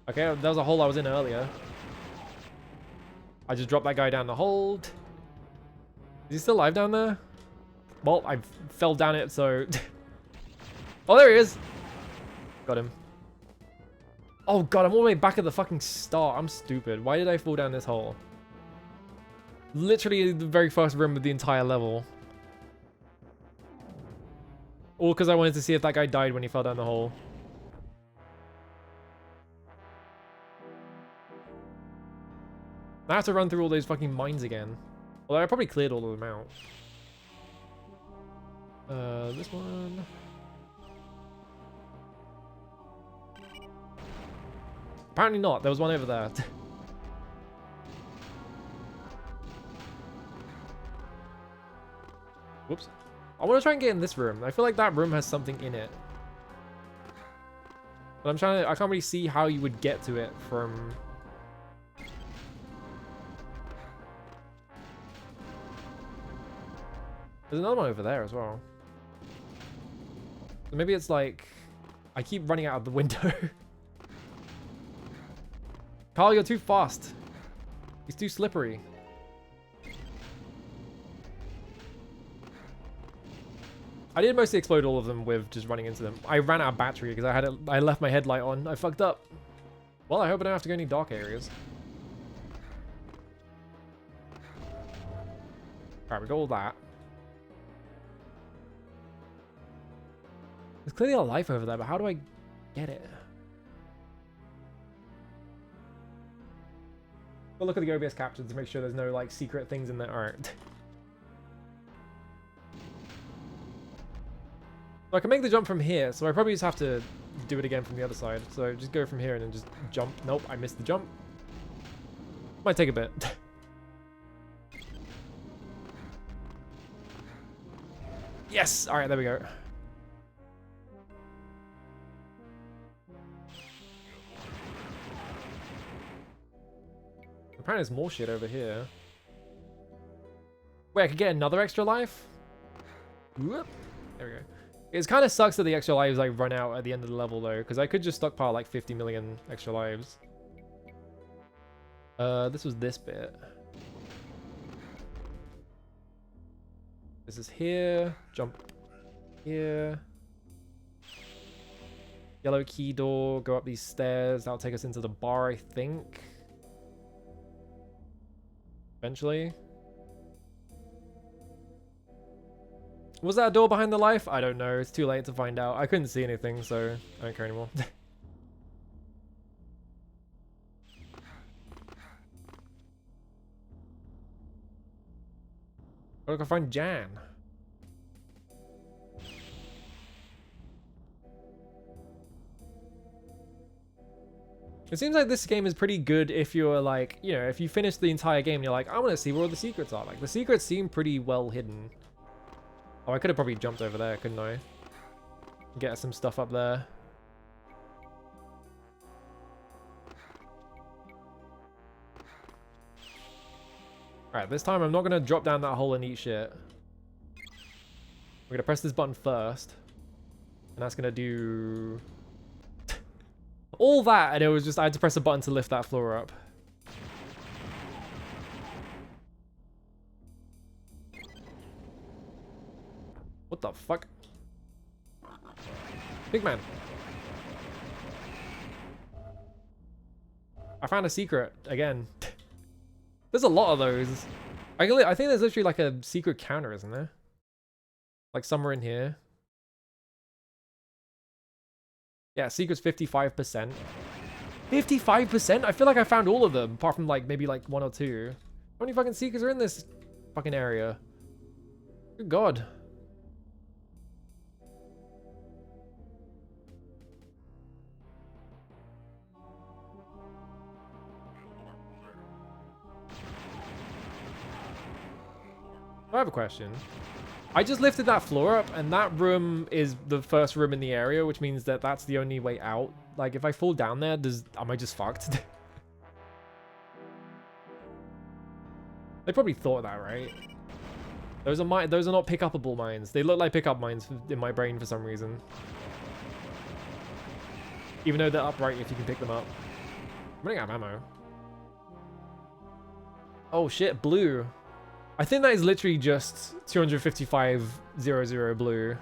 Okay, that was a hole I was in earlier. I just dropped that guy down the hole. Is he still alive down there? Well, I fell down it, so... Oh, there he is! Got him. Oh god, I'm all the way back at the fucking start. I'm stupid. Why did I fall down this hole? Literally the very first room of the entire level. All because I wanted to see if that guy died when he fell down the hole. Now I have to run through all those fucking mines again. Although I probably cleared all of them out. This one... Apparently not. There was one over there. Whoops. I want to try and get in this room. I feel like that room has something in it. But I'm trying to... I can't really see how you would get to it from... There's another one over there as well. So maybe it's like... I keep running out of the window. Carl, you're too fast. He's too slippery. I did mostly explode all of them with just running into them. I ran out of battery because I left my headlight on. I fucked up. Well, I hope I don't have to go any dark areas. Alright, we got all that. There's clearly a life over there, but how do I get it? We'll look at the OBS captions to make sure there's no like secret things in there. Alright. So I can make the jump from here, so I probably just have to do it again from the other side. So just go from here and then just jump. Nope, I missed the jump. Might take a bit. Yes! Alright, there we go. Apparently there's more shit over here. Wait, I could get another extra life? Whoop. There we go. It kind of sucks that the extra lives like run out at the end of the level though, because I could just stockpile like 50 million extra lives. This was this bit. This is here. Jump here. Yellow key door. Go up these stairs. That'll take us into the bar, I think. Eventually. Was that a door behind the life? I don't know. It's too late to find out. I couldn't see anything, so I don't care anymore. Look, I find Jan. It seems like this game is pretty good if you're like, you know, if you finish the entire game and you're like, I want to see where all the secrets are. Like, the secrets seem pretty well hidden. Oh, I could have probably jumped over there, couldn't I? Get some stuff up there. Alright, this time I'm not going to drop down that hole and eat shit. We're going to press this button first. And that's going to do... all that, and it was just, I had to press a button to lift that floor up. What the fuck? Big man. I found a secret, again. There's a lot of those. I think there's literally like a secret counter, isn't there? Like somewhere in here. Yeah, secret's 55%. 55%? I feel like I found all of them, apart from like maybe like 1 or 2. How many fucking secrets are in this fucking area? Good God. I have a question. I just lifted that floor up, and that room is the first room in the area, which means that that's the only way out. Like, if I fall down there, am I just fucked? They probably thought that, right? Those are not pick-upable mines. They look like pick-up mines in my brain for some reason. Even though they're upright if you can pick them up. I'm running out of ammo. Oh shit, blue. I think that is literally just 255,000 blue.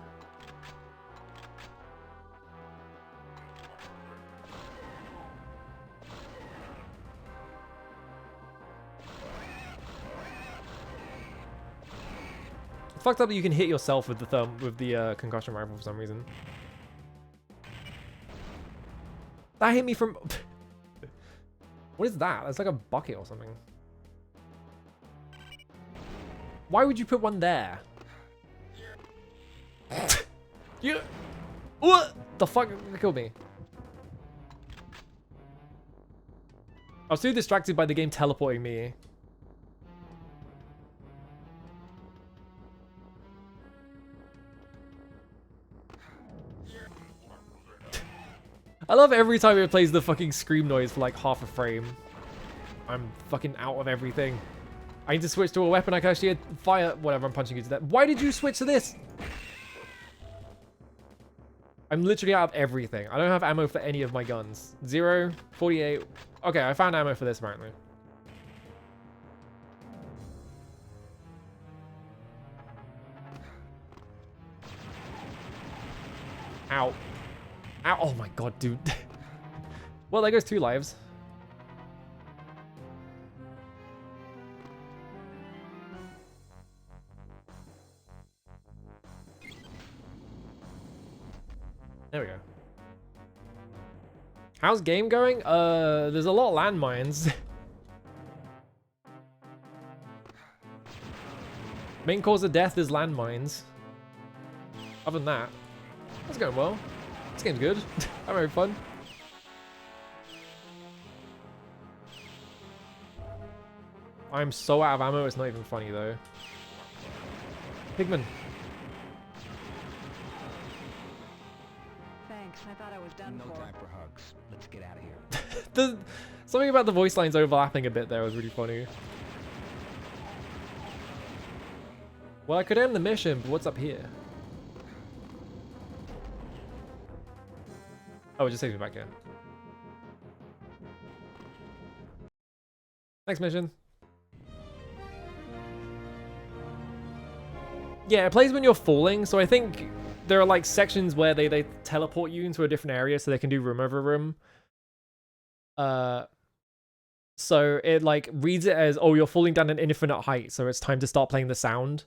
It's fucked up that you can hit yourself with the concussion rifle for some reason. That hit me from... What is that? That's like a bucket or something. Why would you put one there? You... What the fuck? It killed me. I was too distracted by the game teleporting me. I love every time it plays the fucking scream noise for like half a frame. I'm fucking out of everything. I need to switch to a weapon I can actually fire. Whatever, I'm punching you to death. Why did you switch to this? I'm literally out of everything. I don't have ammo for any of my guns. 0, 48. Okay, I found ammo for this apparently. Ow. Ow. Oh my god, dude. Well, there goes 2 lives. There we go. How's game going? There's a lot of landmines. Main cause of death is landmines. Other than that, that's going well. This game's good. I'm having fun. I'm so out of ammo, it's not even funny though. Pigman. Thanks. I thought I was done No for. time for hugs. Let's get out of here. Something about the voice lines overlapping a bit there was really funny. Well, I could end the mission, but what's up here? Oh, it just takes me back here. Next mission. Yeah, it plays when you're falling, so I think there are like sections where they teleport you into a different area so they can do room over room. So it like reads it as, oh, you're falling down an infinite height, so it's time to start playing the sound.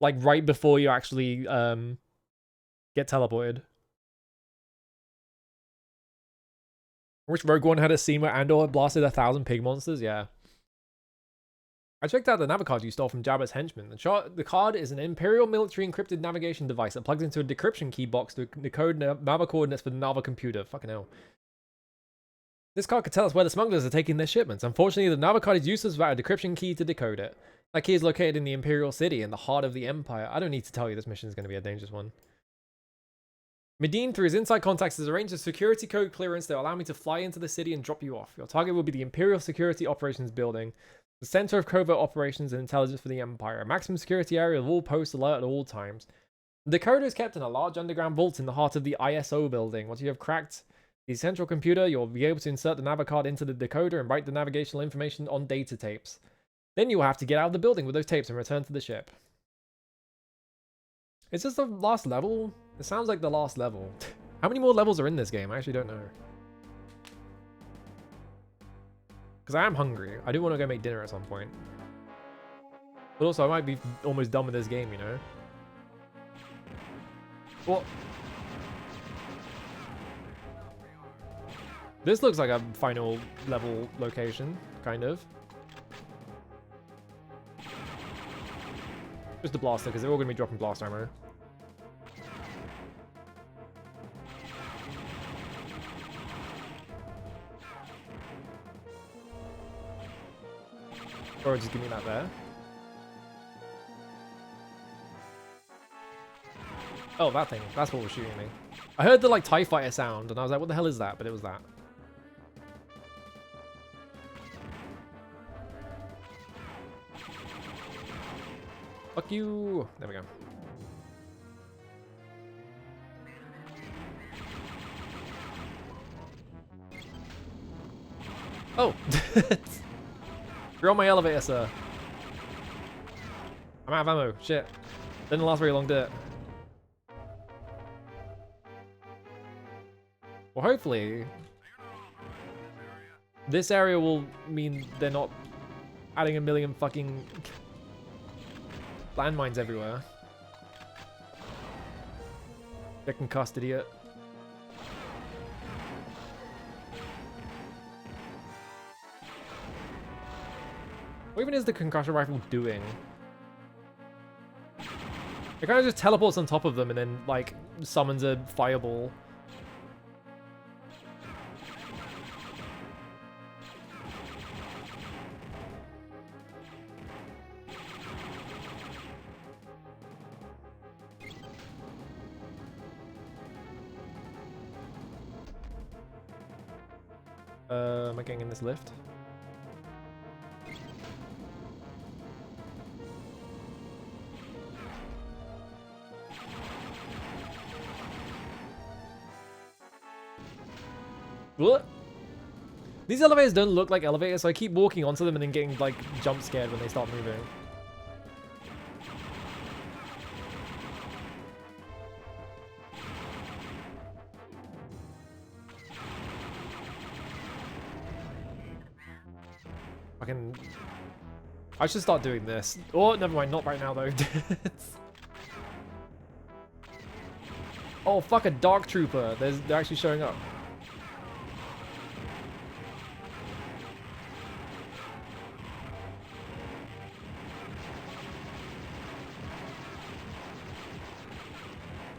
Like right before you actually get teleported. I wish Rogue One had a scene where Andor blasted 1,000 pig monsters, yeah. I checked out the navicard you stole from Jabba's henchman. The card is an Imperial military encrypted navigation device that plugs into a decryption key box to decode Nava coordinates for the Nava computer. Fucking hell. This card could tell us where the smugglers are taking their shipments. Unfortunately, the Nava card is useless without a decryption key to decode it. That key is located in the Imperial City, in the heart of the Empire. I don't need to tell you this mission is going to be a dangerous one. Medine, through his inside contacts, has arranged a security code clearance that will allow me to fly into the city and drop you off. Your target will be the Imperial Security Operations Building, the center of covert operations and intelligence for the Empire. A maximum security area of all posts alert at all times. The decoder is kept in a large underground vault in the heart of the ISO building. Once you have cracked the central computer, you'll be able to insert the navicard into the decoder and write the navigational information on data tapes. Then you will have to get out of the building with those tapes and return to the ship. Is this the last level? It sounds like the last level. How many more levels are in this game? I actually don't know. Because I am hungry. I do want to go make dinner at some point. But also, I might be almost done with this game, you know? What? This looks like a final level location, kind of. Just a blaster, because they're all going to be dropping blast ammo. Or just give me that there. Oh, that thing. That's what was shooting me. I heard the like TIE fighter sound, and I was like, what the hell is that? But it was that. Fuck you. There we go. Oh. You're on my elevator, sir. I'm out of ammo. Shit. Didn't last very long, did it? Well, hopefully this area will mean they're not adding a million fucking landmines everywhere. Get concussed, idiot. What even is the concussion rifle doing? It kind of just teleports on top of them and then, like, summons a fireball. Am I getting in this lift? What? These elevators don't look like elevators, so I keep walking onto them and then getting like jump scared when they start moving. I should start doing this. Oh, never mind, not right now though. Oh, fuck, a Dark Trooper. They're actually showing up.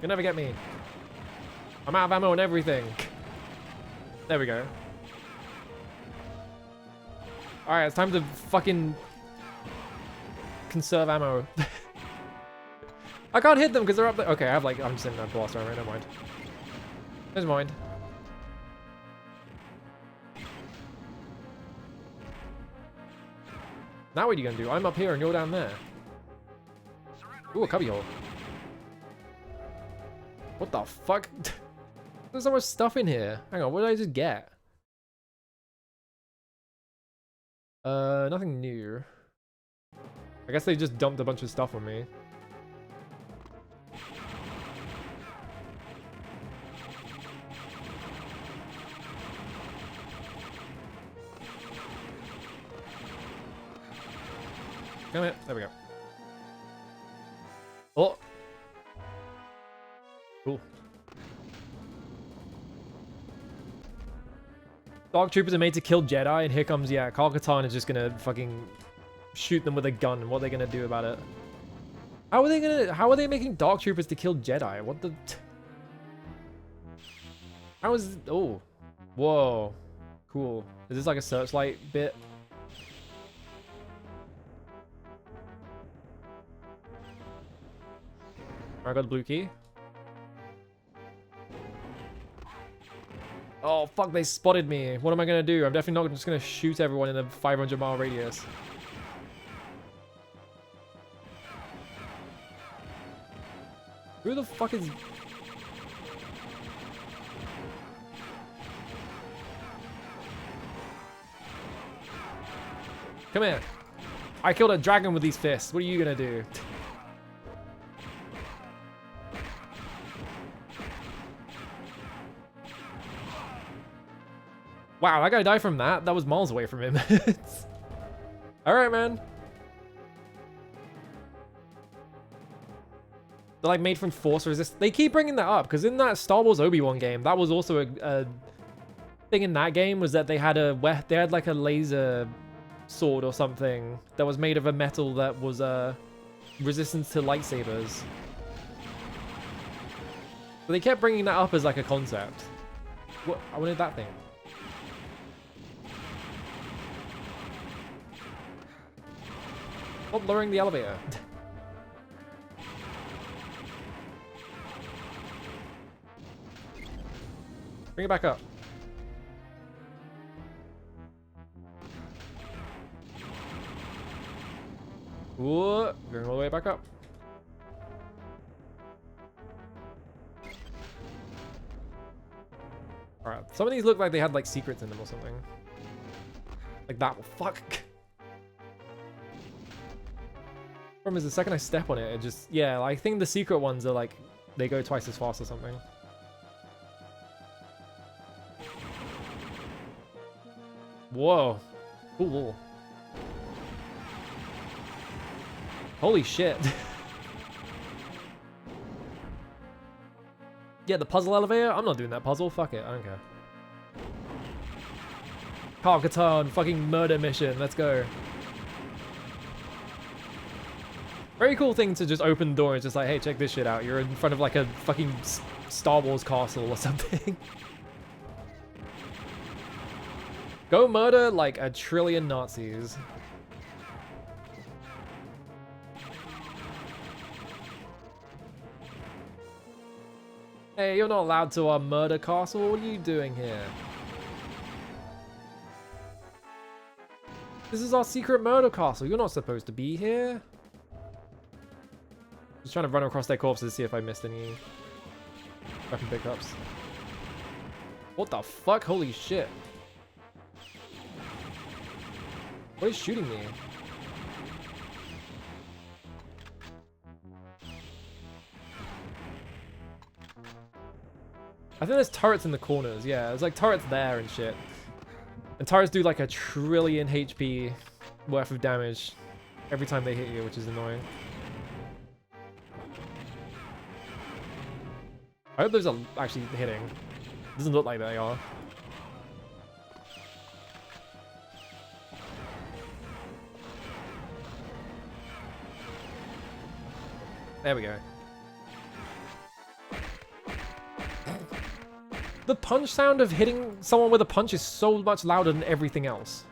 You'll never get me. I'm out of ammo and everything. There we go. Alright, it's time to fucking conserve ammo. I can't hit them because they're up there. Okay, I have like, I'm just in that blast right, never mind. Never mind. Now what are you gonna do? I'm up here and you're down there. Ooh, a cubbyhole. What the fuck? There's so much stuff in here. Hang on, what did I just get? Nothing new. I guess they just dumped a bunch of stuff on me. Come here. There we go. Oh. Cool. Dark Troopers are made to kill Jedi, and here comes, yeah, Kyle Katarn is just gonna fucking shoot them with a gun. What are they gonna do about it? How are they making Dark Troopers to kill Jedi? What the... How is... Oh. Whoa. Cool. Is this like a searchlight bit? I got the blue key. Oh, fuck, they spotted me. What am I gonna do? I'm definitely not just gonna shoot everyone in a 500-mile radius. Who the fuck is... Come here. I killed a dragon with these fists. What are you gonna do? Wow, that guy died from that? That was miles away from him. Alright, man. They're like made from force resist. They keep bringing that up, because in that Star Wars Obi-Wan game, that was also a thing in that game, was that they had like a laser sword or something that was made of a metal that was resistant to lightsabers. So they kept bringing that up as like a concept. What? I wanted that thing. Stop lowering the elevator. Bring it back up. Whoa, going all the way back up. Alright, some of these look like they had like secrets in them or something. Like that. Fuck. Problem is, the second I step on it, it just... Yeah, I think the secret ones are like... They go twice as fast or something. Whoa. Cool. Holy shit. Yeah, the puzzle elevator? I'm not doing that puzzle. Fuck it. I don't care. Kyle Katarn, fucking murder mission. Let's go. Very cool thing to just open the door and just like, hey, check this shit out. You're in front of like a fucking Star Wars castle or something. Go murder like a trillion Nazis. Hey, you're not allowed to our murder castle. What are you doing here? This is our secret murder castle. You're not supposed to be here. Just trying to run across their corpses to see if I missed any weapon pickups. What the fuck? Holy shit. What is shooting me? I think there's turrets in the corners. Yeah, there's like turrets there and shit. And turrets do like a trillion HP worth of damage every time they hit you, which is annoying. I hope those are actually hitting. Doesn't look like they are. There we go. The punch sound of hitting someone with a punch is so much louder than everything else.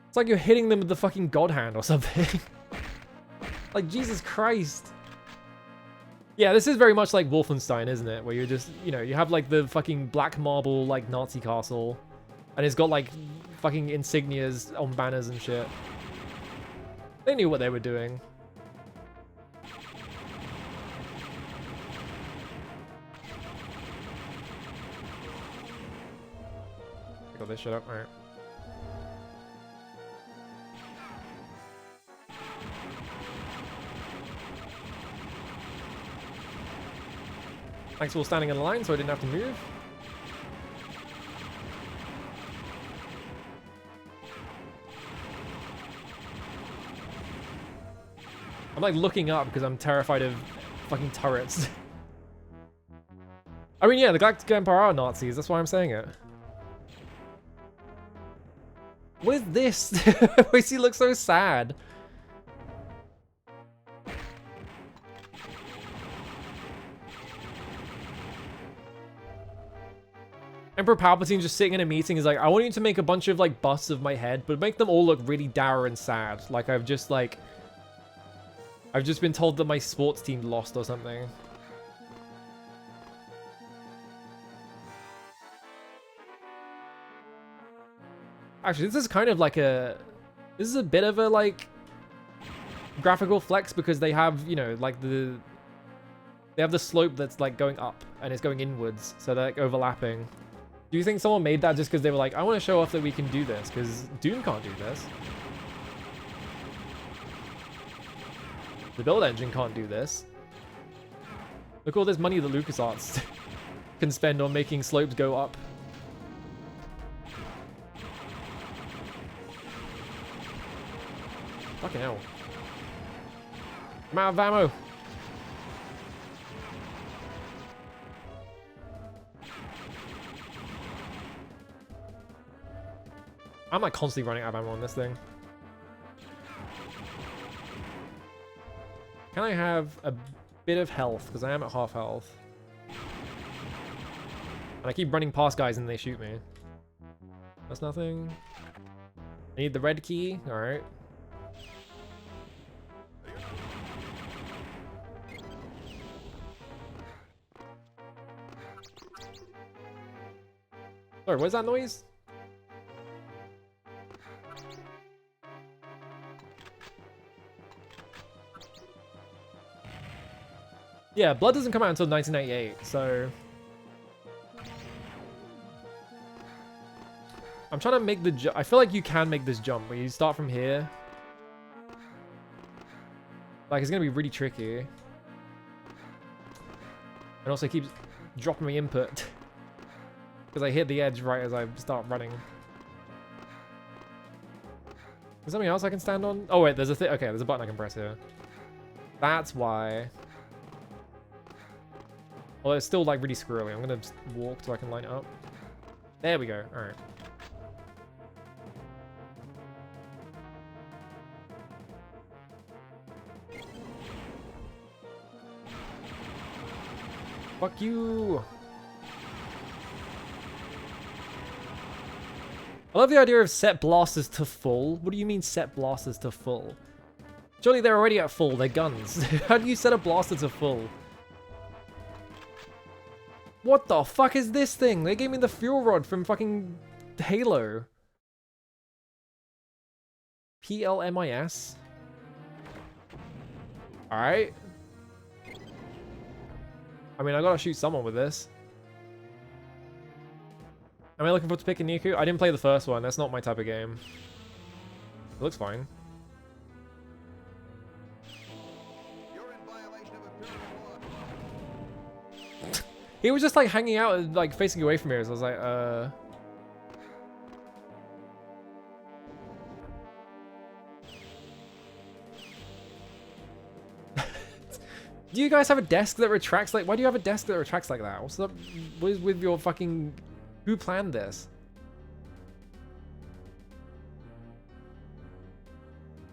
It's like you're hitting them with the fucking God hand or something. Like, Jesus Christ. Yeah, this is very much like Wolfenstein, isn't it? Where you're just, you know, you have like the fucking black marble, like Nazi castle. And it's got like fucking insignias on banners and shit. They knew what they were doing. Got this shit up, alright. Thanks for standing in the line so I didn't have to move. I'm like looking up because I'm terrified of fucking turrets. I mean, yeah, the Galactic Empire are Nazis, that's why I'm saying it. What is this? Why does he look so sad? Emperor Palpatine just sitting in a meeting is like, I want you to make a bunch of like busts of my head, but make them all look really dour and sad. Like I've just been told that my sports team lost or something. Actually, this is kind of like a... This is a bit of a, like, graphical flex because they have, you know, like the... They have the slope that's, like, going up and it's going inwards, so they're, like, overlapping. Do you think someone made that just because they were like, I want to show off that we can do this, because Dune can't do this. The build engine can't do this. Look at all this money that LucasArts can spend on making slopes go up. Fucking hell. I'm out of ammo. I'm like constantly running out of ammo on this thing. Can I have a bit of health? Because I am at half health. And I keep running past guys and they shoot me. That's nothing. I need the red key. Alright. Sorry, what's that noise? Yeah, Blood doesn't come out until 1998, so... I'm trying to make the jump. I feel like you can make this jump where you start from here. Like, it's going to be really tricky. And also it keeps dropping me input. Because I hit the edge right as I start running. Is there something else I can stand on? Oh wait, there's a thing. Okay, there's a button I can press here. That's why. Although it's still like really squirrely. I'm gonna just walk so I can line it up. There we go. All right. Fuck you. I love the idea of set blasters to full. What do you mean set blasters to full? Surely they're already at full, they're guns. How do you set a blaster to full? What the fuck is this thing? They gave me the fuel rod from fucking Halo. PLMIS. Alright. I mean, I gotta shoot someone with this. Am I looking forward to picking Niku? I didn't play the first one. That's not my type of game. It looks fine. You're in violation of Imperial law. He was just like hanging out and like facing away from me. So I was like, Do you guys have a desk that retracts like... Why do you have a desk that retracts like that? What's up with your fucking... Who planned this?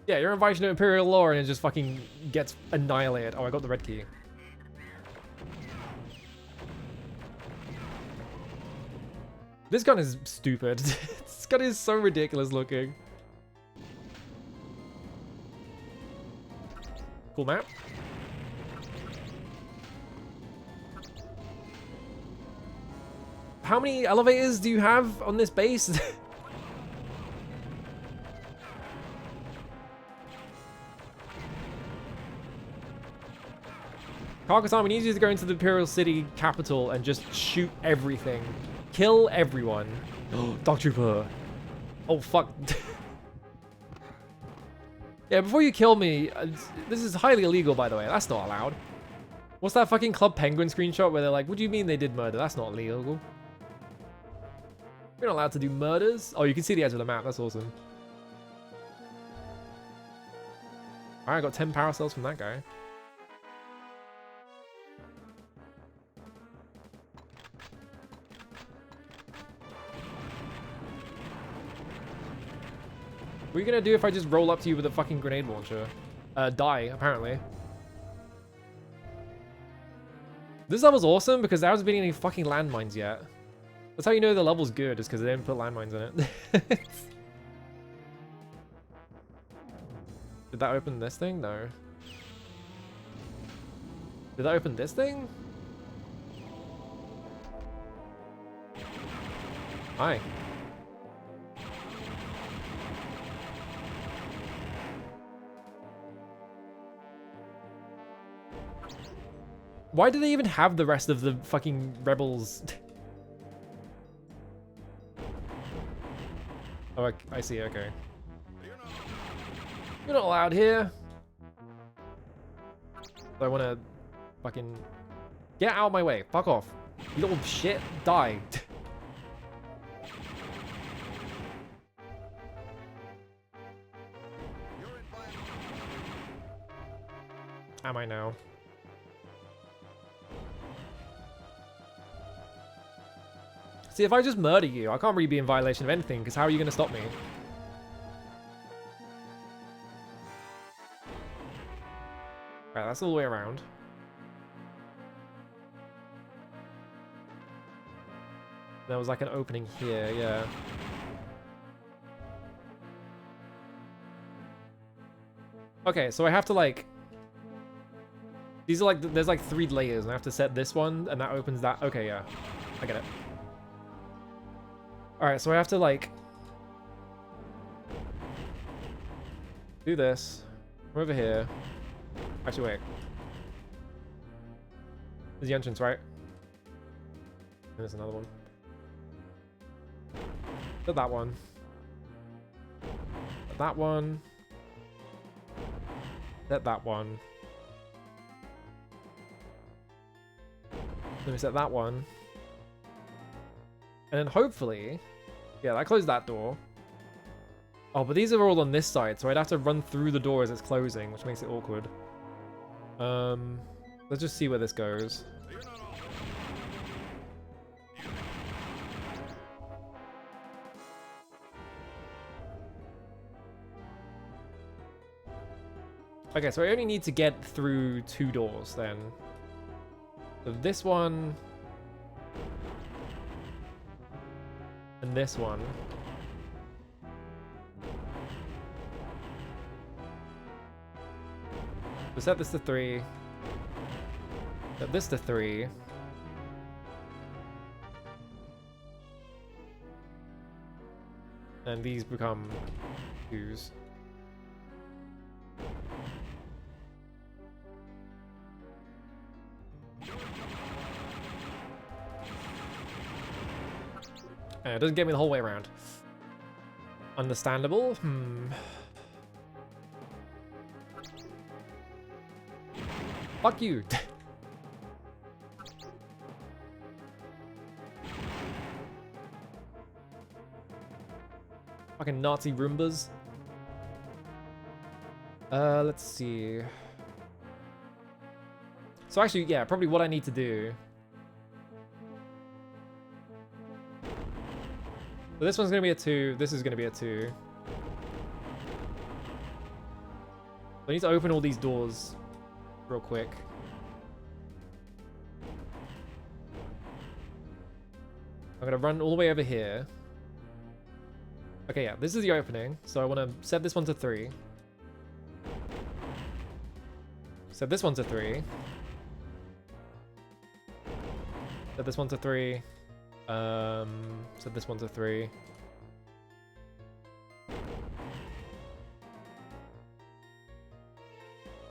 Yeah, you're in violation of Imperial law and it just fucking gets annihilated. Oh, I got the red key. This gun is stupid. This gun is so ridiculous looking. Cool map. How many elevators do you have on this base? Carcassonne, we need you to go into the Imperial City capital and just shoot everything. Kill everyone. Dark Trooper. Oh, fuck. Yeah, before you kill me, this is highly illegal, by the way. That's not allowed. What's that fucking Club Penguin screenshot where they're like, what do you mean they did murder? That's not illegal. You're not allowed to do murders. Oh, you can see the edge of the map. That's awesome. Alright, I got 10 power cells from that guy. What are you gonna do if I just roll up to you with a fucking grenade launcher? Die, apparently. This level's awesome because there hasn't been any fucking landmines yet. That's how you know the level's good, is because they didn't put landmines in it. Did that open this thing? No. Did that open this thing? Hi. Why do they even have the rest of the fucking rebels? Oh, I see, okay. You're not allowed here. So I want to fucking get out of my way. Fuck off. You little shit. Die. Am I now? See, if I just murder you, I can't really be in violation of anything, because how are you going to stop me? Right, that's all the way around. There was like an opening here, yeah. Okay, so I have to like... These are like, there's like 3 layers, and I have to set this one, and that opens that. Okay, yeah. I get it. Alright, so I have to like... do this. Come over here. Actually, wait. There's the entrance, right? And there's another one. Did that one. Did that one. Set that one. Let me set that one. And then hopefully... Yeah, that closed that door. Oh, but these are all on this side, so I'd have to run through the door as it's closing, which makes it awkward. Let's just see where this goes. Okay, so I only need to get through 2 doors then. So this one... and this one. So set this to 3. Set this to 3. And these become 2s. It doesn't get me the whole way around. Understandable. Fuck you. Fucking Nazi Roombas. Let's see. So actually, yeah, probably what I need to do. So this one's gonna be a 2. This is gonna be a 2. I need to open all these doors real quick. I'm gonna run all the way over here. Okay, yeah, this is the opening. So I want to set this one to 3. Set this one to 3. Set this one to 3. Set this one to 3.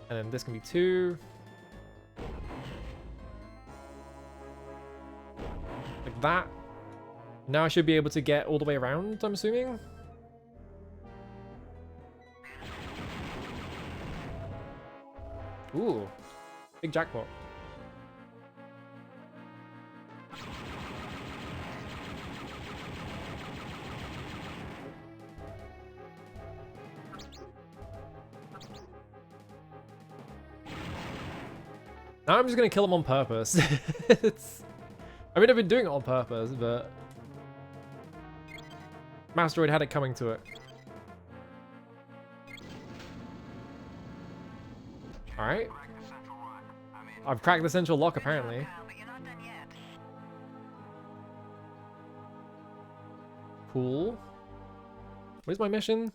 And then this can be 2. that. Now I should be able to get all the way around, I'm assuming. Ooh, big jackpot. Now I'm just gonna kill him on purpose. I mean, I've been doing it on purpose, but Masteroid had it coming to it. Alright. I've cracked the central lock, apparently. But you're not done yet. Cool. What is my mission?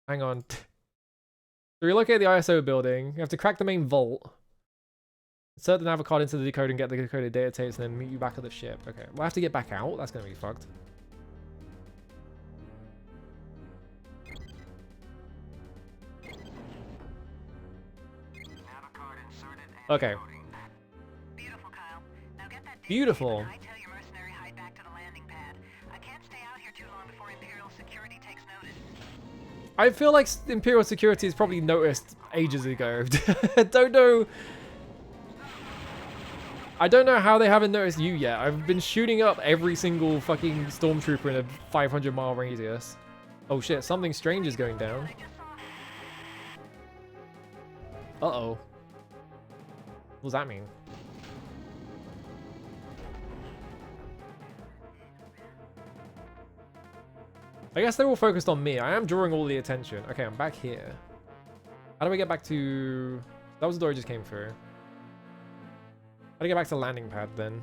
Hang on. So relocate the ISO building. You have to crack the main vault. Insert the nav card into the decoder and get the decoded data tapes, and then meet you back at the ship. Okay, we'll have to get back out. That's gonna be fucked. Navicard inserted and Okay. decoding. Beautiful, Kyle. Now get that data Beautiful. tape and hightail your mercenary hide back to the landing pad. I can't stay out here too long before Imperial security takes notice. I feel like Imperial Security has probably noticed ages ago. Don't know. I don't know how they haven't noticed you yet. I've been shooting up every single fucking stormtrooper in a 500-mile radius. Oh shit, something strange is going down. Uh-oh. What does that mean? I guess they're all focused on me. I am drawing all the attention. Okay, I'm back here. How do we get back to... That was the door I just came through. How do I get back to the landing pad then?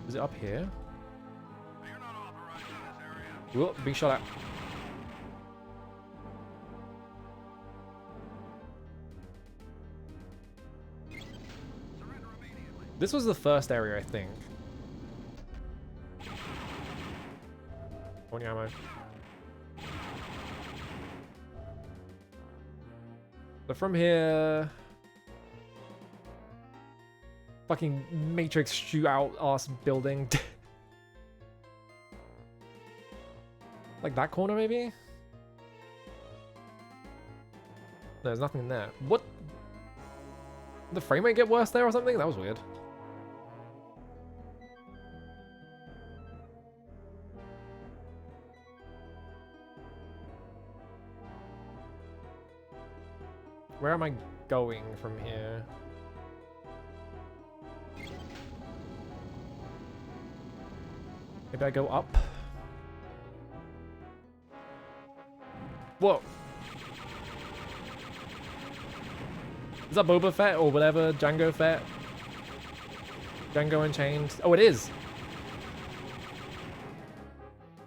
Is it up here? Whoa, being shot at. This was the first area, I think. Point ammo. So from here... Fucking Matrix shootout ass building. Like that corner, maybe? No, there's nothing there. What? Did the frame rate get worse there or something? That was weird. Where am I going from here? Maybe I go up? Whoa. Is that Boba Fett or whatever? Jango Fett? Django Unchained? Oh, it is!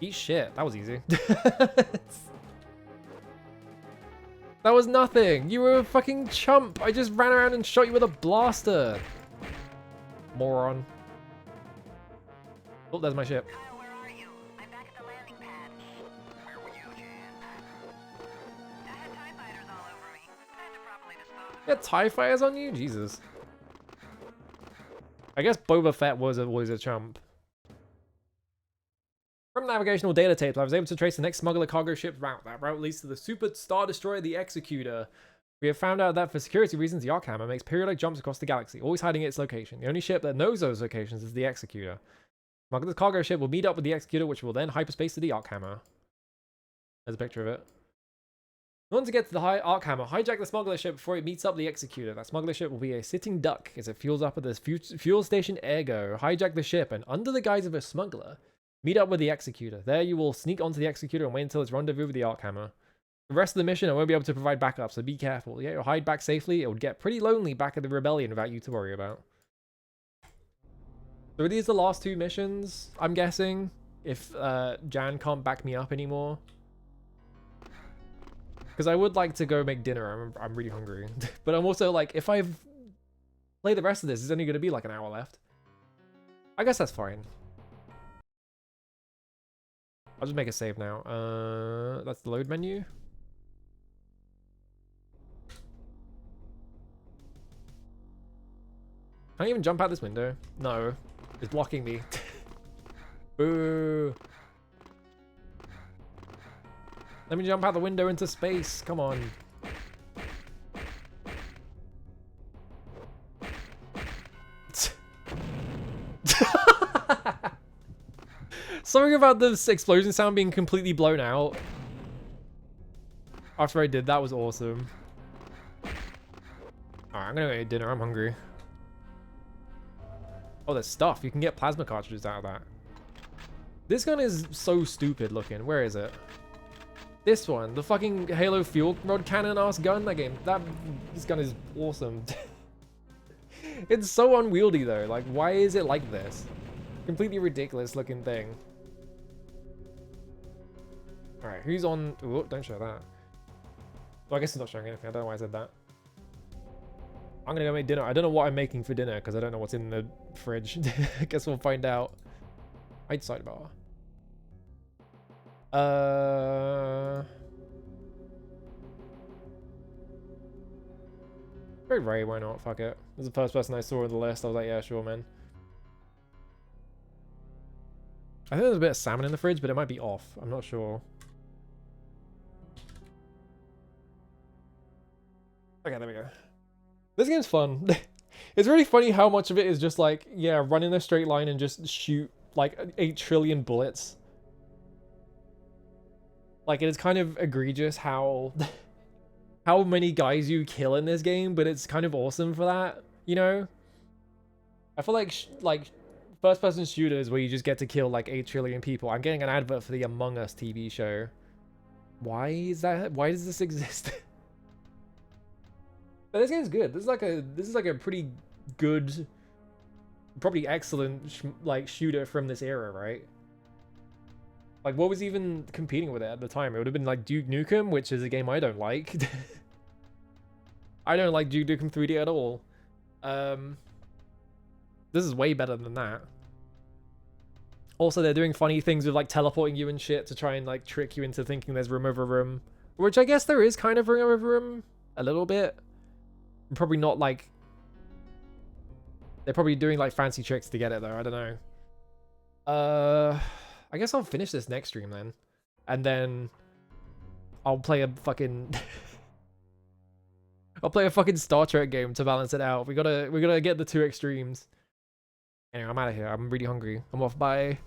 Eat shit. That was easy. That was nothing! You were a fucking chump! I just ran around and shot you with a blaster! Moron. Oh, there's my ship. Kyle, where are you? I'm back at the landing pad. Where were you, Jan? I had TIE fighters all over me. I had to properly dispose of You had TIE fighters on you? Jesus. I guess Boba Fett was always a chump. From navigational data tapes, I was able to trace the next smuggler cargo ship's route. That route leads to the Super Star Destroyer, the Executor. We have found out that for security reasons, the Archammer makes periodic jumps across the galaxy, always hiding its location. The only ship that knows those locations is the Executor. Smuggler's cargo ship will meet up with the Executor, which will then hyperspace to the Archammer. There's a picture of it. In order to get to the Archammer, hijack the smuggler ship before it meets up the Executor. That smuggler ship will be a sitting duck as it fuels up at this fuel station Ergo. Hijack the ship and, under the guise of a smuggler, meet up with the Executor. There you will sneak onto the Executor and wait until it's rendezvous with the Archammer. The rest of the mission I won't be able to provide backup, so be careful. Yeah, you'll hide back safely. It would get pretty lonely back at the Rebellion without you to worry about. So are these the last two missions, I'm guessing? If Jan can't back me up anymore. Because I would like to go make dinner. I'm really hungry. But I'm also like, if I play the rest of this, it's only going to be like an hour left. I guess that's fine. I'll just make a save now. That's the load menu. Can I even jump out this window? No. It's blocking me. Boo. Let me jump out the window into space. Come on. Something about this explosion sound being completely blown out. After I did that was awesome. Alright, I'm gonna go eat dinner. I'm hungry. Oh, there's stuff. You can get plasma cartridges out of that. This gun is so stupid looking. Where is it? This one. The fucking Halo fuel rod cannon ass gun. This gun is awesome. It's so unwieldy though. Like, why is it like this? Completely ridiculous looking thing. Alright, who's on... Ooh, don't show that. Well, I guess it's not showing anything. I don't know why I said that. I'm gonna go make dinner. I don't know what I'm making for dinner because I don't know what's in the fridge. I guess we'll find out. Right sidebar. Very Ray, why not? Fuck it. This is the first person I saw on the list. I was like, yeah, sure, man. I think there's a bit of salmon in the fridge, but it might be off. I'm not sure. Okay, there we go. This game's fun. It's really funny how much of it is just like, yeah, run in a straight line and just shoot like 8 trillion bullets. Like, it is kind of egregious how how many guys you kill in this game, but it's kind of awesome for that, you know? I feel like first-person shooters where you just get to kill like 8 trillion people. I'm getting an advert for the Among Us TV show. Why is that? Why does this exist? But this game's good. This is like a pretty good, probably excellent shooter from this era, right? Like, what was even competing with it at the time? It would have been like Duke Nukem, which is a game I don't like. I don't like Duke Nukem 3D at all. This is way better than that. Also, they're doing funny things with like teleporting you and shit to try and like trick you into thinking there's room over room, which I guess there is kind of room over room a little bit. Probably not like... They're probably doing like fancy tricks to get it though, I don't know. I guess I'll finish this next stream then. And then... I'll play a fucking... I'll play a fucking Star Trek game to balance it out. We gotta get the two extremes. Anyway, I'm out of here. I'm really hungry. I'm off. Bye.